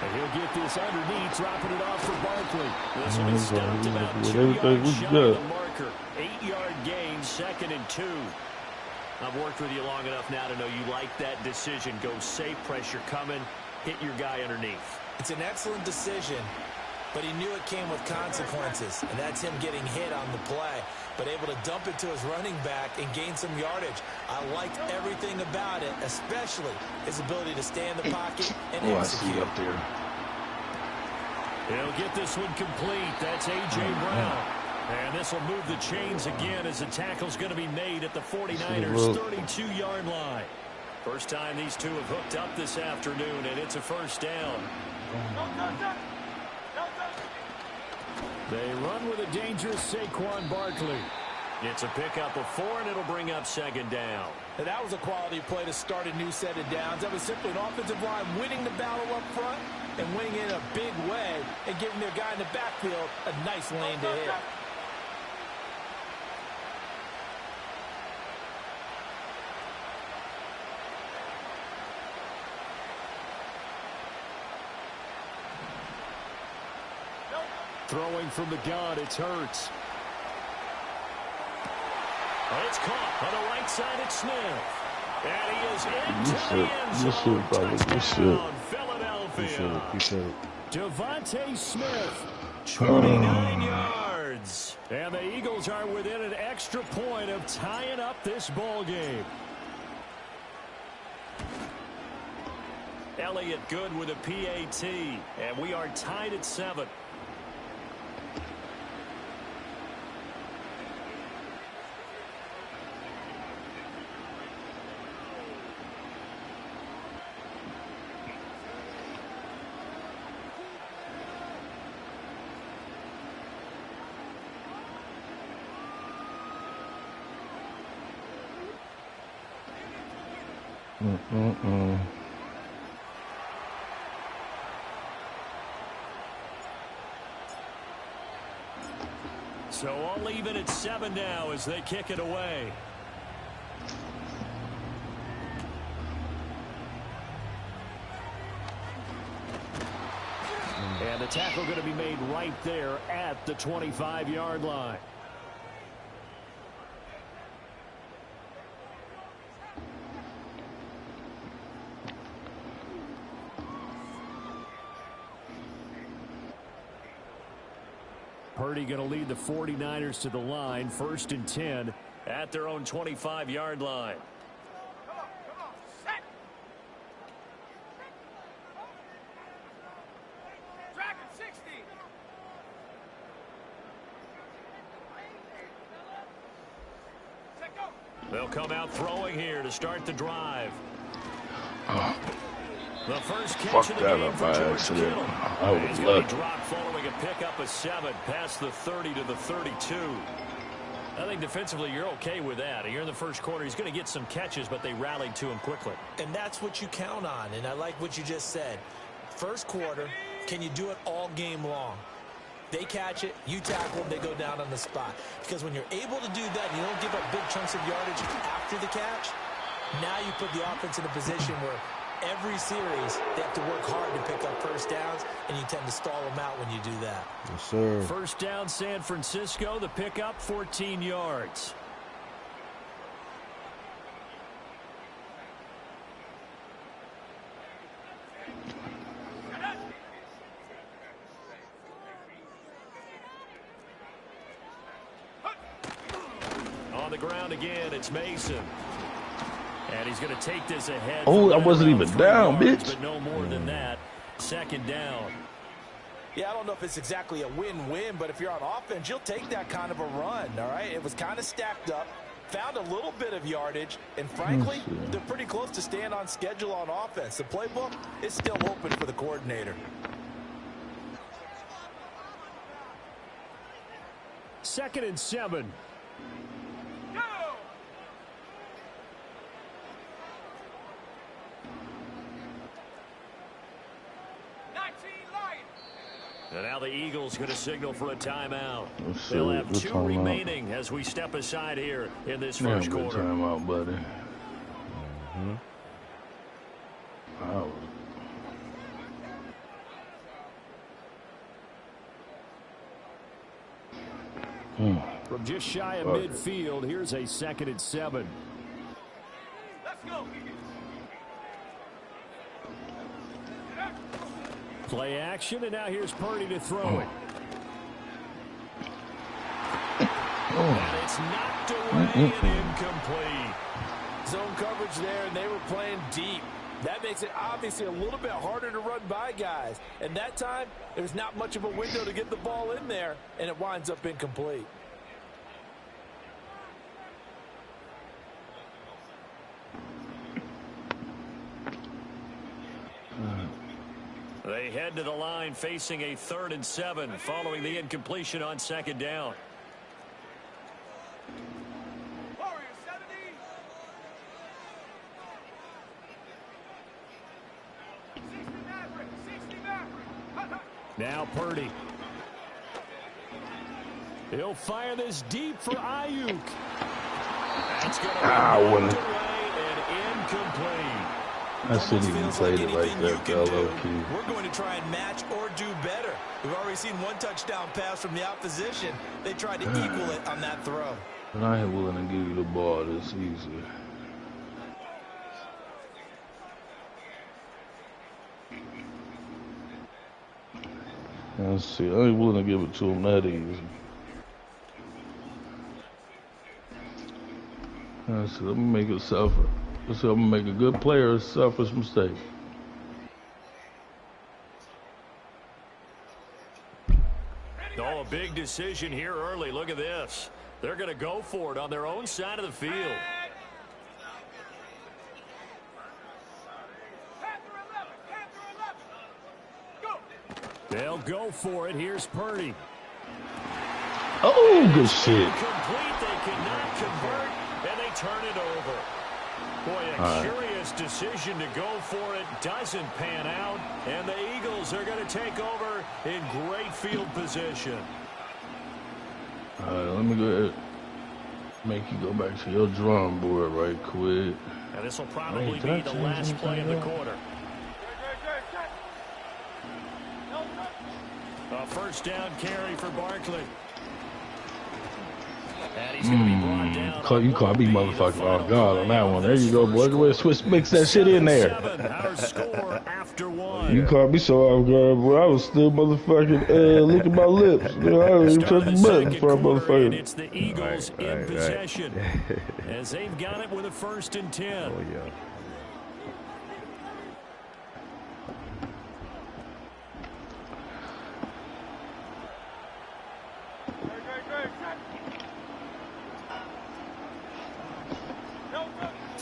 And he'll get this underneath, dropping it off for Barkley. This one is stopped about 2 yards shy of the marker. 8-yard gain, 2nd and 2. I've worked with you long enough now to know you like that decision. Go safe, pressure coming, hit your guy underneath. It's an excellent decision, but he knew it came with consequences, and that's him getting hit on the play, but able to dump it to his running back and gain some yardage. I liked everything about it, especially his ability to stay in the pocket and execute. Up there. He'll get this one complete. That's A.J. Brown. And this will move the chains again as the tackle's going to be made at the 49ers' 32-yard line. First time these two have hooked up this afternoon, and it's a first down. They run with a dangerous Saquon Barkley. It's a pickup of 4, and it'll bring up 2nd down. And that was a quality play to start a new set of downs. That was simply an offensive line winning the battle up front and winning in a big way and giving their guy in the backfield a nice lane to hit. Throwing from the gun, it's Hurts. It's caught on the right side at Smith. And he is into the end zone. Touchdown, Philadelphia. Devontae Smith, 29 yards. And the Eagles are within an extra point of tying up this ball game. Elliott good with a PAT. And we are tied at 7. So I'll leave it at 7 now as they kick it away. And the tackle going to be made right there at the 25-yard line. Purdy going to lead the 49ers to the line, 1st and 10 at their own 25-yard line. They'll come out throwing here to start the drive. The first catch Fuck of the that game up for by George accident. Kittle. I was He's going to lucky. be dropped following a pickup of 7 past the 30 to the 32. I think defensively you're okay with that. Here in the first quarter, he's going to get some catches, but they rallied to him quickly. And that's what you count on, and I like what you just said. First quarter, can you do it all game long? They catch it, you tackle them, they go down on the spot. Because when you're able to do that, you don't give up big chunks of yardage after the catch, now you put the offense in a position where every series they have to work hard to pick up first downs, and you tend to stall them out when you do that. Yes, sir. First down, San Francisco. The pickup, 14 yards. On the ground again, it's Mason. And he's going to take this ahead. Oh, I wasn't even down, yards, bitch. But no more than that. Second down. Yeah, I don't know if it's exactly a win-win, but if you're on offense, you'll take that kind of a run, all right? It was kind of stacked up, found a little bit of yardage, and frankly, they're pretty close to staying on schedule on offense. The playbook is still open for the coordinator. Second and 7. And now the Eagles going to signal for a timeout. They'll have 2 remaining as we step aside here in this first quarter. Timeout, buddy. From just shy of midfield, here's a second and 7. Let's go. Play action, and now here's Purdy to throw it. And it's knocked away and incomplete. Zone coverage there, and they were playing deep. That makes it obviously a little bit harder to run by guys. And that time, there's not much of a window to get the ball in there, and it winds up incomplete. They head to the line facing a 3rd and 7 following the incompletion on second down. Now Purdy. He'll fire this deep for Ayuk. That's going to be knocked away and incomplete. I shouldn't even played it like that, We're going to try and match or do better. We've already seen 1 touchdown pass from the opposition. They tried to equal it on that throw. But I ain't willing to give you the ball this easy. Let's see. I ain't willing to give it to him that easy. Let's see. Let me make it suffer. Let's see. I'm gonna make a good player suffer some mistake. Oh, a big decision here early. Look at this. They're going to go for it on their own side of the field. They'll go for it. Here's Purdy. Oh, good shit. Complete. They cannot convert, and they turn it over. Boy, a curious decision to go for it. Doesn't pan out, and the Eagles are going to take over in great field position. All right, let me go ahead. Make you go back to your drum board right quick. And this will probably be the last play of the quarter. A first down carry for Barkley. And he's going to be brought down. You caught me, motherfucker. Oh, God, on that one. There you go, boy. Go ahead, switch, mix that shit in there. Our score after 1. You caught me so off guard, boy. I was still motherfucking licking my lips. You know, I didn't even touch the button for a motherfucker. It's the Eagles in possession as they've got it with a 1st and 10. Oh, yeah.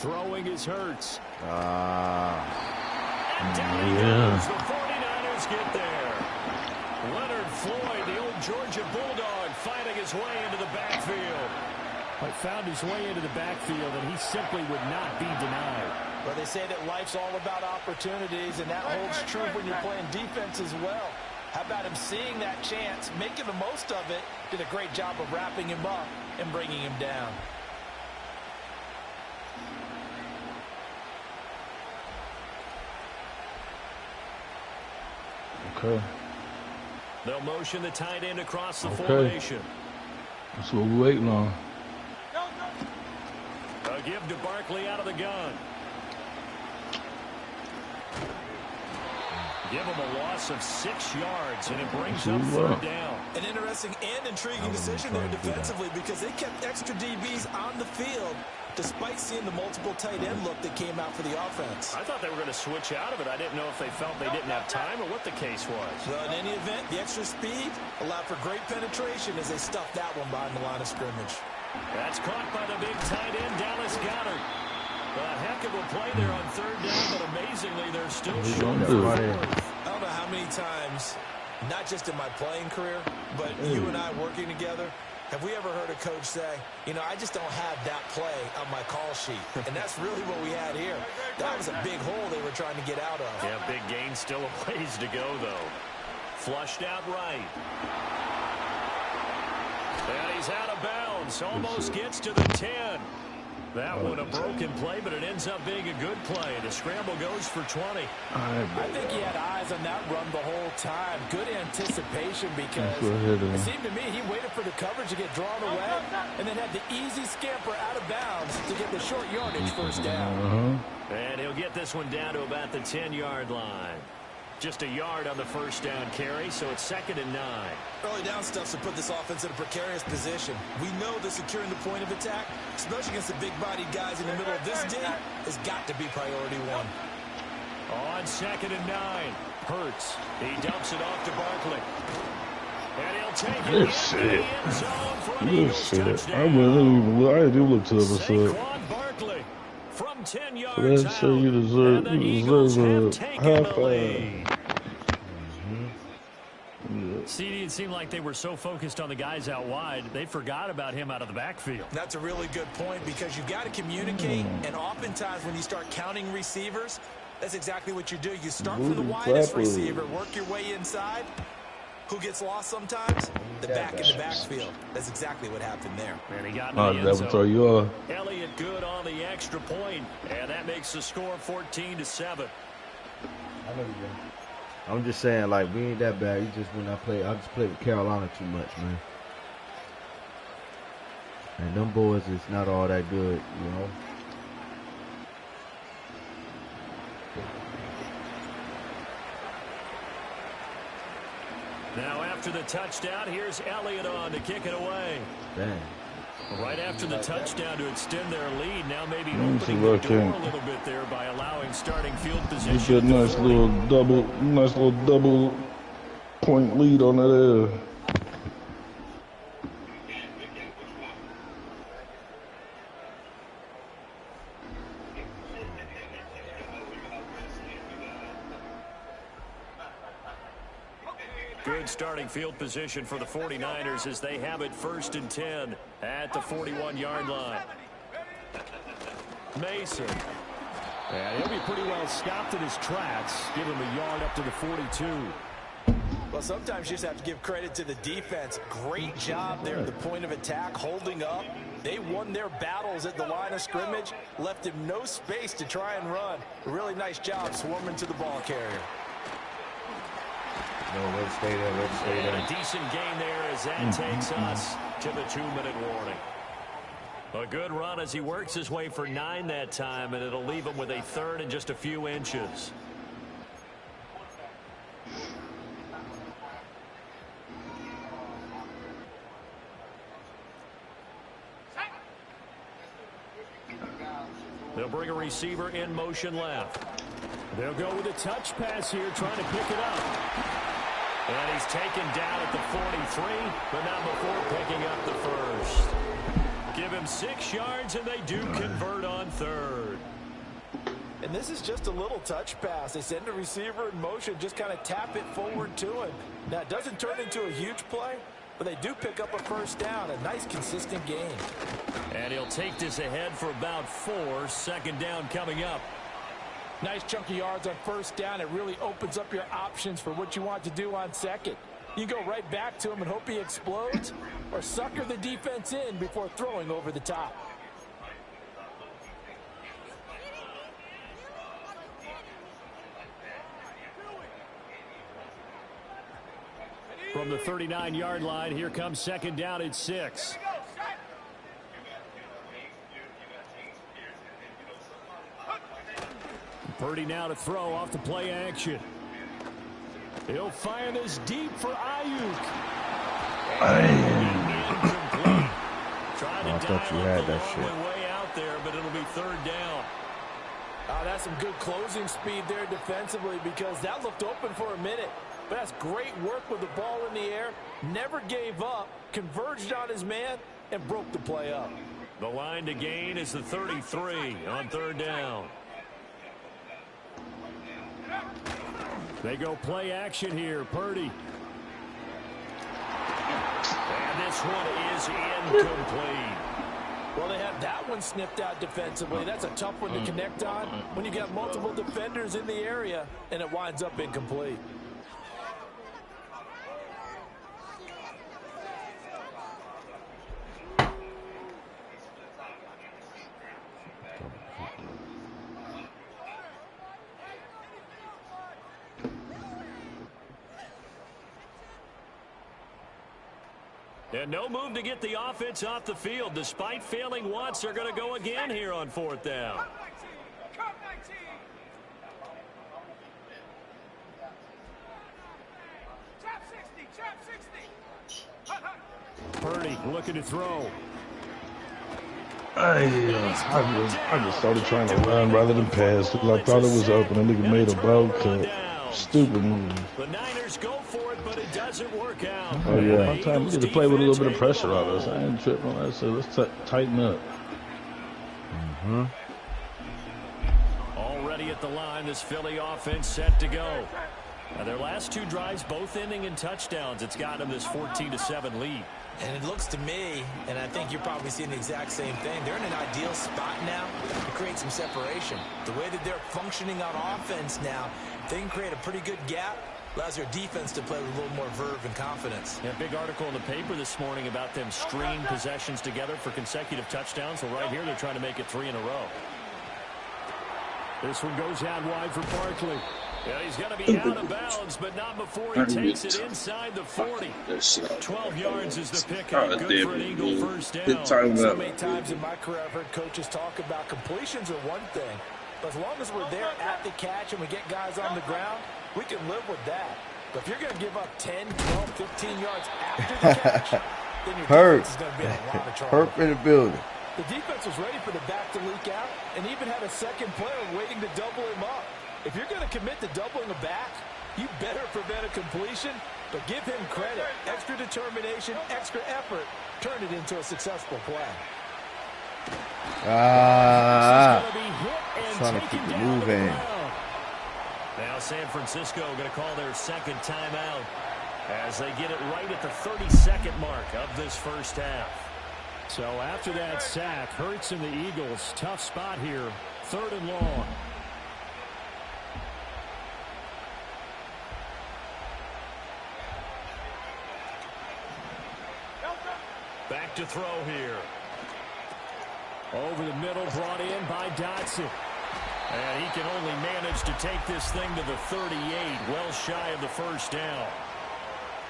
Throwing is Hurts. Yeah. The 49ers get there. Leonard Floyd, the old Georgia Bulldog, finding his way into the backfield. Found his way into the backfield, and he simply would not be denied. Well, they say that life's all about opportunities, and that holds true when you're playing defense as well. How about him seeing that chance, making the most of it, did a great job of wrapping him up and bringing him down. Okay. They'll motion the tight end across the formation. That's what we're waiting on. A give to Barkley out of the gun. Give him a loss of 6 yards, and it brings up third down. An interesting and intriguing decision there defensively because they kept extra DBs on the field despite seeing the multiple tight end look that came out for the offense. I thought they were going to switch out of it. I didn't know if they felt they didn't have time or what the case was. Well, in any event, the extra speed allowed for great penetration as they stuffed that one behind the line of scrimmage. That's caught by the big tight end, Dallas Goedert. A heck of a play there on third down, but amazingly, they're still short of fourth. I don't know how many times, not just in my playing career, but you and I working together, have we ever heard a coach say, you know, I just don't have that play on my call sheet. And that's really what we had here. That was a big hole they were trying to get out of. Yeah, big gain, still a ways to go, though. Flushed out right. And he's out of bounds. Almost gets to the 10. That one a broken play, but it ends up being a good play. The scramble goes for 20. I think he had eyes on that run the whole time. Good anticipation because it seemed to me he waited for the coverage to get drawn away and then had the easy scamper out of bounds to get the short yardage first down. And he'll get this one down to about the 10-yard line. Just a yard on the first down carry, so it's 2nd and 9. Early down stuff to put this offense in a precarious position. We know that securing the point of attack, especially against the big-bodied guys in the middle of this D, has got to be priority one. On 2nd and 9, Hurts. He dumps it off to Barkley. And he'll take it into the end zone for an Eagles touchdown. I didn't look to the other side. Saquon Barkley from 10 yards So that's so you deserve a high five. CD, it seemed like they were so focused on the guys out wide, they forgot about him out of the backfield. That's a really good point because you've got to communicate, and oftentimes when you start counting receivers, that's exactly what you do. You start from the widest receiver, work your way inside. Who gets lost sometimes? The back in the backfield. That's exactly what happened there. And he got in the end zone. You are. Elliott good on the extra point, and that makes the score 14-7. I'm just saying, like, we ain't that bad. It's just when I just play with Carolina too much, man. And them boys is not all that good, you know. Now after the touchdown, here's Elliott on to kick it away. Dang. Right after the touchdown to extend their lead, now maybe opening the door a little bit there by allowing starting field position. You get a nice little double point lead on that air. Good starting field position for the 49ers as they have it 1st and 10 at the 41-yard line. Mason. And he'll be pretty well stopped in his tracks. Give him a yard up to the 42. Well, sometimes you just have to give credit to the defense. Great job there at the point of attack, holding up. They won their battles at the line of scrimmage, left him no space to try and run. A really nice job swarming to the ball carrier. No, let's stay there. Let's stay there. And a decent gain there as that takes us to the 2-minute warning. A good run as he works his way for 9 that time, and it'll leave him with a 3rd and just a few inches. They'll bring a receiver in motion left. They'll go with a touch pass here, trying to pick it up. And he's taken down at the 43, but not before picking up the first. Give him him 6 yards, and they do convert on third. And this is just a little touch pass. They send the receiver in motion, just kind of tap it forward to him. Now, it doesn't turn into a huge play, but they do pick up a first down, a nice, consistent gain. And he'll take this ahead for about 4. Second down coming up. Nice chunk of yards on first down. It really opens up your options for what you want to do on second. You go right back to him and hope he explodes, or sucker the defense in before throwing over the top. From the 39-yard line, here comes second down at 6. Purdy now to throw off the play action. He'll fire this deep for Ayuk. I thought you had that shit. Way out there, but it'll be third down. That's some good closing speed there defensively, because that looked open for a minute. But that's great work with the ball in the air. Never gave up, converged on his man, and broke the play up. The line to gain is the 33 on third down. They go play action here. Purdy. And this one is incomplete. Well, they have that one snipped out defensively. That's a tough one to connect on when you got multiple defenders in the area, and it winds up incomplete. And no move to get the offense off the field. Despite failing once, they're going to go again here on fourth down. Purdy looking to throw. I just started trying to run rather than pass because I thought it was open. And nigga made a ball cut. Stupid move. The Niners go for it, but it doesn't work out. Oh, yeah. Sometimes we get to play with a little bit of pressure on us. I ain't tripping on that, so let's tighten up. Already at the line, this Philly offense set to go. Now, their last 2 drives, both ending in touchdowns. It's got them this 14-7 lead. And it looks to me, and I think you're probably seeing the exact same thing, they're in an ideal spot now to create some separation. The way that they're functioning on offense now, they can create a pretty good gap, allows their defense to play with a little more verve and confidence. Yeah, big article in the paper this morning about them stringing possessions together for consecutive touchdowns. So right here, they're trying to make it 3 in a row. This one goes out wide for Barkley. Yeah, he's going to be out of bounds, but not before he takes it inside the 40. 12 yards is the pickup. Good for an Eagle first down. So many times in my career, I've heard coaches talk about completions are one thing. But as long as we're there at the catch and we get guys on the ground, we can live with that. But if you're going to give up 10, 12, 15 yards after the catch, then your defense is going to be in a lot of trouble. Hurt in the building. The defense was ready for the back to leak out and even had a second player waiting to double him up. If you're going to commit to doubling a back, you better prevent a completion, but give him credit. Extra determination, extra effort, turn it into a successful play. Trying to keep it moving. Now San Francisco going to call their second timeout as they get it right at the 30-second mark of this first half. So after that sack, Hurts and the Eagles, tough spot here, 3rd and long. Back to throw here. Over the middle, brought in by Dotson. And he can only manage to take this thing to the 38, well shy of the first down.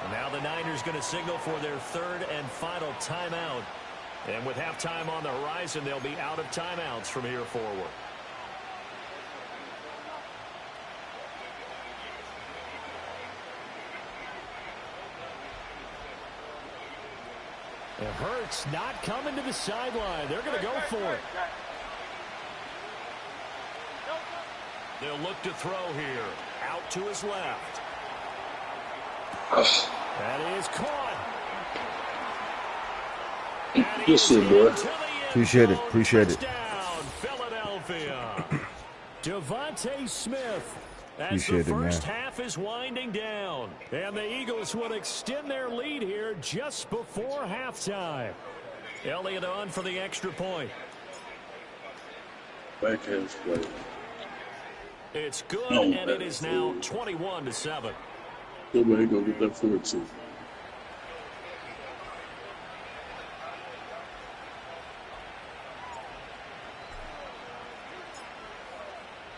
And now the Niners going to signal for their 3rd and final timeout. And with halftime on the horizon, they'll be out of timeouts from here forward. And Hurts not coming to the sideline. They're going to go for it. They'll look to throw here. Out to his left. That is caught. Good shit, boy. Appreciate it. Appreciate it. Touchdown, Philadelphia. Devontae Smith. As Appreciate the it, man. first half is winding down. And the Eagles would extend their lead here just before halftime. Elliott on for the extra point. Backhand play. It's good, and it is now 21-7. Nobody gonna get that 14.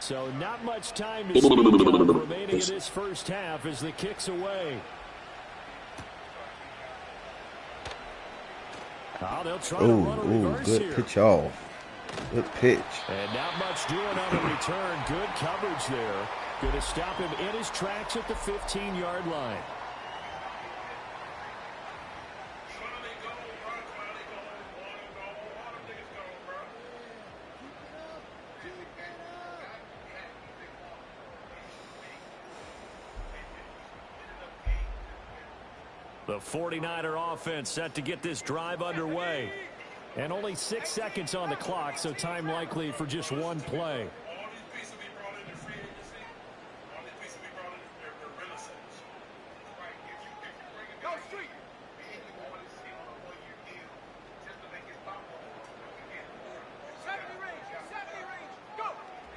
So not much time to speak of remaining in this first half as the kick's away. Oh, they'll try to run a reverse good here. pitch off. Good pitch. And not much doing on the return. Good coverage there. Going to stop him in his tracks at the 15-yard line. The 49er offense set to get this drive underway. And only 6 seconds on the clock, so time likely for just one play.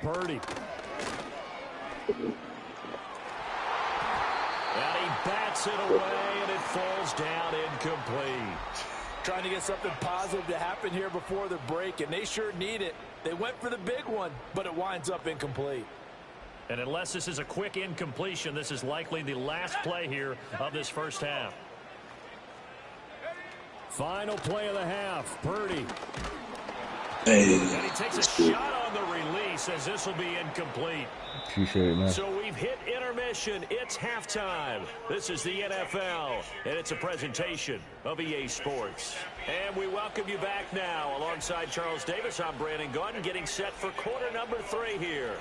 Purdy. And he bats it away, and it falls down incomplete. Trying to get something positive to happen here before the break, and they sure need it. They went for the big one, but it winds up incomplete. And unless this is a quick incompletion, this is likely the last play here of this first half. Final play of the half, Purdy. And he takes a shot on the release as this will be incomplete. Appreciate it, man. So we've hit intermission. It's halftime. This is the NFL, and it's a presentation of EA Sports. And we welcome you back now. Alongside Charles Davis, I'm Brandon Gordon, getting set for quarter number 3 here.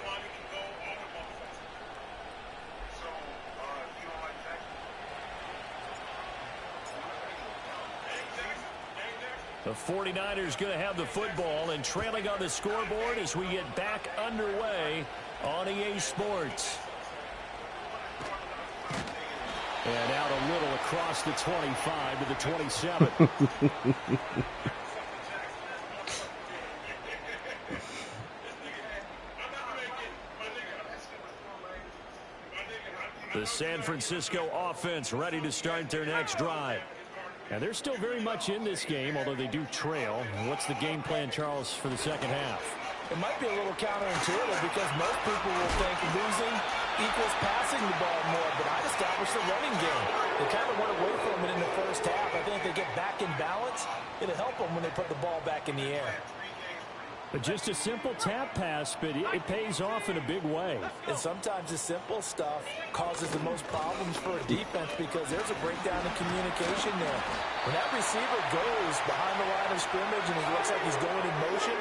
The 49ers going to have the football and trailing on the scoreboard as we get back underway on EA Sports. And out a little across the 25 to the 27. The San Francisco offense ready to start their next drive. And they're still very much in this game, although they do trail. What's the game plan, Charles, for the second half? It might be a little counterintuitive because most people will think losing equals passing the ball more, but I'd establish the running game. They kind of went away from it in the first half. I think if they get back in balance, it'll help them when they put the ball back in the air. But just a simple tap pass, but it pays off in a big way. And sometimes the simple stuff causes the most problems for a defense because there's a breakdown in communication there. When that receiver goes behind the line of scrimmage and it looks like he's going in motion,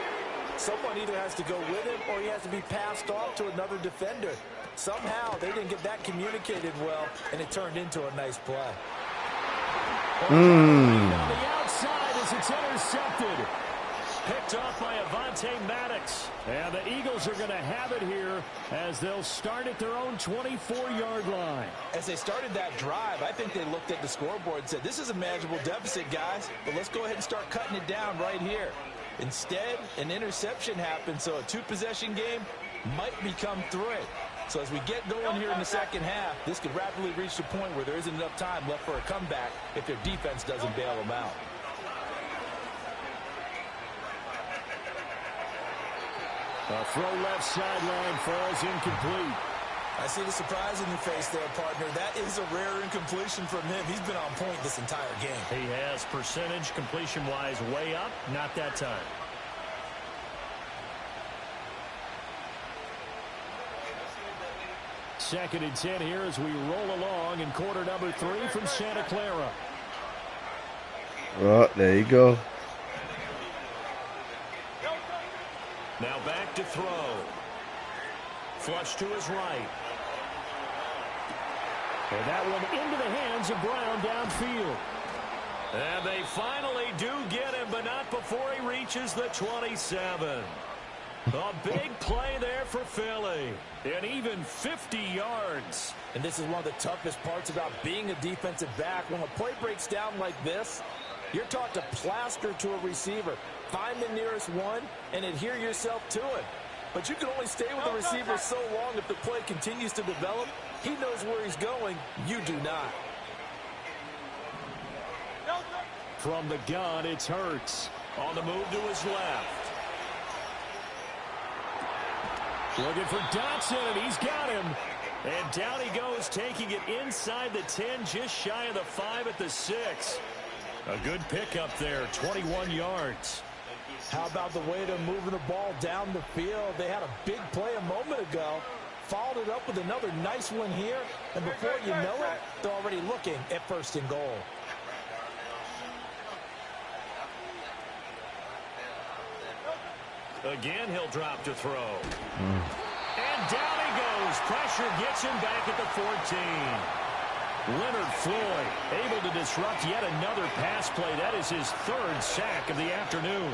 someone either has to go with him or he has to be passed off to another defender. Somehow they didn't get that communicated well, and it turned into a nice play. On the outside as it's intercepted. Picked off by Avonte Maddox. And the Eagles are going to have it here as they'll start at their own 24-yard line. As they started that drive, I think they looked at the scoreboard and said, this is a manageable deficit, guys, but let's go ahead and start cutting it down right here. Instead, an interception happened, so a two-possession game might become 3. So as we get going here in the second half, this could rapidly reach the point where there isn't enough time left for a comeback if their defense doesn't bail them out. A throw left sideline falls incomplete. I see the surprise in your face there, partner. That is a rare incompletion from him. He's been on point this entire game. He has percentage completion-wise way up. Not that time. Second and 10 here as we roll along in quarter number 3 from Santa Clara. Oh, there you go. Now back to throw. Flush to his right. And that one into the hands of Brown downfield. And they finally do get him, but not before he reaches the 27. A big play there for Philly. And even 50 yards. And this is one of the toughest parts about being a defensive back. When a play breaks down like this, you're taught to plaster to a receiver. Find the nearest one and adhere yourself to it. But you can only stay with the receiver so long if the play continues to develop. He knows where he's going. You do not. From the gun, it's Hurts. On the move to his left. Looking for Dotson, and he's got him. And down he goes, taking it inside the 10, just shy of the 5 at the 6. A good pickup there, 21 yards. How about the way they're moving the ball down the field? They had a big play a moment ago. Followed it up with another nice one here. And before you know it, they're already looking at 1st and goal. Again, he'll drop to throw. And down he goes. Pressure gets him back at the 14. Leonard Floyd able to disrupt yet another pass play. That is his 3rd sack of the afternoon.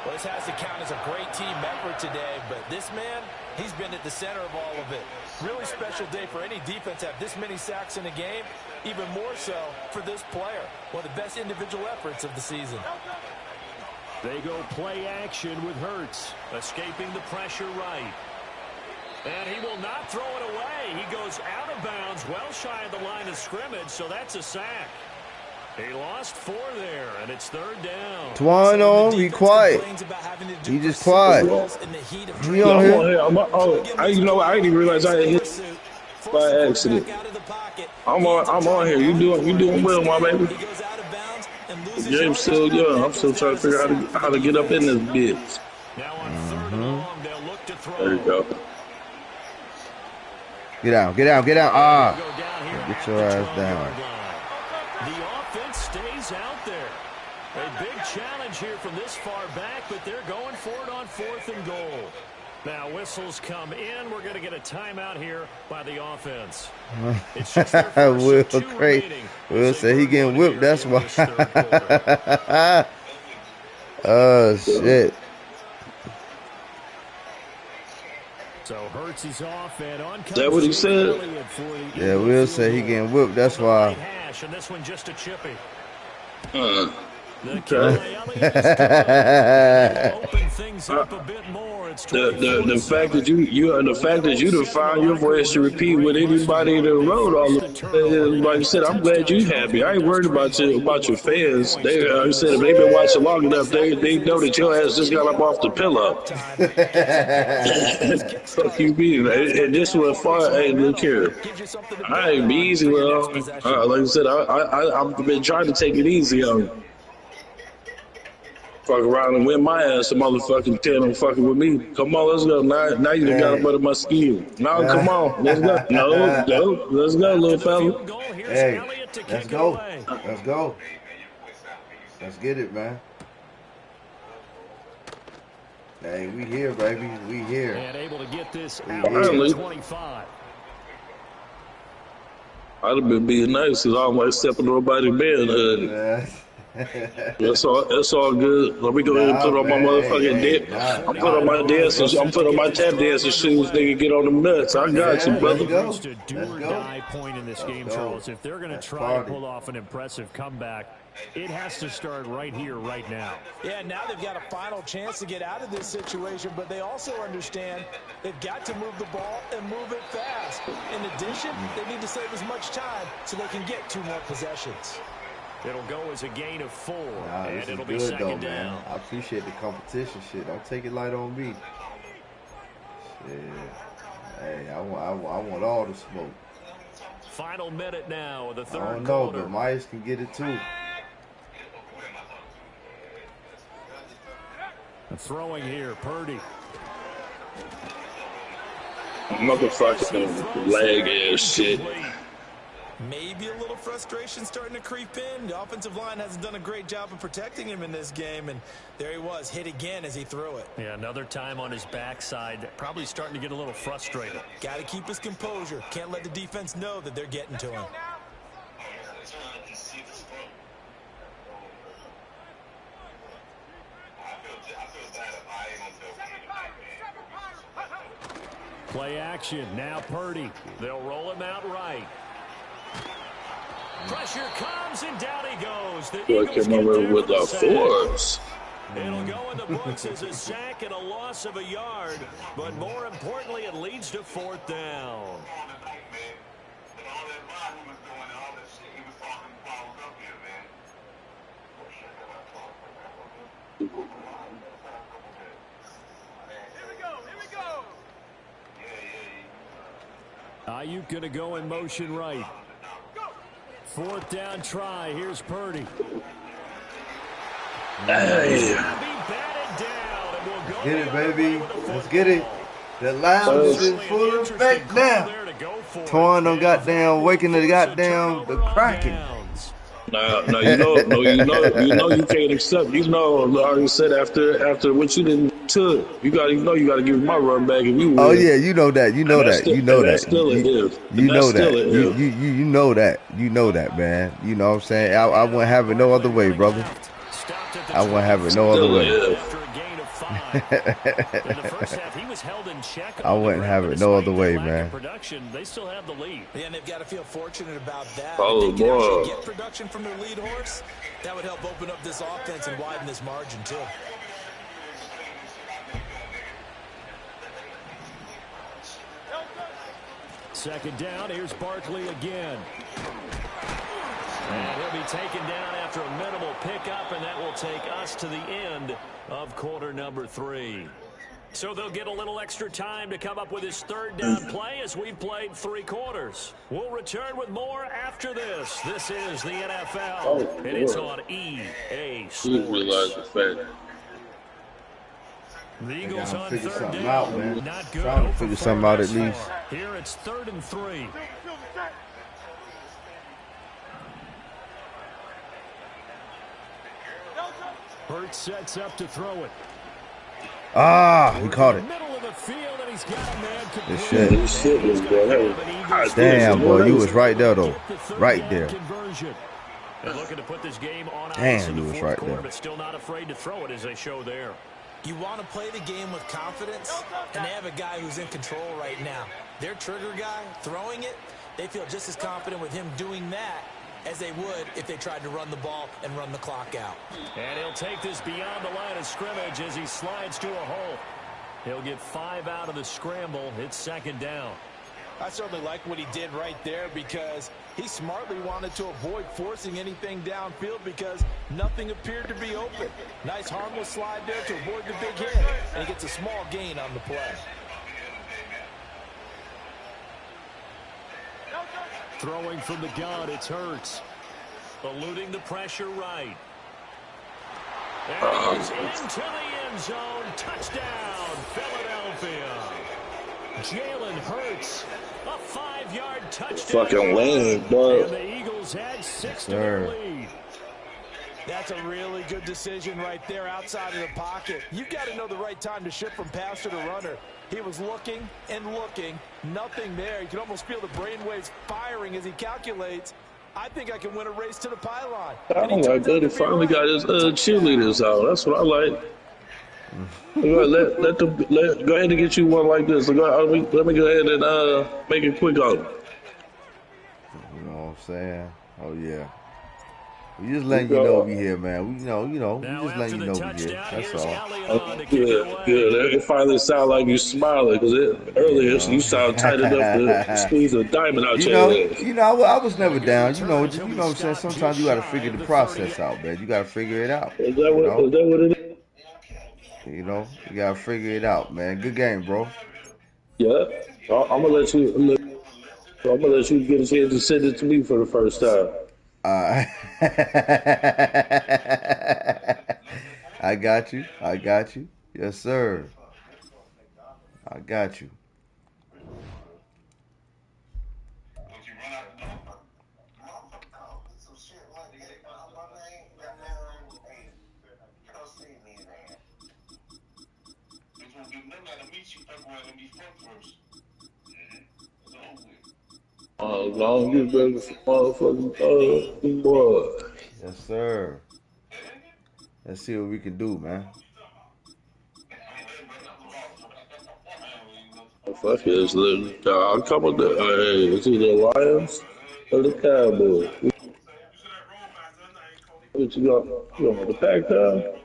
Well, this has to count as a great team effort today, but this man, he's been at the center of all of it. Really special day for any defense to have this many sacks in a game, even more so for this player. One of the best individual efforts of the season. They go play action with Hurts, escaping the pressure right. And he will not throw it away. He goes out of bounds, well shy of the line of scrimmage, so that's a sack. He lost 4 there, and it's 3rd down. Twano, be quiet. He just quiet. He on here. You know what? I didn't even realize I had hit by accident. I'm on here. You doing well, my baby. The game's still young. I'm still trying to figure out how to get up in this bitch. Now on 3rd and long, they'll look to throw. There you go. Get out, get out, get out. Ah. Get your ass down. The offense stays out there. A big challenge here from this far back, but they're going for it on 4th and goal. Now whistles come in. We're going to get a timeout here by the offense. It's just their first Will crazy. Will say he getting whipped. That's why. Oh shit. So Hurts is off and on. Is that what he said? Yeah, Will say he getting whipped. That's why. And this one just a chippy. Okay. Open things up a bit more. It's the fact that you done found your voice to repeat with anybody in the road all like I said, I'm glad you happy. I ain't worried about your fans. They like I said, if they've been watching long enough, they know that your ass just got up off the pillow. Fuck you mean? And this one far. Hey, look here. I ain't be easy, well. Like I said, I've been trying to take it easy on you. Fuck around and win my ass, the motherfucking 10 and fucking with me. Come on, let's go. Now you done got up under my skin. Now come on, let's go. No, let's go, little fella. Hey, let's go. Let's go. Let's get it, man. Hey, we here, baby. We here. And able to get this out to 25. I'd have been being nice because I don't like stepping on nobody's manhood. That's all good. Let me go ahead and put on my motherfucking I'm putting on my dancing. I'm putting on my tap dancing shoes. Nigga, get on the nuts. I got you, brother. It's a do or die point in this game, Charles. If they're going to try to pull off an impressive comeback, it has to start right here, right now. Yeah, now they've got a final chance to get out of this situation, but they also understand they've got to move the ball and move it fast. In addition, they need to save as much time so they can get 2 more possessions. It'll go as a gain of 4, and it'll be good, 2nd down. Man. I appreciate the competition shit. Don't take it light on me. Shit. Hey, I want all the smoke. Final minute now of the 3rd quarter. I don't know, but Myers can get it too. Throwing here, Purdy. Motherfucking lag ass shit. Maybe a little frustration starting to creep in. The offensive line hasn't done a great job of protecting him in this game, and there he was, hit again as he threw it. Yeah, another time on his backside, probably starting to get a little frustrated. Got to keep his composure. Can't let the defense know that they're getting to him. Play action. Now Purdy. They'll roll him out right. Pressure comes, and down he goes. The Boy Eagles came get over there with for the the sack. force. It'll go in the books as a sack and a loss of a yard, but more importantly, it leads to 4th down. Iceup going to go in motion right. 4th down try. Here's Purdy. Hey. Let's get it, baby. Let's get it. The lounge is in full effect now. Torn them goddamn, waking the goddamn, the cracking. No, you can't accept. I already said after what you didn't took, you got to give me my run back if you will. Oh yeah, you know that. You know that. You know that. That's still an if. You know that. You know that. You know that, man. You know what I'm saying? I wouldn't have it no other way, brother. I wouldn't have it no other way. I wouldn't have it no other way, man. They still have the lead. Yeah, and they've got to feel fortunate about that. Oh, if they can boy. actually get production from their lead horse, that would help open up this offense and widen this margin, too. Second down, here's Barkley again. And he'll be taken down after a minimal pickup, and that will take us to the end of quarter number 3. So they'll get a little extra time to come up with his 3rd down play as we've played 3 quarters. We'll return with more after this. This is the NFL, and it's on EA Sports. The Eagles on 3rd down. Out, man. Not good. Trying to figure something out at least. Here it's 3rd and 3. Hurts sets up to throw it. Ah, he caught it. Middle of the field, and he's got a man Good shit. Damn, boy, you was right there though. Right there. They're looking to put this game on Damn, you was right quarter, there. but still not afraid to throw it as they show there. You want to play the game with confidence, and they have a guy who's in control right now. Their trigger guy, throwing it, they feel just as confident with him doing that as they would if they tried to run the ball and run the clock out. And he'll take this beyond the line of scrimmage as he slides to a hole. He'll get 5 out of the scramble. It's 2nd down. I certainly like what he did right there because he smartly wanted to avoid forcing anything downfield because nothing appeared to be open. Nice harmless slide there to avoid the big hit, and he gets a small gain on the play. Throwing from the gun, it's Hurts. Eluding the pressure right. And he's into the end zone. Touchdown, Philadelphia. Jalen Hurts, a 5-yard touchdown. Fucking lame, bro. And the Eagles had 6 to their lead. That's a really good decision right there outside of the pocket. You've got to know the right time to shift from passer to runner. He was looking and looking. Nothing there. You can almost feel the brainwaves firing as he calculates. I think I can win a race to the pylon. I don't like that. He finally got his cheerleaders out. That's what I like. Go ahead and get you one like this. Let me go ahead and make it quick on it. You know what I'm saying? Oh yeah. We just letting you know we here, man. We just letting you know we here. That's all. Good. It finally sound like you smiling because earlier you sound tight enough to squeeze a diamond out your head. I was never down. You know what I'm saying? Sometimes you got to figure the process out, man. You got to figure it out. Is that what it is? You got to figure it out, man. Good game, bro. Yeah. I'm gonna let you get a chance to send it to me for the first time. I got you. Yes, sir. I got you. Long as better for motherfucking boy. Yes, sir. Let's see what we can do, man. Fuck it, I'll come with it's either the Lions or the Cowboys. What you got? You want the Pac-12?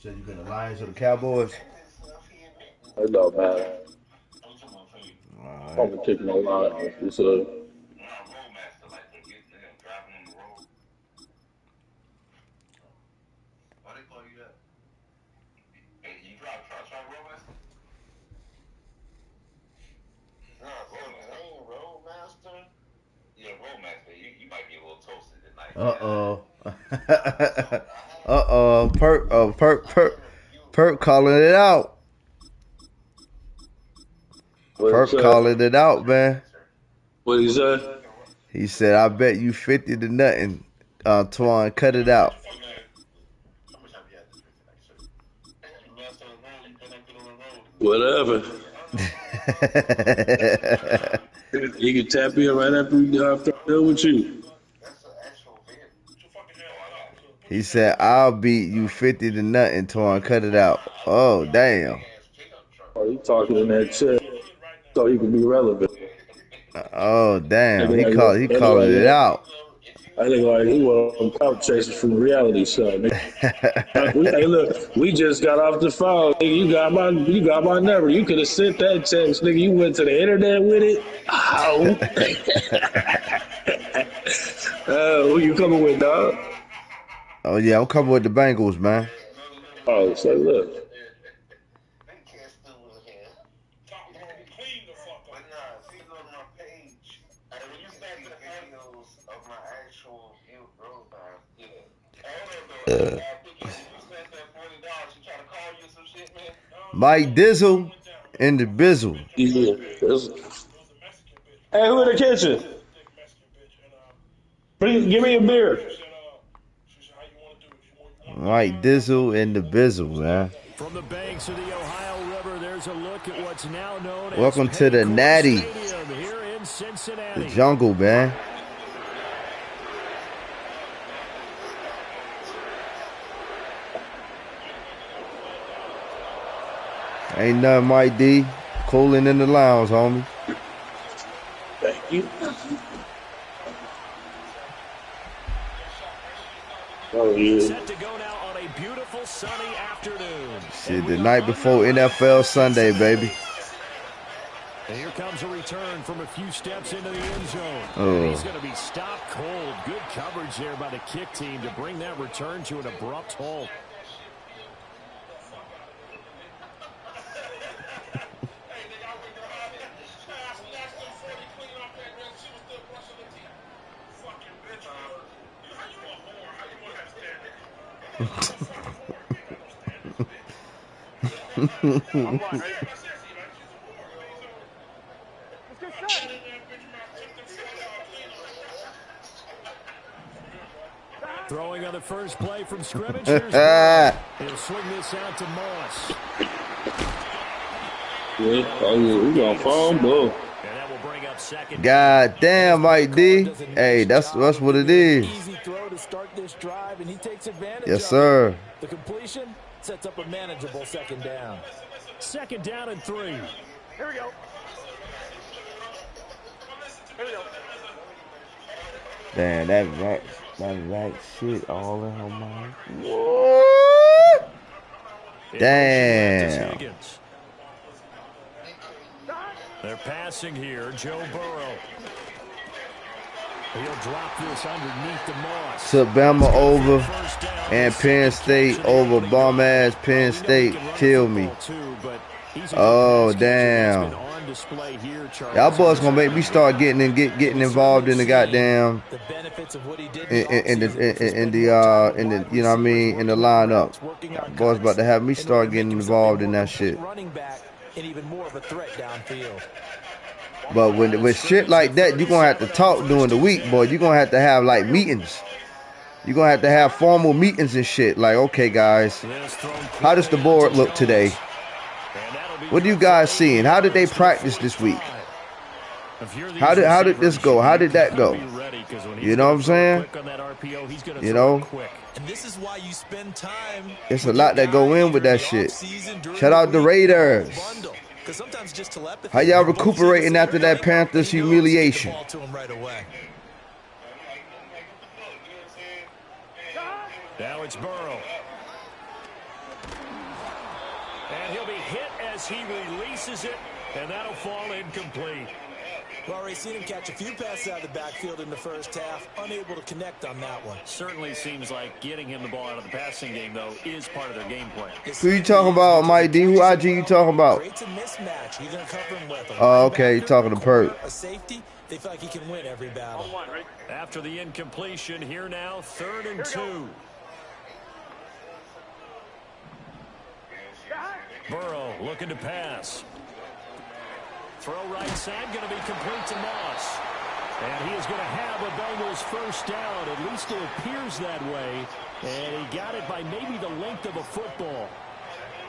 Said you got the Lions or the Cowboys? It don't matter. All I'm gonna take my Lions. It's Uh-oh. Uh-oh. Perk calling it out. Perk calling it out, man. What he said? He said, I bet you 50 to nothing. Twan, cut it out. Whatever. He can tap in right after we done with you. He said, I'll beat you 50 to nothing, Twan. Cut it out. Oh, damn. Oh, he talking in that chat so he can be relevant. Oh, damn. He calling it out. I think like he was clout chasing from the reality show. Hey, look, we just got off the phone. Nigga, you got my number. You could have sent that text, nigga. You went to the internet with it. Oh. Who you coming with, dog? Oh yeah, I'm coming with the Bengals, man. Oh, so look. Mike Dizzle in the bizzle. Yeah. Hey, who in the kitchen? Please give me a beer. Mike Dizzle in the bizzle, man. From the banks of the Ohio River, there's a look at what's now known as Welcome to the Natty, here in Cincinnati. the jungle, man. Ain't nothing, Mike D. Cooling in the lounge, homie. Thank you. Oh, yeah. Set to go now on a beautiful sunny afternoon. Shit, the night before NFL Sunday, baby. And here comes a return from a few steps into the end zone. Oh. He's going to be stopped cold. Good coverage there by the kick team to bring that return to an abrupt halt. Throwing on the first play from scrimmage. He'll swing this out to Moss. Yeah, we're going to fumble. God damn, Mike D. Hey, that's what it is. Easy throw to start this drive, and he takes advantage. Yes, sir. The completion sets up a manageable second down. Second down and 3. Here we go. Here we go. Damn, that right shit all in her mind. What? Damn. They're passing here. Joe Burrow. He'll drop this underneath the Moss. Took Bama over and Penn State over bum-ass Penn State. Kill me. Oh, damn. Y'all boys gonna make me start getting involved in the goddamn in the you know what I mean, in the lineup. Boys about to have me start getting involved in that shit. But with shit like that, you're gonna have to talk during the week, boy. You're gonna have to have like meetings. You're gonna have to have formal meetings and shit. Like, okay, guys, how does the board look today? What are you guys seeing? How did they practice this week? How did this go? How did that go? You know what I'm saying? You know? And this is why you spend time. It's a lot that go in with that shit. Shout out the Raiders. Because sometimes just telepathy. How y'all recuperating after that Panthers humiliation? Now it's Burrow. And he'll be hit as he releases it, and that'll fall incomplete. Well, already seen him catch a few passes out of the backfield in the first half, unable to connect on that one. Certainly seems like getting him the ball out of the passing game, though, is part of their game plan. Who you talking about, Mike D? Who IG you talking about? Creates a mismatch. You're going to cover him with Oh, okay. You talking to Perk. a safety. They feel like he can win every battle. After the incompletion, here now, 3rd and 2. Burrow looking to pass. Throw right side, going to be complete to Moss. And he is going to have a Bengals first down. At least it appears that way. And he got it by maybe the length of a football.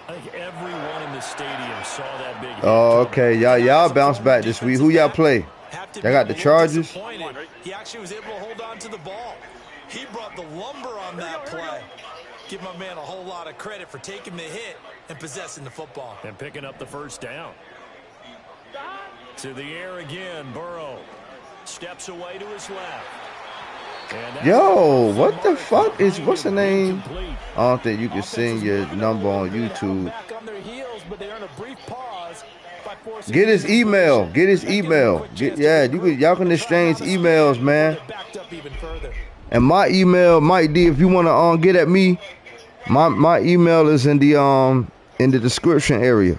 I think everyone in the stadium saw that big hit. Oh, okay. Y'all bounce back this week. Who y'all play? Y'all got the Chargers? He actually was able to hold on to the ball. He brought the lumber on that play. Give my man a whole lot of credit for taking the hit and possessing the football. And picking up the first down. To the air again, Burrow. Steps away to his left. Yo, what the fuck is, what's the name? I don't think you can send your number on YouTube. Get his email. Get his email. Y'all can exchange emails, man. And my email, Mike D, if you want to get at me, my email is in the description area.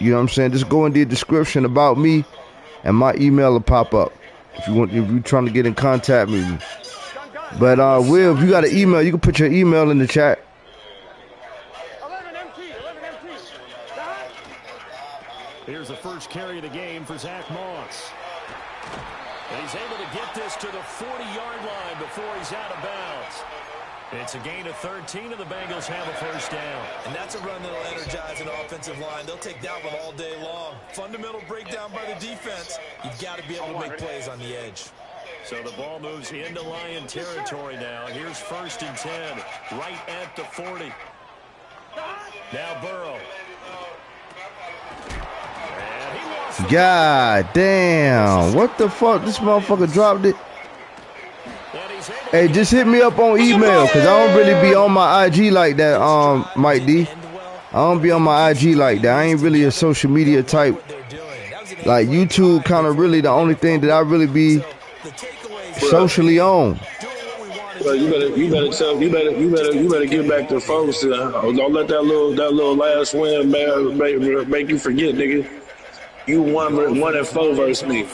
You know what I'm saying? Just go in the description about me, and my email will pop up. If you're trying to get in contact with me. But Will, if you got an email, you can put your email in the chat. Here's the first carry of the game for Zach Moss. And he's able to get this to the 40-yard line before he's out of bounds. It's a gain of 13, and the Bengals have a first down. And that's a run that'll energize an offensive line. They'll take that one all day long. Fundamental breakdown by the defense. You've got to be able to make plays on the edge. So the ball moves into Lion territory now. Here's 1st and 10, right at the 40. Now Burrow. God damn. What the fuck? This motherfucker dropped it. Hey, just hit me up on email, because I don't really be on my IG like that, Mike D. I don't be on my IG like that. I ain't really a social media type. Like, YouTube kind of really the only thing that I really be socially on. Well, you better get back to folks. Don't let that little last win, man, make you forget, nigga. You won at 4 versus me. I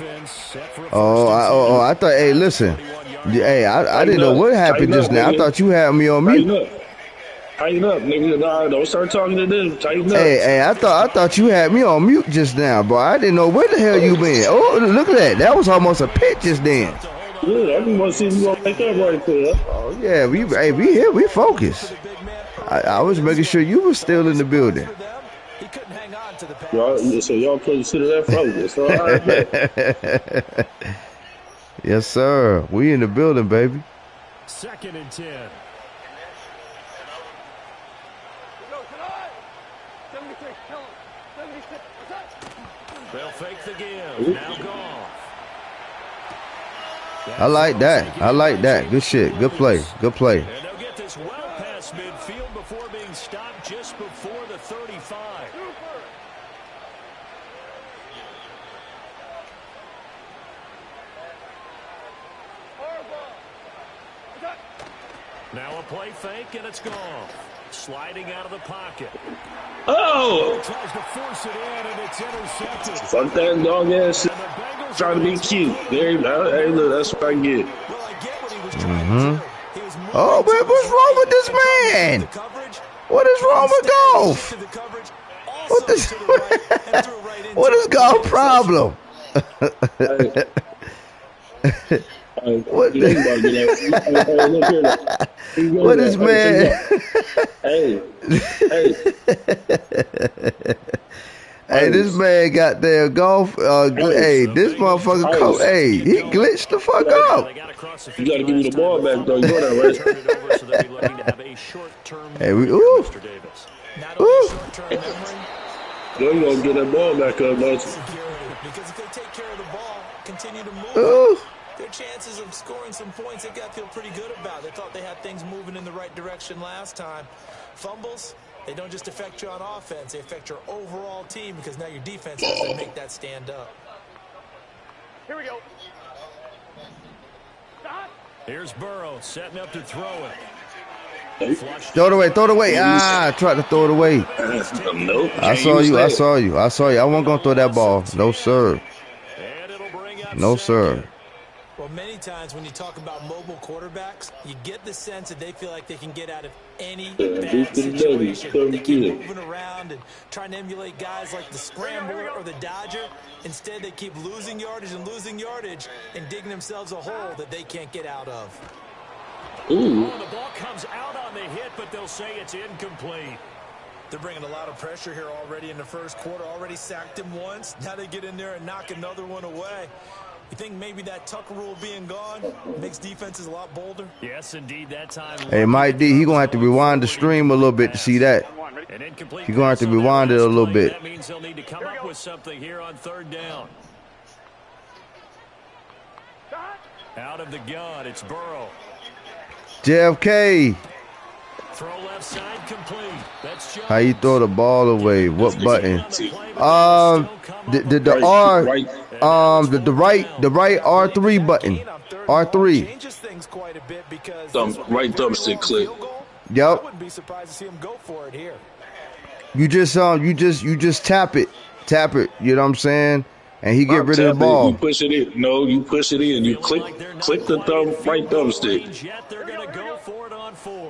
thought. Hey, listen. Hey, I didn't know what happened just now. I thought you had me on mute. Tighten up, nigga. Nah, don't start talking to them. Tighten up. Hey, I thought you had me on mute just now, boy. I didn't know where the hell you been. Oh, look at that. That was almost a pitch just then. Yeah, I just want to see if you gonna make that right there. Oh yeah, we here, we focused. I was making sure you were still in the building. So y'all consider that focus. All right, yes, sir. We in the building, baby. 2nd and 10. They'll fake the give. Now Goff. I like that. I like that. Good shit. Good play. Good play. And they'll get this well past midfield before being stopped just before the 35. Now a play fake, and it's gone. Sliding out of the pocket. Oh! Tries to force it in, and it's intercepted. Fuck that dog ass shit. Trying to be cute. Hey, look, that's what I get. Oh, man, what's wrong with this man? What is wrong with Goff? What is Goff's problem? What is man? Hey. Hey, this man got their Goff. Hey, this motherfucker. Hey, he glitched the fuck out. You gotta give me the ball back, though. You know that, right? Hey, we. Ooh. They're going to get that ball back up, don't you? Security, because if they take care of the ball, continue to move, Ooh. their chances of scoring some points, they've got to feel pretty good about. They thought they had things moving in the right direction last time. Fumbles, they don't just affect you on offense, they affect your overall team because now your defense has to make that stand up. Here we go. Here's Burrow setting up to throw it. Throw it away, throw it away. Ah, I tried to throw it away. Nope. I saw you, I saw you, I saw you. I wasn't going to throw that ball. No, sir. No, sir. Well, many times when you talk about mobile quarterbacks, you get the sense that they feel like they can get out of any bad situation. They keep moving around and trying to emulate guys like the scrambler or the dodger. Instead, they keep losing yardage and digging themselves a hole that they can't get out of. Ooh. Oh, the ball comes out on the hit, but they'll say it's incomplete. They're bringing a lot of pressure here already in the first quarter. Already sacked him once. Now they get in there and knock another one away. You think maybe that Tucker rule being gone makes defenses a lot bolder? Yes, indeed, that time. Hey, Mike D, he going to have to rewind the stream a little bit to see that. He's going to have to rewind it a little bit. That means they'll need to come up with something here on third down. Out of the gun, it's Burrow. JFK. Throw left side complete. That's Jones. How you throw the ball away? What button? The R, the right R3 button. R3. Right thumbstick click. Yep. I wouldn't be surprised to see him go for it here. You just tap it. You know what I'm saying? And he get rid of the ball. You push it in. No, you push it in. You click the right thumbstick.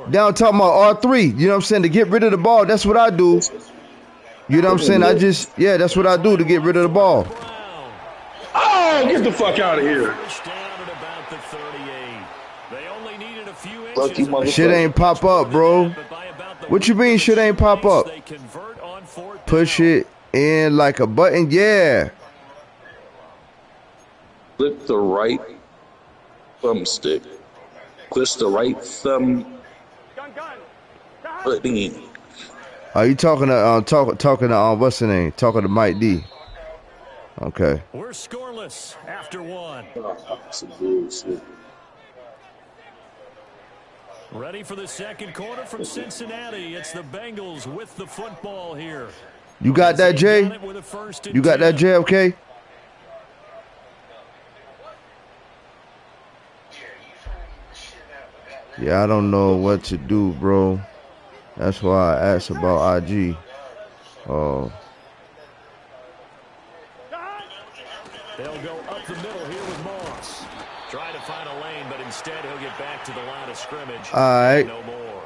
Now I'm talking about R3. You know what I'm saying? To get rid of the ball. That's what I do. You know what I'm saying? That's what I do to get rid of the ball. Oh, get the fuck out of here. Shit ain't pop up, bro. What you mean shit ain't pop up? Push it in like a button. Yeah. Click the right thumbstick. Click the right thumb button. Are you talking to what's the name? Talking to Mike D. Okay. We're scoreless after one. Ready for the second quarter from Cincinnati. It's the Bengals with the football here. You got that, Jay? You got that, JFK? Yeah, I don't know what to do, bro. That's why I asked about IG. They'll go up the middle here with Moss. Try to find a lane, but instead he'll get back to the line of scrimmage. All right. No more.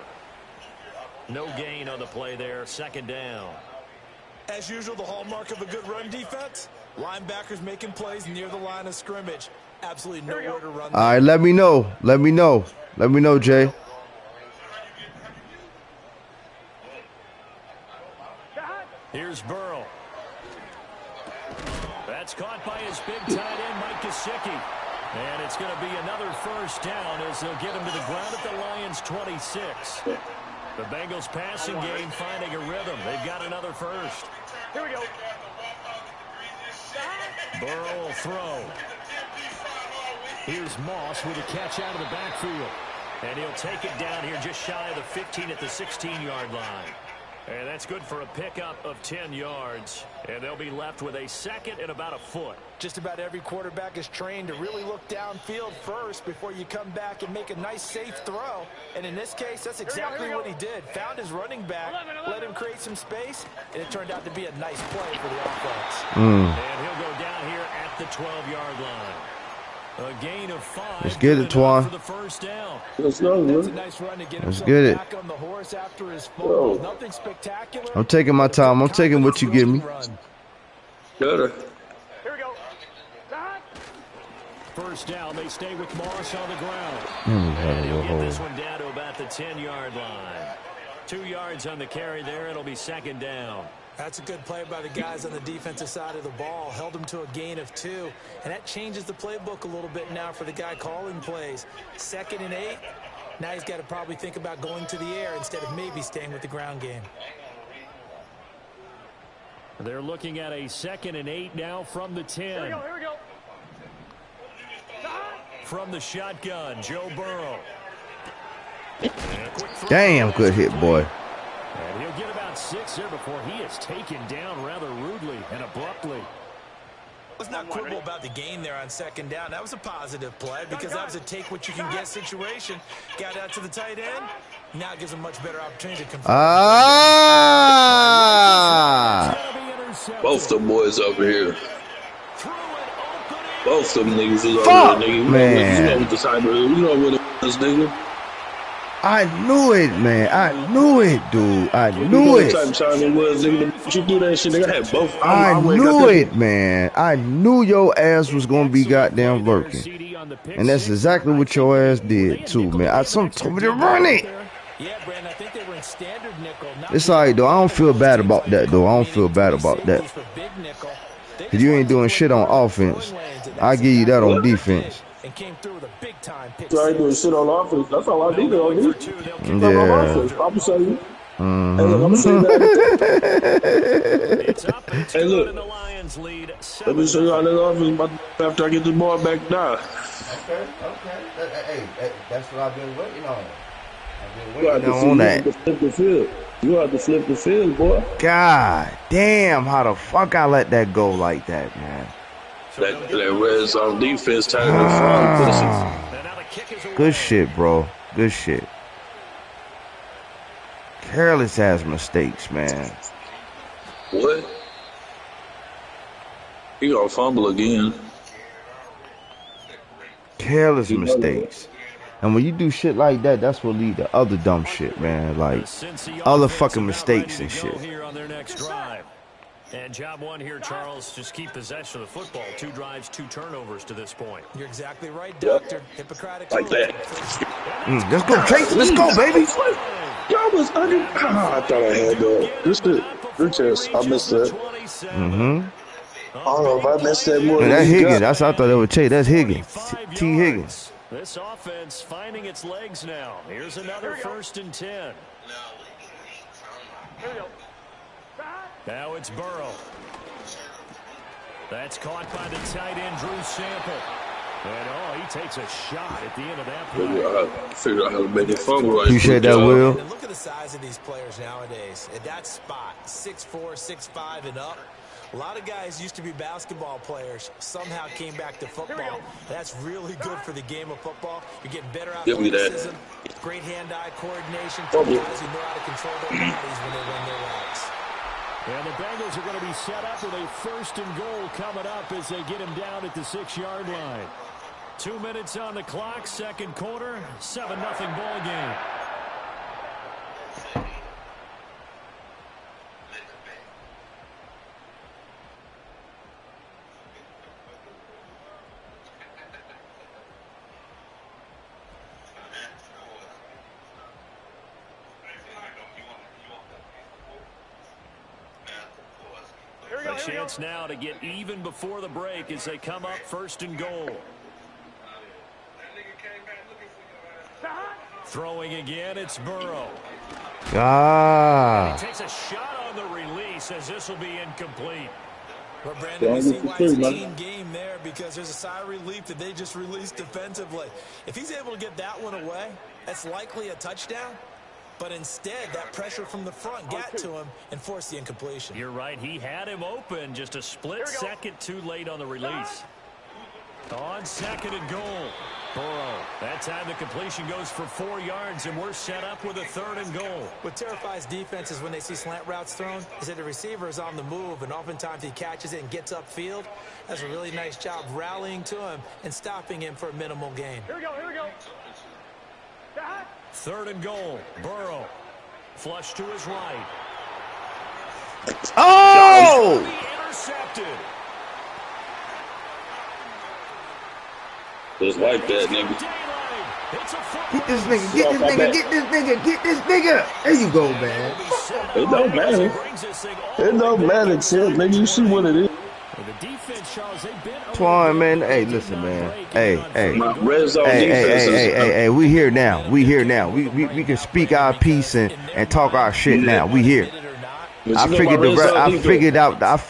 No gain on the play there. Second down. As usual, the hallmark of a good run defense, linebackers making plays near the line of scrimmage. Absolutely nowhere to run. All right, let me know. Let me know, Jay. Here's Burrow. That's caught by his big tight end, Mike Gesicki. And it's going to be another first down as they'll get him to the ground at the Lions' 26. The Bengals passing game finding a rhythm. They've got another first. Here we go. Burrow will throw. Here's Moss with a catch out of the backfield. And he'll take it down here just shy of the 15 at the 16-yard line. And that's good for a pickup of 10 yards. And they'll be left with a second and about a foot. Just about every quarterback is trained to really look downfield first before you come back and make a nice, safe throw. And in this case, that's exactly what he did. Found his running back, let him create some space, and it turned out to be a nice play for the offense. And he'll go down here at the 12-yard line. A gain of 5. Let's get it, Twan. For the first down. Let's go, That's a nice run to get Let's himself get it. back on the horse after his fall. Nothing spectacular. I'm taking my time. I'm taking what you give me. Better. Here we go. First down, they stay with Moss on the ground. And he'll get this one down to about the 10-yard line. 2 yards on the carry there. It'll be second down. That's a good play by the guys on the defensive side of the ball. Held him to a gain of 2. And that changes the playbook a little bit now for the guy calling plays. 2nd and 8. Now he's got to probably think about going to the air instead of maybe staying with the ground game. They're looking at a 2nd and 8 now from the 10. Here we go, here we go. From the shotgun, Joe Burrow. Damn, good hit, boy. And he'll get about 6 here before he is taken down rather rudely and abruptly. Let's not quibble about the gain there on 2nd down. That was a positive play because that was a take-what-you-can-get situation. Got out to the tight end. Now it gives him much better opportunity to convert. Both the boys over here. Both them niggas is Fuck, over here, nigga. man. You know what the side of it. You know what it is, nigga. I knew it, man. I knew it, dude. I knew it. What type of time it was, nigga. You do that shit, nigga. I had both. I knew it, man. I knew your ass was gonna be goddamn working, and that's exactly what your ass did too, man. I told me to run it. Yeah, Brandon, I think they were in standard nickel. It's alright though. I don't feel bad about that though. I don't feel bad about that. Cause you ain't doing shit on offense. I give you that on defense. And came through with a big time pitch. So I ain't doing shit on offense. That's all I need on me. Yeah. I'm gonna say you. Hey, look, I'm gonna say that. Hey, look. Let me show you how this offense after I get the ball back down. Okay. Hey, that's what I've been waiting on. You have to flip the field. You have to flip the field, boy. God damn, how the fuck I let that go like that, man? That red zone defense tied the front pussy. Good shit, bro. Good shit. Careless has mistakes, man. What? He gonna fumble again. Careless mistakes. And when you do shit like that, that's what lead to other dumb shit, man. Like other fucking mistakes and shit. And job one here, Charles, just keep possession of the football. 2 drives, 2 turnovers to this point. You're exactly right, Doctor. Hippocratic. Like that. Let's go, Chase. Let's go, baby. Y'all was under. I thought I had this shit. Good chance. I missed that. Mm-hmm. I don't know if I missed that more. Man, that's Higgins. That's I thought that was Chase. That's Higgins. T. Higgins. This offense finding its legs now. Here's another 1st and 10. Here we go. Now it's Burrow. That's caught by the tight end, Drew Sample. And, he takes a shot at the end of that play. Figure out how to make it fumble right. Appreciate that, Will. And look at the size of these players nowadays. At that spot, 6'4", 6'5", and up. A lot of guys used to be basketball players, somehow came back to football. That's really good for the game of football. You're getting better athleticism, great hand-eye coordination, guys who know how to control their bodies when they run their routes. And the Bengals are going to be set up with a 1st and goal coming up as they get him down at the 6-yard line. 2 minutes on the clock, 2nd quarter, 7-0 ball game. A chance now to get even before the break as they come up 1st and goal. Throwing again, it's Burrow. He takes a shot on the release as this will be incomplete. Well, Brandon, we see why it's a team game there because there's a sigh of relief that they just released defensively. If he's able to get that one away, that's likely a touchdown. But instead, that pressure from the front got to him and forced the incompletion. You're right. He had him open, just a split second too late on the release. On 2nd and goal. Burrow. That time the completion goes for 4 yards, and we're set up with a 3rd and goal. What terrifies defenses when they see slant routes thrown is that the receiver is on the move, and oftentimes he catches it and gets upfield. That's a really nice job rallying to him and stopping him for a minimal gain. Here we go. 3rd and goal. Burrow. Flush to his right. Oh! Intercepted. Just like that, nigga. Get this nigga, get this nigga, get this nigga, get this nigga. There you go, man. It don't matter. It don't matter, Chip. Nigga, you see what it is. Twan, man. Hey, listen, man. Hey. Red zone defense. Hey. We here now. We here now. We can speak our piece and talk our shit now. We here. But I you know my figured the red zone I defense.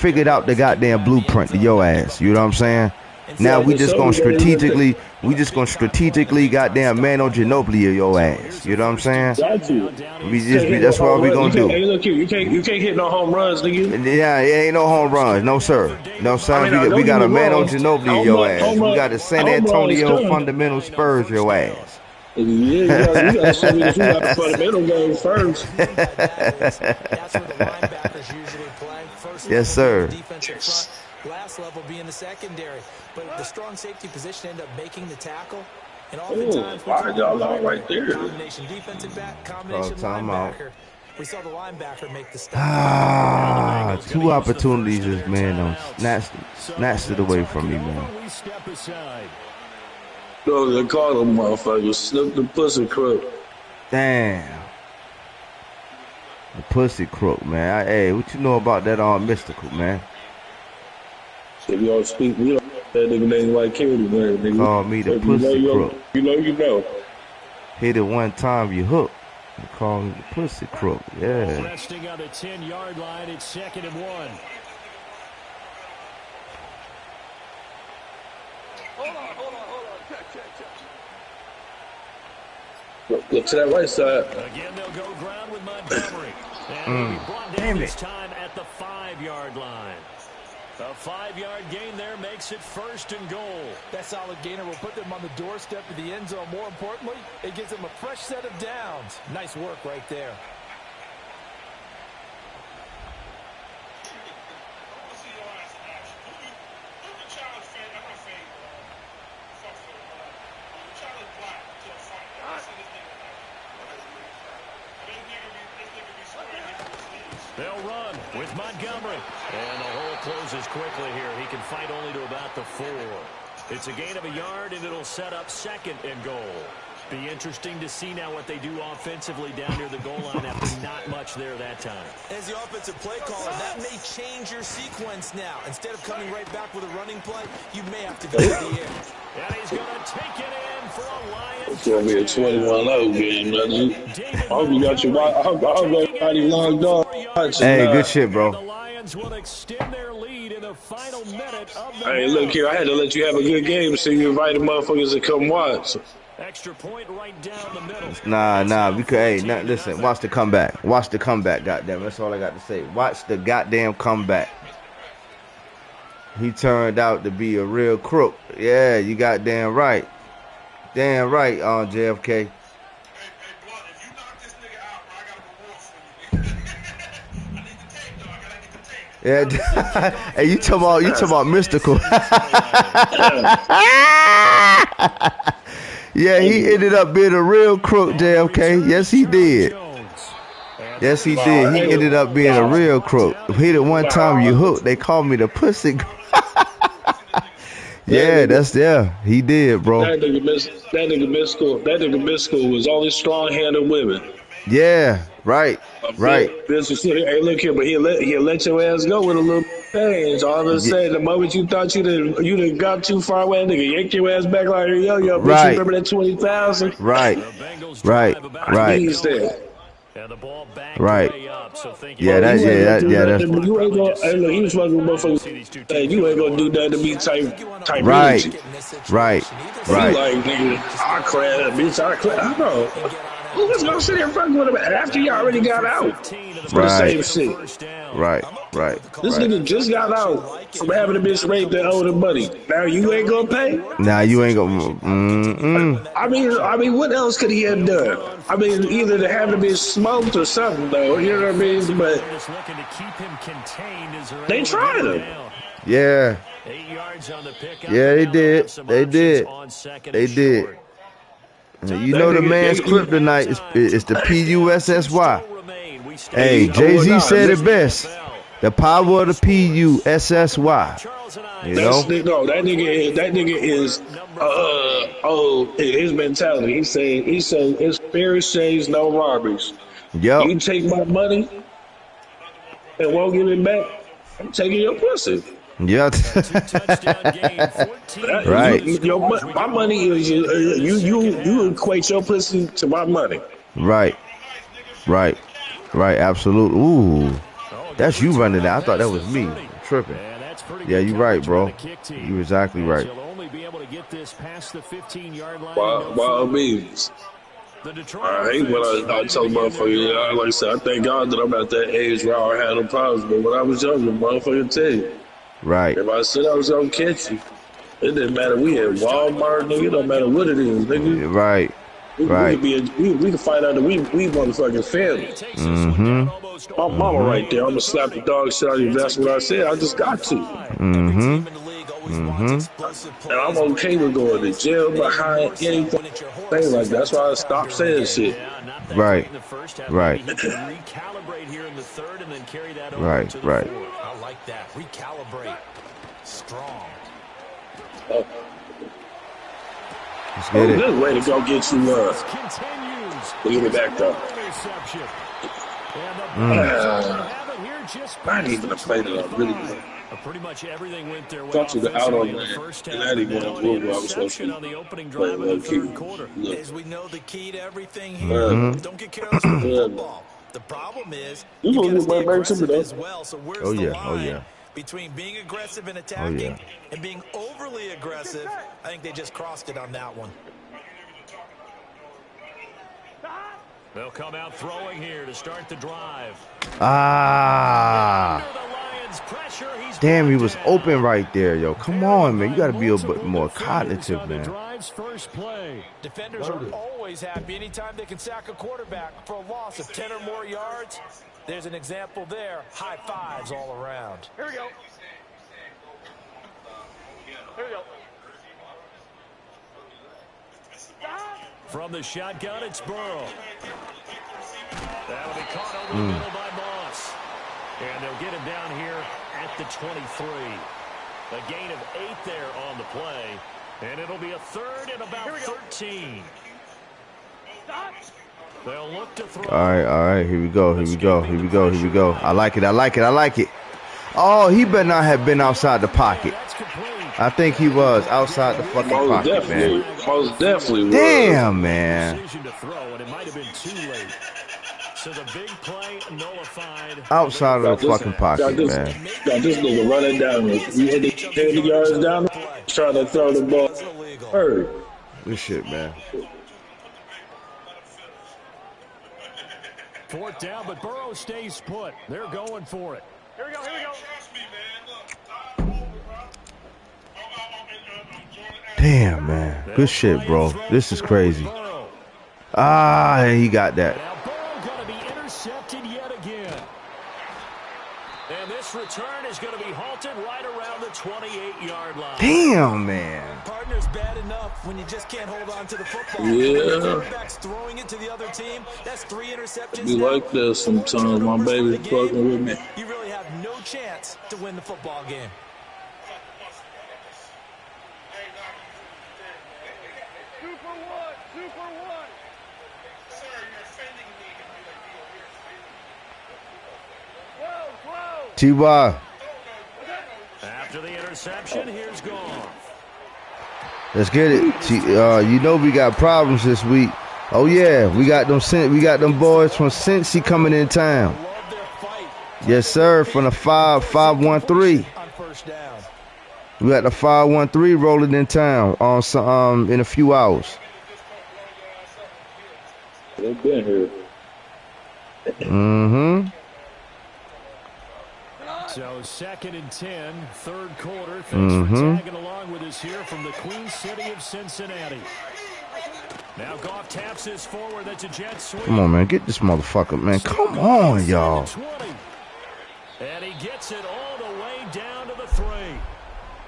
figured out the goddamn blueprint to your ass. You know what I'm saying? Now we just So gonna we strategically goddamn man on Ginobili your ass. You know what I'm saying? got you. Can't hit no That's what home we run. You gonna can't. do. Hey, look here. You can't hit no home runs, nigga. Yeah, it ain't no home runs, no sir, no I son. mean, We don't get got me a man on wrong. Ginobili Home your run, ass. home We run, got the San home runs Antonio coming. fundamental Spurs your ass. Yeah, you gotta show me that you got the fundamental game first. That's where the linebackers usually play. First Yes, level being sir. the defensive front, last level being the secondary. But the strong safety position end up making the tackle. And oftentimes we Why talk y'all about all right there? combination defensive back, Call combination timeout. linebacker. We saw the linebacker make the stop. Ah, two opportunities this man done snatched it away from me, man. No, they call them motherfuckers. Snip the pussy crook. Damn. The pussy crook, man. Hey, what you know about that mystical, man? If y'all speak, we don't that nigga name like Kennedy, man. Nigga. Call me the If pussy crook. You know. Hit it one time, you hook. They call me the pussy crook. Yeah. Resting on the 10-yard line, it's 2nd and 1. Look to that right side. Again, they'll go ground with Montgomery. And he'll be brought down this time at the 5-yard line. A 5-yard gain there makes it 1st and goal. That solid gainer will put them on the doorstep of the end zone. More importantly, it gives them a fresh set of downs. Nice work right there. They'll run with Montgomery. And the hole closes quickly here. He can fight only to about the 4. It's a gain of a yard, and it'll set up 2nd and goal. Be interesting to see now what they do offensively down near the goal line after not much there that time. As the offensive play caller, that may change your sequence now. Instead of coming right back with a running play, you may have to go to the air. And he's going to take it in for a Lions. It's going to be a 21-0 game, man. I hope you got your I hope everybody logged on. Hey, good shit, bro. The Lions will extend their lead in the final minute of the Hey, look here. I had to let you have a good game so you invited motherfuckers to come watch. Extra point right down the middle. Nah, we could. Hey, listen. Watch the comeback. Watch the comeback. Goddamn, that's all I got to say. Watch the goddamn comeback. He turned out to be a real crook. Yeah, you goddamn right. Damn right, on JFK. Yeah, hey, you talking about mystical? Yeah, he ended up being a real crook, JFK. Yes, he did. Yes, he did. He ended up being a real crook. Hit it one time, you hooked. They called me the pussy. Yeah, he did, bro. That nigga missed school was only strong-handed women. Yeah, right. This is hey, look here, but he'll let your ass go with a little change. All of a sudden, the moment you thought you done got too far away, nigga, yank your ass back like yo, bitch, you remember that 20,000? Right. He's there. And the ball back right. way up, so Yeah, that's you ain't gonna. Hey, look, he was fucking motherfuckers. Hey, you ain't gonna do that to me, type right. energy. Right. He like, nigga, I crash, bitch, I crash. I know. Who was gonna sit there fucking with him after you already got out for the same shit? Right. This nigga just got out from having a bitch rape their older buddy. Now you ain't gonna pay? Now you ain't gonna. I mean, what else could he have done? I mean, either to have the bitch smoked or something, though. You know what I mean? But they tried him. Yeah. 8 yards on the pickup. Yeah, they did. They did. You know the man's kryptonite is the PUSSY. Hey, Jay-Z said it best. The power of the PUSSY. You know? That nigga is his mentality. He said it's fair shades, no robberies. Yep. You take my money and won't give it back, I'm taking your pussy. Yeah. Right. My money is you equate your pussy to my money. Right. Absolutely. Ooh. That's you running that. I thought that was me. I'm tripping. Yeah, you're right, bro. You're exactly right. Wild beans. I hate when I tell motherfucker, like I said, I thank God that I'm at that age where I had no problems. But when I was younger, motherfucker tell you. Right. If I said I was gonna catch you, it didn't matter. We at Walmart, nigga. It don't matter what it is, nigga. Right. Right. We can find out that we motherfucking family. Mm-hmm. My mama right there. I'm gonna slap the dog shit out of you. That's what I said. I just got to. Mm-hmm. Mm-hmm. And I'm okay with going to jail behind anything like that. That's why I stopped saying shit. Right. Right. Recalibrate here in the third and then carry that over Right. to the Right. fourth. I like that. Recalibrate. Strong. Let's get it. Good way to go get you. Give me back though. I didn't even play that really good. Pretty much everything went their way. Thought you out on that, and I didn't want to move where I was supposed to on the opening play drive of the third quarter. As we know, the key to everything here, don't get careless with the football. The problem is you got to stay aggressive as well. So where's the line between being aggressive and attacking and being overly aggressive? I think they just crossed it on that one. They'll come out throwing here to start the drive. Damn, he was open right there, yo. Come on, man. You got to be a bit more cognitive, man. Defenders are always happy anytime they can sack a quarterback for a loss of 10 or more yards. There's an example there. High fives all around. Here we go. Here we go. From the shotgun, it's Burrow. That'll be caught over the middle by Moss. And they'll get him down here at the 23. A gain of 8 there on the play. And it'll be a third and about 13. They'll look to throw. All right. Here we go. I like it. Oh, he better not have been outside the pocket. I think he was outside the fucking pocket, man. Most definitely was. Damn, man. So the big play nullified. Outside of the fucking pocket, man. Got this nigga running down. You hit the 10 yards down, trying to throw the ball. Hurry. This shit, man. Fourth down, but Burrow stays put. They're going for it. Here we go. Damn, man. Good shit, bro. This is crazy. He got that. Now Burrow going to be intercepted yet again. And this return is going to be halted right around the 28-yard line. Damn, man. Partner's bad enough when you just can't hold on to the football. Yeah. When the quarterback's throwing it to the other team, that's 3 interceptions. Be like that sometimes. My baby's fucking with me. You really have no chance to win the football game. T.Y. After the interception, here's Goff. Let's get it. You know we got problems this week. Oh yeah, we got them boys from Cincy coming in town. Yes, sir. From the 513. We got the 513 rolling in town on some in a few hours. They've been here. Mm-hmm. So 2nd and 10, third quarter. Thanks for tagging along with us here from the Queen City of Cincinnati. Now Goff taps this forward. That's a jet sweep. Come on, man. Get this motherfucker, man. Come on, y'all. And he gets it all the way down to the 3.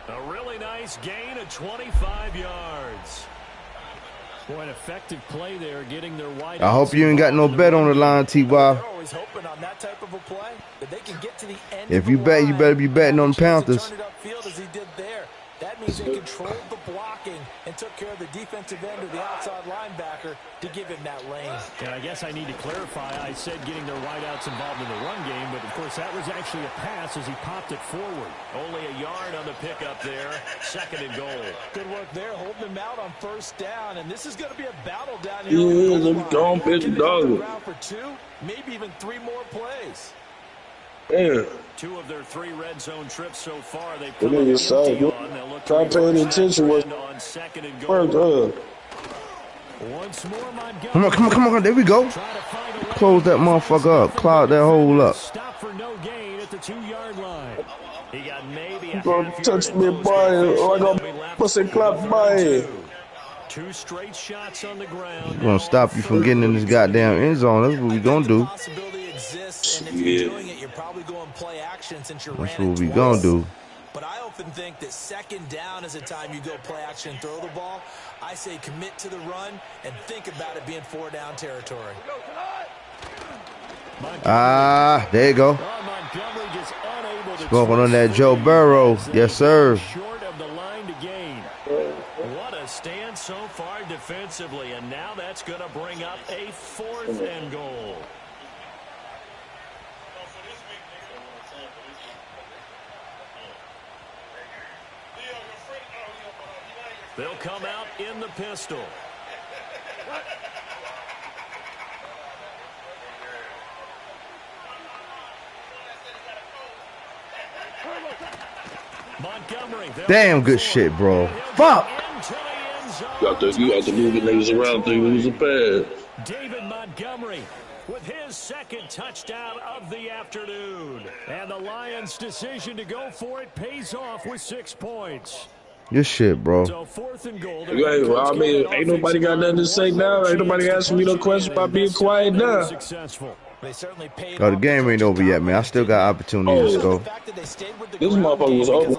A really nice gain of 25 yards. Boy, an effective play there, getting their wide. I hope you ain't got no bet on the line, T.Y. Always hoping on that type of a play that they can get to the end. If you bet, you better be betting on the Panthers. As he did there. That means they controlled the blocking and took care of the defensive end or the outside linebacker to give him that lane. And I guess I need to clarify, I said getting their wideouts involved in the run game, but of course that was actually a pass as he popped it forward. Only a yard on the pickup there, 2nd and goal. Good work there, holding him out on 1st down, and this is going to be a battle down here. Yeah, let me go on, pitch the dog. For 2, maybe even 3 more plays. Yeah. 2 of their 3 red zone trips so far. They've That come up nigga empty said, on. They'll look to try paying reverse that attention was trend on 2nd and worked. goal. Once more, Come on, come on, come on. There we go. Close that motherfucker up. Cloud that hole up. Stop for no gain at the 2-yard line. He got maybe You gonna touch me, boy, like a pussy clap my 2 straight shots on the ground. We're gonna stop you from getting in this goddamn end zone. That's what we gonna do. Possibility exists, and if you're doing it, you're probably going play action since you're That's ran what it we twice. gonna do. But I often think that 2nd down is a time you go play action and throw the ball. I say commit to the run and think about it being 4 down territory. Ah, there you go. Smoking on that Joe Burrow. Yes, sir. Short of the line to gain. What a stand so far defensively, and now that's going to bring up a 4th and goal. They'll come out in the pistol. Montgomery. Damn good shit, bro. Fuck. You got to move the niggas around to lose a pad. David Montgomery with his 2nd touchdown of the afternoon. And the Lions' decision to go for it pays off with 6 points. Good shit, bro. So 4th and goal. I mean, ain't nobody got nothing to say now. Ain't nobody asking me no questions about being quiet now. Oh, the game ain't over yet, man. I still got opportunities to go. This motherfucker was over.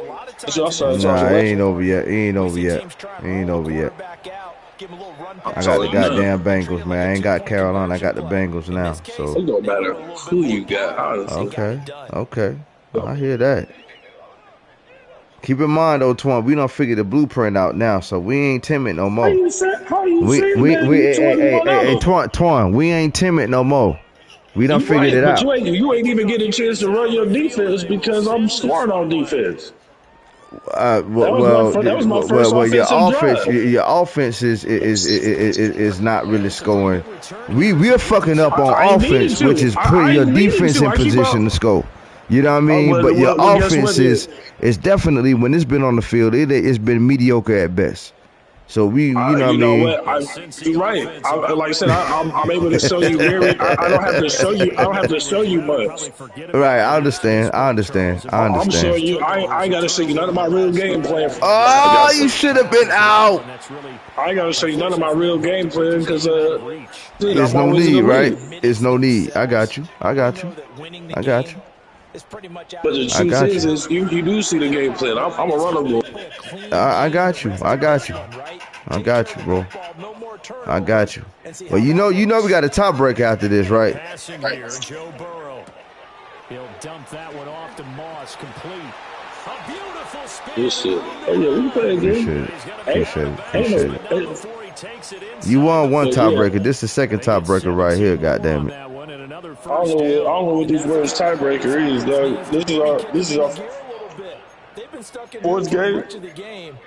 Nah, it ain't over yet. It ain't over yet. It ain't over yet. I got the goddamn Bengals, man. I ain't got Carolina. I got the Bengals now. So it don't matter who you got, honestly. Okay. I hear that. Keep in mind, though, Twan, we done figured the blueprint out now, so we ain't timid no more. Hey, Twan, we ain't timid no more. We done figured it out. But you ain't even getting a chance to run your defense because I'm smart on defense. That was my first offensive drive. Your offense is not really scoring. We're fucking up on offense, which is putting your defense in position to score. You know what I mean? But your offense is definitely, when it's been on the field, it's been mediocre at best. So you know what I mean? You're right. Like I said, I'm able to show you very. I don't have to show you. I don't have to show you much. Right. I understand. I'm showing you. I ain't got to show you none of my real game plan. Oh, you should have been out. I ain't got to show you none of my real game plan because there's no need, right? There's no need. I got you. But the truth is you do see the game plan. I'm a runner boy. I got you, bro. I got you. Well, you know we got a tiebreaker after this, right? Joe Burrow. He'll dump that one off to Moss, complete. A beautiful spin. Good shit. Oh yeah, we play again. Appreciate it. You won one tiebreaker. This is the second tiebreaker right here. Goddamn it. I don't know what these words tiebreaker is, dog. This is our fourth game.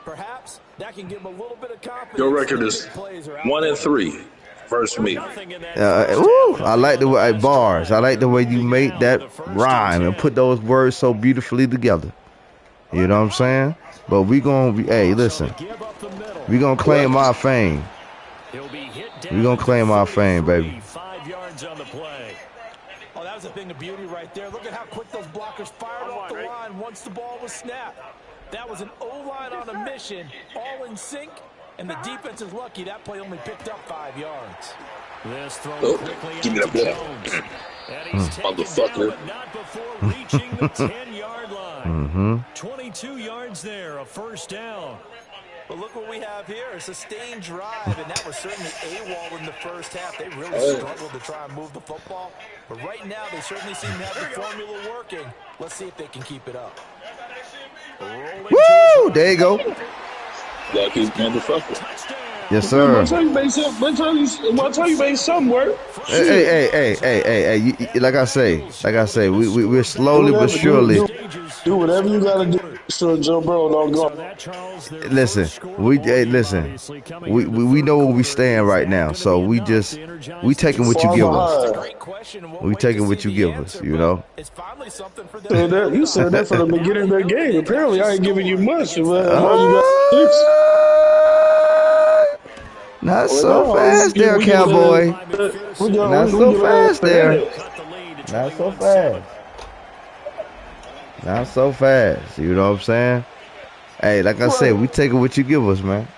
Perhaps that can give him a little bit of confidence. Your record is 1-3 versus me. I like the way bars. I like the way you make that rhyme and put those words so beautifully together. You know what I'm saying? But we gonna hey, listen. We gonna claim our fame. We gonna claim our fame, baby. 5 yards on the play. Oh, that was a thing of beauty right there. Look at how quick those blockers fired off the line once the ball was snapped. That was an O-line on a mission, all in sync, and the defense is lucky that play only picked up 5 yards. This throw quickly give me that Jones. And he's taken down, but not before reaching the 10-yard line. 22 yards there, a first down. But look what we have here, a sustained drive, and that was certainly AWOL in the first half. They really struggled to try and move the football. But right now, they certainly seem to have the formula working. Let's see if they can keep it up. Woo! There you go. Lucky motherfucker. Yes, Man, sir. by the time you made something work. Shit. Hey. Like I say, we're Do slowly but whatever, surely. do whatever you gotta do so Joe Burrow don't go. Listen, listen. We know where we stand right now, so we taking what you Far give us. behind. We taking what you give us, you know. You said that from the beginning of the game. Apparently, I ain't giving you much. Why you got 6? Not Well, so no, fast there, we giving cowboy. Not we so giving fast a there. headache. Not so fast. Not so fast. You know what I'm saying? Hey, like I said, we taking what you give us, man.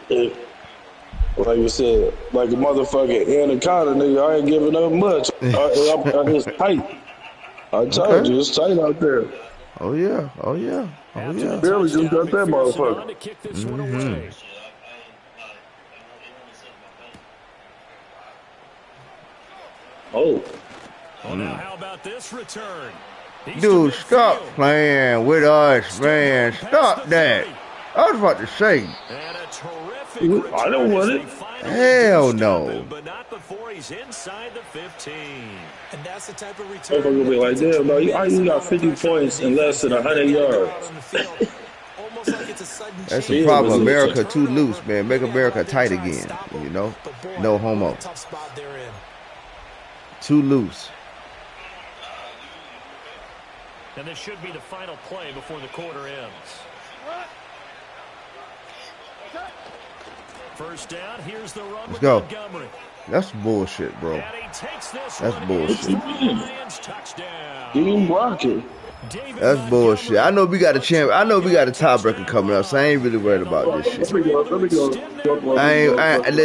Like you said, like a motherfucking anaconda, nigga. I ain't giving up much. It's tight. I told Okay. you, it's tight out there. Oh yeah. Oh yeah. Oh yeah. Barely just got that motherfucker. Mm-hmm. Oh. Well, now how about this return? Dude, stop playing with us, man. Stop that. I was about to say. I don't want it. Hell no. But not before he's inside the 15. And that's the type of return. Motherfucker will be like, damn, bro, you got 50 points in less than 100 yards. That's the problem. America too loose, man. Make America tight again, you know? No homo. Too loose. And this should be the final play before the quarter ends. First down, here's the run. Let's go. That's bullshit, bro. That's bullshit. Team blocking. That's bullshit. I know we got a champ. I know we got a tiebreaker coming up, so I ain't really worried about this shit. Let me go.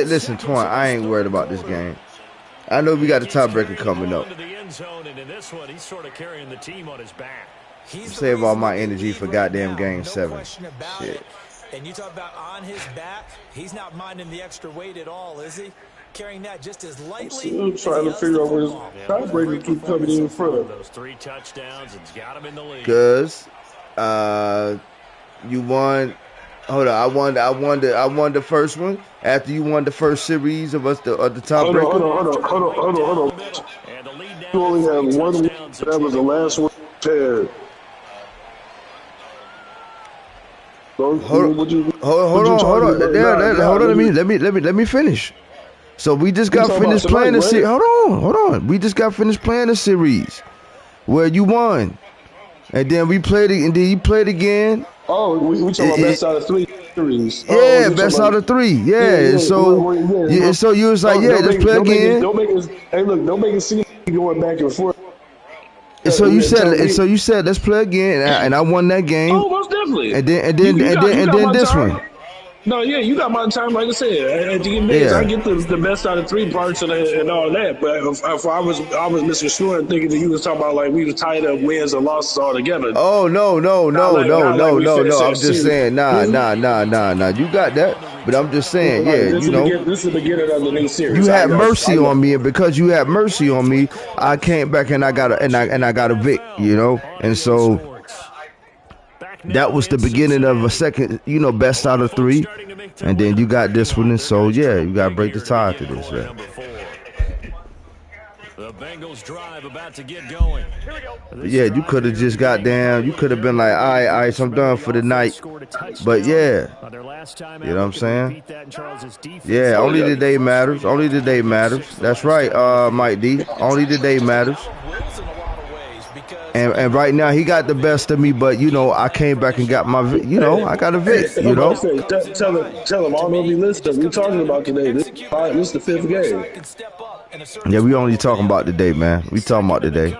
Listen, Twan, I ain't worried about this game. I know we got a tiebreaker coming up. Save all my energy for goddamn game 7. Shit. And you talk about on his back, he's not minding the extra weight at all, is he? Carrying that just as lightly. I'm trying to figure out where his tiebreaker keep coming in front. Those 3 touchdowns and got him in the lead. Cause you won. Hold on, I won the first one after you won the first series of us the tiebreaker. Hold on. You only have one win. That was the last one. Hold on. Let me finish. So we just got finished playing the series. Hold on. We just got finished playing the series where you won, and then we played it, and then you played again. Oh, we talking about best out of 3 series. Yeah, best out of 3. Yeah. So you was like, let's play again. Don't make it seem going back and forth. So you said let's play again, and I won that game. Oh, most definitely. And then this one. No, yeah, you got my time. Like I said, at the end of the day, I get the best out of 3 parts and all that. But if I was misconstruing thinking that you was talking about like we was tied up wins and losses all together. Oh no! I'm just saying, nah. You got that, but I'm just saying, this is the beginning of the new series. You had mercy on me, and because you had mercy on me, I came back and I got a Vic, you know, and so. That was the beginning of a second, best out of 3. And then you got this one. And so, you got to break the tie to this, man. The Bengals drive about to get going. Yeah, you could have just got down. You could have been like, all right, so I'm done for the night. But, you know what I'm saying? Yeah, only the day matters. Only the day matters. That's right, Mike D. Only the day matters. And right now he got the best of me, but I came back and got my, I got a Vic, Tell him, I don't know if he listened. We talking about today. This is the 5th game. Yeah, we only talking about today, man. We talking about today.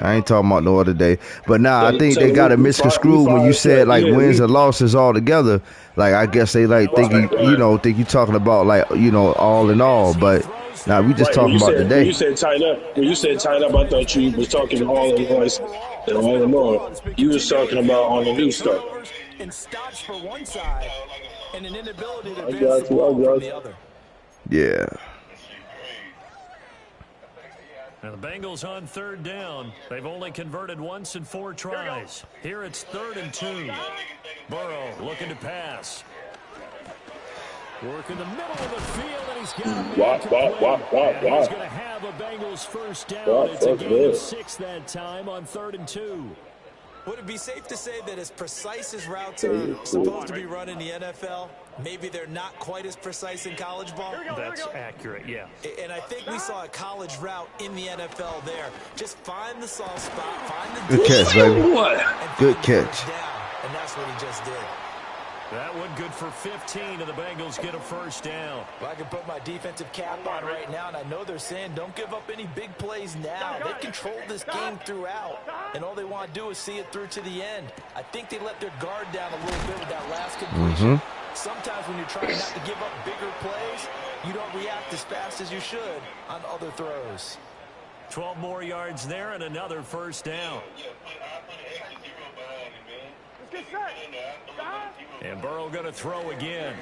I ain't talking about no other day. But now I think they got it misconstrued when you said like wins and losses all together. Like I guess they like think you talking about like all in all, but. Now we just talking about today. When you said tied up, I thought you was talking all in all in all. You was talking about on the new stuff. And stops for one side, and an inability to I got you. Yeah. Now the Bengals on 3rd down. They've only converted once in 4 tries. Here it's 3rd and 2. Burrow looking to pass. Work in the middle of the field, and he's got a man Wop, wop, complete. wop, wop, And he's wop. going to have a Bengals first down. Wop, It's a fuck gain of that. 6 that time on 3rd and 2. Would it be safe to say that as precise as routes Yeah, are you're cool. supposed to be run in the NFL, maybe they're not quite as precise in college ball? That's accurate, yeah. And I think we saw a college route in the NFL there. Just find the soft spot, find the Good catch, baby. Good catch. down, and that's what he just did. That one good for 15, and the Bengals get a first down. Well, I can put my defensive cap on right now, and I know they're saying don't give up any big plays now. They've controlled this game throughout, and all they want to do is see it through to the end. I think they let their guard down a little bit with that last completion. Sometimes when you're trying not to give up bigger plays, you don't react as fast as you should on other throws. 12 more yards there and another first down. And Burrow going to throw again.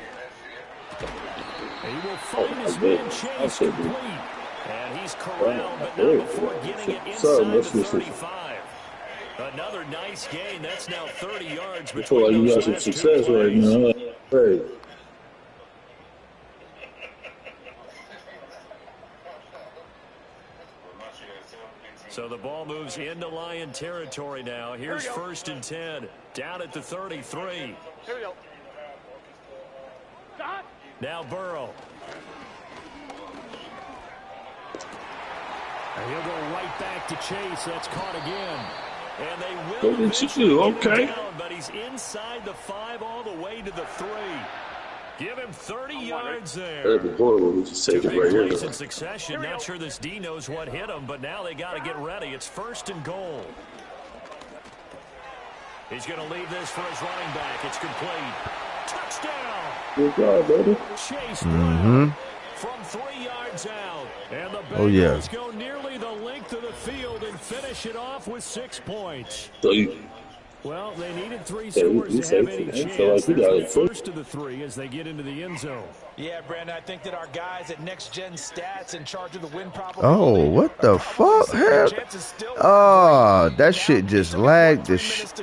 He will find his man Chase complete. And he's corralled, but not before getting it inside the 35. Another nice gain. That's now 30 yards I feel like between you got those some last 2 success right plays. now. Hey. So the ball moves into Lion territory now. Here's 1st and 10. Down at the 33. Here we go. Stop. Now Burrow. And he'll go right back to Chase. That's caught again. And they will Look at eventually you, get him okay. down, but he's inside the 5 all the way to the 3. Give him 30 yards there. That'd be horrible. We just take Two it big right here. plays in succession. Not sure this D knows what hit him, but now they got to get ready. It's 1st and goal. He's going to leave this for his running back. It's complete. Touchdown. Good job, baby. Chase Brown from 3 yards out. And the Bengals go nearly the length of the field and finish it off with 6 points. So you, Well, they needed 3 scores to have any chance. There's the first of the 3 as they get into the end zone. Yeah, Brandon, I think that our guys at Next Gen Stats in charge of the win probability. Oh, what the fuck? Oh, that shit just lagged the shit.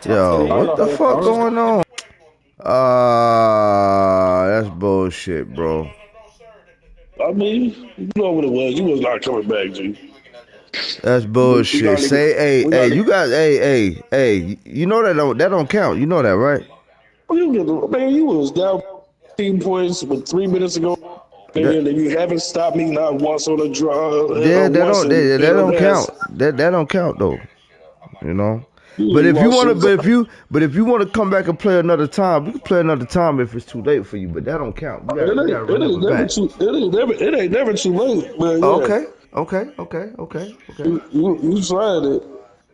Yo, what the fuck going on? That's bullshit, bro. I mean, you know what it was. You was not coming back, G. That's bullshit. Say, hey, you got, hey, you know that don't count. You know that, right? Man, you was down 15 points with 3 minutes ago. Man, and you haven't stopped me not once on a draw. Yeah, that don't count. That don't count though. You know. But if you want to come back and play another time, we can play another time if it's too late for you. But that don't count. You gotta run it back. It ain't never too late. Man, yeah. Okay. You tried it.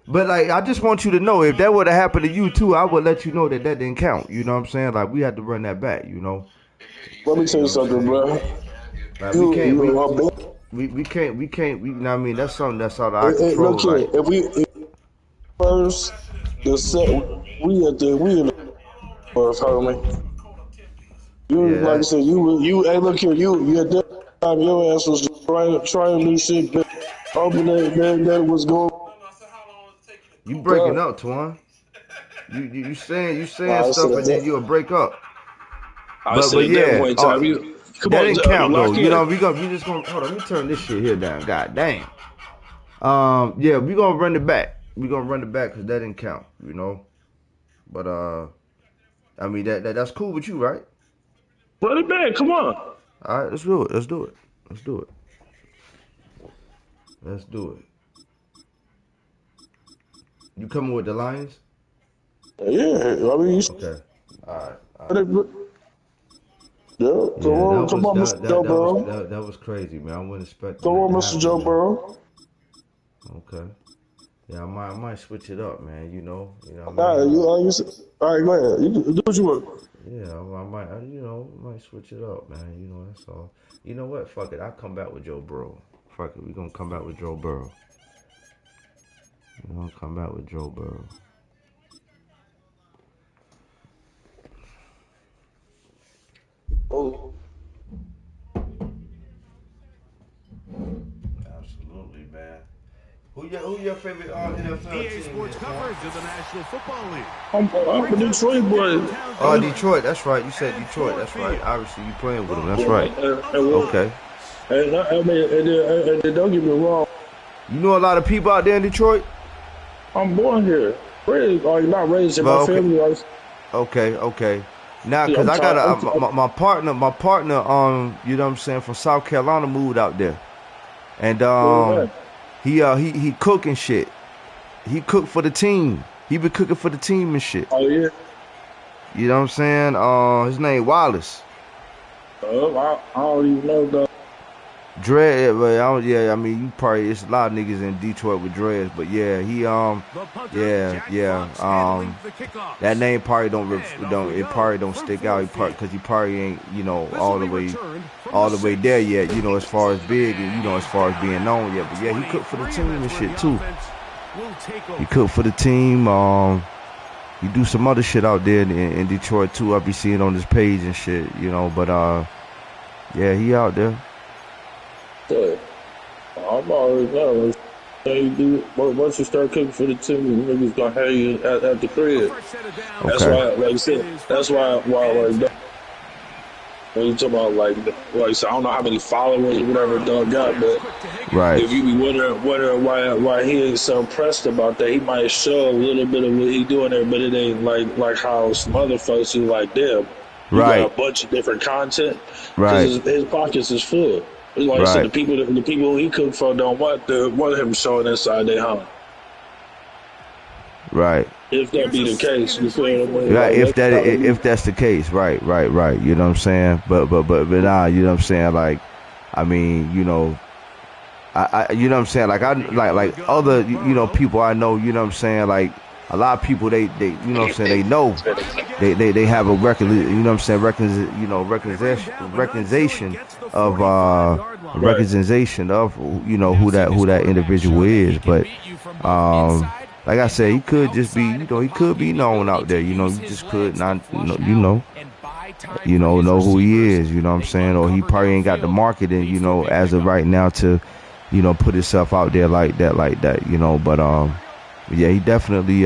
But like, I just want you to know, if that would have happened to you too, I would let you know that didn't count. You know what I'm saying? Like, we had to run that back. You know. Let me tell you something, bro. Like, we can't. You know what I mean? That's something that's out of our control. Look here, if we first, the set, we in the first, homie. Like I said, hey, look here, you at that time, your ass was trying new shit, but hoping that was going. You breaking up, Twan. You saying stuff and then you'll break up. But yeah, that didn't count though. You know, we just gonna hold on. Let me turn this shit here down. God damn. Yeah, we gonna run it back. We gonna run it back because that didn't count. You know. But I mean that's cool with you, right? Run it back. Come on. All right, let's do it. You coming with the Lions? Yeah, I mean, okay. All right. Come on, Mr. Joe Burrow. That was crazy, man. I wouldn't expect. Come on, Mr. Joe Burrow. Okay. Yeah, I might switch it up, man. You know. All right, go ahead. You do what you want. Yeah, I might switch it up, man. You know, that's all. You know what? Fuck it. I'll come back with Joe Burrow. Fuck it. We're gonna come back with Joe Burrow. We're gonna come back with Joe Burrow. Oh. Absolutely, man. Who your favorite NFL EA team Sports is, coverage of the National Football League. I'm a Detroit boy. Oh, Detroit. That's right. You said Detroit. That's right. Obviously, you playing with them. That's right. Okay. I mean, and don't get me wrong. You know a lot of people out there in Detroit? I'm born here. Raised, like not raised in my family. Like, okay. Now, cause I got my partner, you know what I'm saying, from South Carolina moved out there, and he cooking shit. He cooked for the team. He been cooking for the team and shit. Oh yeah. You know what I'm saying? His name Wallace. I don't even know though. Dread, I mean, you probably, it's a lot of niggas in Detroit with dreads, but yeah, he that name probably don't stick out, because he probably ain't, you know, all the way there yet, you know, as far as big and, you know, as far as being known yet. But yeah, he cooked for the team and shit too. He cooked for the team. He do some other shit out there in Detroit too. I be seeing on his page and shit, you know. But yeah, he out there. Yeah. I'm already know. Once you start cooking for the team, the niggas gonna have you at the crib. That's why, like I said, that's why like, when you talk about like I said, I don't know how many followers or whatever Doug got, but if you be wondering why he ain't so impressed about that, he might show a little bit of what he doing there, but it ain't like how some other folks who like them. You got a bunch of different content. His pockets is full. Like I said, the people he cooked for don't want him showing inside their home. Right. If that be the case, you feel what I mean? Right. Like, if that's the case, right. You know what I'm saying? But nah, you know what I'm saying? Like, I mean, you know, I you know what I'm saying? Like like other, you know, people I know, you know what I'm saying? Like a lot of people they you know what I'm saying, they know they have a record, you know what I'm saying, recognition of you know who that individual is. But like I said, he could just be, you know, he could be known out there, you know, you just could not know who he is, you know what I'm saying, or he probably ain't got the marketing, you know, as of right now to, you know, put himself out there like that, you know. But yeah, he definitely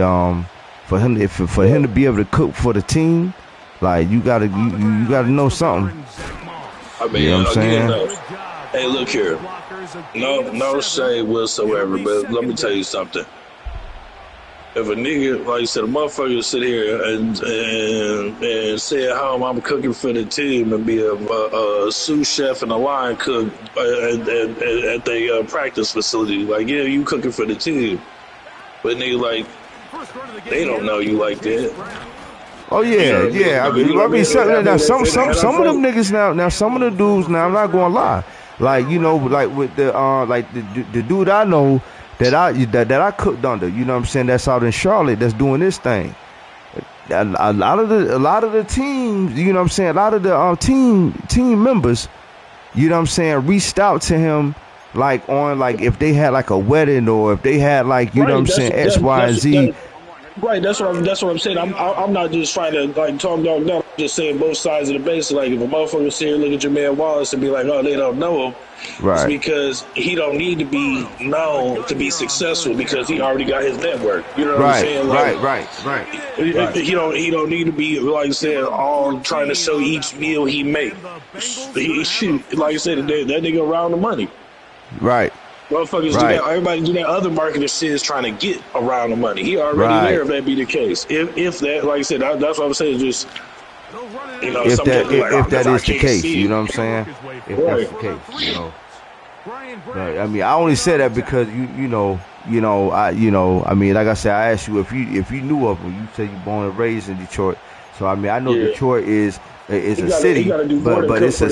for him to be able to cook for the team, like you gotta know something. I mean, you know what I'm saying? Hey, look here, no shade whatsoever, but let me tell you something. If a nigga, like you said, a motherfucker sit here and say at home, I'm cooking for the team, and be a sous chef and a line cook at the practice facility, like, yeah, you cooking for the team. But nigga, like, they don't know you like that. Oh yeah, yeah. I mean, some of them niggas now, some of the dudes now, I'm not gonna lie. Like, you know, like with the dude I know that I cooked under, you know what I'm saying, that's out in Charlotte, that's doing this thing. A lot of the teams, you know what I'm saying, a lot of the team members, you know what I'm saying, reached out to him, like on, like if they had like a wedding, or if they had like, you know what I'm saying, X, Y, and Z. Right, that's what I'm saying. I'm not just trying to like talk dog down. I'm just saying both sides of the base. Like if a motherfucker sit here, look at your man Wallace and be like, oh, they don't know him. It's because he don't need to be known to be successful, because he already got his network. You know what I'm saying? Like, Right. He don't need to be, like I said, all trying to show each meal he make. Like I said, that nigga around the money. Right. Motherfuckers do that. Everybody do that other marketing shit is trying to get around the money. He already there if that be the case. If that, like I said, that's what I'm saying. Just, you know, if that is the case, see. You know what I'm saying? If that's the case, you know. But, I mean, I only say that because I mean, like I said, I asked you if you knew of him. You said you born and raised in Detroit, so I mean, I know Detroit is a city, but it's a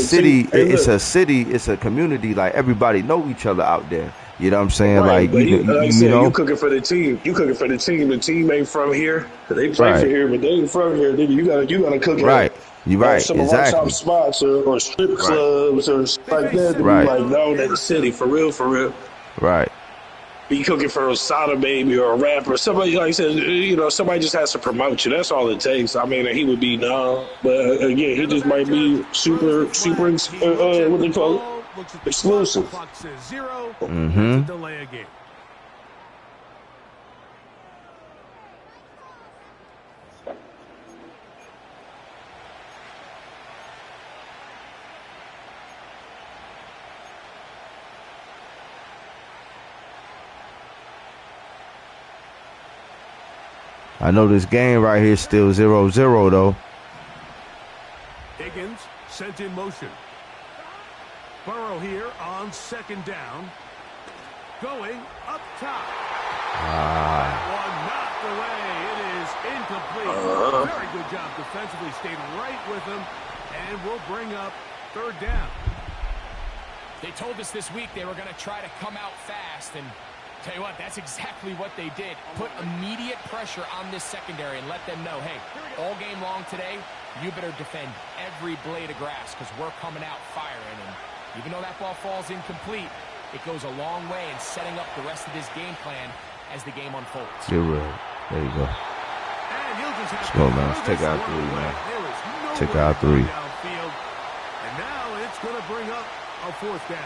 city. It's a community. Like everybody know each other out there. You know what I'm saying? Like you know, you cooking for the team. You cooking for the team. The team ain't from here. They play for here, but they ain't from here. You gotta cook. Right. You're right. Some Exactly. top spots or strip clubs or shit like that to be like known in the city for real. Right. Be cooking for a soda baby or a rapper, somebody, like I said, you know, somebody just has to promote you. That's all it takes. I mean, he would be known, but again, he just might be super what they call it, exclusive. Mm-hmm. I know this game right here is still 0-0 though. Higgins sent in motion. Burrow here on second down. Going up top. That one knocked away. It is incomplete. Very good job defensively. Stayed right with him. And will bring up third down. They told us this week they were going to try to come out fast. And tell you what, that's exactly what they did. Put immediate pressure on this secondary and let them know, hey, all game long today, you better defend every blade of grass because we're coming out firing. And even though that ball falls incomplete, it goes a long way in setting up the rest of this game plan as the game unfolds. You're right. There you go. Let's go, man. Let's take out 3, man. Take out 3. And now it's going to bring up a fourth down.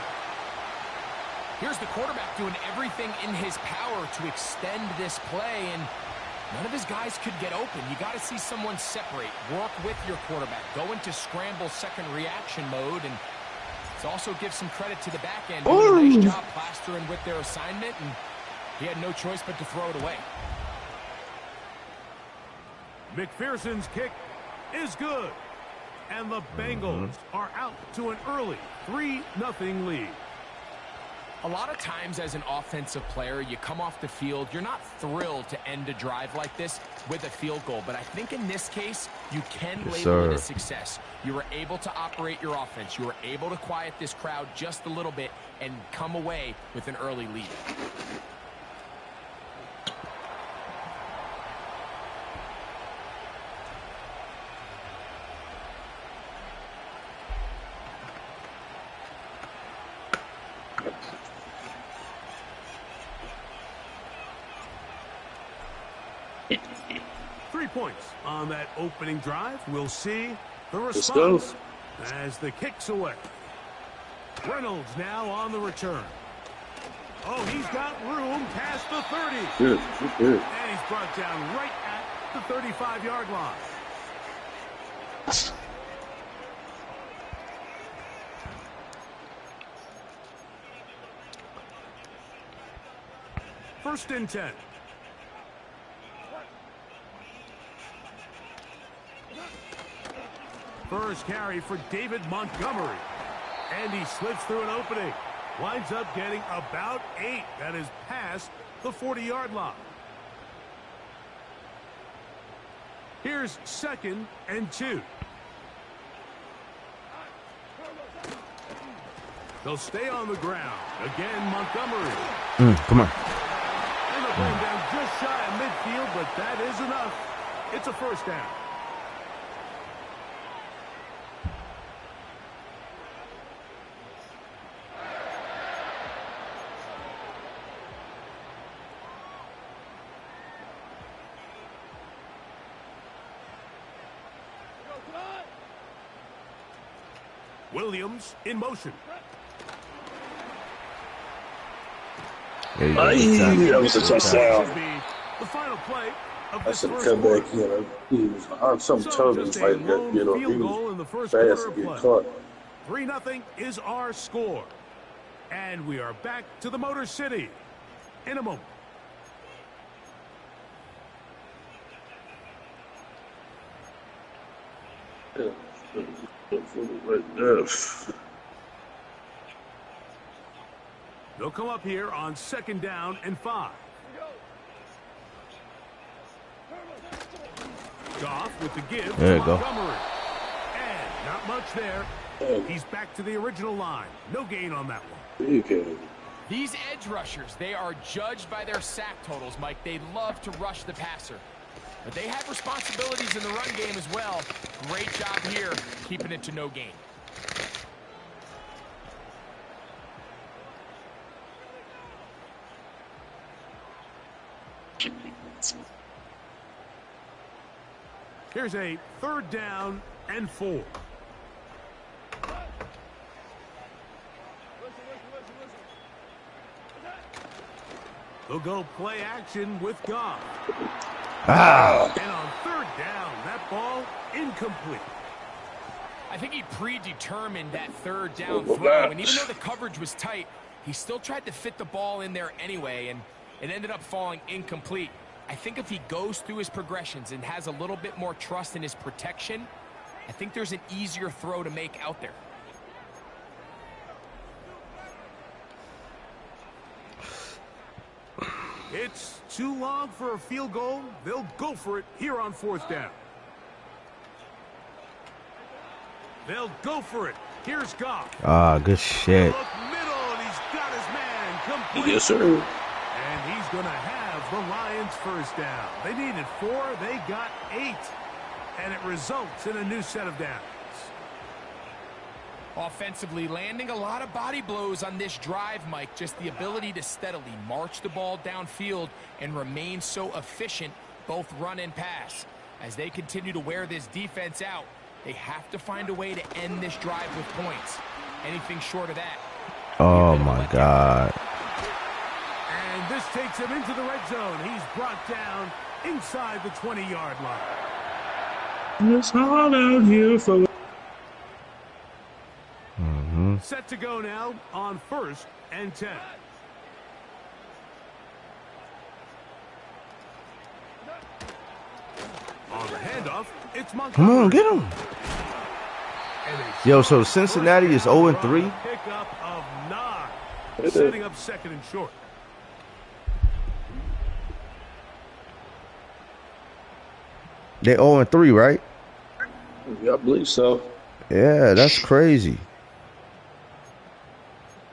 Here's the quarterback doing everything in his power to extend this play, and none of his guys could get open. You got to see someone separate, work with your quarterback, go into scramble second reaction mode, and also give some credit to the back end. Doing a nice job plastering with their assignment, and he had no choice but to throw it away. McPherson's kick is good. And the Bengals are out to an early 3-0 lead. A lot of times as an offensive player, you come off the field, you're not thrilled to end a drive like this with a field goal. But I think in this case, you can label it a success. You were able to operate your offense. You were able to quiet this crowd just a little bit and come away with an early lead. Points on that opening drive. We'll see the response as the kick's away. Reynolds now on the return. Oh, he's got room past the 30. And he's brought down right at the 35-yard line. First and 10. First carry for David Montgomery. And he slips through an opening. Winds up getting about 8. That is past the 40-yard line. Here's 2nd and 2. They'll stay on the ground. Again, Montgomery. Come on. And they'll bring down just shy of midfield, but that is enough. It's a first down. Williams in motion. That was a touchdown. The final play of I should have come back here. He was on some totals like that, you know. He was fast to get caught. 3-0 is our score. And we are back to the Motor City in a moment. Yeah. Right there. They'll come up here on 2nd down and 5. Goff with the give. There you go. And not much there. He's back to the original line. No gain on that one. Okay. These edge rushers, they are judged by their sack totals, Mike. They love to rush the passer. But they have responsibilities in the run game as well. Great job here, keeping it to no gain. Here's a 3rd down and 4. They'll go play action with Goff. And on 3rd down, that ball incomplete. I think he predetermined that 3rd down throw, and even though the coverage was tight, he still tried to fit the ball in there anyway, and it ended up falling incomplete. I think if he goes through his progressions and has a little bit more trust in his protection, I think there's an easier throw to make out there. It's too long for a field goal. They'll go for it here on 4th down. They'll go for it. Here's Goff. Ah, good shit. Look middle, and he's got his man complete. Yes, sir. And he's going to have the Lions first down. They needed 4. They got 8. And it results in a new set of downs. Offensively, landing a lot of body blows on this drive, Mike. Just the ability to steadily march the ball downfield and remain so efficient, both run and pass. As they continue to wear this defense out, they have to find a way to end this drive with points. Anything short of that. Oh, my God. And this takes him into the red zone. He's brought down inside the 20-yard line. It's hard out here for... Set to go now on 1st and 10. On the handoff, it's Montgomery. Come on, get him. Yo, so Cincinnati is 0-3. Pickup of 9. Setting up 2nd and short. They 0-3, right? Yeah, I believe so. Yeah, that's crazy.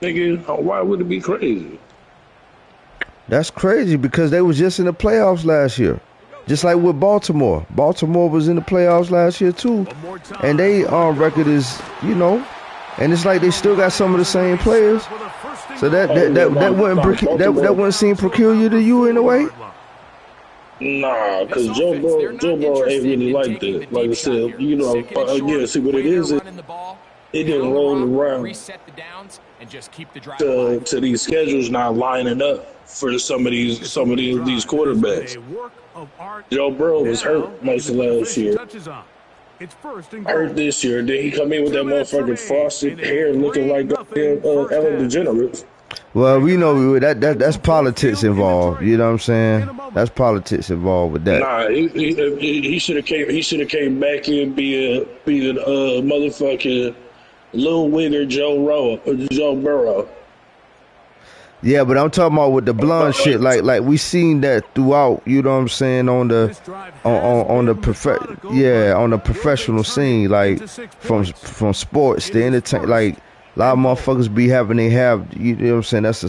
Nigga, why would it be crazy? That's crazy because they was just in the playoffs last year. Just like with Baltimore. Baltimore was in the playoffs last year too. And they record is, you know, and it's like they still got some of the same players. So that wouldn't seem peculiar to you in a way? Nah, because Joe Burrow ain't really like that. Like I said, you know, again, see what it is. It didn't roll around to these schedules not lining up for some of these quarterbacks. Joe Burrow was hurt most of last year. Hurt this year. Then he come in with that motherfucking frosted hair looking like Ellen DeGeneres. Well, we know that's politics involved. You know what I'm saying? That's politics involved with that. Nah, he should have came. He should have came back and be a motherfucking Lil Wigger Joe Burrow. Yeah, but I'm talking about with the blonde shit, like we seen that throughout. You know what I'm saying on the professional scene, like from sports to entertain. Like a lot of motherfuckers be having you know what I'm saying. That's a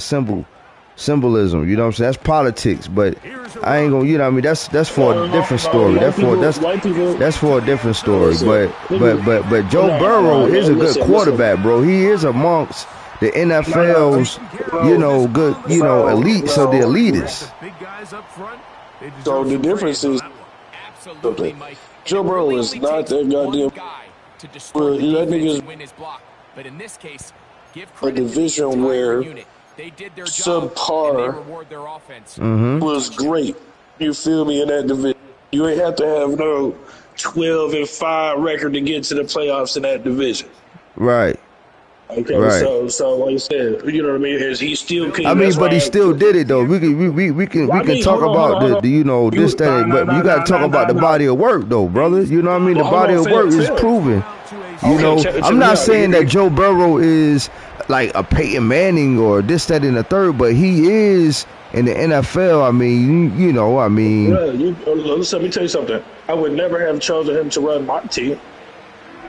symbolism. You know what I'm saying. That's politics, but I ain't gonna. You know what I mean. That's for a different story. That's for a different story. But Joe Burrow is a good quarterback, bro. He is amongst the NFL's, you know, good, you know, elites of the elitists. So the difference is, Joe Burrow is not that goddamn. Well, that nigga's but in this case, give a division where subpar was great. You feel me in that division? You ain't have to have no 12-5 record to get to the playoffs in that division. Right. Okay, right. So like I said, you know what I mean? Is he still? I mean, but he still did it though. We can talk about the you know this that, but you got to talk about the body of work though, brother. You know what I mean? The body of work is proven. You know, I'm not saying that Joe Burrow is like a Peyton Manning or this, that, and the third, but he is in the NFL. I mean, you know, I mean. Listen, let me tell you something. I would never have chosen him to run my team.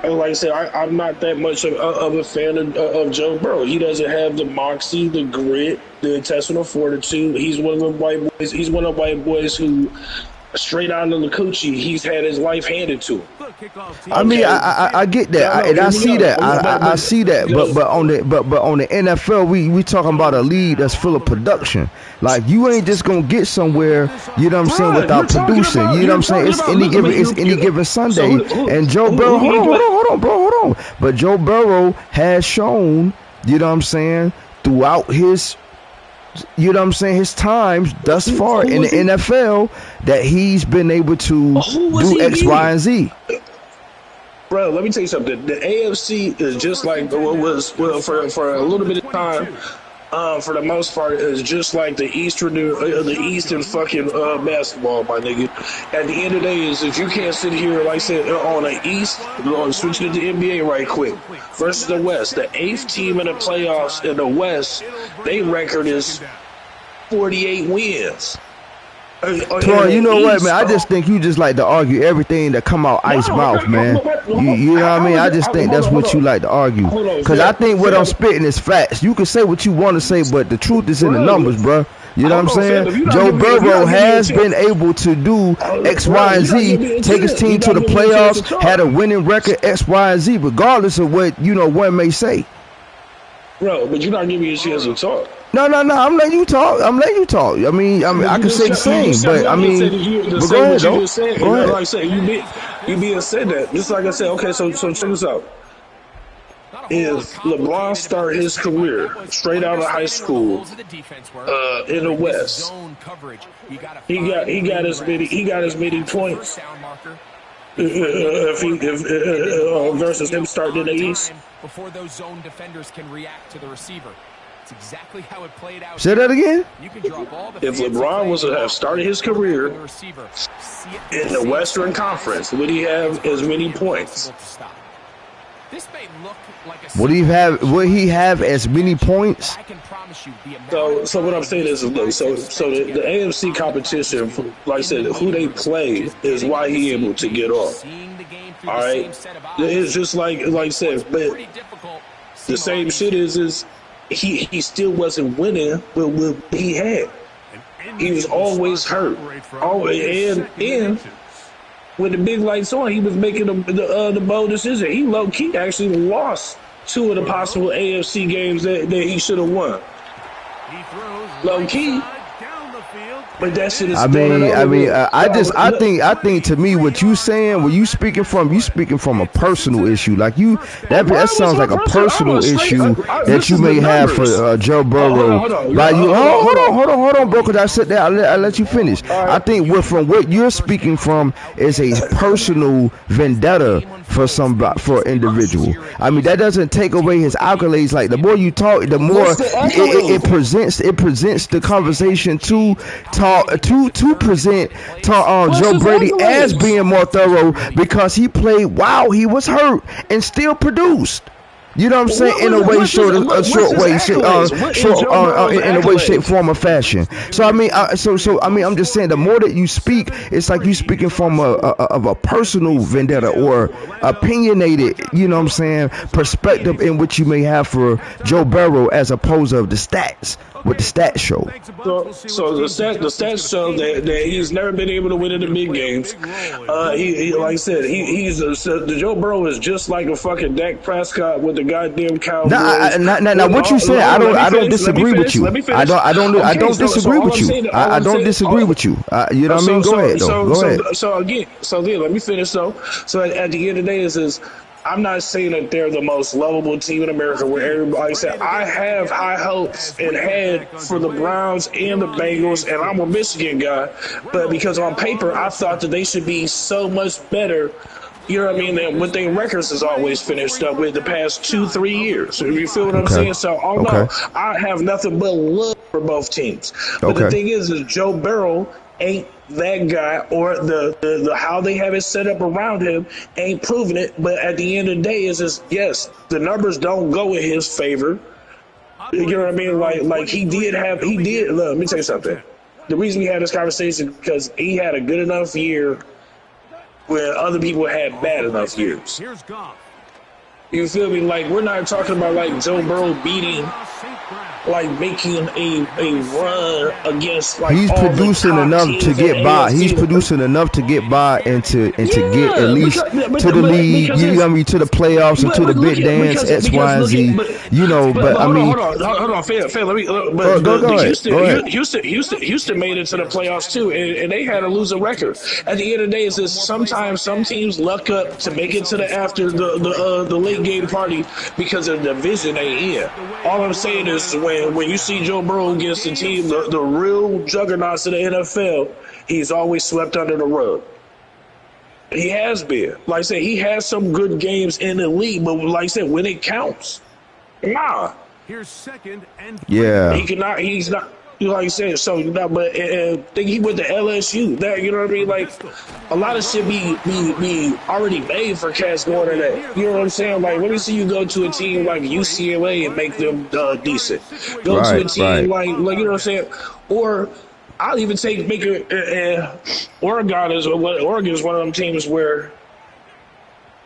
And like I said, I'm not that much of a fan of Joe Burrow. He doesn't have the moxie, the grit, the intestinal fortitude. He's one of the white boys. He's one of the white boys who, straight out of the coochie, he's had his life handed to him. I mean, I get that, and I see that. I see that, but on the NFL, we talking about a league that's full of production. Like you ain't just gonna get somewhere, you know what I'm saying, without producing. You know what I'm saying? It's any given Sunday. And Joe Burrow, hold on. But Joe Burrow has shown, you know what I'm saying, throughout his, you know what I'm saying, his times thus far in the NFL that he's been able to do X, Y, and Z. Bro, let me tell you something. The AFC is just like what was for a little bit of time. for the most part, is just like the Eastern fucking basketball, my nigga. At the end of the day, is if you can't sit here, like I said, on the East, switching to the NBA right quick, versus the West, the 8th team in the playoffs in the West, their record is 48 wins. Troy, you know what, man? I just think you just like to argue everything that come out Ice mouth, man. You know what I mean? I just think that's what you like to argue. Because I think what I'm spitting is facts. You can say what you want to say, but the truth is in the numbers, bro. You know what I'm saying? Joe Burrow has been able to do X, Y, and Z, take his team to the playoffs, had a winning record X, Y, and Z, regardless of what, one may say. Bro, but you're not giving me a chance to talk. No. I'm letting you talk. I mean, I can say the same, but I mean, but go ahead, though. Go ahead. Like I said, you being said that. Just like I said, okay, so check this out. If LeBron started his career straight out of high school in the West, he got as many points versus him starting in the East. Before those zone defenders can react to the receiver. It's exactly how it played out. Say that again? If LeBron was to have started his career in the Western Conference, would he have as many points? This may look like a would he have as many points? So what I'm saying is, look, so the AFC competition, like I said, who they play is why he able to get off. All right, it's just like I said, but the same shit is he still wasn't winning with what he had. He was always hurt. And with the big lights on, he was making the bold decision. He low-key actually lost 2 of the possible AFC games that he should have won. Low-key. But that shit is I think to me what you saying, when you speaking from a personal issue. Like that sounds like a personal issue that you may have for Joe Burrow. Like hold on, bro, because I said that I'll let you finish. I think from what you're speaking from is a personal vendetta for an individual. I mean, that doesn't take away his accolades. Like the more you talk, the more it presents the conversation to present Joe Brady as being more thorough because he played while he was hurt and still produced. You know what I'm saying? In a way, shape, form, or fashion. So I mean, I'm just saying, the more that you speak, it's like you speaking from a personal vendetta or opinionated, you know what I'm saying, perspective in which you may have for Joe Burrow as opposed to the stats. What the stats show. So the stats show that he's never been able to win in the big games. He like I said, the Joe Burrow is just like a fucking Dak Prescott with the goddamn Cowboys. Now, what you said, I don't disagree with you. I don't disagree with you. I don't disagree with you. You know what I mean? Go ahead, though. Go ahead. So again, let me finish though. So at the end of the day, is I'm not saying that they're the most lovable team in America where everybody said, I have high hopes and had for the Browns and the Bengals, and I'm a Michigan guy. But because on paper, I thought that they should be so much better, you know what I mean, than what their records has always finished up with the past 2-3 years. So you feel what I'm saying? So, no, I have nothing but love for both teams. But the thing is Joe Burrow ain't that guy, or the how they have it set up around him ain't proving it. But at the end of the day, is yes, the numbers don't go in his favor. You know what I mean? Like he did. Look, let me tell you something. The reason we had this conversation because he had a good enough year where other people had bad enough years. You feel me? Like, we're not talking about like Joe Burrow making a run against like he's producing enough to get by. He's producing enough to get by and to get at least to the league. You know what I mean? To the playoffs and to the big dance X, Y, and Z. You know, but I mean, hold on, fair. Let me. Go ahead. Houston made it to the playoffs too, and they had a losing record. At the end of the day, sometimes some teams luck up to make it to the after the late game party because of the division they in. All I'm saying is when you see Joe Burrow against the team, the real juggernauts of the NFL, he's always swept under the rug. He has been. Like I said, he has some good games in the league, but like I said, when it counts, nah. Here's second and 3. Yeah. He's not. Like I said, so but think he went to LSU. That you know what I mean? Like a lot of shit be already made for cats going to that. You know what I'm saying? Like let me see you go to a team like UCLA and make them decent. Go to a team like you know what I'm saying? Or I'll even make Oregon is one of them teams where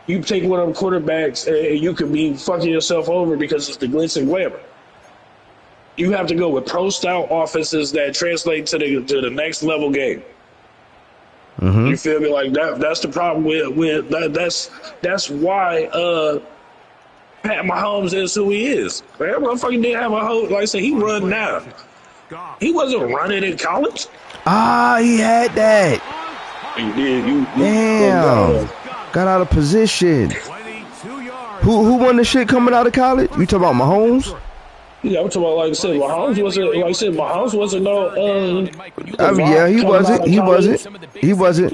you take one of them quarterbacks and you could be fucking yourself over because it's the glitz and glamour. You have to go with pro-style offenses that translate to the next level game. Mm-hmm. You feel me? Like that. That's the problem with that. That's why Pat Mahomes is who he is. That motherfucker didn't have a whole. Like I said, he run now. He wasn't running in college. Ah, he had that. He did. Damn. Got out of position. Who won the shit coming out of college? You talking about Mahomes? Yeah, I'm talking about like I said, Mahomes wasn't no. I mean, yeah, he wasn't.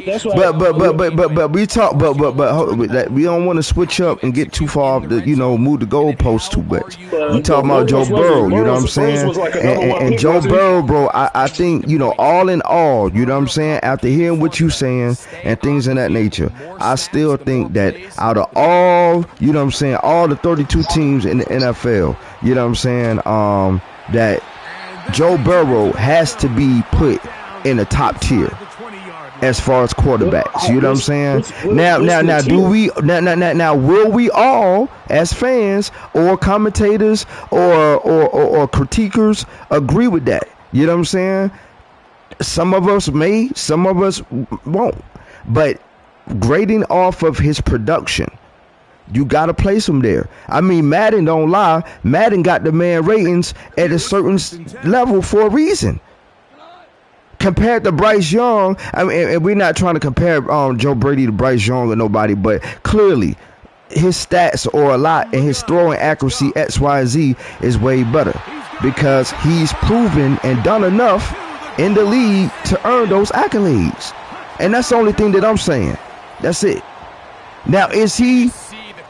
That's why, but we talk, but we don't want to switch up and get too far off the, move the goalposts too much. We talking about Joe Burrow, you know what I'm saying? And Joe Burrow, bro, I think, all in all, you know what I'm saying? After hearing what you saying and things of that nature, I still think that out of all, you know what I'm saying, all the 32 teams in the NFL, you know what I'm saying, that Joe Burrow has to be put in the top tier as far as quarterbacks. You know what I'm saying? Now, will we all, as fans or commentators or critiquers, agree with that? You know what I'm saying? Some of us may, some of us won't. But grading off of his production, you got to place him there. I mean, Madden don't lie. Madden got the man ratings at a certain level for a reason. Compared to Bryce Young, I mean, and we're not trying to compare Joe Brady to Bryce Young or nobody, but clearly his stats are a lot, and his throwing accuracy X, Y, and Z is way better because he's proven and done enough in the league to earn those accolades. And that's the only thing that I'm saying. That's it. Now, is he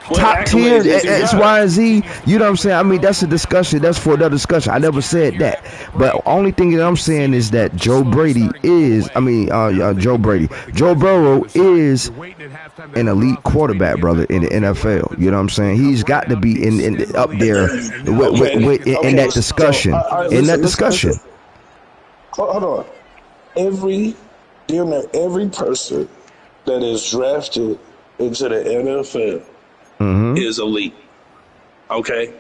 top tier X, Y, and Z? You know what I'm saying? I mean, that's a discussion. That's for another discussion. I never said that. But only thing that I'm saying is that Joe Burrow is an elite quarterback, brother, in the NFL. You know what I'm saying? He's got to be in up there in that discussion. Hold on. Damn near every person that is drafted into the NFL is elite. Okay?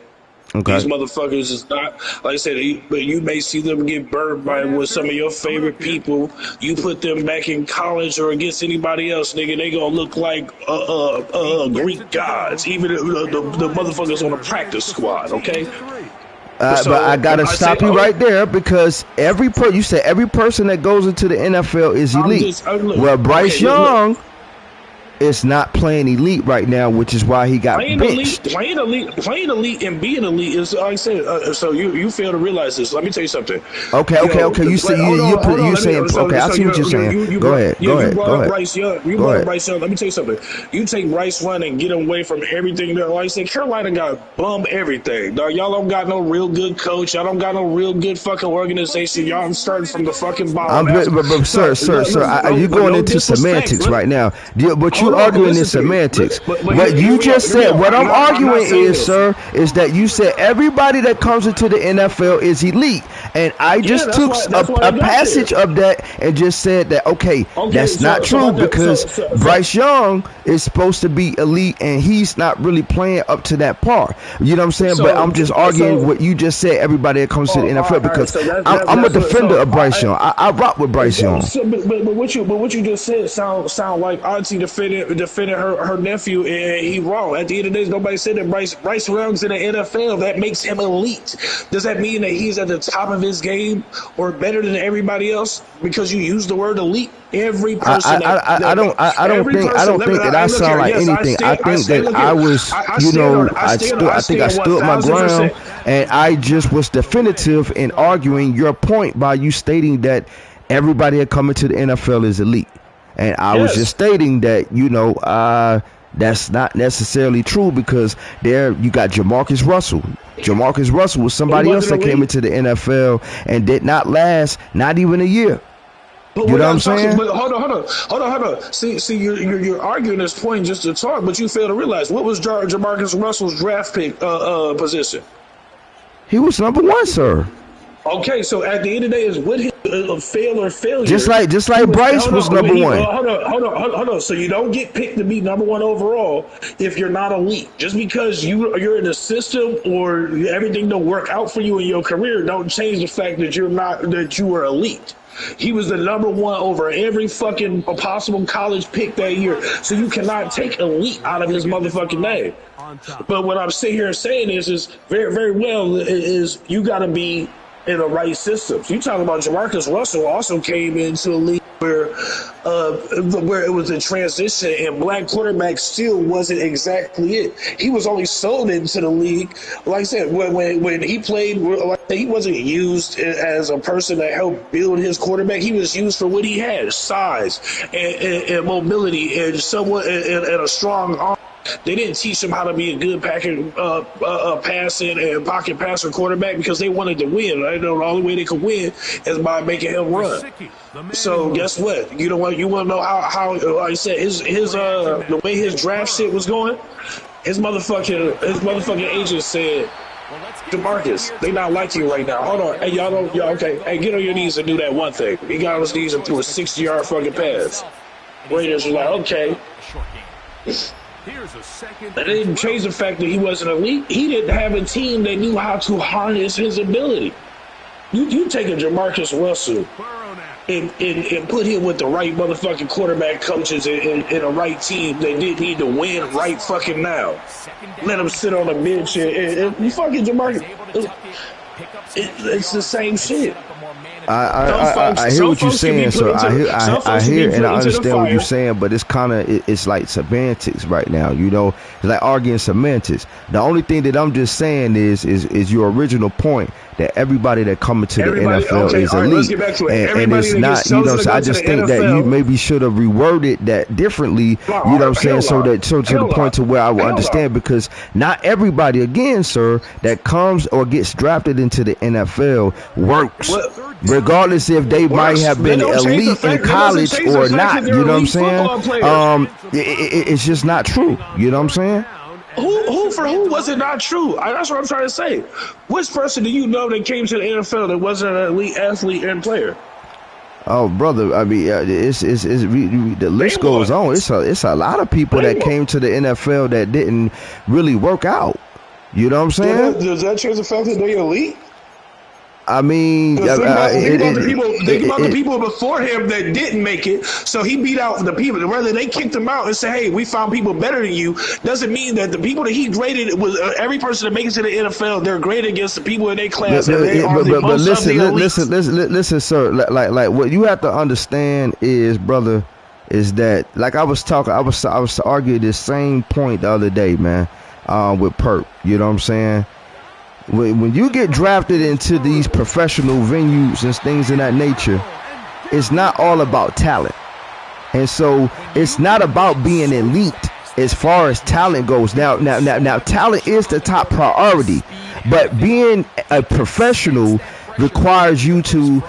These motherfuckers is not, like I said, but you may see them get burned by with some of your favorite people. You put them back in college or against anybody else, nigga, they gonna look like Greek gods. Even the motherfuckers on the practice squad, okay? But I gotta stop you right there because you said every person that goes into the NFL is elite. Well, Bryce Young is not playing elite right now, which is why he got benched. Playing elite and being elite is, like I said, so you fail to realize this. Let me tell you something. Okay. You say you saying okay. I see what you're saying. Go ahead. You brought up Bryce Young. Let me tell you something. You take Bryce Young and get him away from everything. Like I said, Carolina got bum everything. Dog, y'all don't got no real good coach. Y'all don't got no real good fucking organization. Y'all starting from the fucking bottom. But sir, you going into semantics right now. But you arguing in semantics. But you just said what I'm arguing is, sir, is that you said everybody that comes into the NFL is elite, and I just took a passage of that and just said that that's not true because Bryce Young is supposed to be elite and he's not really playing up to that par. You know what I'm saying? But I'm just arguing what you just said. Everybody that comes to the NFL because I'm a defender of Bryce Young. I rock with Bryce Young. But what you just said sound like Auntie defending her nephew, and he wrong. At the end of the day, nobody said that Bryce Young's in the NFL. That makes him elite. Does that mean that he's at the top of his game or better than everybody else because you use the word elite? Every person. I don't think that I sound like anything. I think that I was, I think I stood my ground, and I just was definitive in arguing your point by you stating that everybody that coming to the NFL is elite. And I was just stating that, That's not necessarily true because there you got Jamarcus Russell. Jamarcus Russell was somebody else that came into the NFL and did not last not even a year. But you know what I'm talking, saying? But hold on. See, you're arguing this point just to talk, but you fail to realize what was Jamarcus Russell's draft pick position? He was number 1, sir. Okay, so at the end of the day, is what his fail or failure? Just like Bryce was number 1. Hold on. So you don't get picked to be number 1 overall if you're not elite. Just because you're in the system or everything don't work out for you in your career, don't change the fact that you were elite. He was the number 1 over every fucking possible college pick that year. So you cannot take elite out of his motherfucking name. But what I'm sitting here saying is very, very well is you got to be in the right systems. You talking about Jamarcus Russell also came into a league where it was a transition and black quarterback still wasn't exactly it. He was only sold into the league. Like I said, when he played, he wasn't used as a person that helped build his quarterback. He was used for what he had: size and mobility and somewhat and a strong arm. They didn't teach him how to be a good passing and pocket passer quarterback because they wanted to win. Right? The only way they could win is by making him run. So guess what? You know what? You want to know how like I said, his the way his draft shit was going. His motherfucking agent said, Demarcus, they not like you right now. Hold on, hey y'all okay? Hey, get on your knees and do that one thing. He got on his knees and threw a 60-yard fucking pass. Raiders were like, okay. That didn't change the fact that he wasn't elite. He didn't have a team that knew how to harness his ability. You take a Jamarcus Russell and put him with the right motherfucking quarterback coaches and a right team that didn't need to win right fucking now. Let him sit on the bench and fucking Jamarcus. It's the same shit. I hear what you're saying, sir. I hear and I understand what you're saying, but it's kind of it's like semantics right now. You know, it's like arguing semantics. The only thing that I'm just saying is your original point that everybody that coming to the NFL is elite, let's get back to it. and it's not. You know, so I just think that you maybe should have reworded that differently. You know what I'm saying? So to the point to where I will understand, because not everybody, again, sir, that comes or gets drafted into the NFL works. Regardless if they might have been elite in college or not, you know what I'm saying? It's just not true. You know what I'm saying? Who was it not true? That's what I'm trying to say. Which person do you know that came to the NFL that wasn't an elite athlete and player? Oh, brother, I mean, the list goes on. It's a lot of people that came to the NFL that didn't really work out. You know what I'm saying? Does that change the fact that they're elite? I mean, think about the people before him that didn't make it. So he beat out the people. Whether they kicked him out and said, "Hey, we found people better than you," doesn't mean that the people that he graded was every person that makes it to the NFL. They're graded against the people in their class. But listen, sir. Like what you have to understand is, brother, is that like I was arguing this same point the other day, man, with Perp. You know what I'm saying? When you get drafted into these professional venues and things of that nature, it's not all about talent. And so it's not about being elite as far as talent goes. Now, talent is the top priority, but being a professional requires you to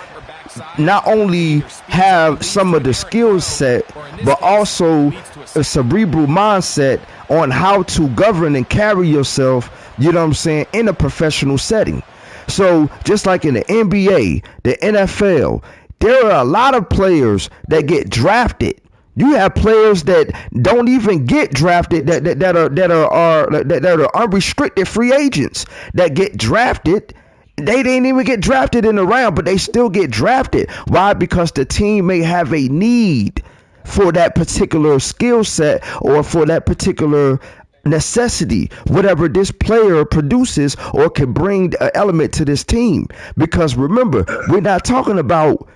not only have some of the skill set, but also a cerebral mindset on how to govern and carry yourself, you know what I'm saying, in a professional setting. So just like in the NBA, the NFL, there are a lot of players that get drafted. You have players that don't even get drafted that are unrestricted free agents that get drafted. They didn't even get drafted in the round, but they still get drafted. Why? Because the team may have a need for that particular skill set or for that particular necessity, whatever this player produces or can bring an element to this team. Because remember, we're not talking about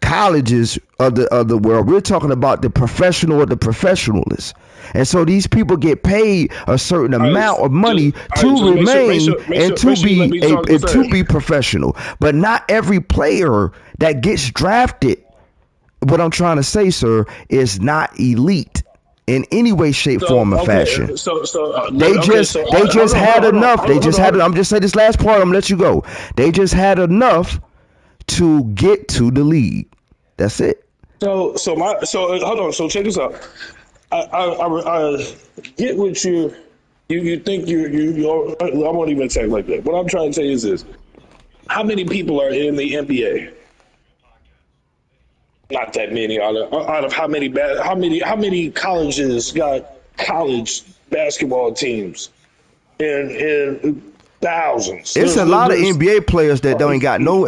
colleges of the world. We're talking about the professional or the professionalists. And so these people get paid a certain amount of money to remain and to be professional. But not every player that gets drafted, what I'm trying to say, sir, is not elite. in any way, shape, So form, or okay, fashion. They okay, just so they hold just on, had hold on, enough. They hold on, just hold had. on. I'm just saying this last part. I'm gonna let you go. They just had enough to get to the league. That's it. So hold on. So check this out. I get what you think I won't even say it like that. What I'm trying to say is this: how many people are in the NBA? Not that many. Out of how many colleges got college basketball teams? In thousands. It's a lot of There's NBA players that don't got no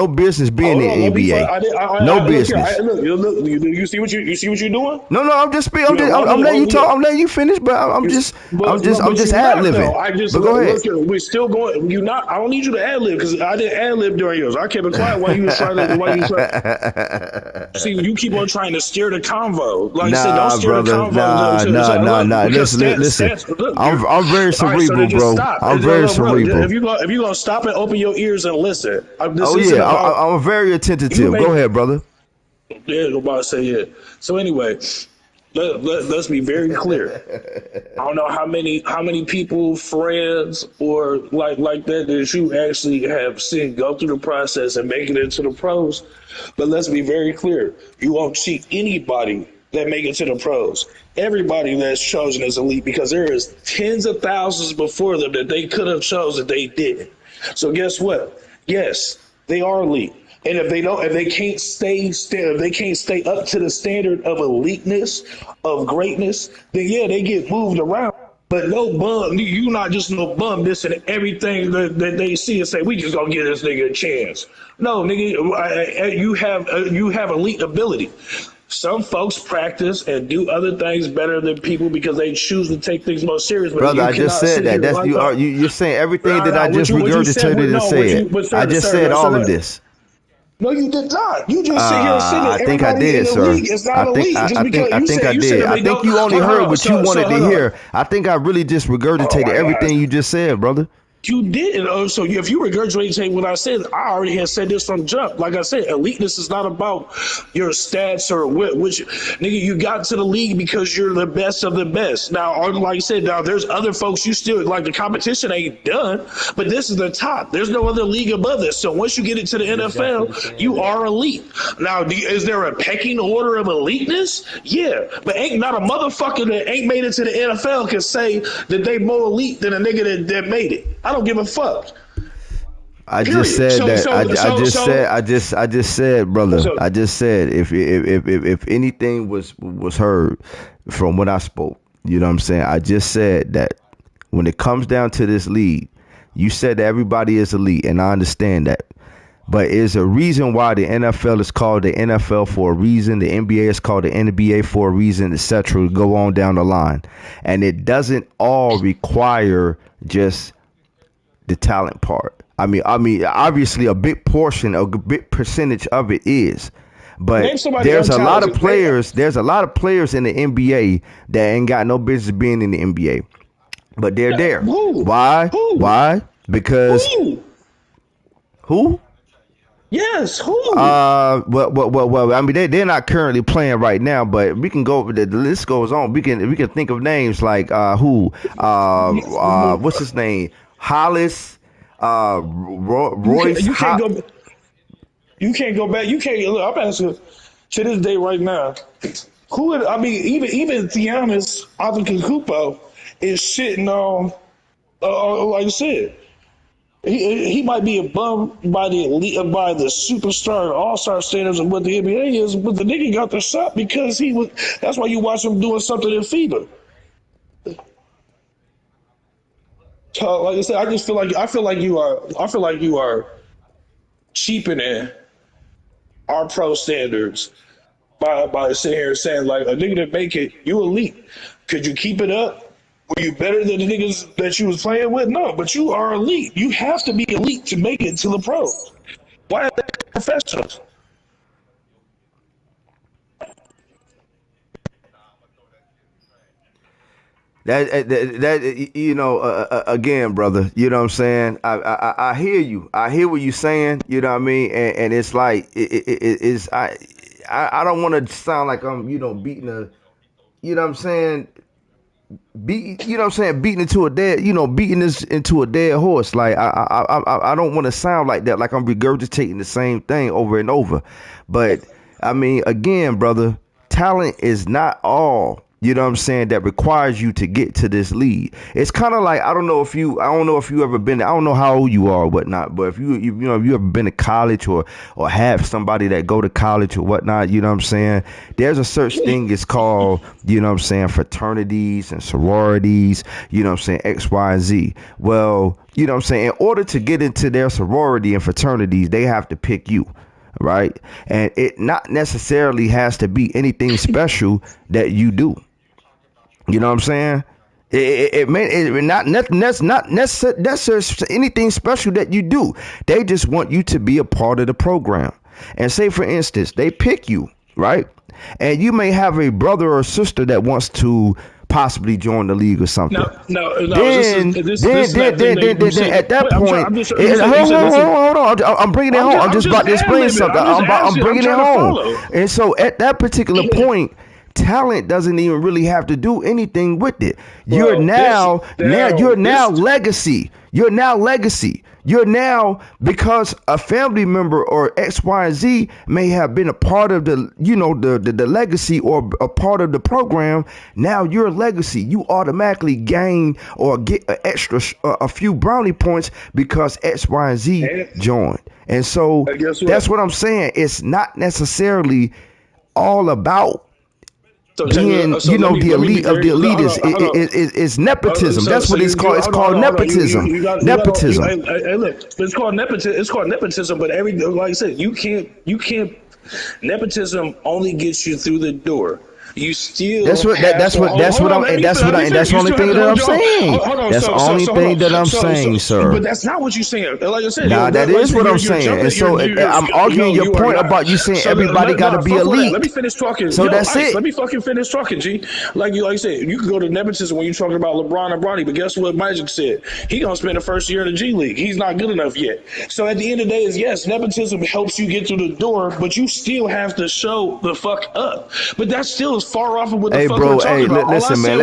business being Hold on, in let me. NBA. No Look here. business. You see what you're doing? No, I'm just speaking. You allow me I'm to letting you hold you. talk. I'm letting you finish, but But no, I'm but just you're ad not though. libbing. I just But go ahead. look here. We're still going. You not. I don't need you to ad lib because I didn't ad lib during yours. I kept it quiet while you was trying to. While you try. See, you keep on trying to steer the convo. Like I said, don't Nah, steer the brother. convo. Nah. Because Listen. look, I'm very all right. So cerebral, then just bro. stop. I'm very Look, bro, cerebral. if you gonna stop and open your ears and listen, this Oh isn't yeah, about I'm very you. attentive. Go ahead, brother. Yeah, I'm about to say yeah. So anyway, let's be very clear. I don't know how many people, friends, or like that you actually have seen go through the process and make it into the pros. But let's be very clear. You won't see anybody that make it to the pros. Everybody that's chosen as elite because there is tens of thousands before them that they could have chosen they didn't. So guess what? Yes, they are elite. And if they can't if they can't stay up to the standard of eliteness, of greatness, then yeah, they get moved around. But no bum, you not just no bum missing everything that they see and say we just gonna give this nigga a chance. No, nigga, you have elite ability. Some folks practice and do other things better than people because they choose to take things more serious. But Brother, you I just cannot said sit that. here That's like that. you're saying everything Nah, that I nah, just what you said, regurgitated and no, what said. you, but I sir, just sir, said no, sir, all of no. this. No, you did not. You just sit here and say I that think I everybody in did, the sir. league is not elite just because I you think said I you said did. if I they think don't. you only Hold heard on, what you so wanted to hold on. hear. I think I really just Oh regurgitated my God. everything you just said, brother. You didn't. Oh, so if you regurgitate what I said, I already had said this from jump. Like I said, eliteness is not about your stats or which nigga you got to the league because you're the best of the best. Now, like I said, now there's other folks you still like. The competition ain't done, but this is the top. There's no other league above this. So once you get into the NFL, you are elite. Now, is there a pecking order of eliteness? Yeah, but ain't not a motherfucker that ain't made it to the NFL can say that they more elite than a nigga that made it. I don't give a fuck. I just Period. said So that. so so so I just said, brother. so I just said if anything was heard from what I spoke, you know what I'm saying. I just said that when it comes down to this league, you said that everybody is elite, and I understand that. But there's a reason why the NFL is called the NFL for a reason. The NBA is called the NBA for a reason, etc. Go on down the line, and it doesn't all require just the talent part. I mean, obviously, a big portion, a big percentage of it is, but name somebody there's a lot of untalented. players. There's a lot of players in the NBA that ain't got no business being in the NBA, but they're there. Who? Why? Who? Why? Because Who? who? Yes, who? Well. I mean, they're not currently playing right now, but we can go. The list goes on. We can think of names like who? What's his name? Hollis. Royce. You can't go. You can't go back. You can't look. I'm asking to this day right now. I mean, even Giannis Antetokounmpo is sitting on. Like I said, he might be a bum by the elite, by the superstar, all star standards of what the NBA is, but the nigga got the shot because he was. That's why you watch him doing something in FIBA. So, like I said, I feel like you are cheapening our pro standards by sitting here saying like a nigga that make it, you elite. Could you keep it up? Were you better than the niggas that you was playing with? No, but you are elite. You have to be elite to make it to the pros. Why are they professionals? That you know again, brother. You know what I'm saying. I hear you. I hear what you're saying. You know what I mean. And it's like it's I don't want to sound like I'm beating a you know what I'm saying, beating into a dead, beating this into a dead horse. Like I don't want to sound like that, like I'm regurgitating the same thing over and over. But I mean, again, brother, talent is not all. You know what I'm saying? That requires you to get to this league. It's kind of like I don't know if you ever been. I don't know how old you are or whatnot. But if you ever been to college or have somebody that go to college or whatnot. You know what I'm saying? There's a such thing as called, you know what I'm saying, fraternities and sororities. You know what I'm saying, X, Y, and Z. Well, you know what I'm saying. In order to get into their sorority and fraternities, they have to pick you. Right. And it not necessarily has to be anything special that you do. You know what I'm saying? It not necessarily anything special that you do. They just want you to be a part of the program. And say, for instance, they pick you, right? And you may have a brother or sister that wants to possibly join the league or something. No. Then at that point, hold on. I'm bringing it home. I'm just about to explain something. I'm bringing it home. And so at that particular point, talent doesn't even really have to do anything with it. You're now legacy. You're now legacy. You're now, because a family member or X, Y, and Z may have been a part of the, the legacy or a part of the program. Now you're a legacy. You automatically gain or get an extra, a few brownie points because X, Y, and Z joined. And so that's what I'm saying. It's not necessarily all about being, the elite of the elitists. It's nepotism. That's what it's called. It's called nepotism. Nepotism. Hey, look, it's called nepotism. It's called nepotism. But like I said, you can't. Nepotism only gets you through the door. You still. That's the only thing that I'm saying. That's the only thing that I'm saying, sir. But that's not what you're saying. Like I said, that is what I'm saying. And so I'm arguing your point about you saying everybody got to be elite. Let me finish talking. So that's it. Let me fucking finish talking, G. Like I said, you can go to nepotism when you're talking about LeBron and Bronny, but guess what Magic said? He gonna spend the first year in the G League. He's not good enough yet. So at the end of the day, yes, nepotism helps you get through the door, but you still have to show the fuck up. But that still is far off of what the fuck we're talking about. Listen, man.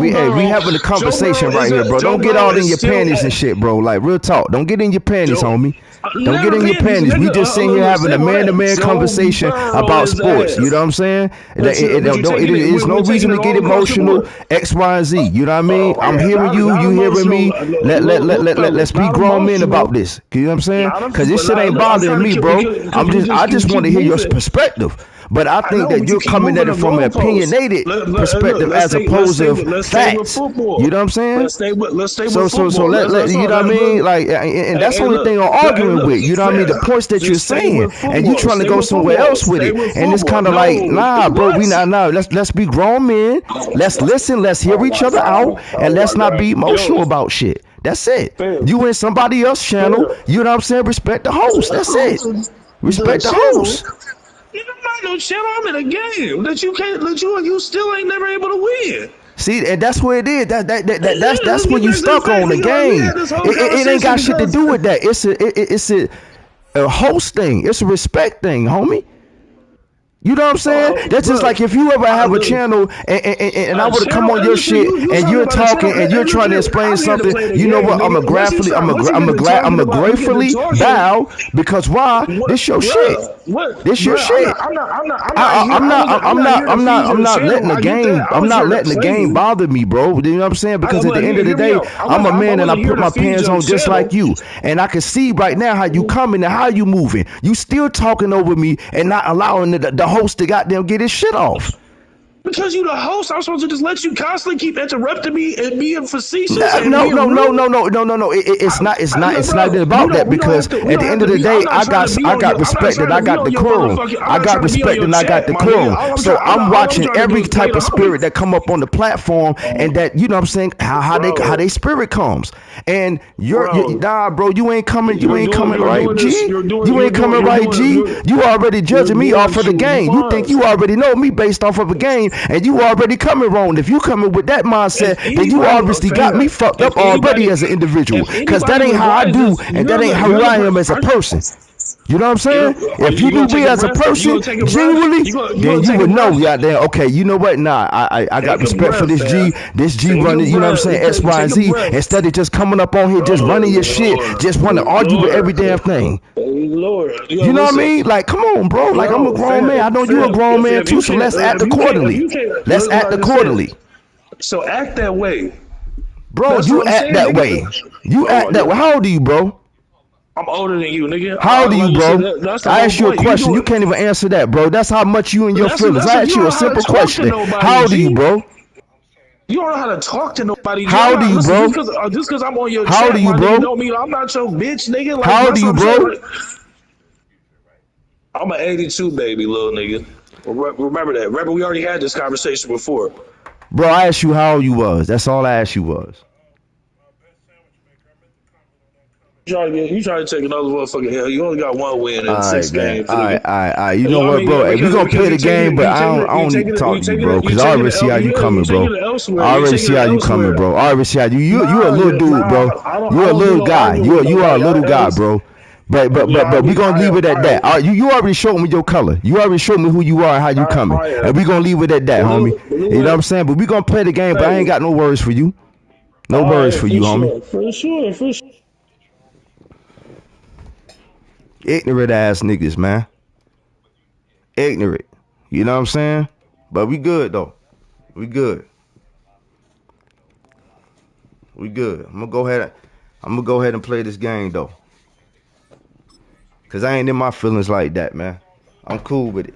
We having a conversation right here, bro. Don't get all in your panties and shit, bro. Like, real talk. Don't get in your panties, homie. Don't get in your panties. We just sitting here having a man-to-man conversation about sports. You know what I'm saying? There's no reason to get emotional. X, Y, and Z. You know what I mean? I'm hearing you. You hearing me? Let's be grown men about this. You know what I'm saying? Because this shit ain't bothering me, bro. I just want to hear your perspective. But I think that you're coming at it from an opinionated perspective as opposed to facts. You know what I'm saying? Let's stay with football. So let you know what I mean? Like, and that's the only thing I'm arguing with. You know what I mean? The points that you're saying, and you trying to go somewhere else with it, and it's kind of like, nah, bro, let's be grown men. Let's listen. Let's hear each other out, and let's not be emotional about shit. That's it. You in somebody else's channel. You know what I'm saying? Respect the host. That's it. Respect the host. You're not no channel. I'm in a game that you can't. You still ain't never able to win. See, and that's what it is. That's when you stuck on the game. It ain't got shit to do with that. It's a host thing. It's a respect thing, homie. You know what I'm saying? That's just like if you ever have a channel and I would have come on your shit and you're talking and you're trying to explain something. You know what? I'm a gratefully bow because why? This your shit. This your shit. I'm not letting the game bother me, bro. You know what I'm saying? Because at the end of the day, I'm a man and I put my pants on just like you. And I can see right now how you coming and how you moving. You still talking over me and not allowing the host to goddamn get his shit off. Because you the host, I'm supposed to just let you constantly keep interrupting me and being facetious. No. It's not about that because at the end of the day, I got respect and I got decorum. I got respect and I got decorum. So I'm watching every type of spirit that come up on the platform and that, you know what I'm saying, how they spirit comes. And bro, you ain't coming right, G. You ain't coming right, G. You already judging me off of the game. You think you already know me based off of a game. And you already coming wrong. If you coming with that mindset, then you obviously got me fucked up already as an individual. Because that ain't how I do, and that ain't how I am as a person. You know what I'm saying? If you You knew gonna take me a as a breath? You person, gonna take a breath? genuinely, You then gonna you take a would know, breath? goddamn, okay, you know what? Nah, I got Take a respect for breath, this fam. G. This G Take a running, you know what I'm breath. saying? X, Y, and Take a Z. breath. Instead of just coming up on here, just Oh running your shit, Lord, just want to argue with every Lord, damn thing. Lord. Yo, You know what I listen. mean? Like, come on, bro. Like, I'm a Yo, grown man. I know you a fam, grown man if too, you so can't, let's act if accordingly. you can't, Let's what act I just said. accordingly. So act that way. Bro, That's you what I'm act saying, that nigga. way. You Oh, act that way. How old are you, bro? I'm older than you, nigga. How old are you, Like you said, bro? that's the I whole asked you a point. You question. do You it. can't even answer that, bro. That's how much you and your feelings. That's I if asked you you don't a know how to simple talk to question. nobody, How old are you, G. bro? You don't know how to talk to nobody, G. How I'm old are not you, listen bro? just cause I'm on your How old are chat, you, my nigga, bro? don't mean I'm not your bitch, nigga. Like How old are that's what you, I'm saying. bro? Like I'm an 82 baby, little nigga. Remember that. Remember we already had this conversation before. Bro, I asked you how old you was. That's all I asked you was. You trying to take another motherfucking hell. You only got one win All in right, 6 man. games, All right, nigga. all right, all right. You You know know what I what, mean? bro? Yeah, Hey, we gonna because play you the taking game, it, but I don't need to talk to you, bro, because I already see how you coming, you bro. taking it elsewhere. I You already taking see it how you coming, elsewhere. bro. I already see how you a Nah, little dude, bro. I You a don't do little no guy. arguing with You are a nobody. little guy, bro. But we gonna leave it at that. All right, you already showed me your color. You already showed me who you are and how you coming, and we gonna leave it at that, homie. You know what I'm saying? But we gonna play the game. But I ain't got no words for you. No All words right, for you, homie. for sure. Ignorant ass niggas, man. Ignorant. You know what I'm saying? But we good though. We good. We good. I'm gonna go ahead and play this game though. Cause I ain't in my feelings like that, man. I'm cool with it.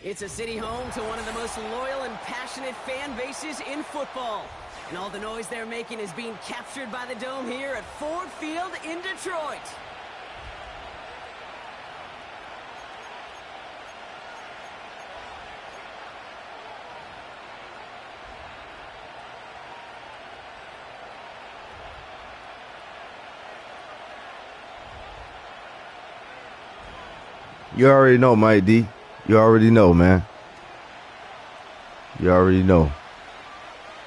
It's a city home to one of the most loyal and passionate fan bases in football. And all the noise they're making is being captured by the Dome here at Ford Field in Detroit. You already know, Mike D. You already know, man. You already know.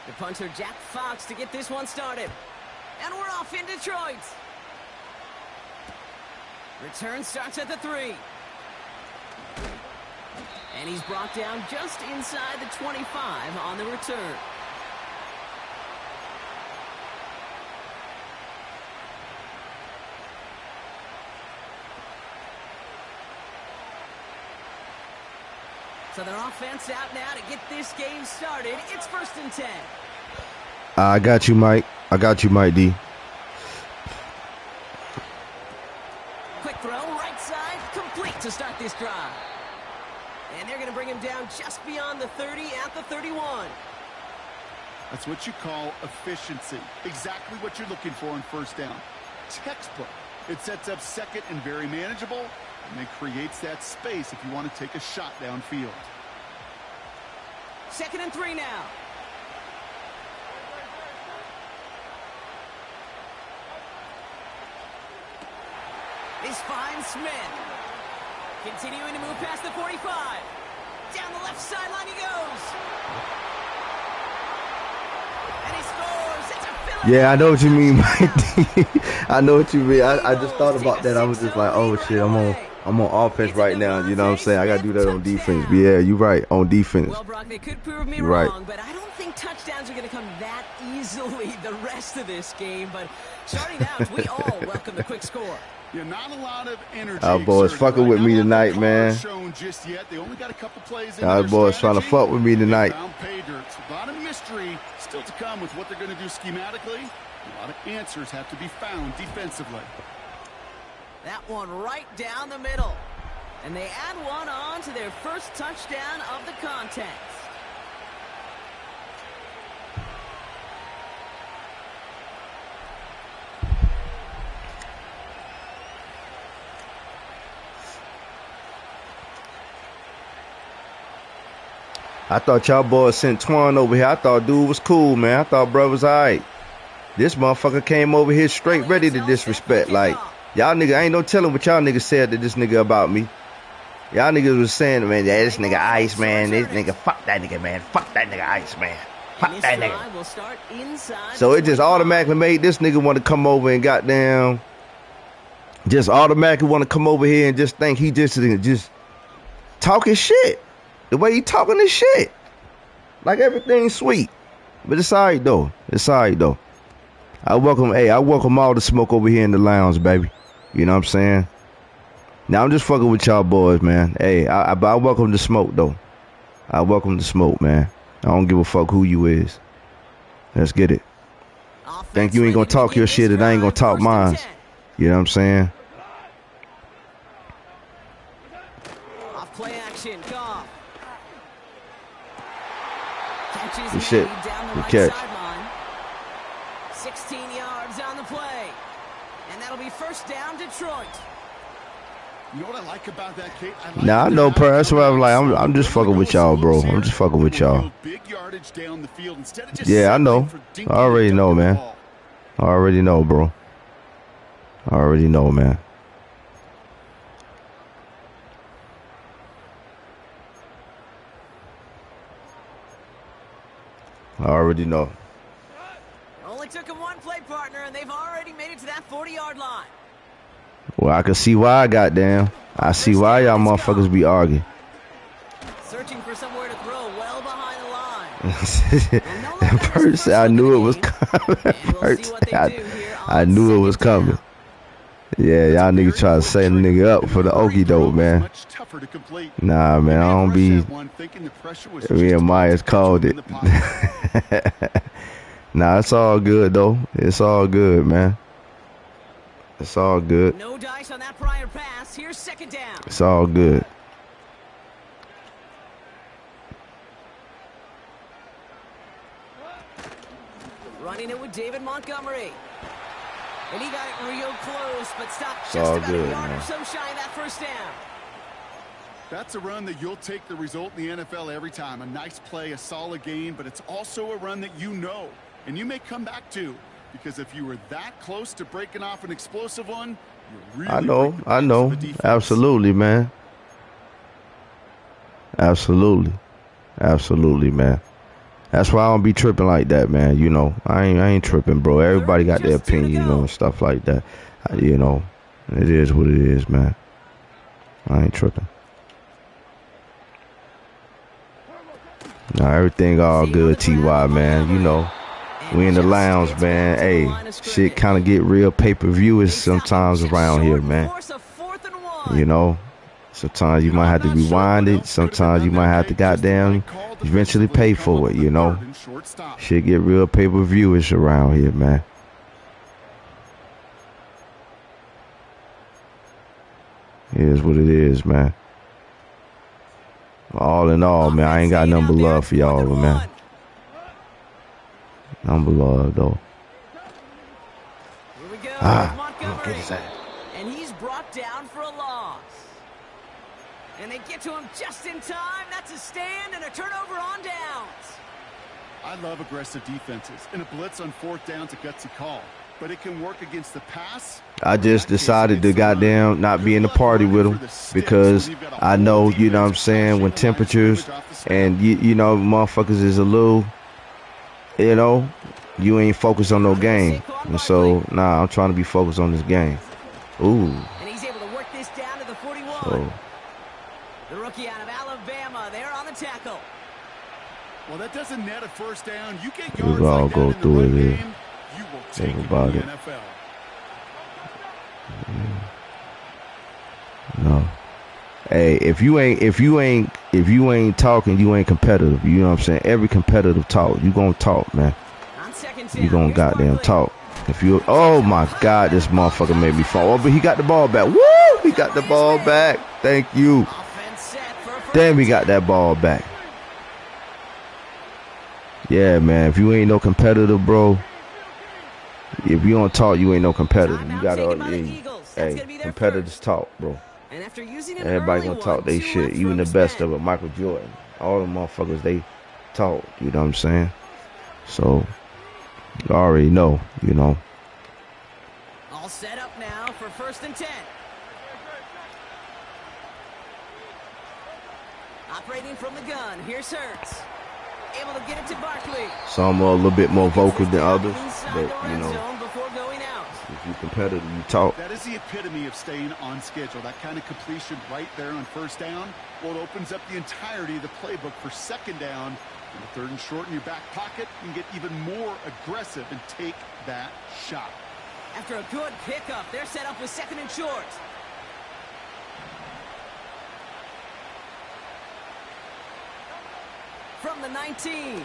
The punter Jack Fox to get this one started. And we're off in Detroit. Return starts at the 3. And he's brought down just inside the 25 on the return. So their offense out now to get this game started. It's 1st and 10. I got you, Mike. I got you, Mike D. Quick throw, right side, complete to start this drive. And they're going to bring him down just beyond the 30 at the 31. That's what you call efficiency. Exactly what you're looking for on 1st down. Textbook. It sets up 2nd and very manageable, and it creates that space if you want to take a shot downfield. 2nd and 3 now. This finds Smith. Continuing to move past the 45. Down the left sideline he goes. And he scores. It's a fill. Yeah, I know what you mean, Mike D. I know what you mean. I just thought about that. I was just like, oh shit, I'm I'm on offense right now. You know what I'm saying? I got to do that on defense. But yeah, you're right. On defense. Well, Brock, they could prove me you're right. wrong, but I don't think touchdowns are going to come that easily the rest of this game. But starting out, we all welcome the quick score. Yeah, not a lot of energy. Our boys fucking with me tonight, man. Just yet. They only got a couple plays. Our boys trying to fuck with me tonight. A lot of mystery still to come with what they're going to do schematically. A lot of answers have to be found defensively. That one right down the middle. And they add one on to their first touchdown of the contest. I thought y'all boys sent Twan over here. I thought dude was cool, man. I thought bro was all right. This motherfucker came over here straight ready to disrespect. Like, y'all nigga, ain't no telling what y'all niggas said to this nigga about me. Y'all niggas was saying, man, yeah, this nigga Ice, man. This nigga, fuck that nigga, man. Fuck that nigga Ice, man. Fuck that nigga. So it just automatically made this nigga want to come over and goddamn, just automatically want to come over here and just think he just talking shit. The way he talking this shit. Like everything's sweet. But it's alright though. It's alright though. I welcome all the smoke over here in the lounge, baby. You know what I'm saying? Now I'm just fucking with y'all boys, man. Hey, I welcome the smoke though. I welcome the smoke, man. I don't give a fuck who you is. Let's get it. Think you ain't gonna talk your shit and I ain't gonna talk mine. You know what I'm saying? Off play action, Goff. Good shit. Good catch. 16 yards on the play. And that'll be first down, Detroit. You know what I like about that, Kate? Nah, I know, bro. That's why I'm like, I'm just fucking with y'all, bro. I'm just fucking with y'all. Yeah, I know. I already know, man. I already know, bro. I already know, man. I already know. Only took him one play, partner, and they've already made it to that 40-yard line. Well, I can see why, goddamn. I see why y'all motherfuckers be arguing. Searching for somewhere to throw well behind the line. At first, I knew it was coming. At first, I knew it was coming. Yeah, y'all niggas try to set a nigga up for the okie doke, man. Nah, man, I don't be. Me and Myers called it. Nah, it's all good, though. It's all good, man. It's all good. No dice on that prior pass. Here's second down. It's all good. Running it with David Montgomery. And he got it real close, but stopped it's just all about good, a yard man. or so shy of that first down. That's a run that you'll take the result in the NFL every time. A nice play, a solid game, but it's also a run that you know, and you may come back to. Because if you were that close to breaking off an explosive one, you really I know. Absolutely, man. Absolutely, man. That's why I don't be tripping like that, man. You know, I ain't tripping, bro. Everybody got their opinion, you know, and stuff like that. You know, it is what it is, man. I ain't tripping. Nah, everything all good, TY, man. You know. We in the lounge, man. Hey, shit kind of get real pay-per-viewish sometimes around here, man. You know, sometimes you might have to rewind it. Sometimes you might have to goddamn eventually pay for it, you know. Shit get real pay-per-viewish around here, man. It is what it is, man. All in all, man, I ain't got nothing but love for y'all, man. Number love, though. Here we go. Get his ass. And he's brought down for a loss. And they get to him just in time. That's a stand and a turnover on downs. I love aggressive defenses. And a blitz on fourth down's a gutsy call. But it can work against the pass. I just decided to goddamn not be in the party with them because I know, you know what I'm saying, when temperatures and, you know, motherfuckers is a little... You know, you ain't focused on no game. And so, nah, I'm trying to be focused on this game. Ooh. And he's able to work this down to the 41. on. The rookie out of Alabama, they're on the tackle. Well, that doesn't net a first down. You get We'll yards all like go that in the through run it here. game, you will take Think it about in it. the NFL. No. Hey, if you ain't talking, you ain't competitive. You know what I'm saying? Every competitive talk. You gonna talk, man. You gonna goddamn talk. If you, oh my God, this motherfucker made me fall. Oh, but he got the ball back. Woo! He got the ball back. Thank you. Damn, he got that ball back. Yeah, man. If you ain't no competitor, bro. If you don't talk, you ain't no competitor. You gotta, hey, competitors talk, bro. Everybody gonna talk they shit. Even the best of it, Michael Jordan. All the motherfuckers, they talk. You know what I'm saying? So, you already know, you know. All set up now for 1st and 10. Operating from the gun, here's Hurts. Able to get it to Barkley. Some are a little bit more vocal than others, but you know, if you competitive, you talk. That is the epitome of staying on schedule. That kind of completion right there on 1st down. Well, it opens up the entirety of the playbook for 2nd down. And the 3rd and short in your back pocket, you can get even more aggressive and take that shot. After a good pickup, they're set up with 2nd and short. From the 19.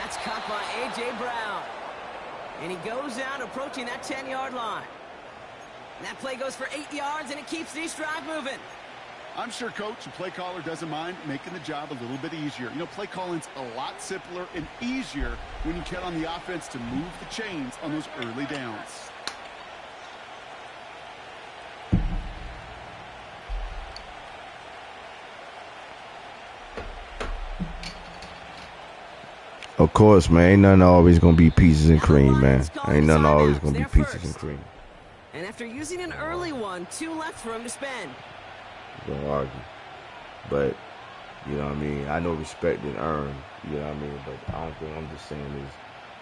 That's caught by A.J. Brown. And he goes out approaching that 10-yard line. And that play goes for 8 yards, and it keeps this drive moving. I'm sure coach and play caller doesn't mind making the job a little bit easier. You know, play calling's a lot simpler and easier when you count on the offense to move the chains on those early downs. Of course, man. Ain't nothing always gonna be peaches and cream, man. Ain't nothing always gonna be peaches and cream. And after using an early one, 2 left for him to spend. Don't argue. But, you know what I mean? I know respect and earn, you know what I mean? But I don't think I'm just saying is,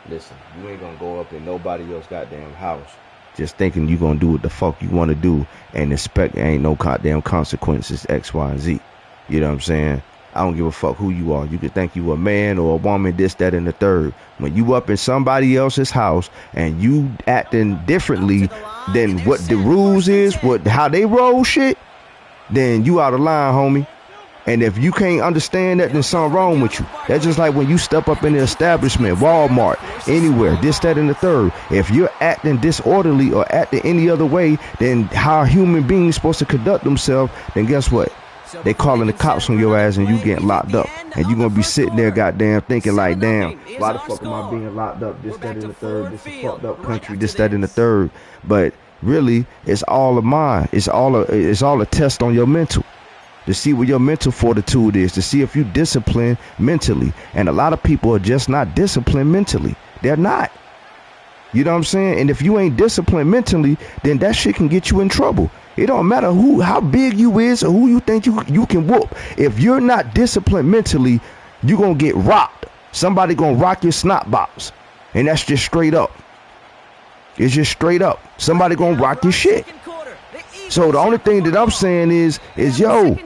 listen, you ain't gonna go up in nobody else goddamn house just thinking you gonna do what the fuck you wanna do and expect ain't no goddamn consequences X, Y, and Z. You know what I'm saying? I don't give a fuck who you are. You can think you a man or a woman, this, that, and the third. When you up in somebody else's house and you acting differently than what the rules is, how they roll shit, then you out of line, homie. And if you can't understand that, then something wrong with you. That's just like when you step up in the establishment, Walmart, anywhere, this, that, and the third. If you're acting disorderly or acting any other way than how human beings supposed to conduct themselves, then guess what? They calling the cops on your ass and you getting locked up. And you going to be sitting there goddamn thinking like, damn, why the fuck am I being locked up? This, that, and the third. This is fucked up country. This, that, and the third. But really, it's all of mine. It's all a test on your mental. To see what your mental fortitude is. To see if you disciplined mentally. And a lot of people are just not disciplined mentally. They're not. You know what I'm saying? And if you ain't disciplined mentally, then that shit can get you in trouble. It don't matter how big you is or who you think you can whoop. If you're not disciplined mentally, you're going to get rocked. Somebody going to rock your snot box. And that's just straight up. It's just straight up. Somebody going to rock your shit. So the only thing that I'm saying is yo,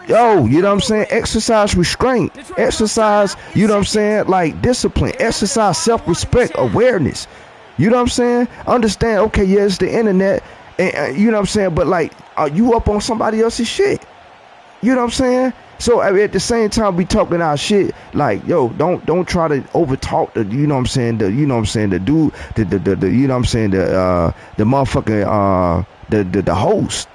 you know what I'm saying? Exercise restraint. Exercise, you know what I'm saying? Like discipline. Exercise self-respect, awareness. You know what I'm saying? Understand, okay, yeah, it's the internet. And, you know what I'm saying? But like, are you up on somebody else's shit? You know what I'm saying? So at the same time we talking our shit, like, yo, don't try to overtalk the, you know what I'm saying, the dude, the you know what I'm saying, the motherfucking the host.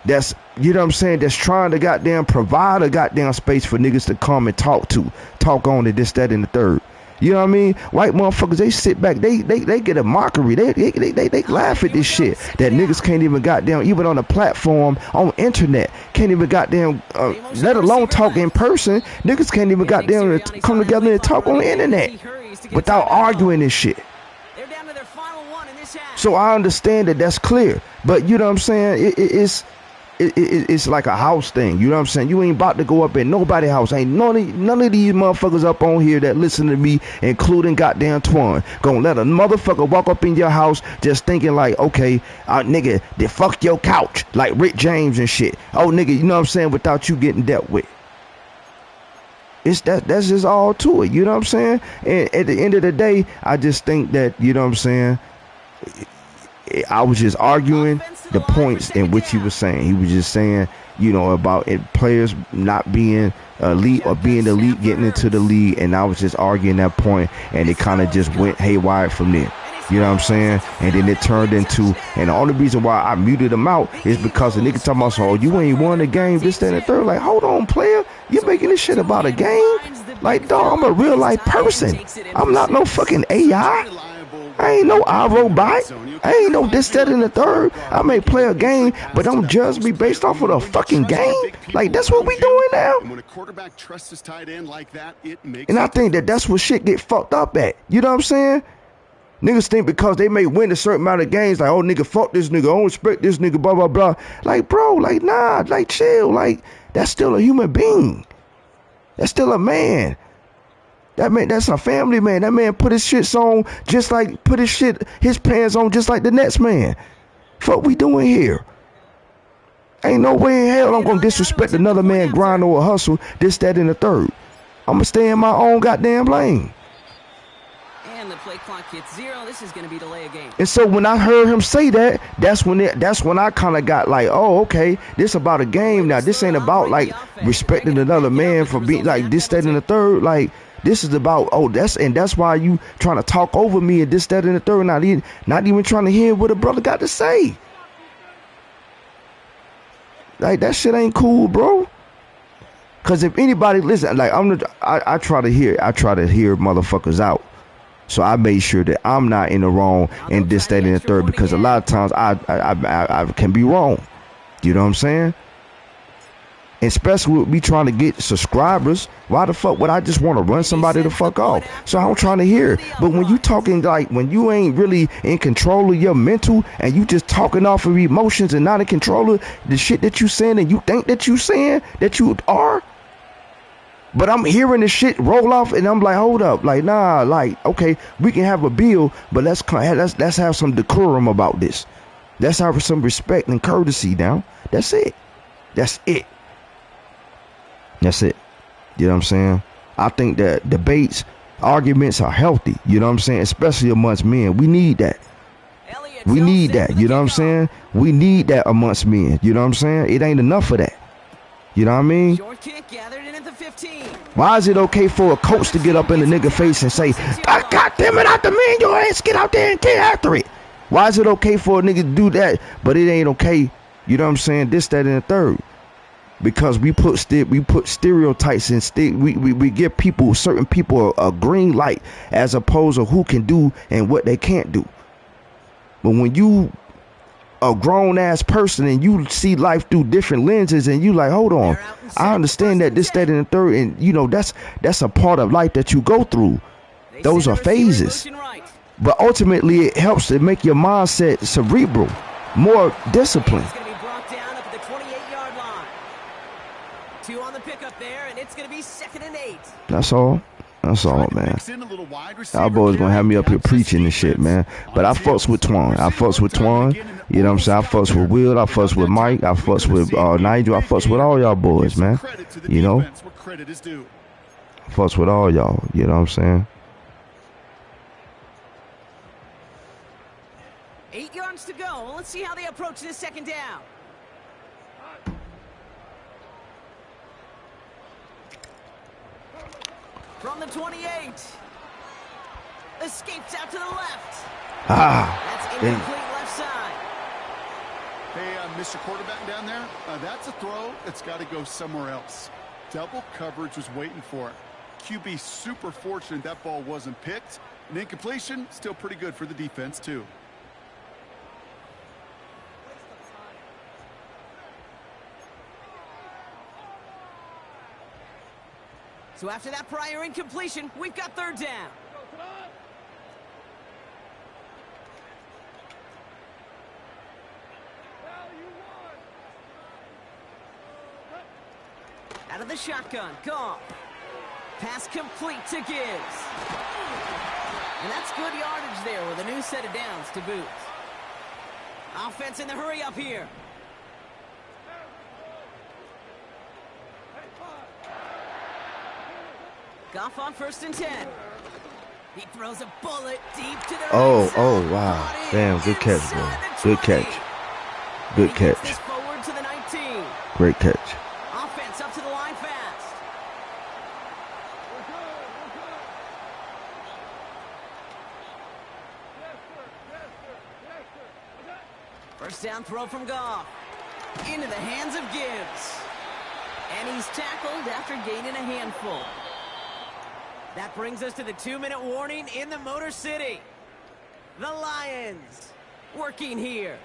That's, you know what I'm saying, that's trying to goddamn provide a goddamn space for niggas to come and talk on it, this, that, and the third. You know what I mean? White motherfuckers, they sit back, they get a mockery. They laugh at this shit that niggas can't even goddamn, even on a platform on internet, can't even goddamn, let alone talk in person. Niggas can't even goddamn come together and talk on the internet without arguing this shit. So I understand that that's clear, but you know what I'm saying? it's like a house thing. You know what I'm saying? You ain't about to go up in nobody's house. Ain't none of these motherfuckers up on here that listen to me, including goddamn Twan, gonna let a motherfucker walk up in your house just thinking like, okay, nigga, they fuck your couch like Rick James and shit. Oh, nigga, you know what I'm saying? Without you getting dealt with. That's just all to it. You know what I'm saying? And at the end of the day, I just think that, you know what I'm saying, I was just arguing the points in which he was saying. He was just saying, you know, about players not being elite or being elite getting into the league, and I was just arguing that point, and it kind of just went haywire from there. You know what I'm saying? And then it turned into, and the only reason why I muted him out is because the nigga talking about, so you ain't won the game, this, that, and the third. Like, hold on, player. You making this shit about a game? Like, dog, I'm a real life person. I'm not no fucking AI. I ain't no iRobot. I ain't no this, that, and the third. I may play a game, but don't judge me based off of the fucking game. Like, that's what we doing now. And when a quarterback trusts his tight end like that, it makes. And I think that's what shit get fucked up at. You know what I'm saying? Niggas think because they may win a certain amount of games, like, oh, nigga, fuck this nigga. I don't respect this nigga, blah, blah, blah. Like, bro, like, nah, like, chill. Like, that's still a human being. That's still a man. That man, that's a family man. That man put his shits on just like, put his pants on just like the next man. Fuck we doing here? Ain't no way in hell I'm gonna disrespect another man grind or hustle, this, that, and the third. I'm gonna stay in my own goddamn lane. And the play clock hits 0. This is gonna be delay a game. And so when I heard him say that, that's when I kind of got like, oh, okay, this about a game now. This ain't about like respecting another man for being like this, that, and the third. Like, this is about, oh, that's why you trying to talk over me and this, that, and the third. Not even trying to hear what a brother got to say. Like, that shit ain't cool, bro. Cause if anybody listen, like I try to hear motherfuckers out. So I made sure that I'm not in the wrong and this, that, and the third, because a lot of times I can be wrong. You know what I'm saying? Especially with me trying to get subscribers, why the fuck would I just want to run somebody the fuck off? So I'm trying to hear it. But when you talking like, when you ain't really in control of your mental and you just talking off of emotions and not in control of the shit that you saying and you think that you saying that you are, but I'm hearing the shit roll off and I'm like, hold up, like, nah, like, okay, we can have a bill, but let's have some decorum about this. Let's have some respect and courtesy now. That's it. That's it. That's it. You know what I'm saying? I think that debates, arguments are healthy. You know what I'm saying? Especially amongst men. We need that. We need that. You know what I'm saying? We need that amongst men. You know what I'm saying? It ain't enough of that. You know what I mean? Short kick gathered in at the 15. Why is it okay for a coach to get up in the nigga face and say, God damn it, out the man, your ass, get out there and get after it? Why is it okay for a nigga to do that, but it ain't okay, you know what I'm saying, this, that, and the third? Because we put stereotypes and we give certain people a green light as opposed to who can do and what they can't do. But when you a grown ass person and you see life through different lenses and you like, hold on, I understand that this, that, and the third, and you know that's a part of life that you go through. Those are phases. But ultimately it helps to make your mindset cerebral, more disciplined. 2 on the pickup there, and it's going to be 2nd and 8. That's all. That's all, man. Y'all boys gonna have me up here preaching and shit, man. But I fucks with Twan. You know what I'm saying? I fucks with Will. I fucks with Mike. I fucks with Nigel. I fucks with all y'all boys, man. You know? I fucks with all y'all. You know what I'm saying? 8 yards to go. Let's see how they approach this 2nd down. From the 28. Escapes out to the left. That's incomplete left side. Hey, Mr. Quarterback down there, that's a throw that's got to go somewhere else. Double coverage was waiting for it. QB super fortunate that ball wasn't picked. An incompletion, still pretty good for the defense, too. So after that prior incompletion, we've got 3rd down. of the shotgun. Goff. Pass complete to Gibbs. And that's good yardage there with a new set of downs to boot. Offense in the hurry up here. Goff on 1st and 10. He throws a bullet deep to the right side. Oh, wow. Damn, good catch, bro. Good catch. Good catch. This forward to the 19. Great catch. Offense up to the line fast. First down throw from Goff. Into the hands of Gibbs. And he's tackled after gaining a handful. That brings us to the 2-minute warning in the Motor City. The Lions working here.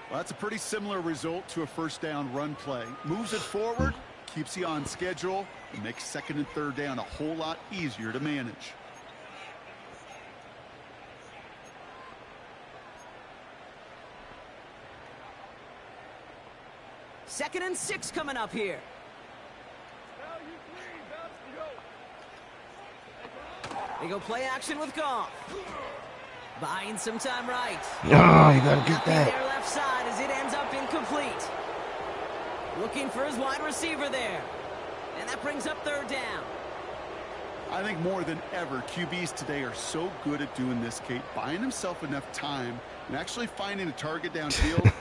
Well, that's a pretty similar result to a first down run play. Moves it forward, keeps you on schedule, and makes 2nd and 3rd down a whole lot easier to manage. Second and 6 coming up here. They go play action with Goff. Buying some time right. Oh, you gotta get Nothing that. there left side as it ends up incomplete. Looking for his wide receiver there. And that brings up 3rd down. I think more than ever, QBs today are so good at doing this, Kate. Buying himself enough time and actually finding a target downfield.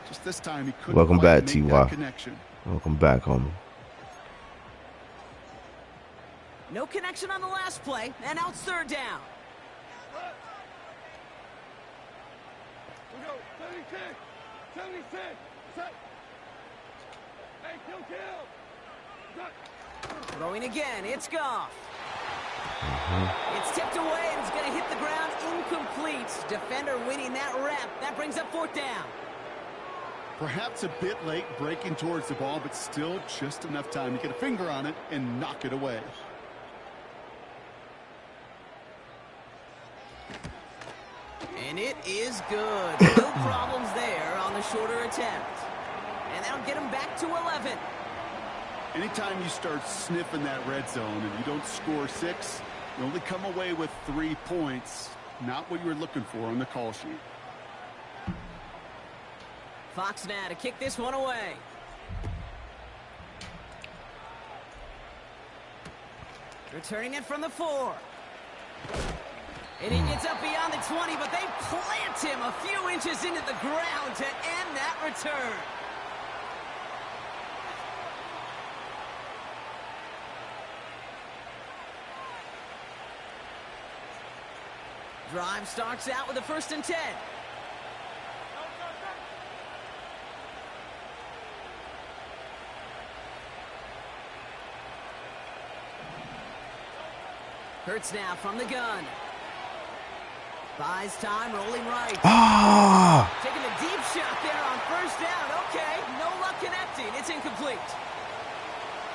Just this time, he couldn't Welcome quite back, make T.Y. that connection. Welcome back, homie. No connection on the last play, and now it's 3rd down. We go, 76, 76, set. Hey, kill. Throwing again, it's Goff. It's tipped away, and it's going to hit the ground incomplete. Defender winning that rep. That brings up 4th down. Perhaps a bit late breaking towards the ball, but still just enough time to get a finger on it and knock it away. And it is good. No problems there on the shorter attempt. And that'll get him back to 11. Anytime you start sniffing that red zone and you don't score 6, you only come away with 3 points. Not what you were looking for on the call sheet. Fox now to kick this one away. Returning it from the 4. And he gets up beyond the 20, but they plant him a few inches into the ground to end that return. Drive starts out with a 1st and 10. Hurts now from the gun. Buys time, rolling right. Ah! Taking a deep shot there on 1st down. Okay, no luck connecting. It's incomplete.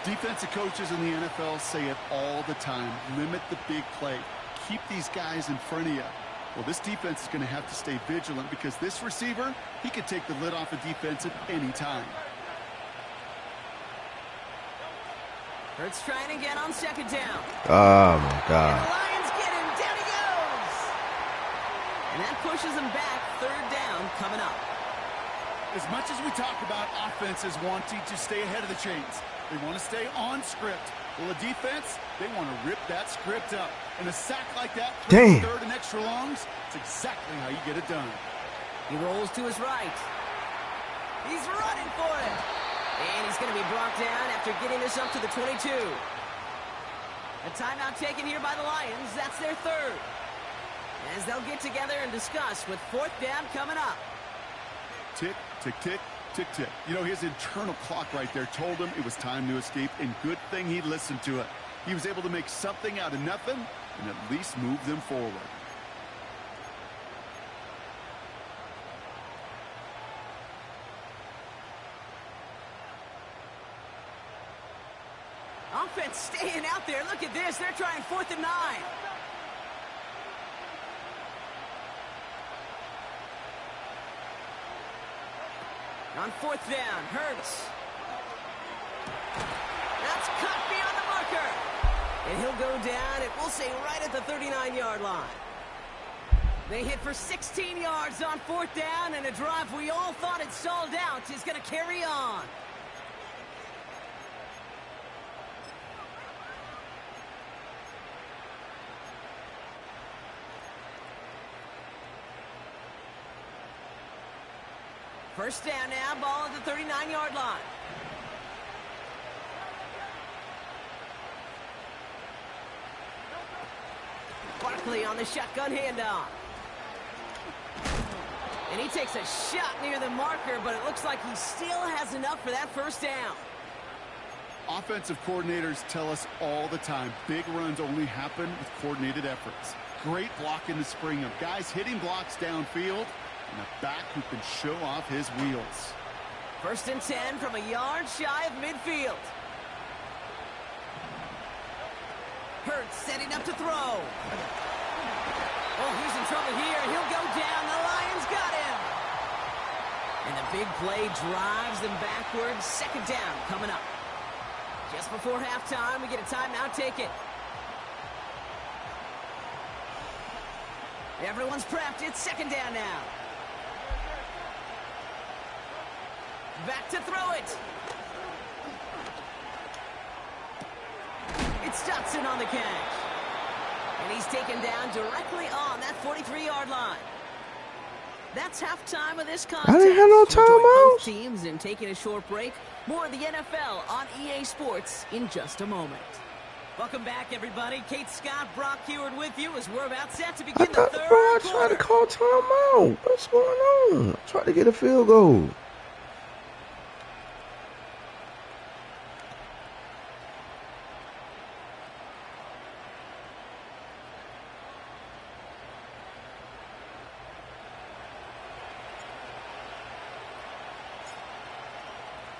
Defensive coaches in the NFL say it all the time. Limit the big play. Keep these guys in front of you. Well, this defense is going to have to stay vigilant because this receiver, he could take the lid off a defense at any time. Hurts trying again on 2nd down. Oh, my And God. the Lions get him. Down he goes. And that pushes him back. 3rd down coming up. As much as we talk about offenses wanting to stay ahead of the chains, they want to stay on script. Well, the defense, they want to rip that script up. And a sack like that, 3rd and extra longs, it's exactly how you get it done. He rolls to his right. He's running for it. And he's going to be brought down after getting this up to the 22. A timeout taken here by the Lions. That's their 3rd. As they'll get together and discuss with 4th down coming up. Tick, tick, tick, tick, tick. You know, his internal clock right there told him it was time to escape, and good thing he listened to it. He was able to make something out of nothing and at least move them forward. Offense staying out there. Look at this. They're trying 4th and 9. On 4th down, Hurts. That's And he'll go down, and we'll say right at the 39-yard line. They hit for 16 yards on 4th down, and a drive we all thought had stalled out is going to carry on. First down now, ball at the 39-yard line. Barkley on the shotgun handoff. And he takes a shot near the marker, but it looks like he still has enough for that first down. Offensive coordinators tell us all the time, big runs only happen with coordinated efforts. Great block in the spring of guys hitting blocks downfield, and a back who can show off his wheels. First and 10 from a yard shy of midfield. Hurts setting up to throw. Oh, he's in trouble here. He'll go down. The Lions got him. And the big play drives them backwards. Second down coming up. Just before halftime, we get a timeout. Take it. Everyone's prepped. It's second down now. Back to throw it. It's Dotson on the catch. And he's taken down directly on that 43-yard line. That's halftime of this contest. I didn't have no both timeouts. teams and taking a short break. More of the NFL on EA Sports in just a moment. Welcome back, everybody. Kate Scott, Brock Heward with you as we're about set to begin the third I quarter. tried to call timeout. What's going on? I tried to get a field goal.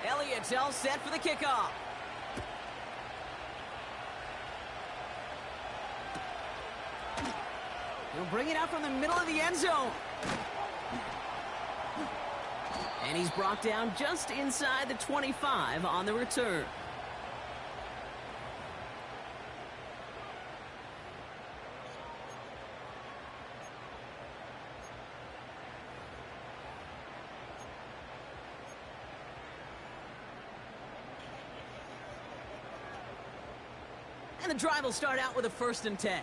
Elliott's all set for the kickoff. He'll bring it out from the middle of the end zone. And he's brought down just inside the 25 on the return. And the drive will start out with a 1st and 10.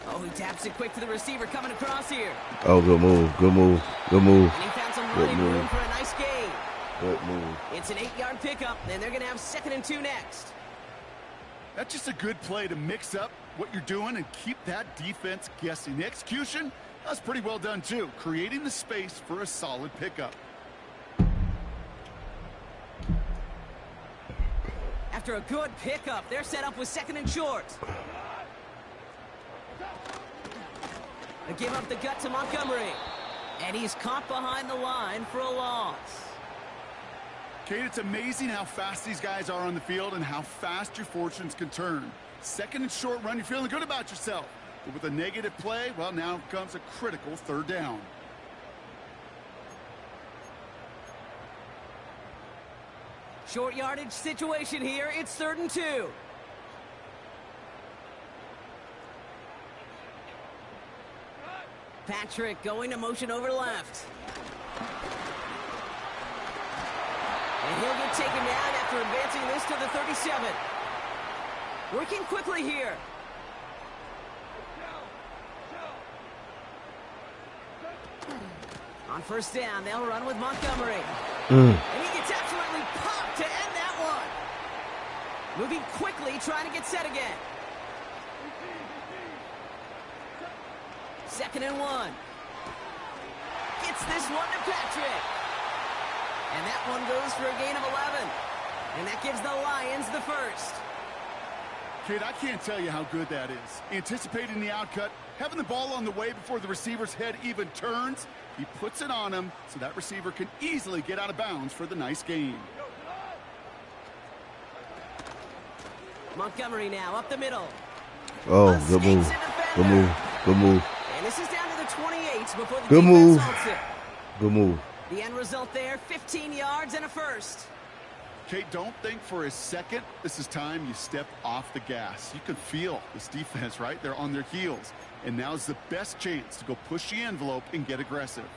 Oh, he taps it quick to the receiver coming across here. Oh, good move. Good move. Good move. And he found some Good running move. room for a nice gain. Good move. It's an 8-yard pickup, and they're going to have 2nd and 2 next. That's just a good play to mix up what you're doing and keep that defense guessing. The execution, that's pretty well done too, creating the space for a solid pickup. After a good pickup, they're set up with 2nd and short. They give up the gut to Montgomery. And he's caught behind the line for a loss. Kate, it's amazing how fast these guys are on the field and how fast your fortunes can turn. 2nd and short run, you're feeling good about yourself. But with a negative play, well, now comes a critical 3rd down. Short yardage situation here. It's 3rd and 2. Patrick going to motion over left. And he'll get taken down after advancing this to the 37. Working quickly here. On 1st down, they'll run with Montgomery. And he gets absolutely popped to end that one. Moving quickly, trying to get set again. 2nd and 1. Gets this one to Patrick. And that one goes for a gain of 11. And that gives the Lions the 1st. Kid, I can't tell you how good that is. Anticipating the outcut, having the ball on the way before the receiver's head even turns. He puts it on him so that receiver can easily get out of bounds for the nice gain. Montgomery now up the middle. Oh, good move. Good move. Good move. And this is down to the 28 before the Good move. defense halts it. Good move. The end result there, 15 yards and a first. Kate, don't think for a second this is time you step off the gas. You can feel this defense, right? They're on their heels. And now's the best chance to go push the envelope and get aggressive.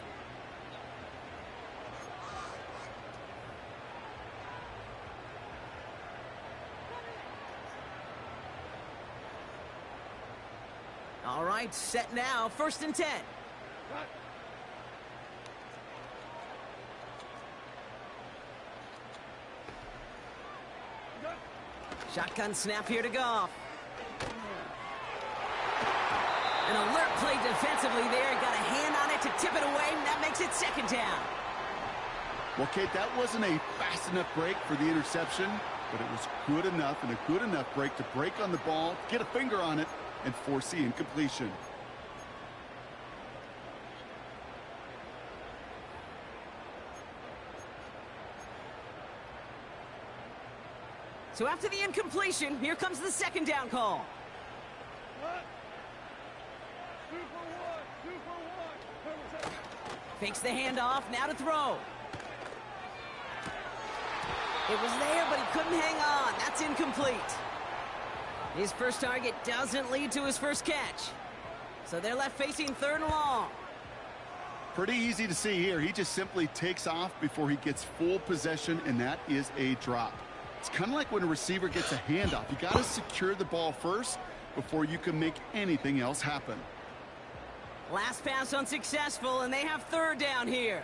All right, set now, 1st and 10. Shotgun snap here to Goff. An alert play defensively there. Got a hand on it to tip it away, and that makes it 2nd down. Well, Kate, that wasn't a fast enough break for the interception, but it was good enough and a good enough break to break on the ball, get a finger on it, and force the incompletion. So after the incompletion, here comes the 2nd down call. Fakes the handoff, now to throw. It was there, but he couldn't hang on. That's incomplete. His first target doesn't lead to his first catch. So they're left facing 3rd and long. Pretty easy to see here. He just simply takes off before he gets full possession, and that is a drop. It's kind of like when a receiver gets a handoff. You got to secure the ball first before you can make anything else happen. Last pass unsuccessful, and they have 3rd down here.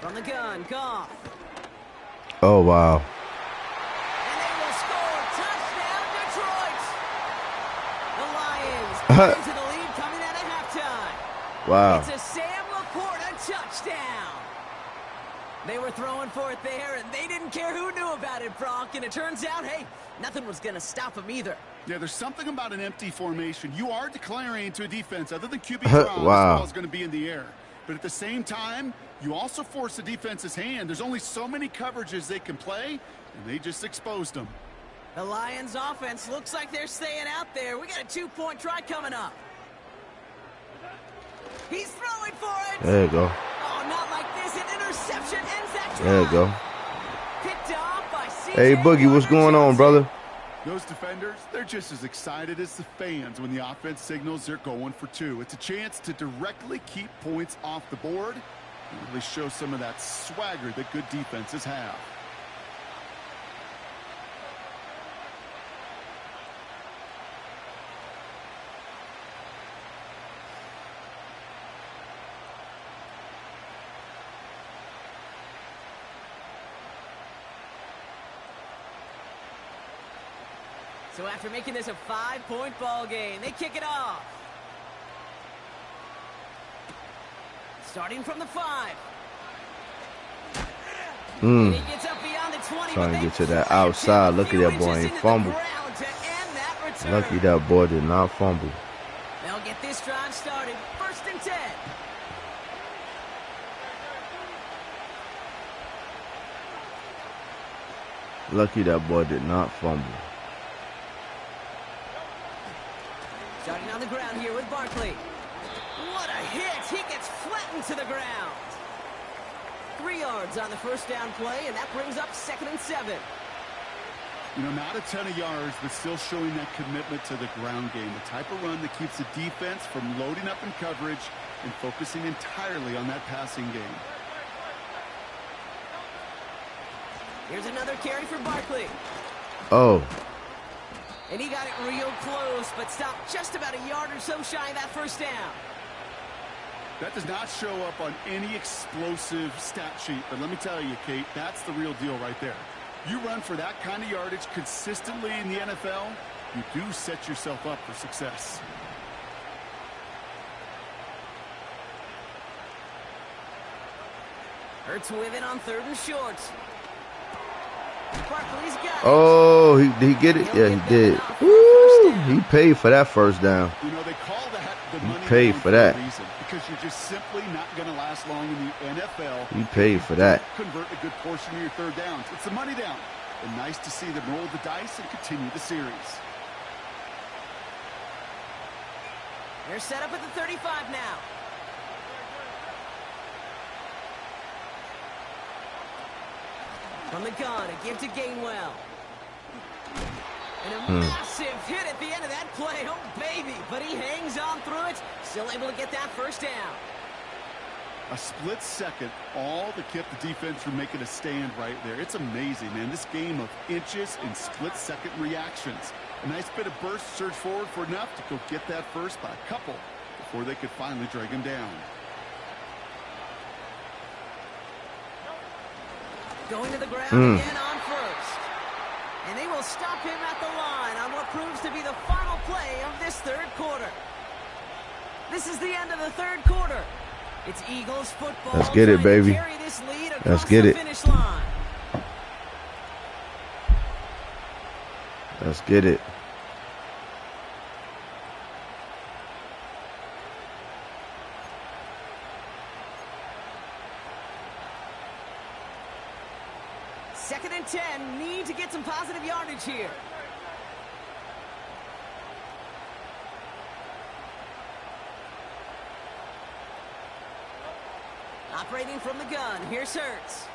From the gun, Goff. Oh, wow. And they will score. Touchdown, Detroit. The Lions into the lead coming out of halftime. Wow. It's a Sam Laporta touchdown. They were throwing for it there, and they didn't care who knew about it, Brock. And it turns out, hey, nothing was going to stop them either. Yeah, there's something about an empty formation. You are declaring to a defense, other than QB draw, this ball is going to be in the air. But at the same time, you also force the defense's hand. There's only so many coverages they can play, and they just exposed them. The Lions offense looks like they're staying out there. We got a 2-point try coming up. He's throwing for it. There you go. Oh, not like this. An interception ends that drive. There you go. Picked off by CJ. Hey, Boogie, what's going on, brother? Those defenders, they're just as excited as the fans when the offense signals they're going for 2. It's a chance to directly keep points off the board and really show some of that swagger that good defenses have. So after making this a 5-point ball game, they kick it off. Starting from the 5. And he gets up beyond the 20. Trying to get to that outside. Look at that boy ain't fumble. Lucky that boy did not fumble. They'll get this drive started. 1st and 10. Lucky that boy did not fumble. Starting on the ground here with Barkley. What a hit! He gets flattened to the ground. 3 yards on the 1st down play, and that brings up 2nd and 7. You know, not a ton of yards, but still showing that commitment to the ground game. The type of run that keeps the defense from loading up in coverage and focusing entirely on that passing game. Here's another carry for Barkley. Oh. And he got it real close, but stopped just about a yard or so shy of that 1st down. That does not show up on any explosive stat sheet, but let me tell you, Kate, that's the real deal right there. You run for that kind of yardage consistently in the NFL, you do set yourself up for success. Hurts with it on 3rd and short. Barkley's got it. Oh, he get it? Yeah, he did. Woo! He paid for that 1st down. You know, they call that the money paid down for that. a reason, because you're just simply not going to last long in the NFL. He paid for that. Convert a good portion of your 3rd downs. It's the money down. And nice to see them roll the dice and continue the series. They're set up at the 35 now. From the gun, a give to Gainwell. And a massive hit at the end of that play. Oh, baby. But he hangs on through it. Still able to get that first down. A split second, all that kept the defense from making a stand right there. It's amazing, man. This game of inches and split-second reactions. A nice bit of burst, surge forward for enough to go get that first by a couple before they could finally drag him down. Going to the ground again on first. And they will stop him at the line on what proves to be the final play of this third quarter. This is the end of the third quarter. It's Eagles football. Let's get it, baby. Let's get it. Let's get it. Second and 10. Need to get some positive yardage here. Operating from the gun. Here's Hurts.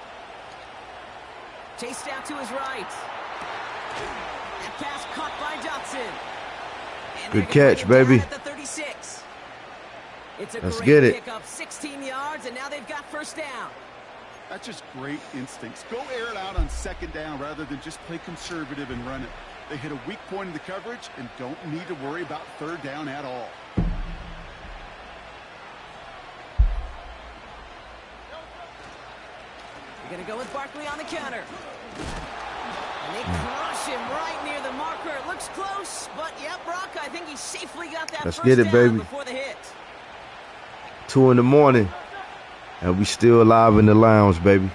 Chased out to his right. That pass caught by Dotson. Good catch, baby. At the 36. It's a Let's great get it. pickup, 16 yards, and now they've got first down. That's just great instincts. Go air it out on second down rather than just play conservative and run it. They hit a weak point in the coverage and don't need to worry about third down at all. They're going to go with Barkley on the counter. And they crush him right near the marker. It looks close, but yeah, Brock, I think he safely got that Let's first get it, down baby. before the hit. 2 in the morning. And we still alive in the lounge, baby.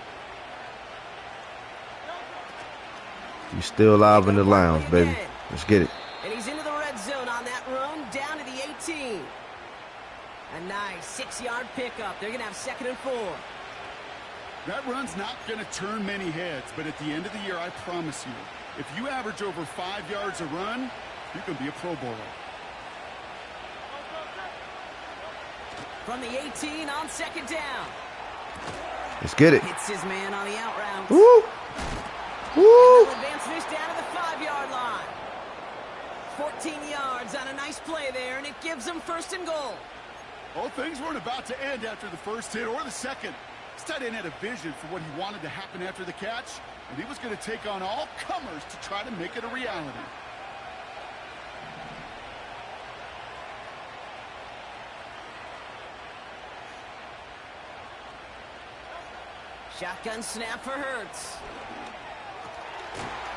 We still alive in the lounge, baby. Let's get it. And he's into the red zone on that run, down to the 18. A nice 6-yard pickup. They're going to have second and 4. That run's not going to turn many heads, but at the end of the year, I promise you, if you average over 5 yards a run, you can be a Pro Bowler. From the 18 on second down. Let's get it. Hits his man on the out route. Woo! Woo! And they'll advance this down to the 5-yard line. 14 yards on a nice play there, and it gives them first and goal. Oh, things weren't about to end after the first hit or the second. This tight end had a vision for what he wanted to happen after the catch, and he was going to take on all comers to try to make it a reality. Shotgun snap for Hurts.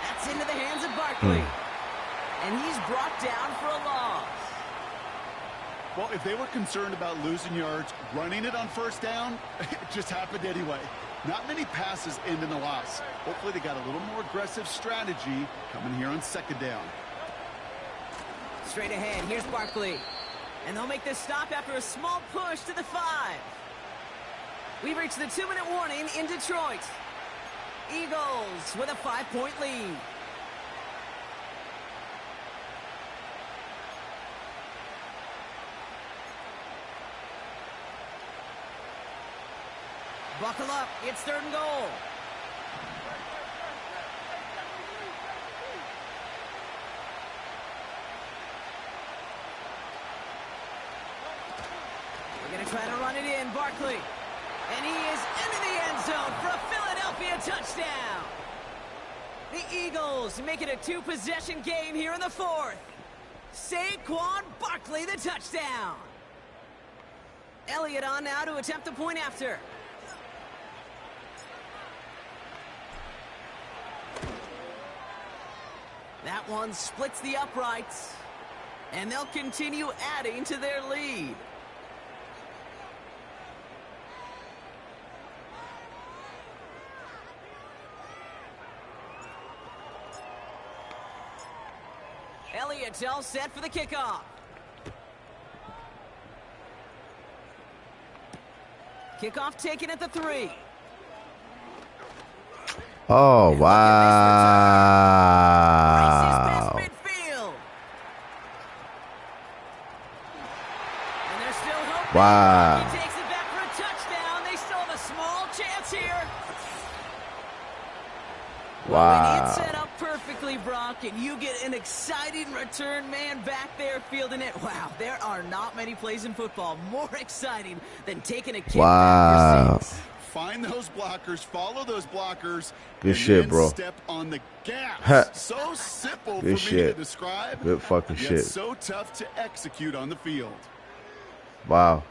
That's into the hands of Barkley. And he's brought down for a loss. Well, if they were concerned about losing yards, running it on first down, it just happened anyway. Not many passes end in a loss. Hopefully they got a little more aggressive strategy coming here on second down. Straight ahead, here's Barkley. And they'll make this stop after a small push to the 5. We've reached the 2-minute warning in Detroit. Eagles with a 5-point lead. Buckle up, it's third and goal. We're going to try to run it in, Barkley. And he is into the end zone for a Philadelphia touchdown. The Eagles make it a 2-possession game here in the 4th. Saquon Barkley, the touchdown. Elliott on now to attempt the point after. That one splits the uprights. And they'll continue adding to their lead. Elliott's all set for the kickoff. Kickoff taken at the 3. Oh, wow. Wow. He takes it back for a touchdown. They still have a small chance here. Well, when it's set up perfectly, Brock, and you get an exciting return man back there fielding it. Wow, there are not many plays in football more exciting than taking a kick back for 6. Find those blockers, follow those blockers, good shit, bro. Step on the gas. So simple good for shit. me to describe. Good fucking yet shit. So tough to execute on the field. Wow.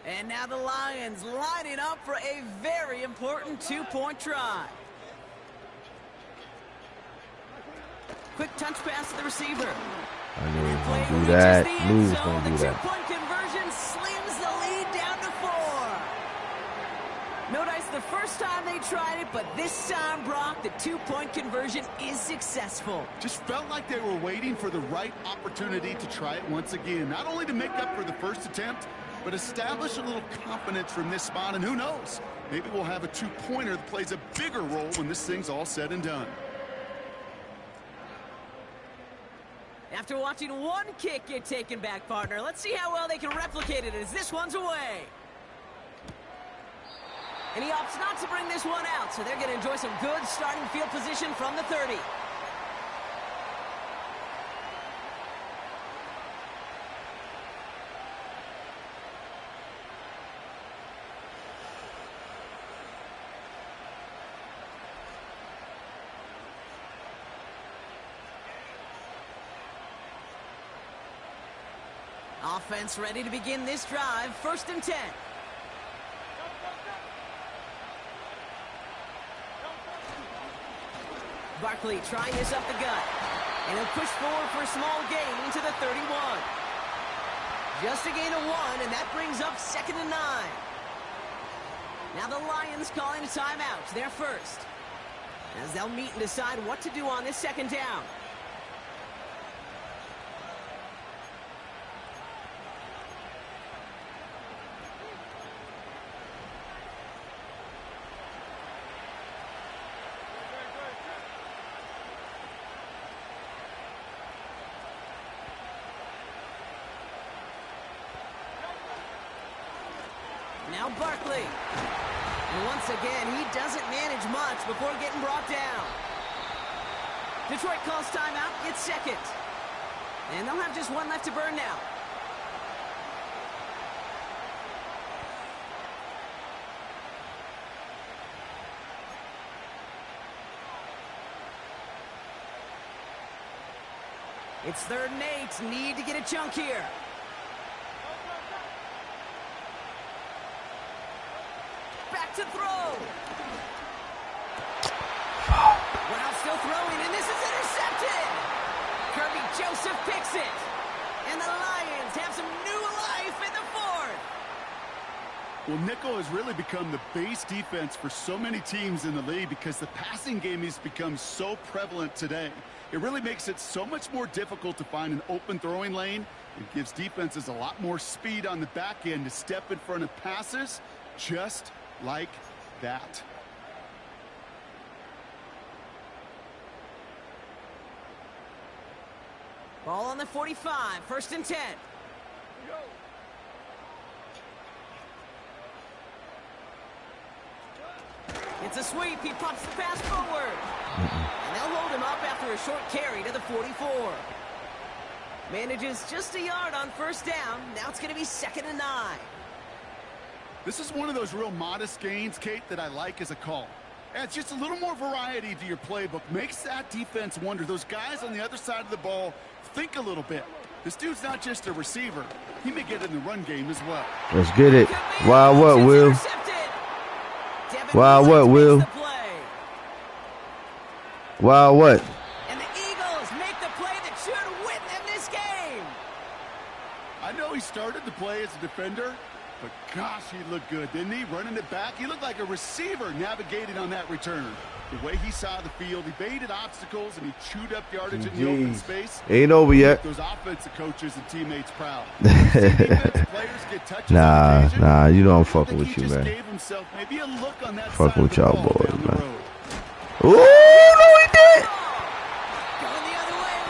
And now the Lions lining up for a very important 2-point try. Quick touch pass to the receiver. I knew he was going to do that. Knew he was going to do that. The 2-point conversion slings the lead down to 4. Notice the first time they tried it, but this time, Brock, the 2-point conversion is successful. Just felt like they were waiting for the right opportunity to try it once again. Not only to make up for the first attempt, but establish a little confidence from this spot. And who knows, maybe we'll have a 2-pointer that plays a bigger role when this thing's all said and done. After watching one kick get taken back, partner, let's see how well they can replicate it as this one's away. And he opts not to bring this one out, so they're going to enjoy some good starting field position from the 30. Offense ready to begin this drive. 1st and 10. Barkley trying this up the gut. And he'll push forward for a small gain into the 31. Just a gain of 1, and that brings up 2nd and 9. Now the Lions calling a timeout. They're first, as they'll meet and decide what to do on this 2nd down. Now Barkley. And once again, he doesn't manage much before getting brought down. Detroit calls timeout. It's 2nd. And they'll have just 1 left to burn now. It's 3rd and 8. Need to get a chunk here. Back to throw. Well, still throwing, and this is intercepted. Kirby Joseph picks it. And the Lions have some new life in the 4th. Well, nickel has really become the base defense for so many teams in the league because the passing game has become so prevalent today. It really makes it so much more difficult to find an open throwing lane. It gives defenses a lot more speed on the back end to step in front of passes just like that. Ball on the 45, 1st and 10. It's a sweep. He pops the pass forward. And they'll hold him up after a short carry to the 44. Manages just a yard on 1st down. Now it's going to be 2nd and 9. This is one of those real modest gains, Kate, that I like as a call. Adds just a little more variety to your playbook. Makes that defense wonder. Those guys on the other side of the ball think a little bit. This dude's not just a receiver. He may get in the run game as well. Let's get it. Wow, what, Will? Wow, what, Will? Wow, what? And the Eagles make the play that should win them this game. I know he started the play as a defender, but gosh, he looked good, didn't he? Running it back, he looked like a receiver navigating on that return. The way he saw the field, he baited obstacles, and he chewed up yardage in the open space. Ain't over yet. Those offensive coaches and teammates proud. Nah, you know I'm fucking with you, man. Fucking with y'all boys, man. Ooh, no, he did!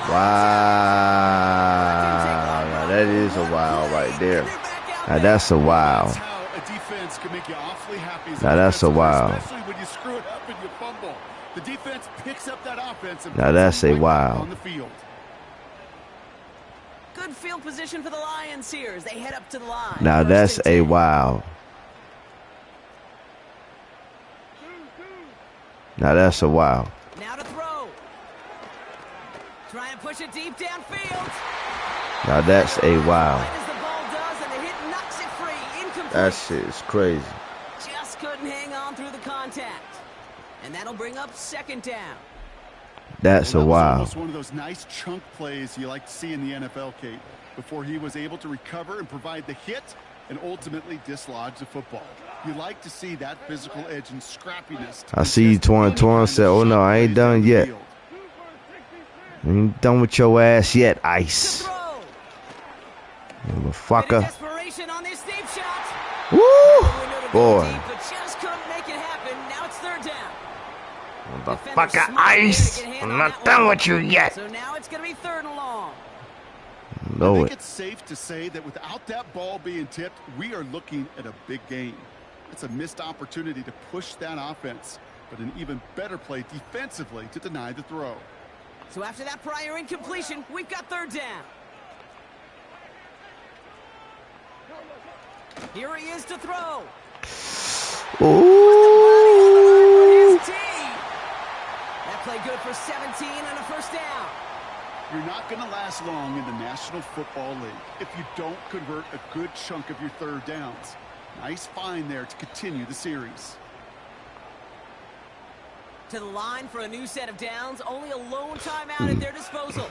Wow. a wow right there. Now that's a wow. That's how a defense can make you awfully happy. Now that's a wow. Especially when you screw it up and you fumble. The defense picks up that offense and Now that's a wow. on the field. Good field position for the Lions here as they head up to the line. Now that's a wow. Now that's a wow. Now to throw. Try and push it deep downfield. Now that's a wow. As the ball does, and the hit knocks it free. Incomplete. That shit is crazy. Just couldn't hang on through the contact. And that'll bring up second down. That's a wow. Almost one of those nice chunk plays you like to see in the NFL, Kate, before he was able to recover and provide the hit and ultimately dislodge the football. You like to see that physical edge and scrappiness. I see you Twan said, oh no, I ain't done yet. I ain't done with your ass yet, Ice. Motherfucker. Desperation on this deep shot. Woo! Boy. Deep, but just couldn't make it happen. Now it's third down. Motherfucker, Ice. I'm not done with you yet. So now it's going to be third and long. Know I think it. it's safe to say that without that ball being tipped, we are looking at a big game. It's a missed opportunity to push that offense, but an even better play defensively to deny the throw. So after that prior incompletion, we've got third down. Here he is to throw. Ooh. That play good for 17 and a first down. You're not going to last long in the National Football League if you don't convert a good chunk of your third downs. Nice find there to continue the series. To the line for a new set of downs. Only a lone timeout at their disposal.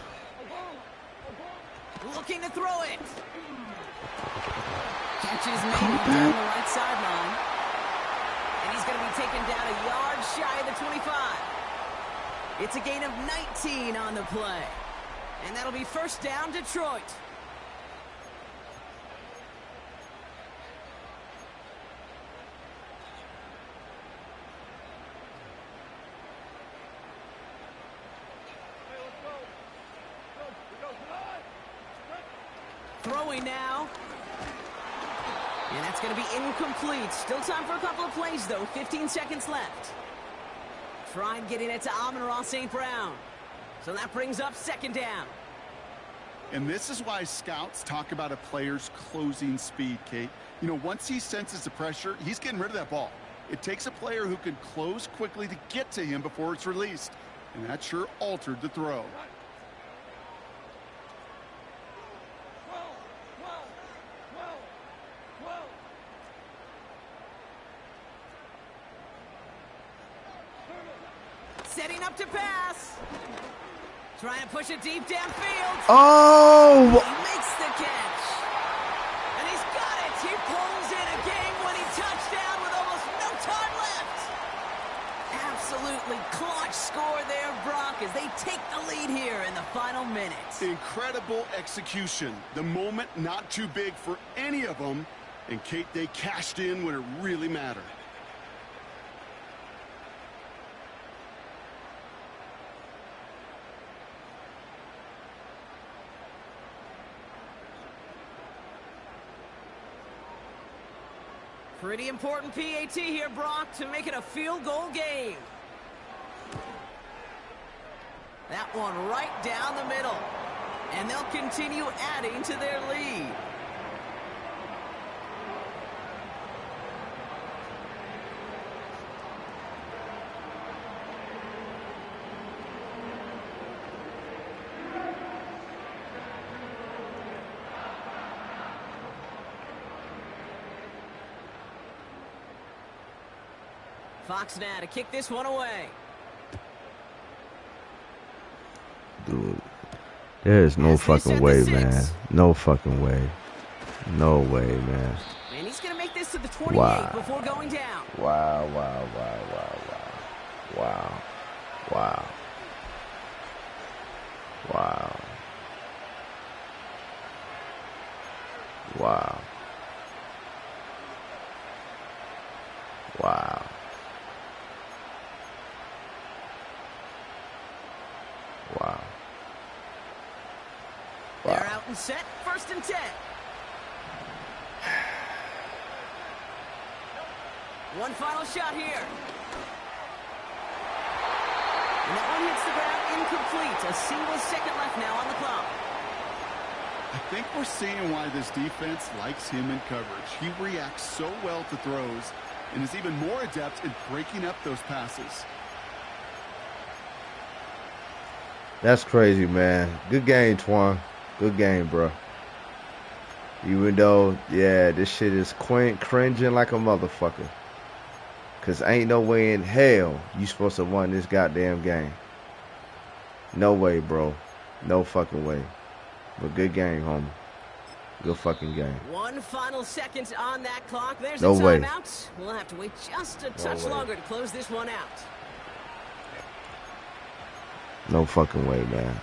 Looking to throw it. Catches maybe down the right sideline. And he's going to be taken down a yard shy of the 25. It's a gain of 19 on the play. And that'll be first down, Detroit. Throwing now. And that's going to be incomplete. Still time for a couple of plays, though. 15 seconds left. Trying getting it to Amon-Ra St. Brown. So that brings up second down. And this is why scouts talk about a player's closing speed, Kate. You know, once he senses the pressure, he's getting rid of that ball. It takes a player who can close quickly to get to him before it's released. And that sure altered the throw. Setting up to pass. Trying to push it deep downfield. Oh! He makes the catch. And he's got it. He pulls in a game-winning touchdown with almost no time left. Absolutely clutch score there, Brock, as they take the lead here in the final minutes. Incredible execution. The moment not too big for any of them. And, Kate, they cashed in when it really mattered. Pretty important PAT here, Brock, to make it a field goal game. That one right down the middle. And they'll continue adding to their lead. Fox now to kick this one away. Dude, there's no fucking way, man. No fucking way. No way, man. And he's going to make this to the 28 before going down. Wow, wow, wow, wow, wow. Wow. Wow. Wow. Wow. Wow. Wow. They're out in set, 1st and 10. One final shot here. And that one hits the ground incomplete. A single second left now on the clock. I think we're seeing why this defense likes him in coverage. He reacts so well to throws and is even more adept at breaking up those passes. That's crazy, man. Good game, Twan. Good game, bro. Even though, yeah, this shit is cringing like a motherfucker. Because ain't no way in hell you supposed to win this goddamn game. No way, bro. No fucking way. But good game, homie. Good fucking game. One final second on that clock. There's No a way. timeout. We'll have to wait just a touch way. longer to close this one out. No fucking way, man.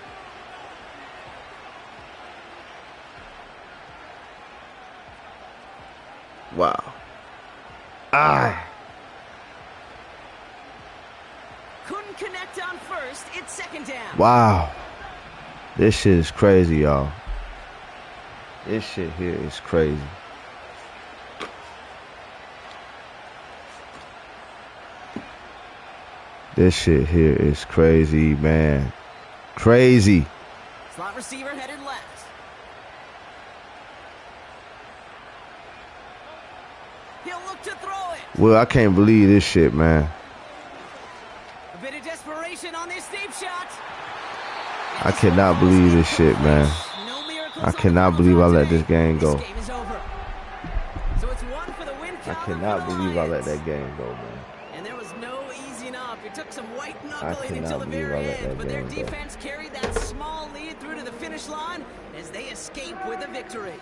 Wow. Ah. Couldn't connect on first. It's 2nd down. Wow. This shit is crazy, y'all. This shit here is crazy. This shit here is crazy, man. Crazy. Slot receiver headed left. He'll look to throw it. Well, I can't believe this shit, man. A bit of desperation on this deep shot. I cannot believe this shit, man. No miracles I cannot believe I let this game go. This game is over. So it's one for the win. I cannot believe I let that game go, man. And there was no easing up. It took some white I knuckling until the cannot believe I very let end. that But their game go. defense carried that small lead through to the finish line as they escape with a victory.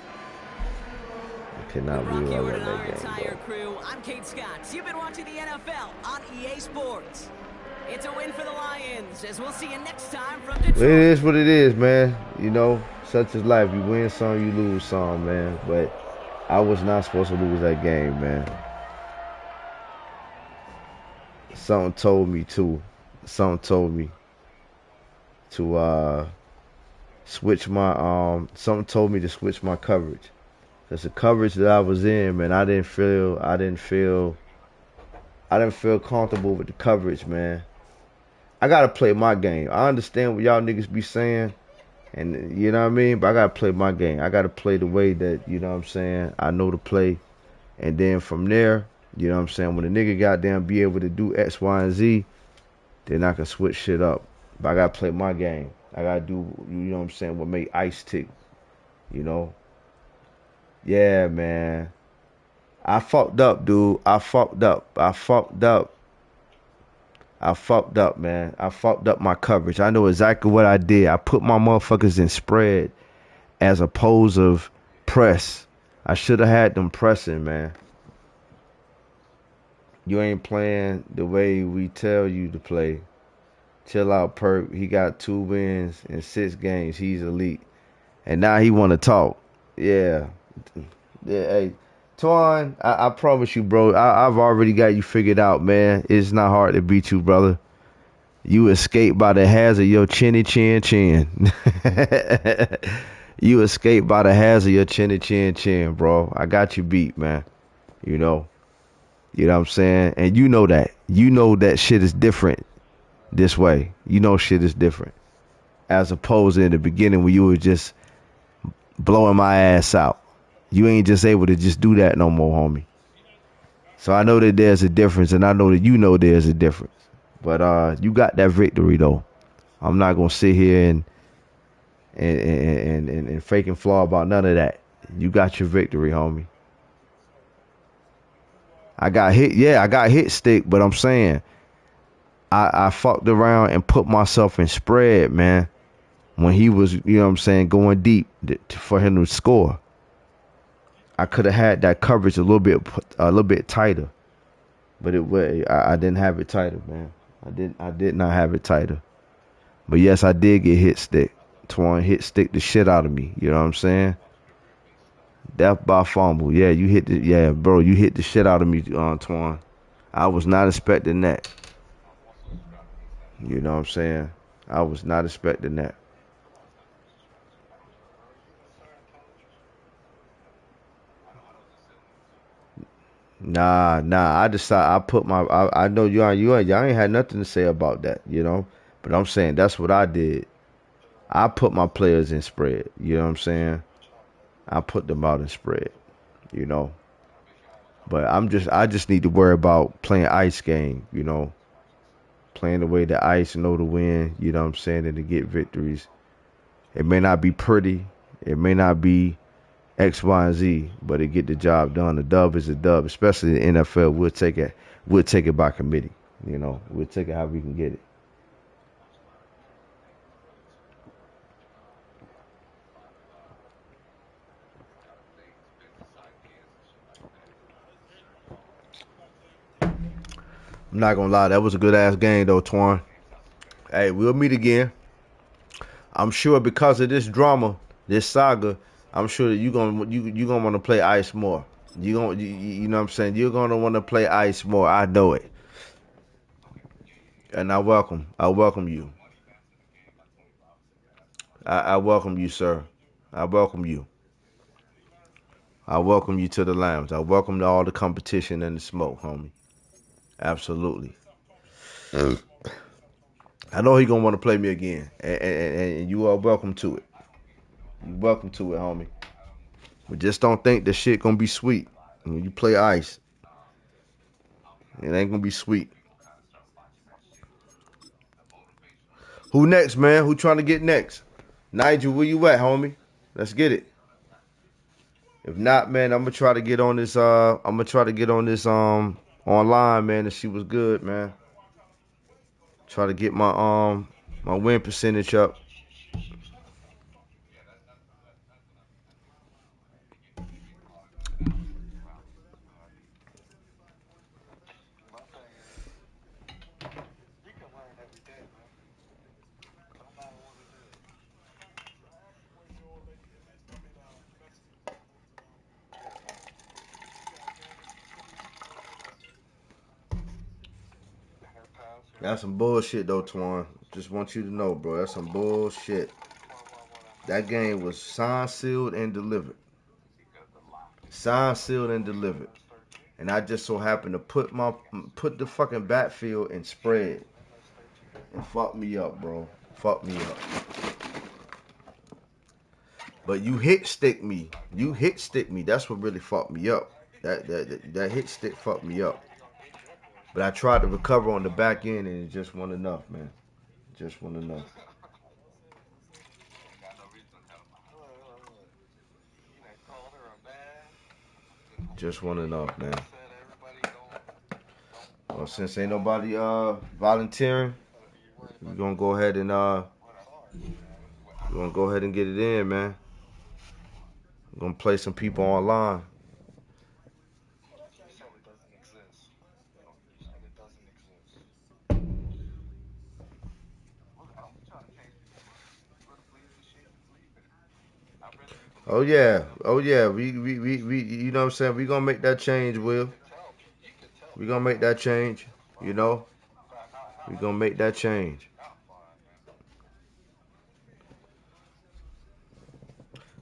I cannot believe I You let and our that game entire go. crew. I'm Kate Scott. You've been watching the NFL on EA Sports. It's a win for the Lions, as we'll see you next time from Detroit. It is what it is, man. You know, such is life. You win some, you lose some, man. But I was not supposed to lose that game, man. Something told me to. Something told me to switch my something told me to switch my coverage. Cause the coverage that I was in, man, I didn't feel comfortable with the coverage, man. I gotta play my game. I understand what y'all niggas be saying, and you know what I mean, but I gotta play my game. I gotta play the way that, you know what I'm saying, I know to play. And then from there, you know what I'm saying, when a nigga goddamn be able to do X, Y, and Z, then I can switch shit up. But I gotta play my game. I gotta do, you know what I'm saying, what make ice tick, you know. Yeah, man. I fucked up, dude. I fucked up, man. I fucked up my coverage. I know exactly what I did. I put my motherfuckers in spread as opposed of press. I should have had them pressing, man. You ain't playing the way we tell you to play. Chill out, Perk. He got 2 wins in 6 games. He's elite. And now he want to talk. Yeah. Yeah, hey. Twan, I promise you, bro, I've already got you figured out, man. It's not hard to beat you, brother. You escaped by the hairs of your chinny chin chin. You escaped by the hairs of your chinny chin chin, bro. I got you beat, man. You know. You know what I'm saying? And you know that. You know that shit is different this way. You know shit is different. As opposed to in the beginning when you were just blowing my ass out. You ain't just able to just do that no more, homie. So I know that there's a difference, and I know that you know there's a difference. But you got that victory, though. I'm not going to sit here and fake and flaw about none of that. You got your victory, homie. I got hit. Yeah, I got hit stick, but I'm saying I fucked around and put myself in spread, man, when he was, you know what I'm saying, going deep for him to score. I could have had that coverage a little bit tighter, but I didn't have it tighter, man. I did not have it tighter. But yes, I did get hit stick. Twan hit stick the shit out of me. You know what I'm saying? Death by fumble. Yeah, you hit the shit out of me, Twan. I was not expecting that. You know what I'm saying? I was not expecting that. Nah. I decided I put my. I know y'all ain't had nothing to say about that, you know. But I'm saying that's what I did. I put my players in spread. You know what I'm saying? I put them out in spread. You know. But I just need to worry about playing ice game. You know, playing the way the ice know to win. You know what I'm saying, and to get victories. It may not be pretty. It may not be X, Y, and Z, but it get the job done. A dub is a dub, especially in the NFL. We'll take it. We'll take it by committee. You know, we'll take it how we can get it. I'm not gonna lie, that was a good ass game though, Twan. Hey, we'll meet again. I'm sure because of this drama, this saga, I'm sure that you gonna want to play ice more. You know what I'm saying? You're gonna want to play ice more. I know it. And I welcome you. I welcome you, sir. I welcome you. I welcome you to the lounge. I welcome to all the competition and the smoke, homie. Absolutely. I know he gonna want to play me again, and you are welcome to it. You welcome to it, homie. But just don't think the shit gonna be sweet when you play ice. It ain't gonna be sweet. Who next, man? Who trying to get next? Nigel, where you at, homie? Let's get it. If not, man, I'm gonna try to get on this. I'm gonna try to get on this online, man, and see what's good, man. Try to get my win percentage up. That's some bullshit though, Twan. Just want you to know, bro. That's some bullshit. That game was signed, sealed, and delivered. Signed, sealed, and delivered. And I just so happened to put the fucking backfield in spread. And fuck me up, bro. Fuck me up. But you hit stick me. You hit stick me. That's what really fucked me up. That hit stick fucked me up. But I tried to recover on the back end and it just wasn't enough, man. Just wasn't enough. Just wasn't enough, man. Well, since ain't nobody volunteering, we're gonna go ahead and get it in, man. We're gonna play some people online. Oh yeah. Oh yeah. We you know what I'm saying? We gonna make that change, Will. We gonna make that change, you know? We gonna make that change.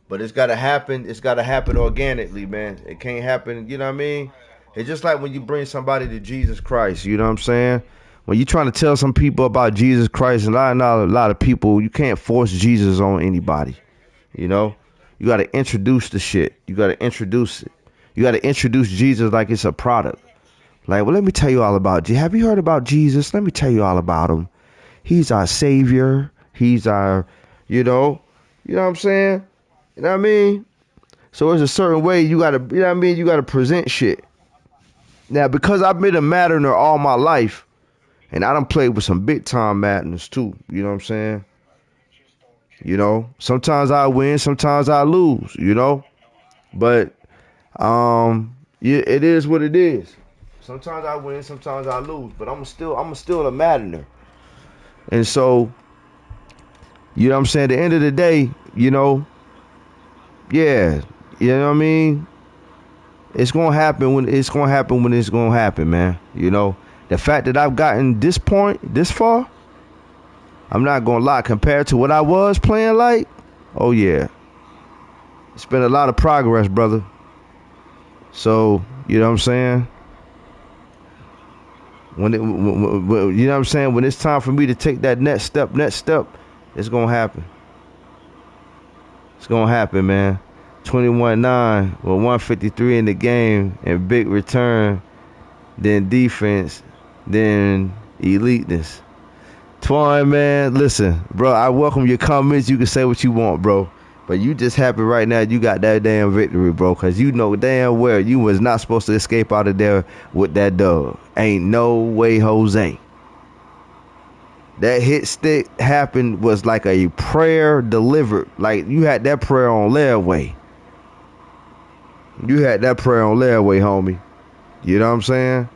But it's gotta happen. It's gotta happen organically, man. It can't happen. You know what I mean? It's just like when you bring somebody to Jesus Christ. You know what I'm saying? When you're trying to tell some people about Jesus Christ, a lot of people, you can't force Jesus on anybody. You know, you got to introduce the shit. You got to introduce it. You got to introduce Jesus like it's a product. Like, well, let me tell you all about Jesus. Have you heard about Jesus? Let me tell you all about him. He's our savior. He's our, you know what I'm saying? You know what I mean? So there's a certain way you gotta, you know what I mean? You gotta present shit. Now, because I've been a Maddener all my life, and I done played with some big time Maddeners too. You know what I'm saying? You know, sometimes I win, sometimes I lose. You know, but yeah, it is what it is. Sometimes I win, sometimes I lose, but I'm still a Maddener. And so, you know what I'm saying? At the end of the day, yeah, you know what I mean? It's gonna happen when it's gonna happen, man. You know, the fact that I've gotten this point, this far, I'm not gonna lie. Compared to what I was playing like, oh yeah, it's been a lot of progress, brother. So You know what I'm saying? When you know what I'm saying? When it's time for me to take that next step, it's gonna happen. It's gonna happen, man. 21-9 with 153 in the game and big return, then defense, then eliteness. Twan, man, listen, bro, I welcome your comments. You can say what you want, bro. But you just happy right now you got that damn victory, bro. Because you know damn well you was not supposed to escape out of there with that dub. Ain't no way, Jose. That hit stick happened was like a prayer delivered. Like you had that prayer on layaway. You had that prayer on layaway, homie. You know what I'm saying?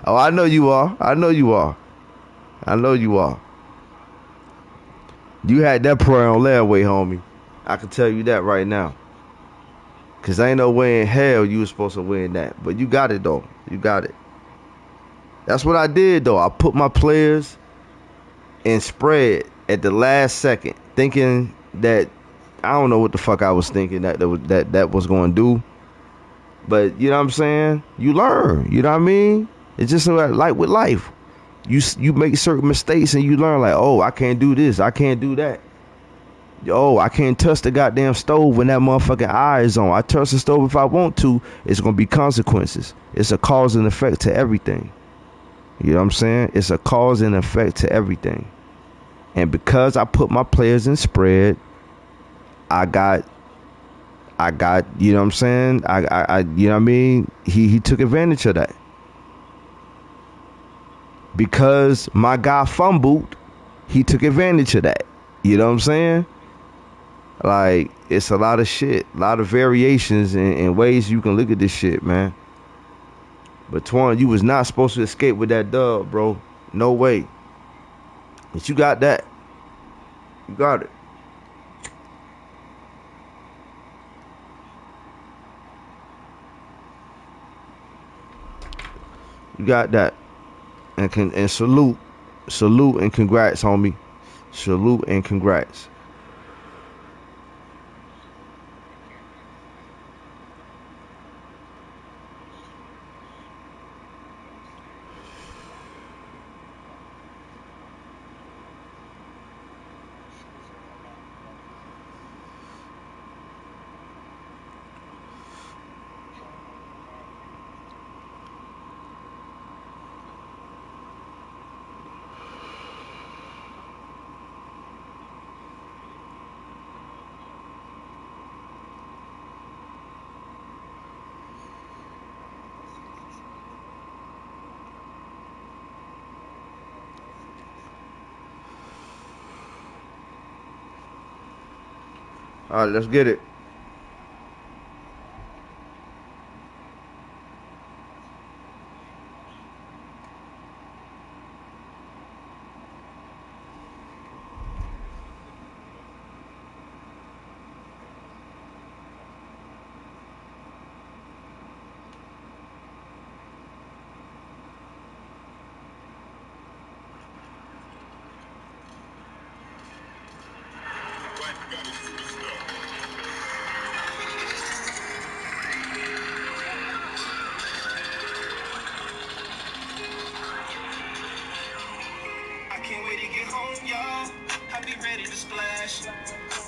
Oh, I know you are. I know you are. I know you are. You had that prayer on layaway, homie. I can tell you that right now. Because ain't no way in hell you was supposed to win that. But you got it, though. You got it. That's what I did, though. I put my players in spread at the last second, thinking that I don't know what the fuck I was thinking that was going to do. But you know what I'm saying? You learn. You know what I mean? It's just like with life. You make certain mistakes and you learn like, oh, I can't do this. I can't do that. Oh, I can't touch the goddamn stove when that motherfucking eye is on. I touch the stove if I want to. It's going to be consequences. It's a cause and effect to everything. You know what I'm saying? It's a cause and effect to everything. And because I put my players in spread, I got, you know what I'm saying? I you know what I mean? He took advantage of that. Because my guy fumbled, he took advantage of that. You know what I'm saying? Like, it's a lot of shit, a lot of variations and ways you can look at this shit, man. But Twan, you was not supposed to escape with that dub, bro. No way. But you got that. You got it. You got that. And salute and congrats, homie. Salute and congrats. All right, let's get it. Can't wait to get home, y'all. I be ready to splash.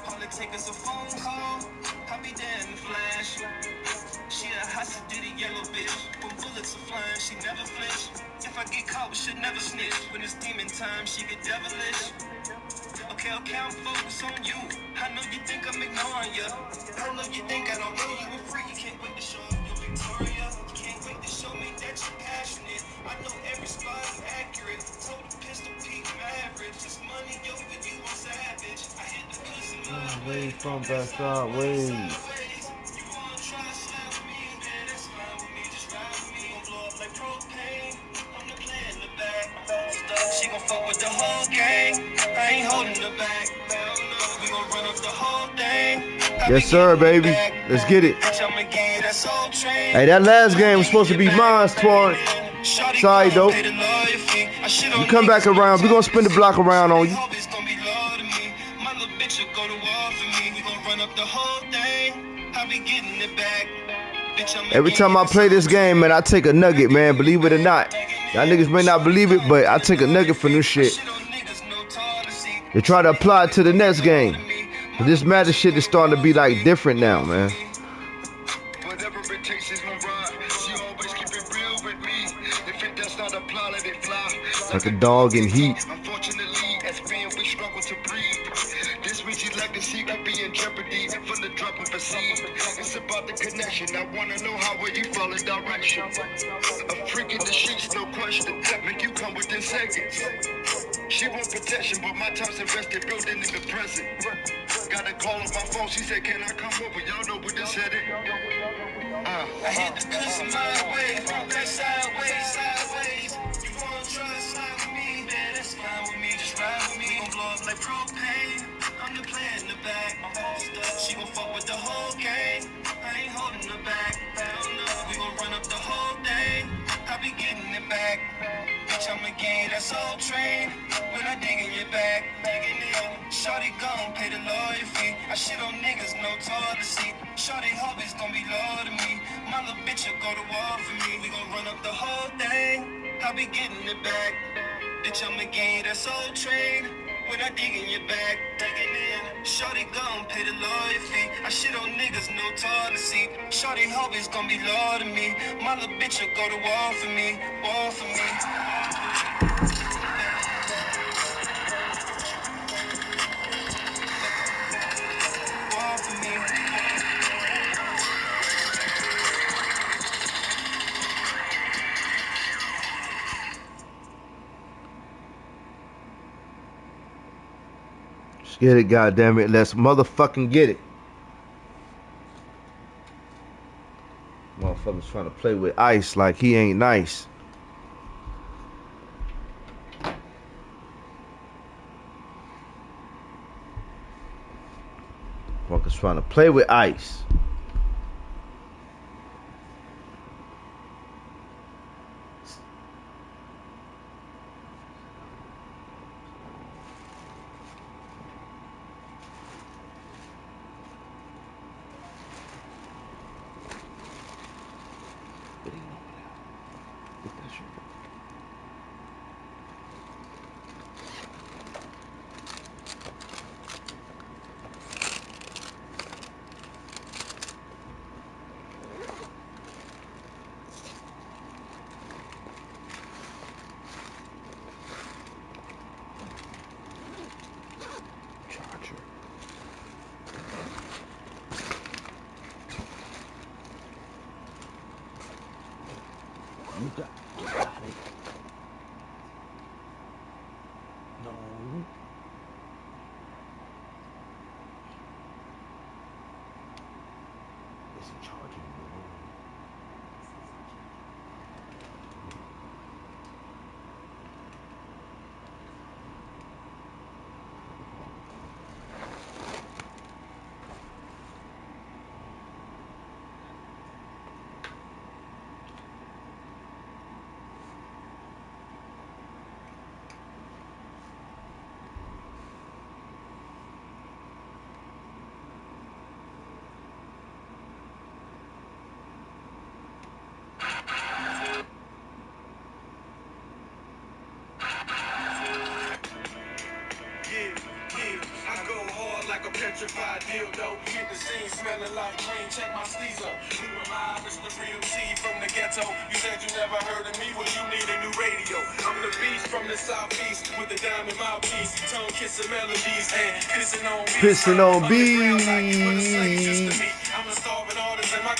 All it take is a phone call. I be there in the flash. She a hustler, diddy yellow bitch. When bullets are flying, she never flinch. If I get caught, we should never snitch. When it's demon time, she get devilish. Okay, I'm focused on you. I know you think I'm ignoring you. I know you think I don't know you were free. You can't wait to show up your Victoria. You can't wait to show me that you're passionate. I know every spot is accurate. Told the pistol peak average. Just money over you, I'm savage. I hit the pussy my way from that sideways. You wanna try to slap with me, man? That's fine with me. Just ride with me. Gon' blow up like propane. I'm the player in the back. She gon' fuck with the whole gang. I ain't holding her back. We gon' run up the whole thing. Yes, sir, baby. Let's get it. Hey, that last game was supposed to be mine, Twan. Sorry, though. You come back around. We're going to spin the block around on you. Every time I play this game, man, I take a nugget, man. Believe it or not. Y'all niggas may not believe it, but I take a nugget from this shit. They try to apply it to the next game. But this Madden shit is starting to be like different now, man. Like a dog in heat. Legacy could be in jeopardy from the drop of a seed. It's about the connection. I wanna know how will you follow direction. A freak in the sheets, no question. Make you come within seconds. She want protection, but my time's invested, building in the present. Got a call on my phone, she said, can I come over? Y'all know what this headed. I hit the pussy my way, from that sideways. You wanna try to slide with me? Man, that's fine with me, just ride with me. Gon' blow up like propane. I'm the player in the back. She gon' fuck with the whole gang. I ain't holding her back. Hell no, we gon' run up the whole thing. I be getting it back. Bitch, I'ma get that soul train. When I dig in your back, digging in. Shorty gon' pay the lawyer fee. I shit on niggas, no toilet seat. Shorty hobbies gon' be loyal to me. My little bitch will go to war for me. We gon' run up the whole thing. I be getting it back. Bitch, I'ma get that soul train. When I dig in your back, digging in. Shorty gon' pay the lawyer fee. I shit on niggas, no toilet seat. Shorty hobbies gon' be loyal to me. My little bitch will go to war for me. War for me. War for me. Let's get it, goddammit. Let's motherfucking get it. Motherfuckers trying to play with ice like he ain't nice. Motherfuckers trying to play with ice. You got it. No. It's charging me. Petrified dildo, hit the scene smelling like green. Check my sleeves up. Who am I? Mr. Real T from the ghetto. You said you never heard of me, well you need a new radio. I'm the beast from the southeast with the diamond mouthpiece, tongue kissing melodies and pissing on beats. Pissing on beats.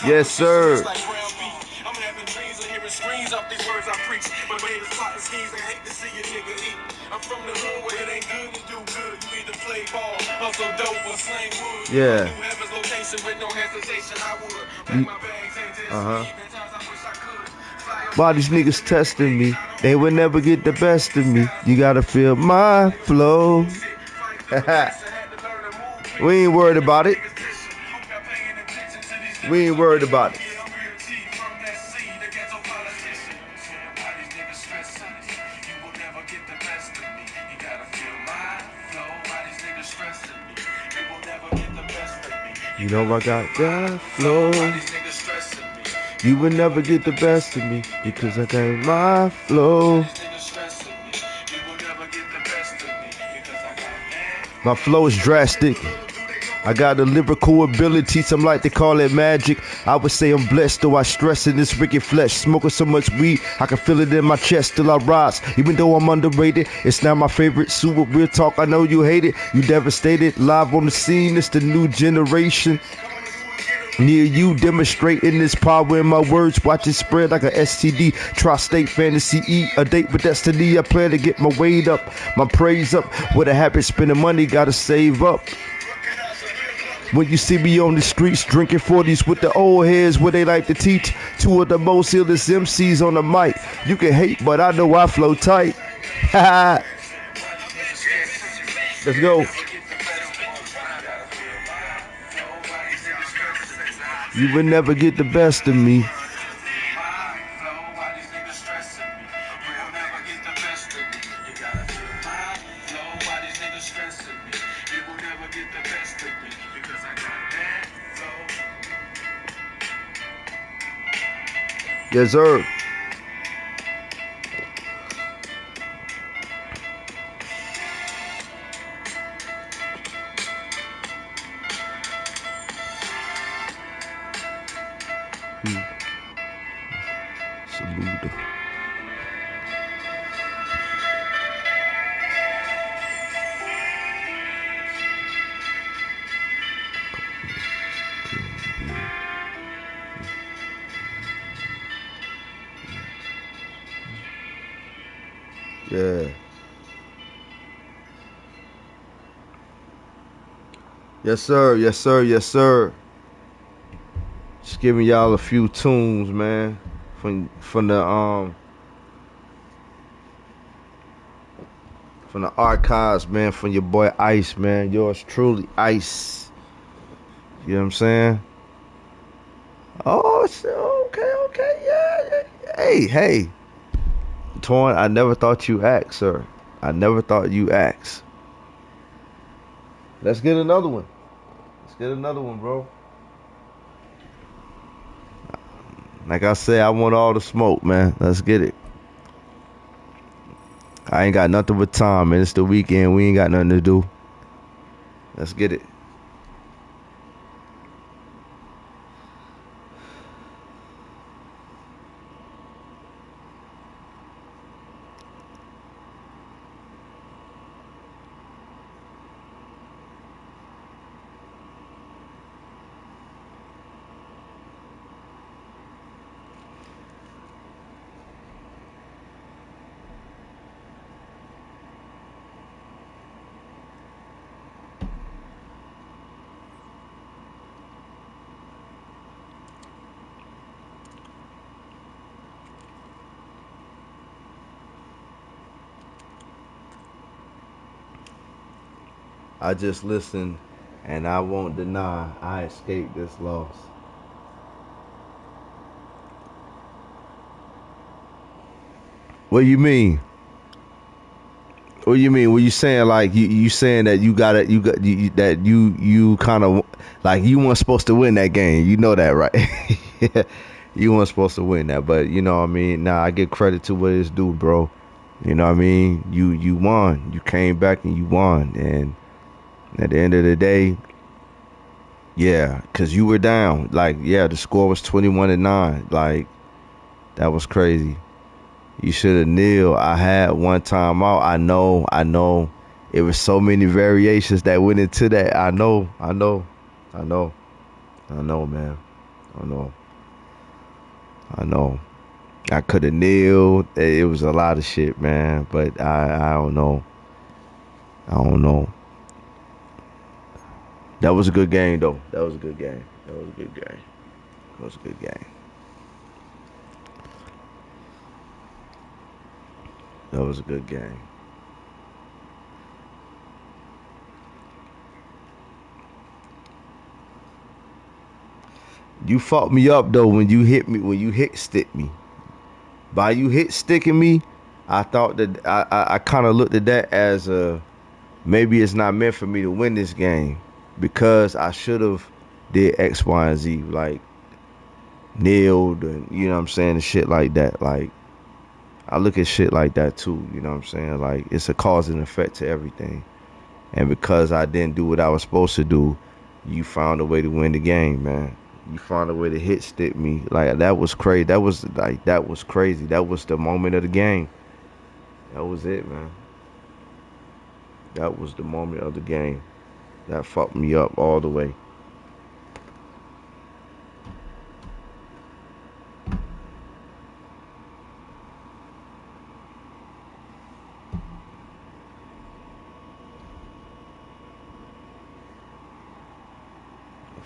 Yes, sir. I'm having dreams of hearing screams off these words I preach. My baby's plotting schemes, they hate to see a nigga eat. I'm from the hood where it ain't good to do good. You either play ball, hustle dope, or slang wood. Yeah. New heaven's location with no hesitation, I would. Pack my bags and just leave. Times I wish I could. Why these niggas testing me? They would never get the best of me. You gotta feel my flow. We ain't worried about it. We ain't worried about it. You know I got that flow. You would never get the best of me because I got my flow. My flow is drastic. I got the lyrical ability, some like to call it magic. I would say I'm blessed, though I stress in this wicked flesh. Smoking so much weed, I can feel it in my chest till I rise. Even though I'm underrated, it's now my favorite. Super real talk, I know you hate it. You devastated, live on the scene, it's the new generation. Near you, demonstrating this power in my words. Watch it spread like a STD. Tri-state fantasy, eat a date with destiny. I plan to get my weight up, my praise up. With a habit, spending money, gotta save up. When you see me on the streets drinking 40s with the old heads where they like to teach. Two of the most illest MCs on the mic. You can hate, but I know I flow tight. Let's go. You would never get the best of me. Yes, sir. Salute. Yeah. Yes, sir. Yes, sir. Yes, sir. Just giving y'all a few tunes, man, from the archives, man, from your boy Ice, man. Yours truly, Ice. You know what I'm saying? Oh, okay, yeah. Hey. Torn, I never thought you asked, sir. I never thought you asked. Let's get another one. Bro. Like I said, I want all the smoke, man. Let's get it. I ain't got nothing but time, man. It's the weekend. We ain't got nothing to do. Let's get it. I just listened, and I won't deny I escaped this loss. What do you mean? What do you mean? What you saying? Like you saying that you got it? That you kind of like you weren't supposed to win that game. You know that, right? You weren't supposed to win that, but you know what I mean. Nah, I give credit to what it's due, bro. You know what I mean? You won. You came back and you won, and at the end of the day, yeah, because you were down. Like, yeah, the score was 21-9. Like, that was crazy. You should have kneeled. I had one time out. I know. It was so many variations that went into that. I know, man. I know. I could have kneeled. It was a lot of shit, man. But I don't know. That was a good game, though. That was a good game. You fucked me up, though, when you hit stick me. By you hit sticking me, I thought that I kind of looked at that as maybe it's not meant for me to win this game because I should have did X, Y, and Z, like kneeled and you know what I'm saying, and shit like that. Like I look at shit like that too, you know what I'm saying? Like it's a cause and effect to everything. And because I didn't do what I was supposed to do, you found a way to win the game, man. You found a way to hit stick me. Like that was crazy. That was crazy. That was the moment of the game. That was it, man. That was the moment of the game. That fucked me up all the way.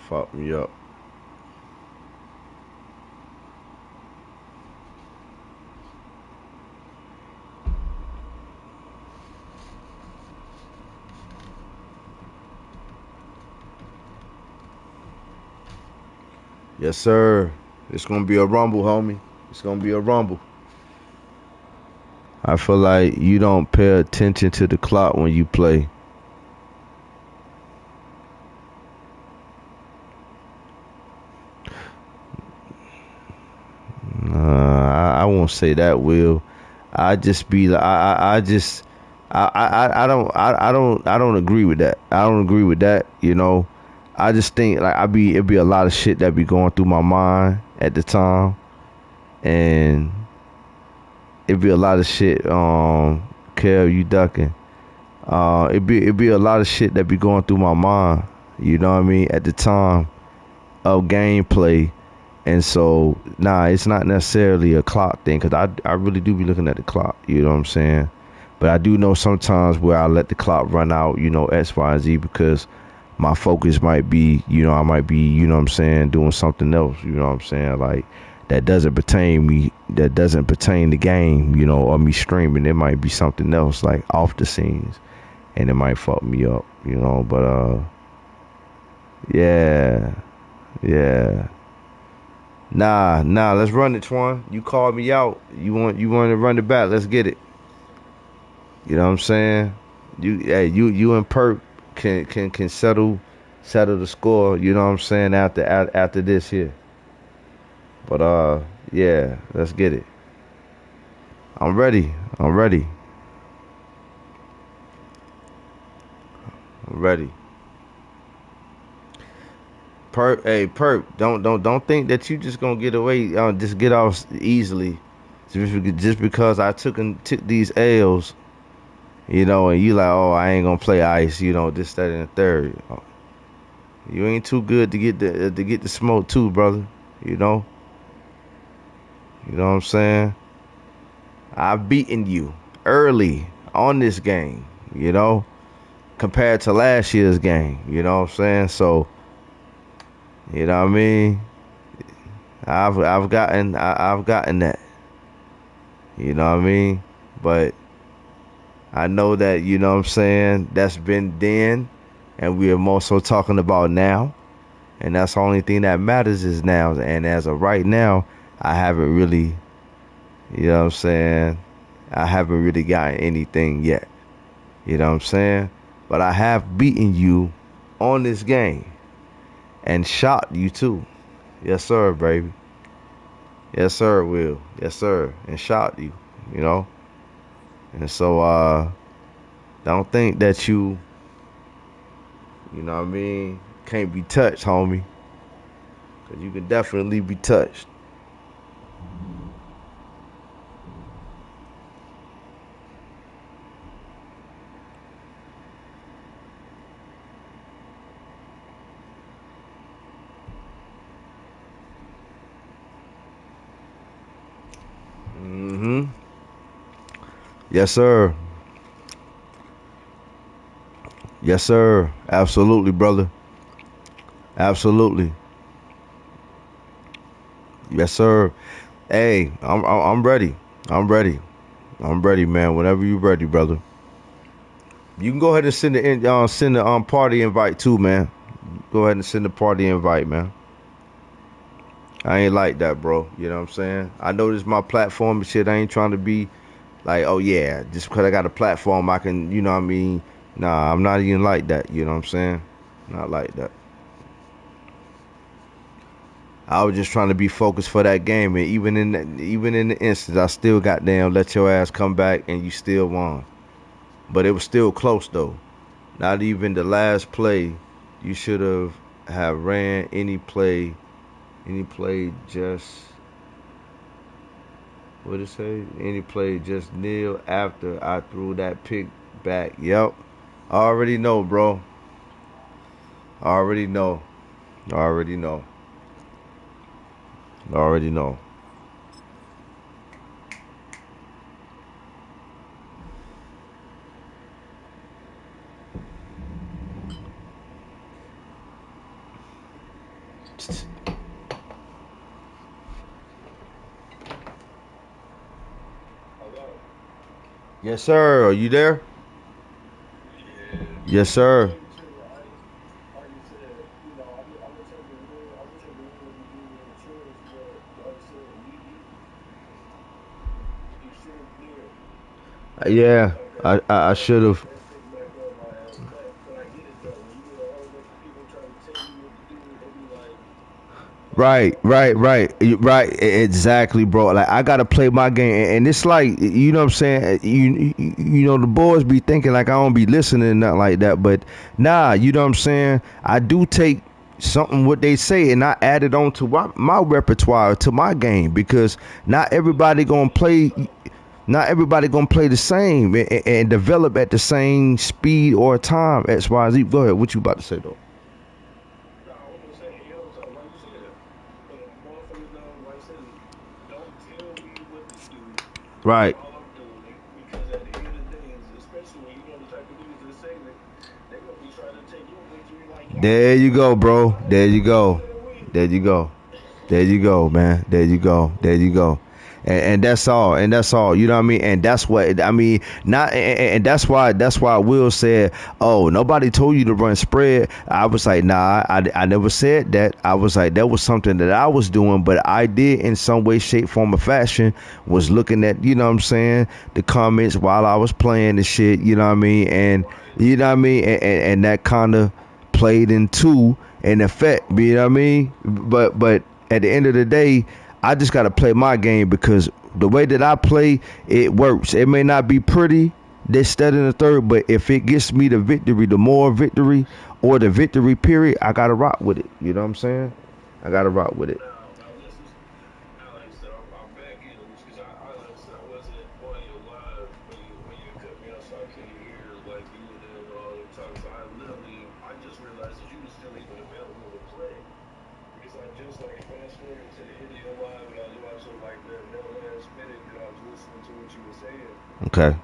Fucked me up. Yes, sir. It's gonna be a rumble, homie. It's gonna be a rumble. I feel like you don't pay attention to the clock when you play. I won't say that, Will. I just be like, I don't agree with that. I don't agree with that. You know, I just think like it'd be a lot of shit that be going through my mind at the time, and it'd be a lot of shit. Kel, you ducking? It'd be a lot of shit that be going through my mind. You know what I mean? At the time of gameplay. And so, nah, it's not necessarily a clock thing because I really do be looking at the clock, you know what I'm saying? But I do know sometimes where I let the clock run out, you know, X, Y, and Z because my focus might be, you know, I might be, you know what I'm saying, doing something else, you know what I'm saying? Like, that doesn't pertain the game, you know, or me streaming. It might be something else, like off the scenes, and it might fuck me up, you know, but, yeah, yeah. Nah, let's run it, Twan. You called me out. You want to run it back. Let's get it. You know what I'm saying? You and Perk can settle the score, you know what I'm saying, after this here. But yeah, let's get it. I'm ready. I'm ready. I'm ready. Perk, hey Perk, don't think that you just gonna get away, just get off easily, just because I took these L's, you know, and you like, oh, I ain't gonna play ice, you know, this, that, and the third. You ain't too good to get the smoke too, brother. You know what I'm saying? I've beaten you early on this game, you know, compared to last year's game. You know what I'm saying? So, you know what I mean? I've gotten that. You know what I mean? But I know that, you know what I'm saying, that's been then, and we are more so talking about now. And that's the only thing that matters is now. And as of right now, I haven't really, you know what I'm saying, I haven't really gotten anything yet. You know what I'm saying? But I have beaten you on this game and shot you too. Yes, sir, baby. Yes, sir, Will. Yes, sir. And shot you, you know? And so, don't think that you know what I mean, can't be touched, homie. Because you can definitely be touched. Mm-hmm. Yes, sir. Yes, sir. Absolutely, brother. Absolutely. Yes, sir. Hey, I'm ready. I'm ready. I'm ready, man. Whenever you ready, brother. You can go ahead and send the party invite too, man. Go ahead and send the party invite, man. I ain't like that, bro. You know what I'm saying? I know this is my platform and shit. I ain't trying to be like, oh yeah, just because I got a platform, I can, you know what I mean? Nah, I'm not even like that. You know what I'm saying? Not like that. I was just trying to be focused for that game, and even in the instance, I still goddamn let your ass come back, and you still won. But it was still close though. Not even the last play. You should have ran any play just what it say? Any play just nil after I threw that pick back. Yep. I already know, bro. I already know. I already know. I already know. Yes, sir. Are you there? Yes, sir. Yeah, I should have. Right. Exactly, bro. Like I gotta play my game, and it's like you know what I'm saying. You know the boys be thinking like I don't be listening and nothing like that, but nah, you know what I'm saying. I do take something what they say and I add it on to my repertoire to my game because not everybody gonna play. Not everybody gonna play the same and develop at the same speed or time. X, Y, Z. Go ahead. What you about to say though? Right. There you go, bro. There you go. There you go. There you go, man. There you go. There you go. And that's all. And that's all. You know what I mean? And that's what I mean. Not and that's why Will said, "Oh, nobody told you to run spread." I was like, "Nah, I never said that." I was like, "That was something that I was doing, but I did in some way, shape, form, or fashion was looking at, you know what I'm saying, the comments while I was playing the shit, you know what I mean? And you know what I mean? And that kind of played into an effect, you know what I mean? But at the end of the day, I just gotta play my game because the way that I play, it works. It may not be pretty, this, that, and the third, but if it gets me the victory, the more victory or the victory period, I gotta rock with it. You know what I'm saying? I gotta rock with it. Okay.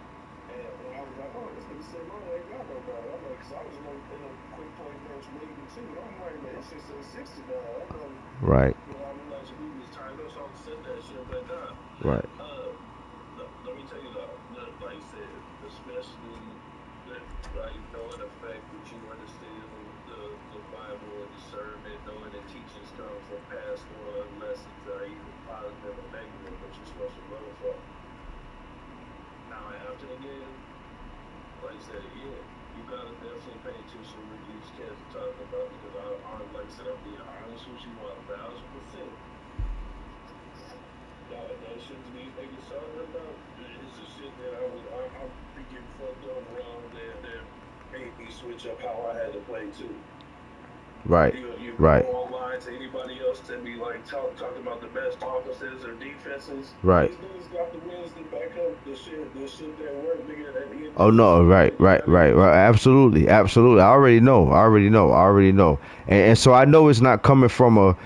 Right. Right. Right. Right. Right. Oh no, right. Absolutely. I already know. I already know. And so I know it's not coming from a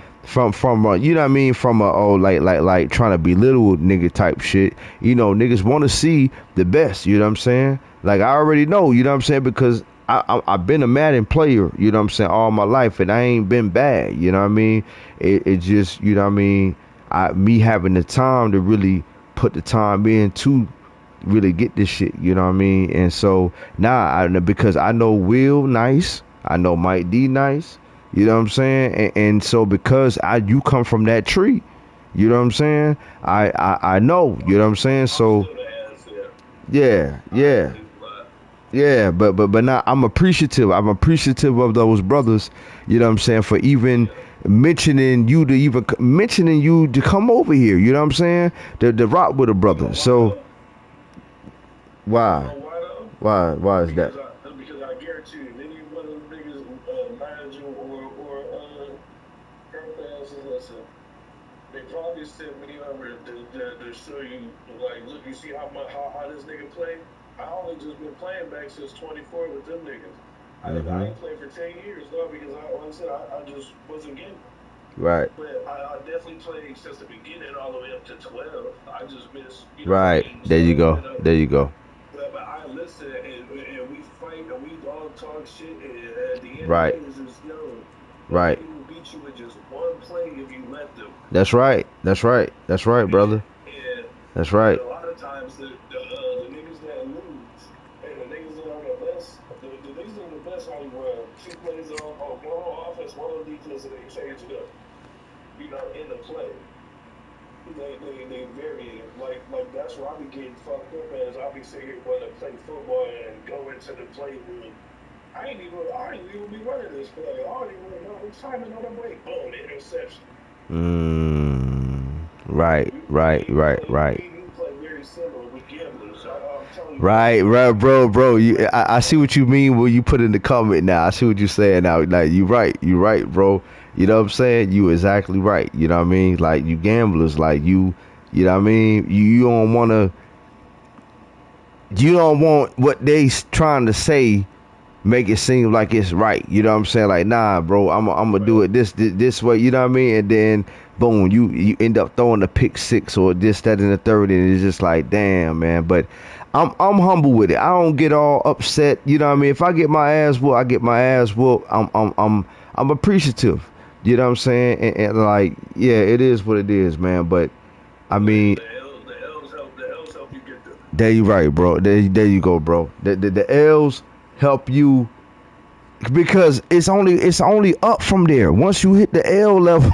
you know what I mean, from a oh like trying to belittle nigga type shit. You know, niggas want to see the best. You know what I'm saying? Like I already know. You know what I'm saying? Because I've been a Madden player. You know what I'm saying? All my life, and I ain't been bad. You know what I mean? It just you know what I mean. Me having the time to really put the time in to really get this shit, you know what I mean? And so now because I know Will nice, I know Mike D nice, you know what I'm saying? And so because you come from that tree, you know what I'm saying? I know, you know what I'm saying? So yeah. Yeah, but now I'm appreciative. I'm appreciative of those brothers, you know what I'm saying, for even mentioning you to come over here. You know what I'm saying? The rock with a brother. So why? Why is that? Because I guarantee you, any one of them niggas, Nigel or listen, they probably sent me over to show you, like, look, you see how this nigga play? I only just been playing back since 24 with them niggas. I ain't played for 10 years, though, because like I said, I just wasn't getting. Right. But I definitely played since the beginning all the way up to 12. I just missed. Right. There you go. There you go. But I listen and we fight and we all talk shit and at the end right. of the day, it's just, right. They will beat you with just one play if you let them. That's right. That's right. That's right, brother. And that's right. A lot of times the niggas that lose and the niggas that are the best, the niggas that are the best only run 2 plays on one on offense, one on defense, and they change it up. In the play. They vary it. Like that's where I be getting fucked up as I be sitting here wanting to play football and go into the play room. I ain't even be running this play. I don't even know what time another break. Boom, interception. Right. You play very similar with gamblers. I'm telling you. Right, bro. I see what you mean when you put in the comment now. I see what you're saying now. Like you right, bro. You know what I'm saying? You exactly right. You know what I mean? Like you gamblers, like you know what I mean? You don't want what they trying to say make it seem like it's right. You know what I'm saying? Like, nah, bro, I'm gonna do it this way, you know what I mean? And then boom, you end up throwing a pick 6 or this, that, and the third, and it's just like, damn, man. But I'm humble with it. I don't get all upset, you know what I mean? If I get my ass whooped, I get my ass whooped. I'm appreciative. You know what I'm saying? And like, yeah, it is what it is, man. But I mean, the L's help you get there. There you right, bro. There you go, bro. The L's help you because it's only up from there. Once you hit the L level,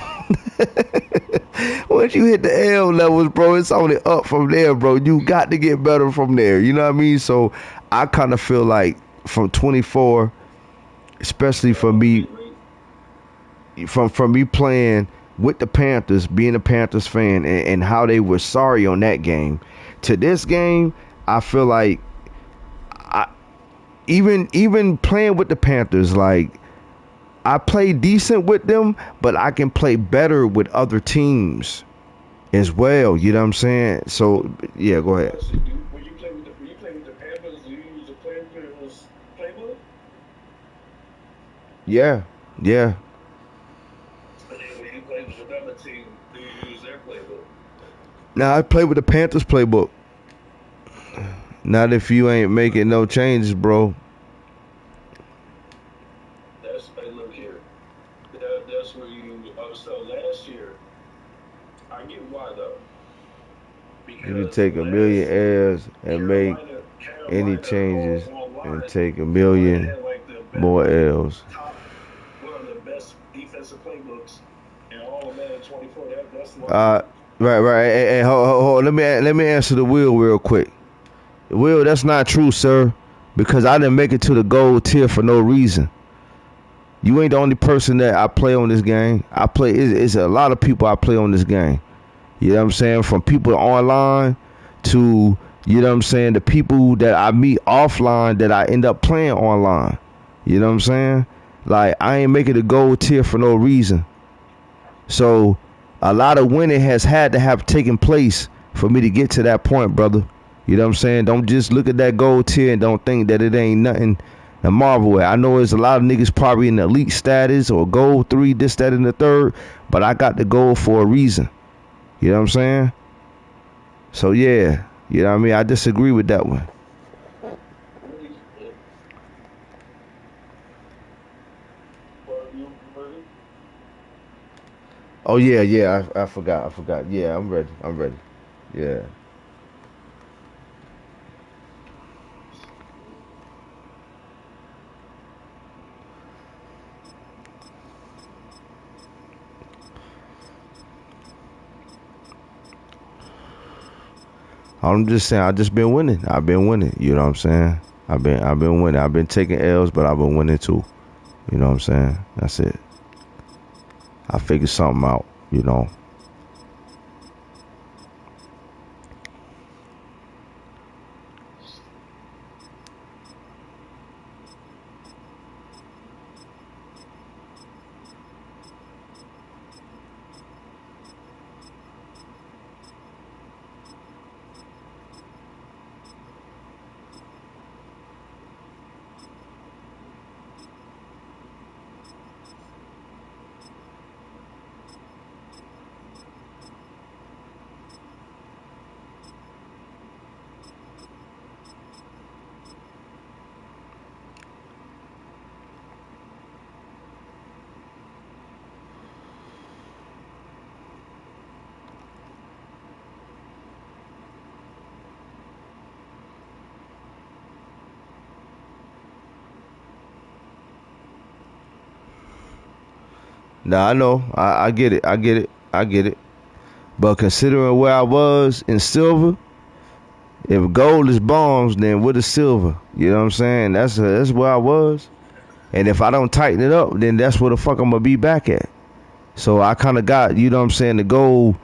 once you hit the L levels, bro, it's only up from there, bro. You got to get better from there. You know what I mean? So I kind of feel like from 24, especially for me. From me playing with the Panthers, being a Panthers fan, and how they were sorry on that game, to this game, I feel like even playing with the Panthers, like I play decent with them, but I can play better with other teams as well. You know what I'm saying? So yeah, go ahead. When you play with the Panthers, do you use the Panthers playbook? Yeah. Team, do you use their playbook? Now I play with the Panthers playbook. Not if you ain't making no changes, bro. Look here. That's where you. So last year, I get why though. Because you can take a million L's and make any changes and take a million more L's. One of the best defensive playbooks. Right. Hey, hold. Let me answer the Will real quick. Will, that's not true, sir, because I didn't make it to the gold tier for no reason. You ain't the only person that I play on this game. It's a lot of people I play on this game. You know what I'm saying? From people online to, you know what I'm saying, the people that I meet offline that I end up playing online. You know what I'm saying? Like, I ain't make it a gold tier for no reason. So a lot of winning has had to have taken place for me to get to that point, brother. You know what I'm saying? Don't just look at that gold tier and don't think that it ain't nothing to marvel at. I know there's a lot of niggas probably in elite status or gold 3, this, that, and the third, but I got the gold for a reason. You know what I'm saying? So yeah, you know what I mean? I disagree with that one. Oh yeah, I forgot. Yeah, I'm ready. Yeah. I'm just saying, I just been winning. I've been winning. You know what I'm saying? I've been winning. I've been taking L's, but I've been winning too. You know what I'm saying? That's it. I figure something out, you know. Now I know, I get it, I get it, I get it. But considering where I was in silver, if gold is bombs, then what is silver? You know what I'm saying? That's where I was. And if I don't tighten it up, then that's where the fuck I'm gonna be back at. So I kind of got, you know what I'm saying, the goal,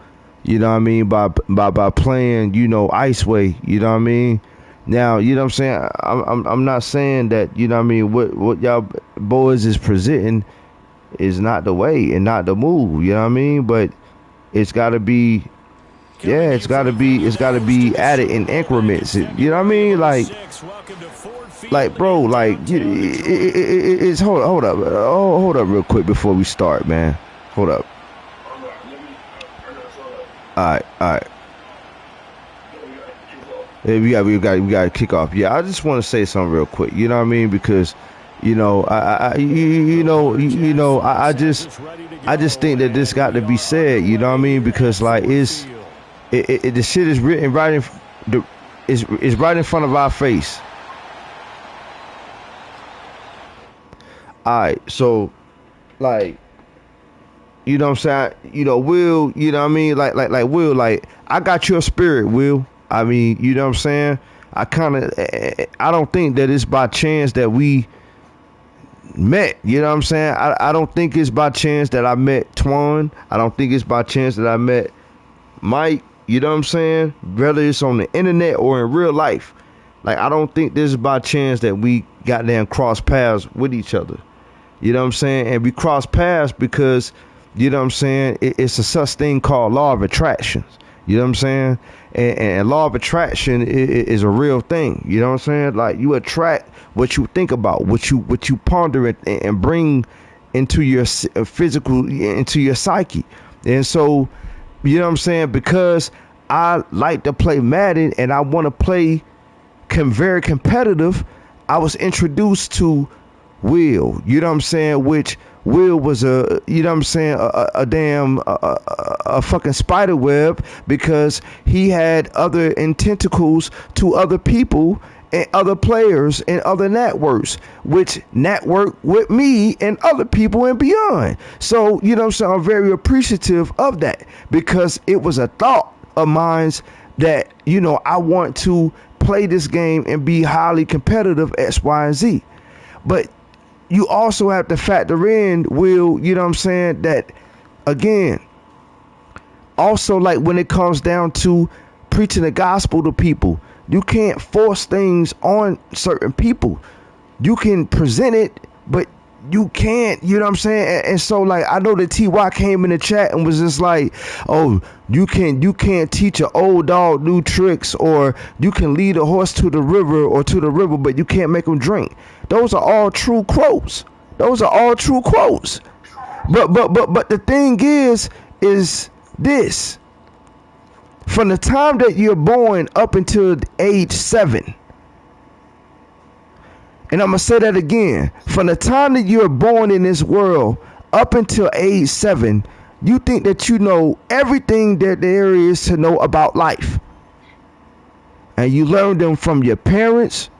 you know what I mean, by playing, you know, Ice Way, you know what I mean. Now, you know what I'm saying. I'm not saying that, you know what I mean, what y'all boys is presenting is not the way and not the move, you know what I mean. But it's got to be, yeah, it's got to be added in increments. You know what I mean, like, bro, like, it's hold up real quick before we start, man. Hold up. All right. Yeah, we got to kick off. Yeah, I just want to say something real quick. You know what I mean? Because, you know, I just think that this got to be said. You know what I mean? Because like the shit is written right is right in front of our face. All right, so like, you know what I'm saying? You know, Will, you know what I mean? Like Will, like, I got your spirit, Will. I mean, you know what I'm saying? I don't think that it's by chance that we met. You know what I'm saying? I don't think it's by chance that I met Twan. I don't think it's by chance that I met Mike. You know what I'm saying? Whether it's on the internet or in real life. Like, I don't think this is by chance that we goddamn cross paths with each other. You know what I'm saying? And we cross paths because, you know what I'm saying, it's a such thing called law of attraction. You know what I'm saying? And law of attraction is a real thing. You know what I'm saying? Like, you attract what you think about, what you ponder and bring into your physical, into your psyche. And so, you know what I'm saying? Because I like to play Madden and I want to play very competitive, I was introduced to Will, you know what I'm saying, which Will was a, you know what I'm saying, a damn fucking spider web, because he had other tentacles to other people and other players and other networks, which network with me and other people and beyond. So, you know what I'm saying, I'm very appreciative of that, because it was a thought of mine that, you know, I want to play this game and be highly competitive X, Y, and Z. But you also have to factor in, Will, you know what I'm saying, that, again, also, like, when it comes down to preaching the gospel to people, you can't force things on certain people. You can present it, but you can't, you know what I'm saying? And so, like, I know that TY came in the chat and was just like, oh, you can't teach an old dog new tricks, or you can lead a horse to the river, but you can't make him drink. Those are all true quotes. But the thing is this: from the time that you're born up until age 7, and I'm going to say that again, from the time that you're born in this world up until age 7, you think that you know everything that there is to know about life. And you learn them from your parents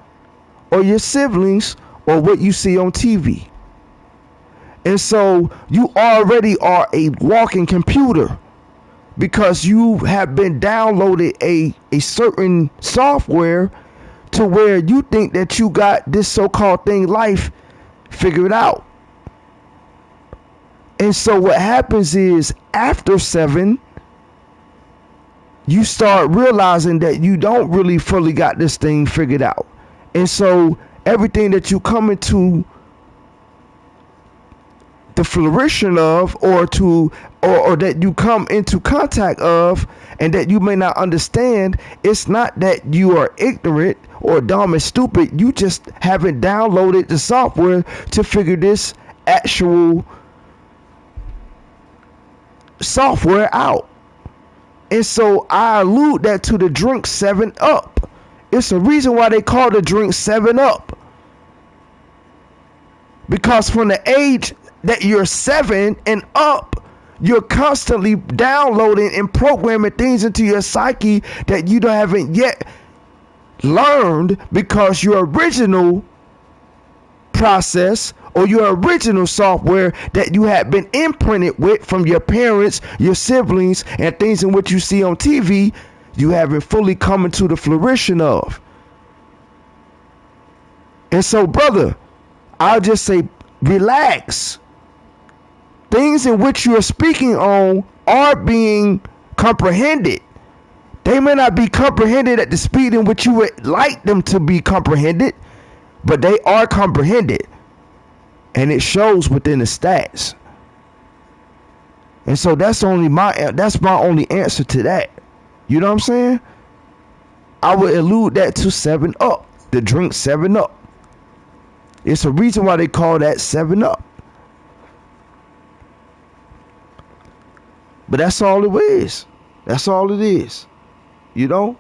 or your siblings or what you see on TV. And so you already are a walking computer, because you have been downloaded a certain software to where you think that you got this so-called thing life figured out. And so what happens is after 7, you start realizing that you don't really fully got this thing figured out. And so everything that you come into the flourishing of, or that you come into contact of, and that you may not understand, it's not that you are ignorant or dumb and stupid. You just haven't downloaded the software to figure this actual software out. And so I allude that to the drink 7 Up. It's a reason why they call the drink 7 Up. Because from the age that you're 7 and up, you're constantly downloading and programming things into your psyche that you haven't yet learned, because your original process or your original software that you had been imprinted with from your parents, your siblings, and things in which you see on TV, you haven't fully come into the flourishing of. And so, brother, I'll just say, relax. Things in which you are speaking on are being comprehended. They may not be comprehended at the speed in which you would like them to be comprehended, but they are comprehended. And it shows within the stats. And so that's my only answer to that. You know what I'm saying? I would allude that to 7 Up. The drink 7 Up. It's a reason why they call that 7 Up. But that's all it is. That's all it is. You know?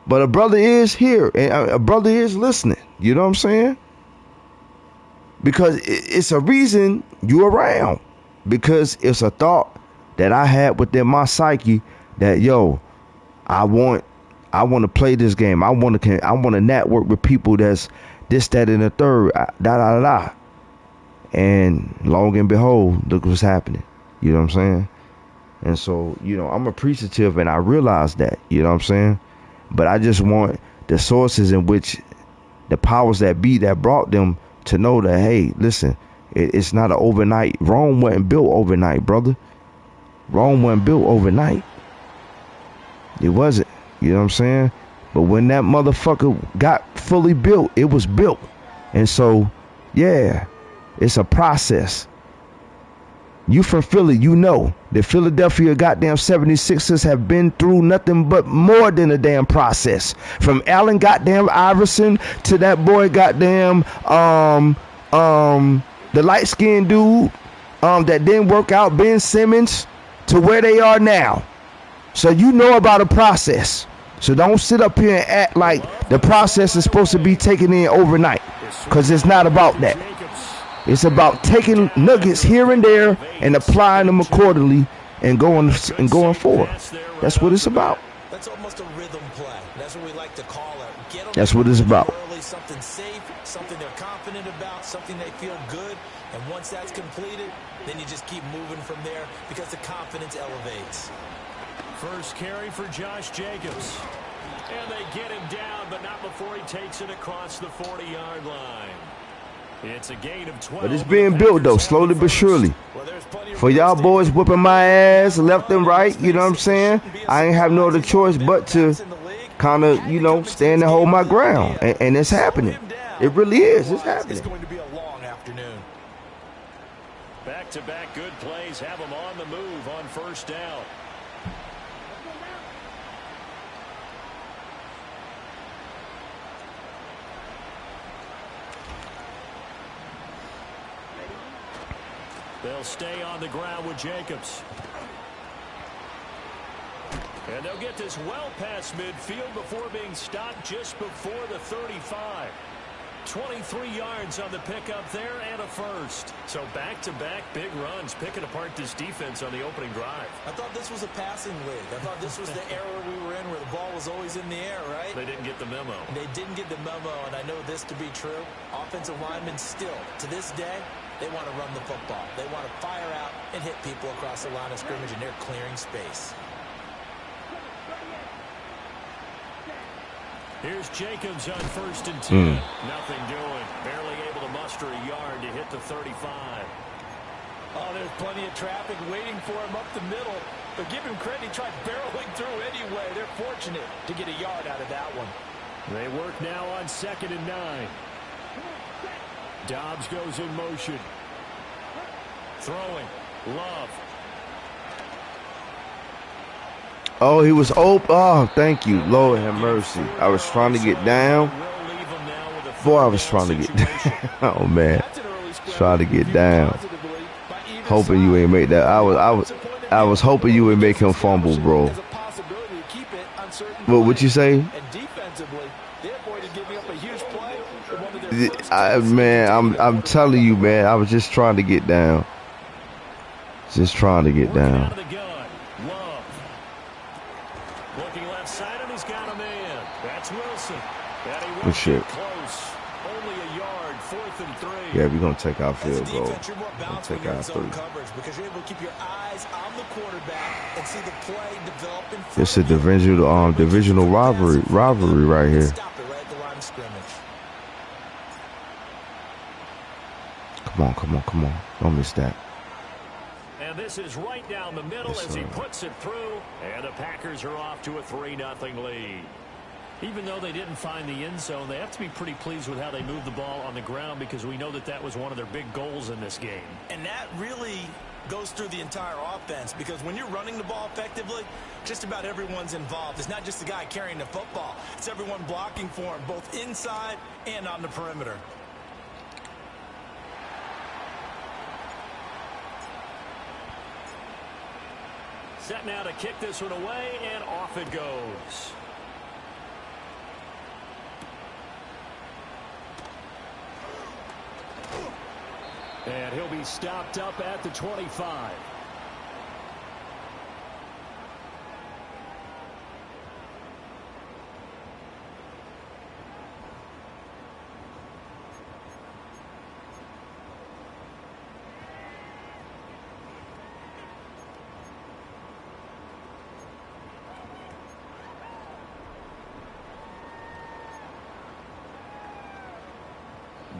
But a brother is here, and a brother is listening. You know what I'm saying? Because it's a reason you around. Because it's a thought that I had within my psyche that, yo, I want to play this game. I want to network with people that's this, that, and the third. And long and behold, look what's happening. You know what I'm saying? And so, you know, I'm appreciative, and I realize that. You know what I'm saying? But I just want the sources in which the powers that be that brought them to know that, hey, listen, it's not an overnight. Rome wasn't built overnight, brother. Rome wasn't built overnight. It wasn't. You know what I'm saying? But when that motherfucker got fully built, it was built. And so, yeah, it's a process. You from Philly, you know the Philadelphia goddamn 76ers have been through nothing but more than a damn process. From Allen goddamn Iverson to that boy goddamn the light skinned dude that didn't work out, Ben Simmons, to where they are now. So you know about a process. So don't sit up here and act like the process is supposed to be taken in overnight, because it's not about that. It's about taking nuggets here and there and applying them accordingly and going forward. That's what it's about. That's almost a rhythm play. That's what we like to call it. Get them That's what it's about. early, something safe, something they're confident about, something they feel good. And once that's completed, then you just keep moving from there because the confidence elevates. First carry for Josh Jacobs. And they get him down, but not before he takes it across the 40-yard line. It's a gain of 12. But it's being built, though, slowly but surely. For y'all boys whooping my ass left and right, you know what I'm saying? I ain't have no other choice but to kind of, you know, stand and hold my ground. And it's happening. It really is. It's happening. It's going to be a long afternoon. Back-to-back good plays have them on the move on first down. They'll stay on the ground with Jacobs. And they'll get this well past midfield before being stopped just before the 35. 23 yards on the pickup there and a first. So back-to-back big runs, picking apart this defense on the opening drive. I thought this was a passing league. I thought this was the era we were in where the ball was always in the air, right? They didn't get the memo. They didn't get the memo, and I know this to be true. Offensive linemen still, to this day, they want to run the football. They want to fire out and hit people across the line of scrimmage, and they're clearing space. Here's Jacobs on 1st and 10. Nothing doing. Barely able to muster a yard to hit the 35. Oh, there's plenty of traffic waiting for him up the middle. But give him credit, he tried barreling through anyway. They're fortunate to get a yard out of that one. They work now on 2nd and 9. Dobbs goes in motion. Throwing. Love. Oh, he was open. Oh, thank you. Lord have mercy. I was trying to get down. Boy, I was trying to get down. Oh, man. Trying to get down. Hoping you ain't make that. I was hoping you would make him fumble, bro. What you say? Man, I'm telling you, man. I was just trying to get down. Just trying to get down. Looking left side, and he's got a man. That's Wilson. Good shit. Close. Only a yard. 4th and 3. Yeah, we're gonna take our field goal. We're gonna take our 3. Because you're able to keep your eyes on the quarterback and see the play develop in front. It's a divisional rivalry right here. Stop it right at the line of scrimmage. Come on. Don't miss that. And this is right down the middle as he puts it through. And the Packers are off to a 3-0 lead. Even though they didn't find the end zone, they have to be pretty pleased with how they moved the ball on the ground, because we know that that was one of their big goals in this game. And that really goes through the entire offense, because when you're running the ball effectively, just about everyone's involved. It's not just the guy carrying the football. It's everyone blocking for him, both inside and on the perimeter. Set now to kick this one away, and off it goes. And he'll be stopped up at the 25.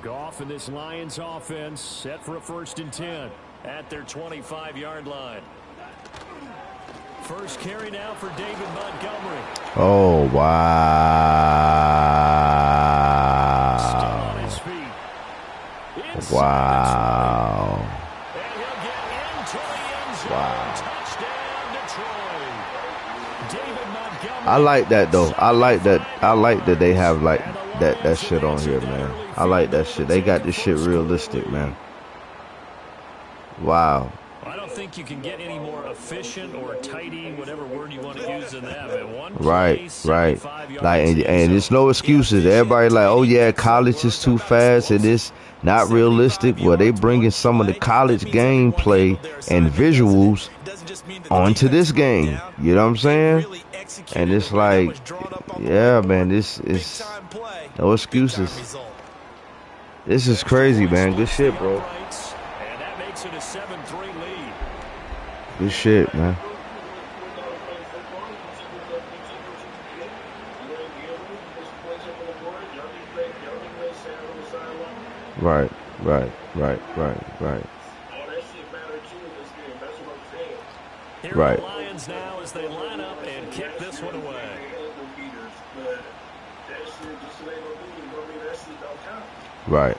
Goff and this Lions offense set for a 1st and 10 at their 25-yard line. First carry now for David Montgomery. Oh, wow. Still on his feet. Wow. And he'll get into the end zone. Wow. Touchdown, Detroit. David Montgomery. I like that, though. I like that they have like that shit on here, man. I like that shit. They got this shit realistic, man. Wow. I don't think you can get any more efficient or tidy, whatever word you want to use in that. Right. Like, and there's no excuses. Everybody like, oh yeah, college is too fast and it's not realistic. Well, they bringing some of the college gameplay and visuals onto this game. You know what I'm saying? And it's like, yeah, man, this is no excuses. This is crazy, man. Good shit, bro. And that makes it a 7-3 lead. Good shit, man. Right. Here Right. are the Lions now as they line up and kick this one away. Right.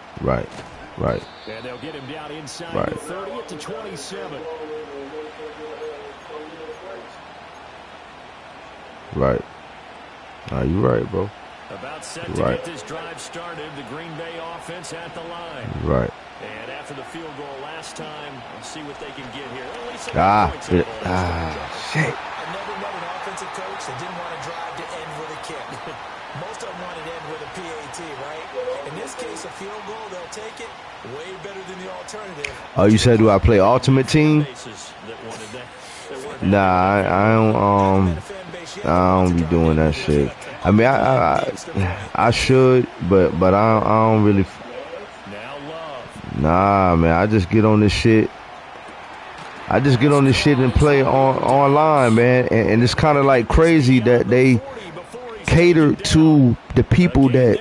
And they'll get him down inside Right. the 30 at the 27. Right. You right, bro. About set to get this drive started. The Green Bay offense at the line. Right. And after the field goal last time, we'll see what they can get here. At least some points Shit. I never met an offensive coach that didn't want to drive to end with a kick. Most of them wanted to end with a PAT, right? In this case, a field goal, they'll take it. Way better than the alternative. Oh, you said, do I play Ultimate Team? Nah, I don't be doing that shit. I mean, I should, but I don't really. Nah, man, I just get on this shit. And play online, man. And it's kind of like crazy that they cater to the the people that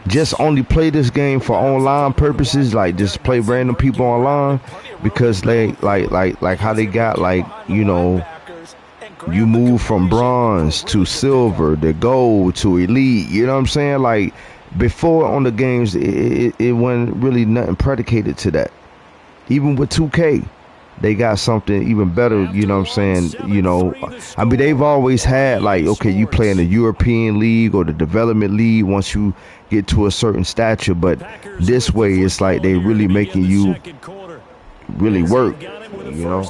just only play this game for online purposes, like just play random people online because they like how they got like, you know, you move from bronze to silver to gold to elite, you know what I'm saying? Like before on the games it wasn't really nothing predicated to that. Even with 2K, they got something even better, you know what I'm saying? You know, I mean, they've always had like, okay, you play in the European League or the Development League once you get to a certain stature, but this way it's like they really making you really work, you know?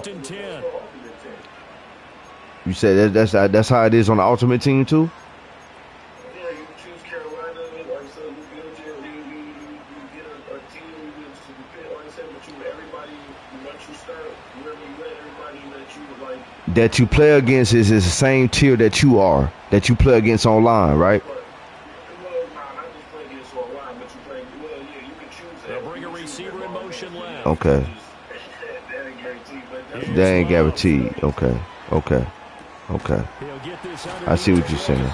You said that's how it is on the Ultimate Team too? Yeah, you choose Carolina, like I said, you build you get a team, like I said, but everybody, once you start, wherever you let everybody that you like. That you play against is the same tier that you are, that you play against online, right? Well, nah, not just play against online, but you play, well, yeah, you can choose that. They'll bring a receiver in motion left. Okay. That ain't guaranteed, but That ain't guaranteed. Okay. Okay. Okay. I see what you're saying. And the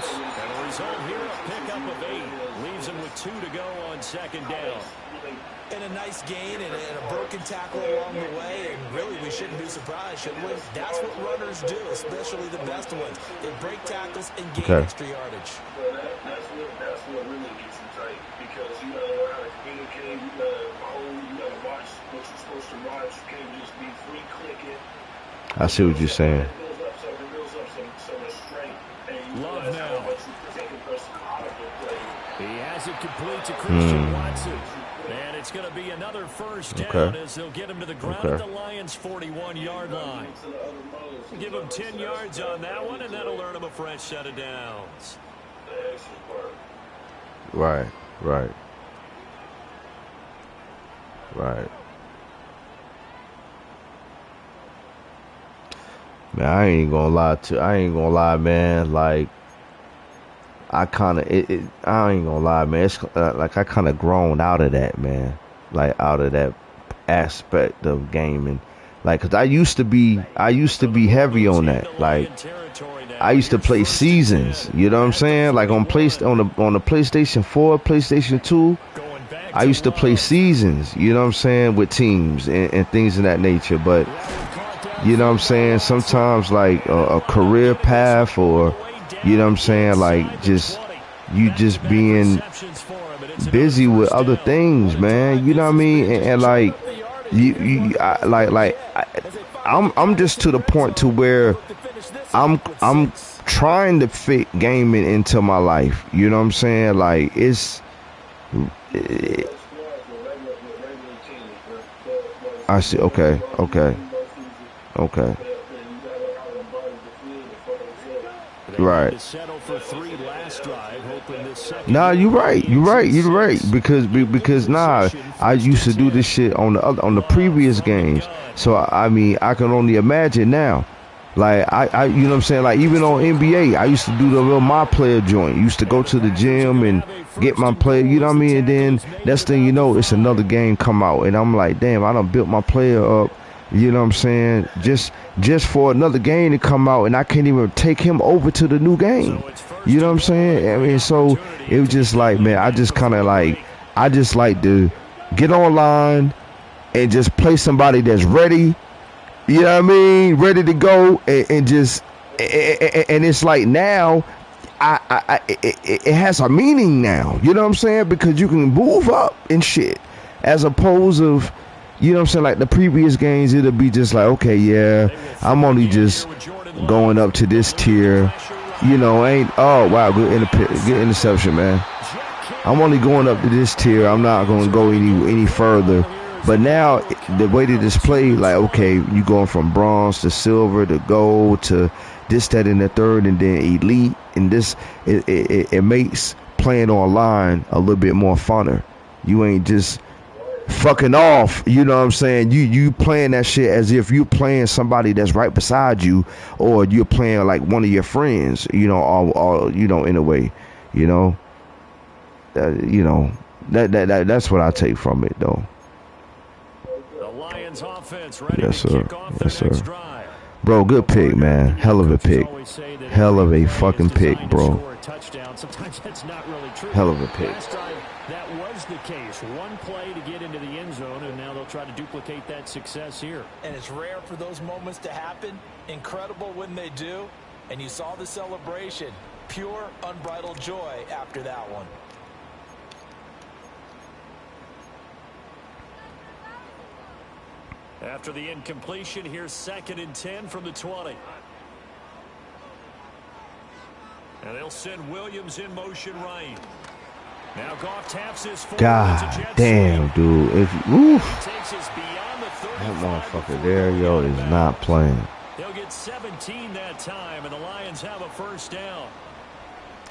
result here, a pickup of 8. Leaves him with 2 to go on second down. And a nice gain and a broken tackle along the way. And really, we shouldn't be surprised, should we? That's what runners do, especially the best ones. They break tackles and gain extra yardage. Well, that's what really gets you tight, because you gotta learn how to communicate, you gotta hold, you gotta watch what you're supposed to watch. You can't just be free clicking. I see what you're saying. Love now. He has it complete to Christian Watson. And it's going to be another first down as they'll get him to the ground at the Lions' 41-yard line. Give him 10 yards on that one, and that'll earn him a fresh set of downs. Right, right. Right. Man, I ain't gonna lie, man. Like, I ain't gonna lie, man. It's like I kind of grown out of that, man. Like out of that aspect of gaming. Like, cause I used to be heavy on that. Like, I used to play seasons. You know what I'm saying? Like on the PlayStation 4, PlayStation 2. I used to play seasons. You know what I'm saying, with teams and things of that nature. But you know what I'm saying? Sometimes like a career path, or you know what I'm saying, like just being busy with other things, man. You know what I mean? And like I'm just to the point to where I'm trying to fit gaming into my life. You know what I'm saying? Like I see. Okay. Right. Nah, you're right. Because I used to do this shit on the previous games. So I mean, I can only imagine now. Like I you know what I'm saying? Like even on NBA, I used to do the little my player joint. Used to go to the gym and get my player, you know what I mean? And then next thing you know, it's another game come out, and I'm like, damn, I done built my player up. You know what I'm saying? Just for another game to come out, and I can't even take him over to the new game. You know what I'm saying? I mean, so it was just like, man, I just like to get online and just play somebody that's ready. You know what I mean? Ready to go, and it's like now, it has a meaning now. You know what I'm saying? Because you can move up and shit, as opposed of, you know what I'm saying, like the previous games, it'll be just like, okay, yeah, I'm only just going up to this tier. You know, oh wow, good interception, man. I'm only going up to this tier. I'm not going to go any further. But now the way that it's played, like, okay, you going from bronze to silver to gold to this, that, and the third, and then elite, and this, it makes playing online a little bit more funner. You ain't just fucking off, you know what I'm saying? You playing that shit as if you're playing somebody that's right beside you, or you're playing like one of your friends, you know, or you know, in a way, you know, you know, that's what I take from it, though. Yes, sir. Bro, good pick, man. Hell of a pick. Hell of a fucking pick, bro. touchdown. Sometimes that's not really true. Hell of a pick. Last time that was the case. One play to get into the end zone, and now they'll try to duplicate that success here. And it's rare for those moments to happen. Incredible when they do. And you saw the celebration. Pure, unbridled joy after that one. After the incompletion, here's 2nd and 10 from the 20. And they'll send Williams in motion right. Now Goff taps his forward. God damn, dude. If that motherfucker there, yo, is not playing. They'll get 17 that time, and the Lions have a first down.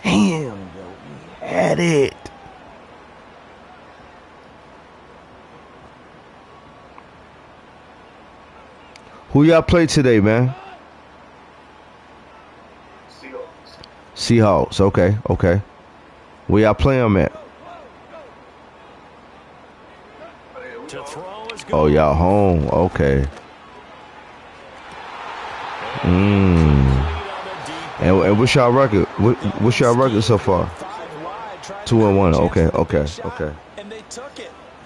Damn, yo, we had it. Who y'all play today, man? Seahawks. Okay, okay. Where y'all play them at? Oh, y'all home. Okay. And what's y'all record? What's y'all record so far? 2-1. Okay, okay, okay.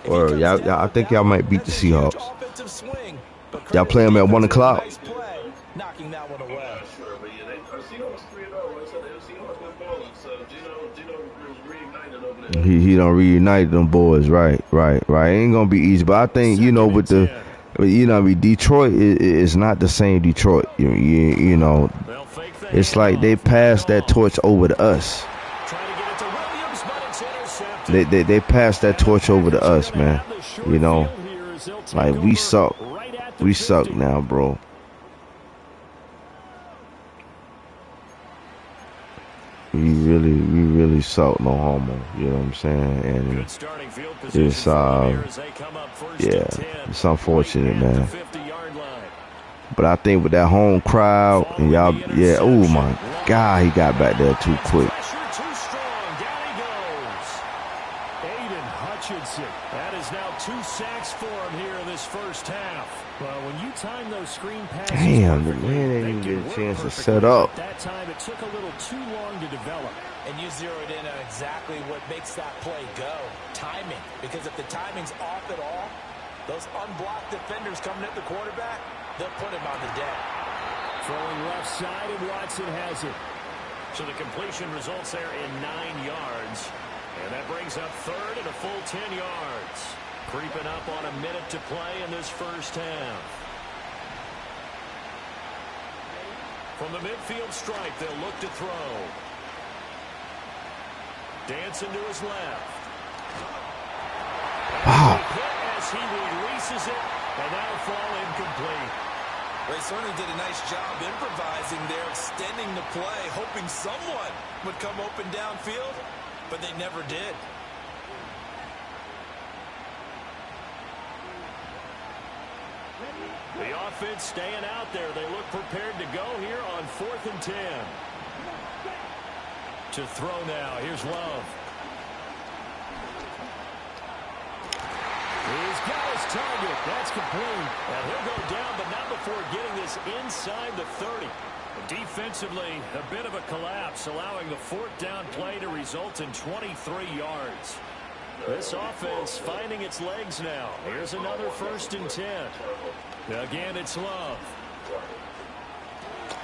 Or y'all, I think y'all might beat the Seahawks. Y'all play them at 1 o'clock. Knocking that one away. He don't reunite them boys, right. Ain't gonna be easy, but I think with the, Detroit is not the same Detroit. You know, it's like they passed that torch over to us. They passed that torch over to us, man. You know, like we suck now, bro. We really suck, no homo. You know what I'm saying? And it's it's unfortunate, man. But I think with that home crowd and y'all, oh my God, he got back there too quick. That is now 2 sacks for him here in this first half. Well, when you time those screen passes, damn, the man didn't even get a chance to set up. That time it took a little too long to develop. And you zeroed in on exactly what makes that play go. Timing. Because if the timing's off at all, those unblocked defenders coming at the quarterback, they'll put him on the deck. Throwing left side, and Watson has it. So the completion results there in 9 yards. And that brings up 3rd and a full 10 yards. Creeping up on a minute to play in this first half. From the midfield stripe, they'll look to throw. Dancing to his left. Wow. As he releases it, and that'll fall incomplete. They certainly did a nice job improvising there, extending the play, hoping someone would come open downfield, but they never did. The offense staying out there. They look prepared to go here on 4th and 10. To throw now. Here's Love. He's got his target. That's complete. And he'll go down, but not before getting this inside the 30. Defensively, a bit of a collapse, allowing the 4th down play to result in 23 yards. This offense finding its legs now. Here's another 1st and 10. Again, it's Love.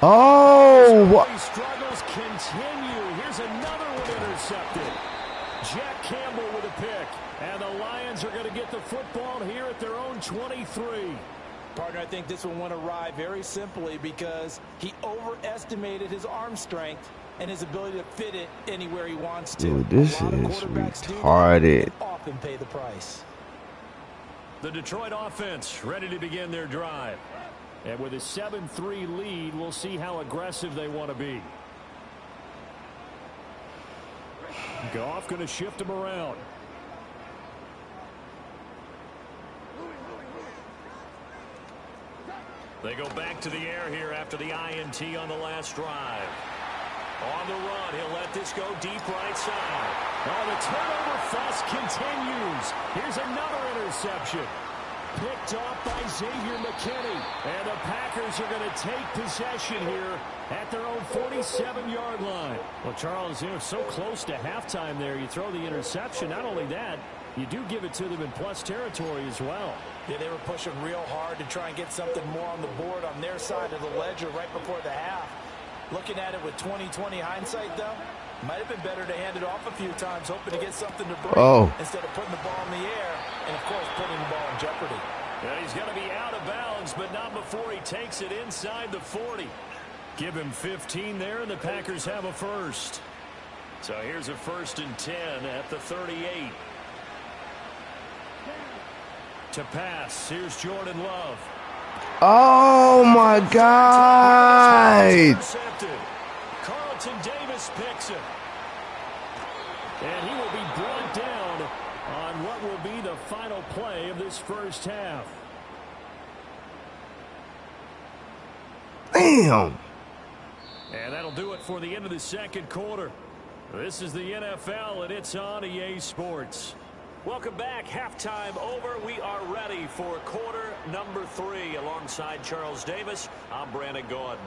Oh, what? Struggles continue. Here's another one intercepted. Jack Campbell with a pick. And the Lions are going to get the football here at their own 23. Partner, I think this one went awry very simply because he overestimated his arm strength and his ability to fit it anywhere he wants to. Dude, this is retarded. Often pay the price. The Detroit offense ready to begin their drive. And with a 7-3 lead, we'll see how aggressive they want to be. Goff going to shift him around. They go back to the air here after the INT on the last drive. On the run, he'll let this go deep right side. Oh, the turnover fuss continues. Here's another interception. picked off by Xavier McKinney. And the Packers are going to take possession here at their own 47-yard line. Well, Charles, you know, so close to halftime there. You throw the interception. Not only that, you do give it to them in plus territory as well. Yeah, they were pushing real hard to try and get something more on the board on their side of the ledger right before the half. Looking at it with 20/20 hindsight, though, might have been better to hand it off a few times, hoping to get something to bring instead of putting the ball in the air and, of course, putting the ball in jeopardy. Yeah, he's going to be out of bounds, but not before he takes it inside the 40. Give him 15 there, and the Packers have a first. So here's a 1st and 10 at the 38. To pass, here's Jordan Love. Oh, my God. Carlton Davis picks it. And he will be brought down on what will be the final play of this first half. Damn. And that'll do it for the end of the second quarter. This is the NFL, and it's on EA Sports. Welcome back. Halftime over. We are ready for quarter number 3. Alongside Charles Davis, I'm Brandon Gordon.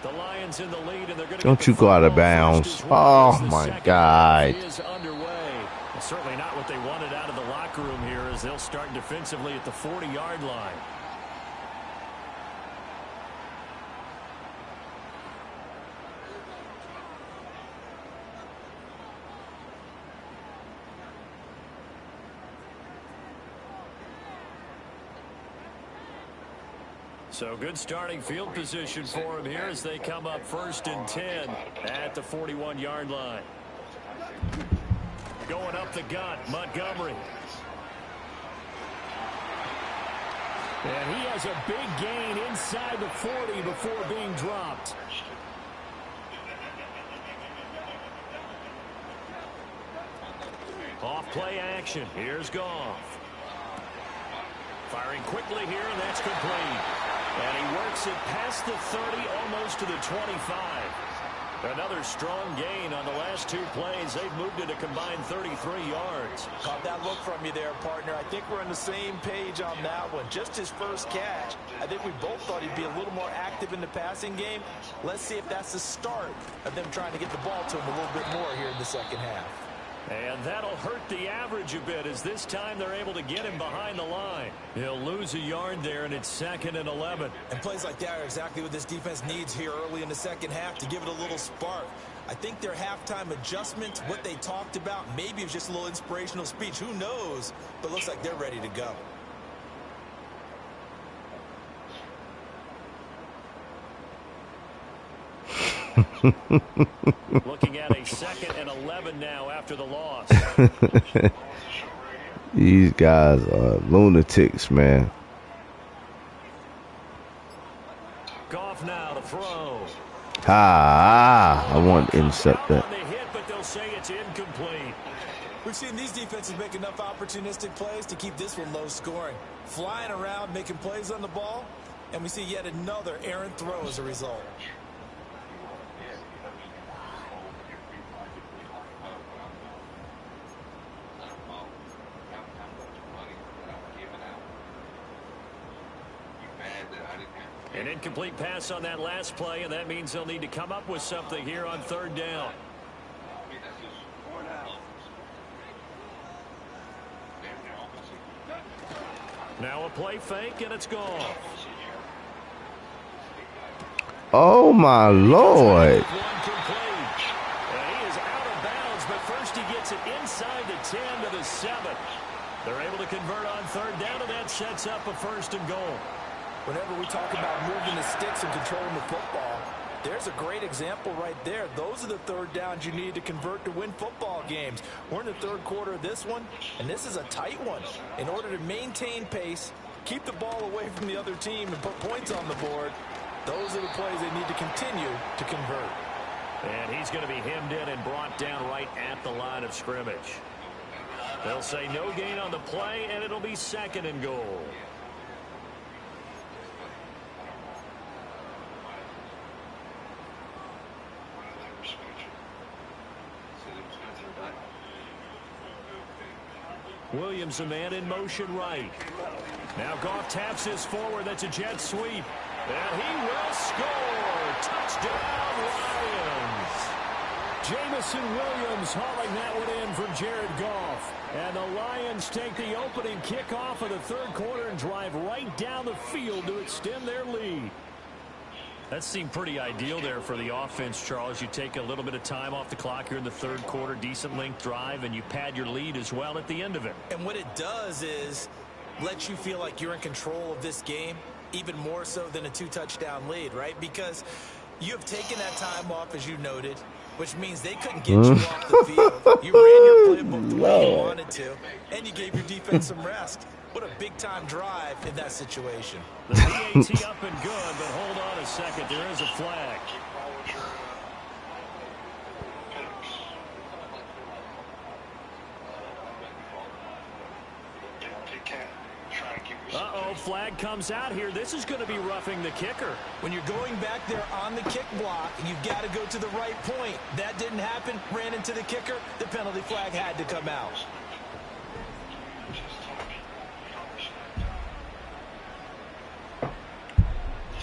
The Lions in the lead, and they're going to Don't you go out of bounds. Oh, my God. Is underway. Well, certainly not what they wanted out of the locker room here, as they'll start defensively at the 40-yard line. So good starting field position for him here as they come up 1st and 10 at the 41-yard line. Going up the gut, Montgomery. And he has a big gain inside the 40 before being dropped. Off play action. Here's Goff. Firing quickly here, and that's complete. And he works it past the 30, almost to the 25. Another strong gain on the last 2 plays. They've moved it a combined 33 yards. Caught that look from you there, partner. I think we're on the same page on that one. Just his first catch. I think we both thought he'd be a little more active in the passing game. Let's see if that's the start of them trying to get the ball to him a little bit more here in the second half. And that'll hurt the average a bit, as this time they're able to get him behind the line. He'll lose a yard there, and it's 2nd and 11. And plays like that are exactly what this defense needs here early in the second half to give it a little spark. I think their halftime adjustments, what they talked about, maybe it was just a little inspirational speech. Who knows? But looks like they're ready to go. Looking at a 2nd and 11 now after the loss. These guys are lunatics, man. Goff now to throw. I want to intercept that. On the hit, but they'll say it's incomplete. We've seen these defenses make enough opportunistic plays to keep this one low scoring. Flying around, making plays on the ball, and we see yet another errant throw as a result. An incomplete pass on that last play, and that means they'll need to come up with something here on 3rd down. Now a play fake, and it's gone. Oh, my Lord. And he is out of bounds, but first he gets it inside the 10 to the 7. They're able to convert on 3rd down, and that sets up a 1st and goal. Whenever we talk about moving the sticks and controlling the football, there's a great example right there. Those are the 3rd downs you need to convert to win football games. We're in the 3rd quarter of this one, and this is a tight one. In order to maintain pace, keep the ball away from the other team, and put points on the board, those are the plays they need to continue to convert. And he's going to be hemmed in and brought down right at the line of scrimmage. They'll say no gain on the play, and it'll be 2nd and goal. Williams, a man in motion right. Now Goff taps his forward. That's a jet sweep. And he will score. Touchdown, Lions. Jamison Williams hauling that one in for Jared Goff. And the Lions take the opening kickoff of the third quarter and drive right down the field to extend their lead. That seemed pretty ideal there for the offense, Charles. You take a little bit of time off the clock here in the third quarter, decent length drive, and you pad your lead as well at the end of it. And what it does is let you feel like you're in control of this game, even more so than a 2-touchdown lead, right? Because you have taken that time off, as you noted, which means they couldn't get you off the field. You ran your playbook the way you wanted to, and you gave your defense some rest. What a big-time drive in that situation. The PAT up and good, but hold on a second. There is a flag. Uh-oh, flag comes out here. This is going to be roughing the kicker. When you're going back there on the kick block, you've got to go to the right point. That didn't happen. Ran into the kicker. The penalty flag had to come out.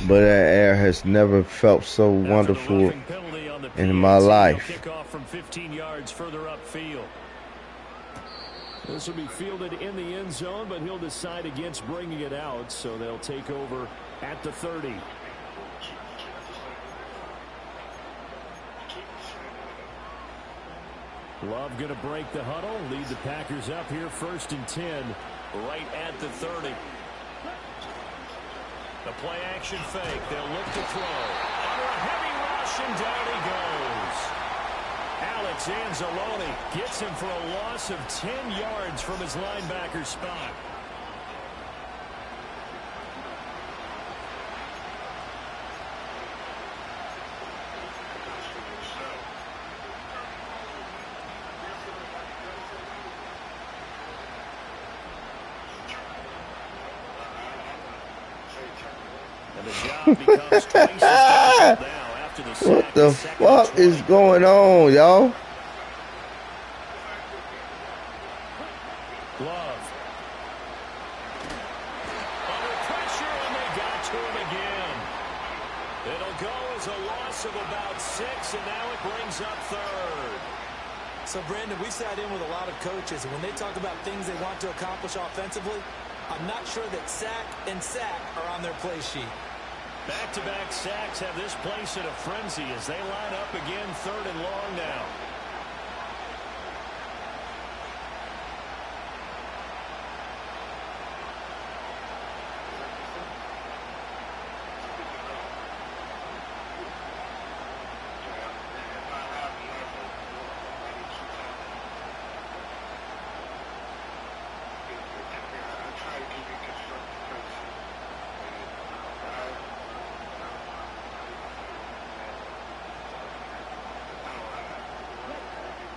But that air has never felt so wonderful in my life. Kickoff from 15 yards further upfield. This will be fielded in the end zone, but he'll decide against bringing it out, so they'll take over at the 30. Love going to break the huddle, lead the Packers up here 1st and 10, right at the 30. The play action fake. They'll look to throw. Under a heavy rush, and down he goes. Alex Anzalone gets him for a loss of 10 yards from his linebacker spot. What the fuck is going on, y'all? Glove. Under pressure, and they got to him again. It'll go as a loss of about 6, and now it brings up 3rd. So, Brandon, we sat in with a lot of coaches, and when they talk about things they want to accomplish offensively, I'm not sure that sack and sack are on their play sheet. Back-to-back sacks have this place in a frenzy as they line up again 3rd and long now.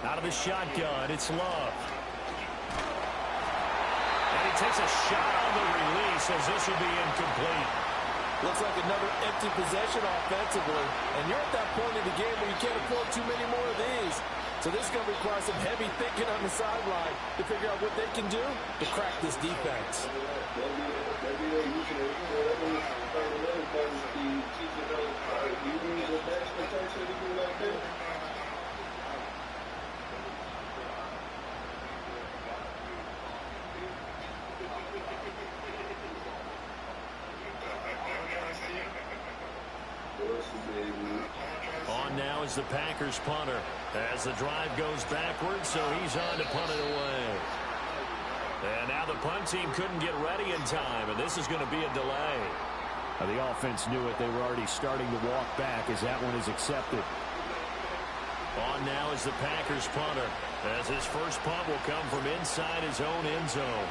Out of the shotgun, it's Love. And he takes a shot on the release as this will be incomplete. Looks like another empty possession offensively. And you're at that point in the game where you can't afford too many more of these. So this is going to require some heavy thinking on the sideline to figure out what they can do to crack this defense. On now is the Packers punter as the drive goes backwards, so he's on to punt it away. And now the punt team couldn't get ready in time, and this is going to be a delay. The offense knew it. They were already starting to walk back as that one is accepted. On now is the Packers punter as his first punt will come from inside his own end zone.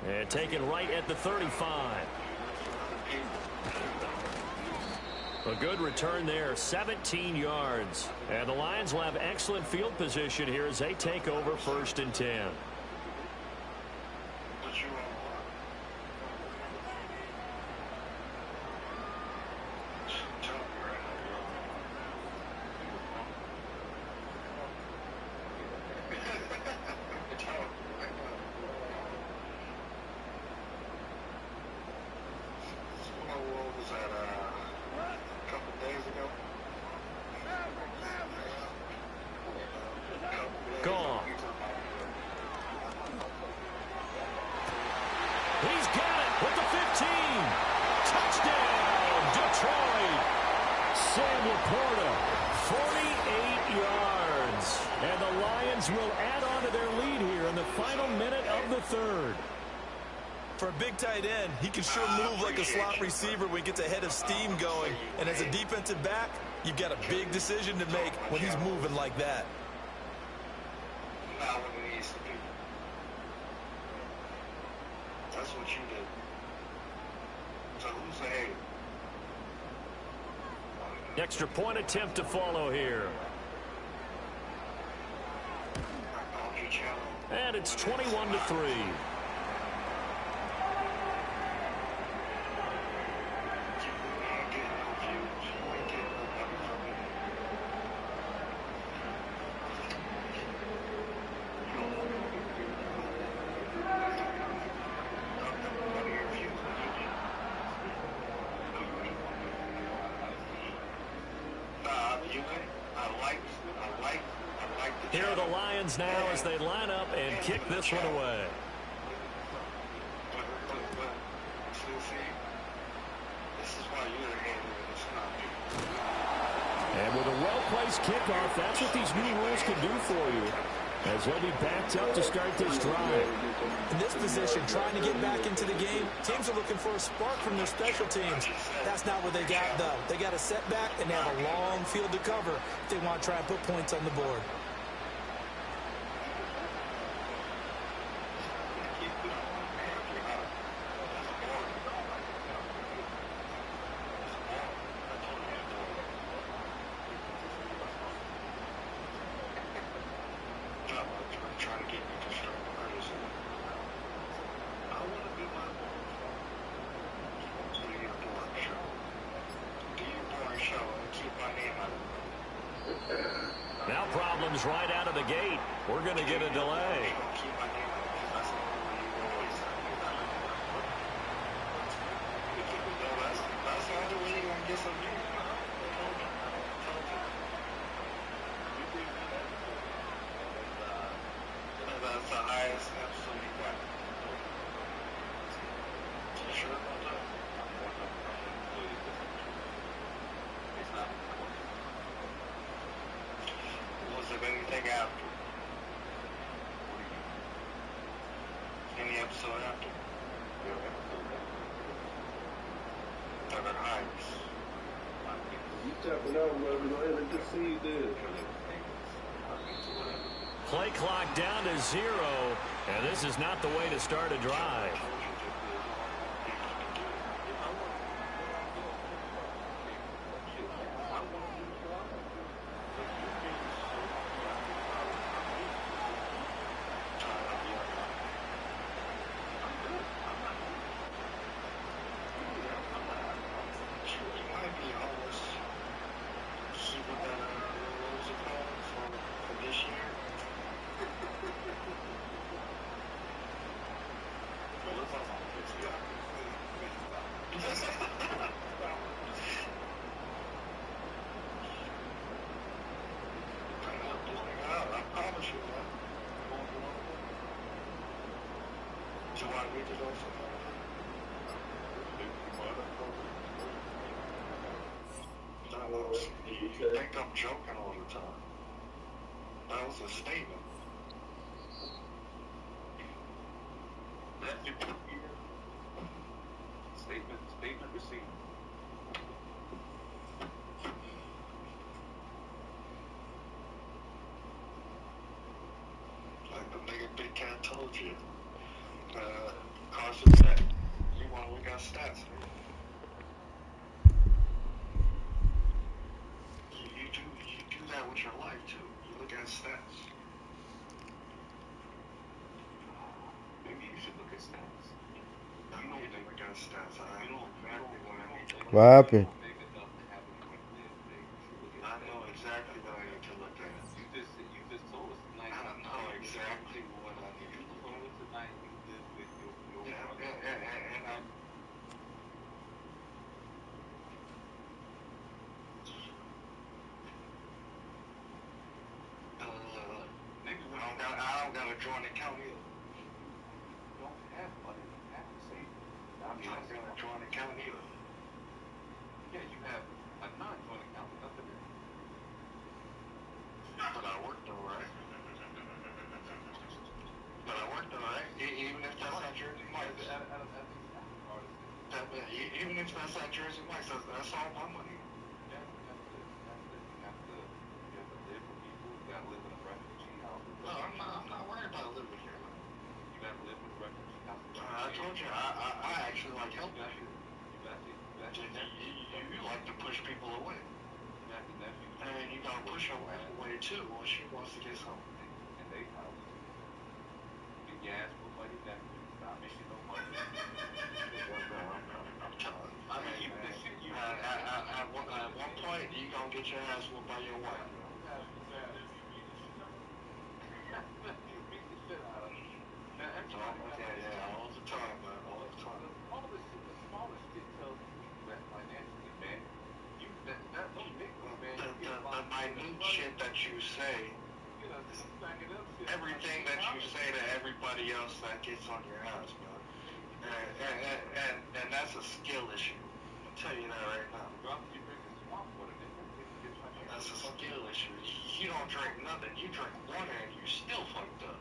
And taken right at the 35. A good return there, 17 yards. And the Lions will have excellent field position here as they take over 1st and 10. big tight end. He can sure move like a slot receiver when he gets a head of steam going. And as a defensive back, you've got a big decision to make when he's moving like that. Not what it needs to be. That's what you did. So who's ahead? Extra point attempt to follow here. And it's 21-3. Here are the Lions now as they line up and kick this one away. And with a well-placed kickoff, that's what these new rules can do for you, as he'll be backed up to start this drive. In this position, trying to get back into the game, teams are looking for a spark from their special teams. That's not what they got, though. They got a setback, and they have a long field to cover if they want to try and put points on the board. Now problems right out of the gate. We're going to get a delay. That's the highest episode you got. You sure about that? It's not. Was there anything after? Any episode after? That are highest. You tapping out, brother. Go ahead and concede this. Play clock down to 0, and this is not the way to start a drive. You think I'm joking all the time. That was a statement. Statement received. Like the nigga Big Cat told you. Carson said, you want to look at stats, man. You do that with your life too. You look at stats. Maybe you should look at stats. You know you look at stats. I know exactly what I need to look at. What happened? I know exactly what I need to look at. You just told us tonight. I know exactly what I need to look at. Tonight you did with your and I. I don't got a joint account either. You don't have money. You have to save it. I don't got a joint account either. Yeah, you have a non-joint account with nothing in it. But I work though, right? Even if that's not your money. Even if that's that Jersey Mike's, that's all my money. You have to live with people. You got to live in a refugee house. No, I'm not worried about living here, man. You got to live with a refugee house. I told you, I actually like helping people. You like to push people away. You got the nephew. And you got to push her away too when she wants to get something. And they house. Get your ass whooped by your nephew. Not making no money. I'm telling you. I mean, at one point, you gonna get your ass whooped by your wife. You beat the shit out of him. Yeah, all the time, man, all the time. The smallest shit tells you that financially, man. That little nickel, man. The minute shit that you say, everything that you say to everybody else that gets on your ass, man. And that's a skill issue. I'll tell you that right now. That's a skill issue. You don't drink nothing. You drink water and you still fucked up.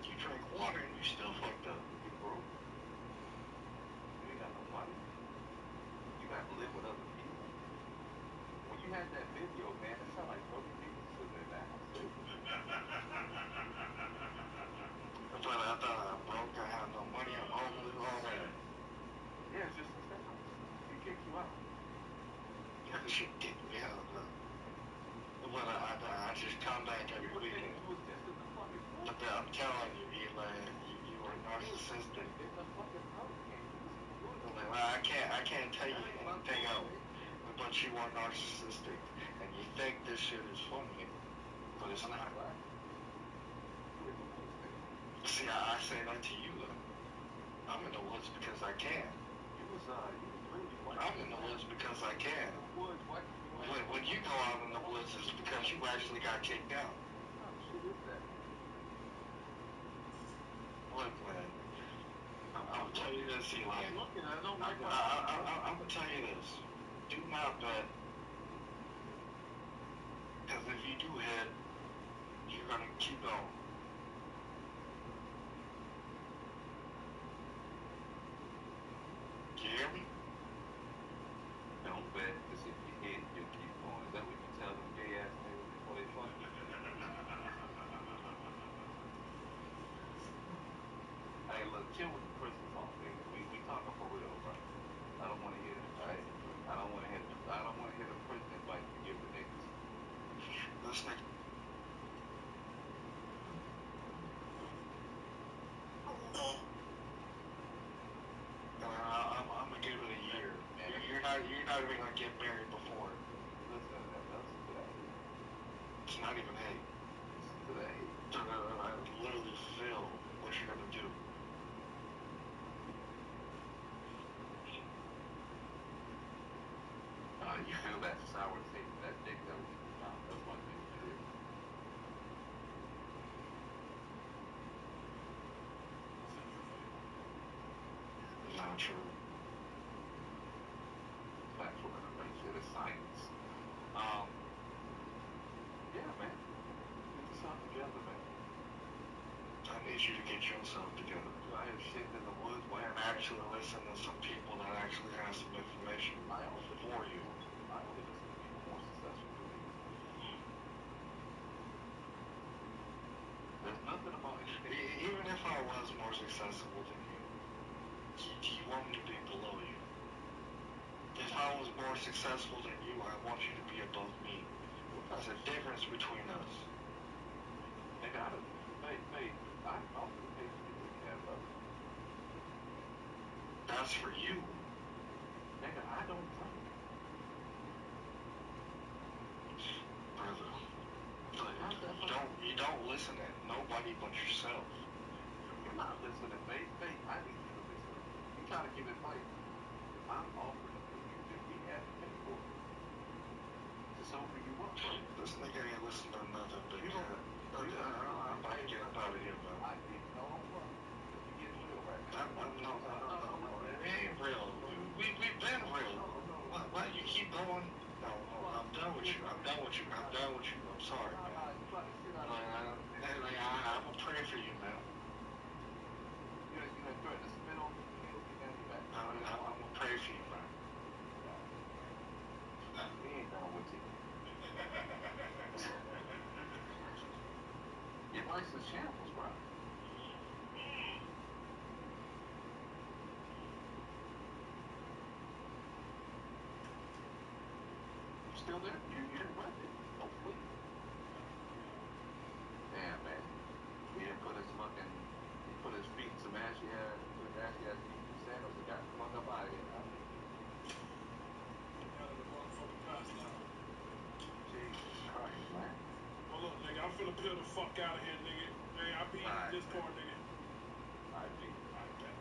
You drink water and you still fucked up. You broke. You ain't got no money. You got to live with other people. When you had that video, man, it sounded like 30 people sitting in that house. But I thought I broke. I had no money. I'm homeless. All that. Yeah, it's just he kicked you out. Yeah, she kicked me out. But I just come back every weekend. But I'm telling you, Eli, you are narcissistic. I can't tell you anything else. But you are narcissistic, and you think this shit is funny, but it's not. See, I say that to you though. I'm in the woods because I can. I'm in the woods because I can. When you go out in the woods, it's because you actually got kicked out. Look, man, I'm gonna tell you this, Eli. I'm gonna tell you this. Do not bet, because if you do hit, you're gonna keep going. You hear me? Don't bet, because if you hit, you'll keep going. Is that what you tell them gay ass niggas before they fuck you? Hey, look, chill with the prison talk, nigga. We talking for real, bro. I don't want to hear it, alright? I don't want to hear the prison advice you give the niggas. This nigga. I'm gonna give it a year. You're not even gonna get married before. Listen to that. It's not even hate. Today. I literally feel what you're gonna do. You feel that sour taste, that dick that was found. That's one thing you did. Not true. Factual information. It's science. Yeah, man. Get yourself together, man. I need you to get yourself together. I have shit in the woods. And actually listen to some people that actually have some information for you. I only listen to people more successful than me. There's nothing about anything. Even if I was more successful than you, do you want me to be below you? If I was more successful than you, I want you to be above me. There's a difference between us. Nigga, I offer to pay for you to have love. That's for you. Nigga, I don't drink. Brother, you don't listen to nobody but yourself. You're not listening, mate. I need you to listen. You try to give advice. I'm offering for you to be advocate for it. To sober you up, bro. This nigga ain't listening to nothing but I'm about to get up out of here, man. No, bro. You're getting real right now. No. It ain't real. We've been real. Why you keep going? No, I'm done with you. I'm sorry, man. I'm a prayer for you, man. You gonna threaten to spit on me? You don't get that back. life's a shambles, bro. You still there? You didn't run it. Don't flee. Damn, man. He didn't put his fucking, he put his feet in some ashy ass, feet in sandals and got the fuck up out of here, man. Jesus Christ, man. Well, look, nigga, I'm finna peel the fuck out of here, nigga. Hey, I'll be in this car, nigga. Alright, G. Alright, bet.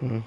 Hmm.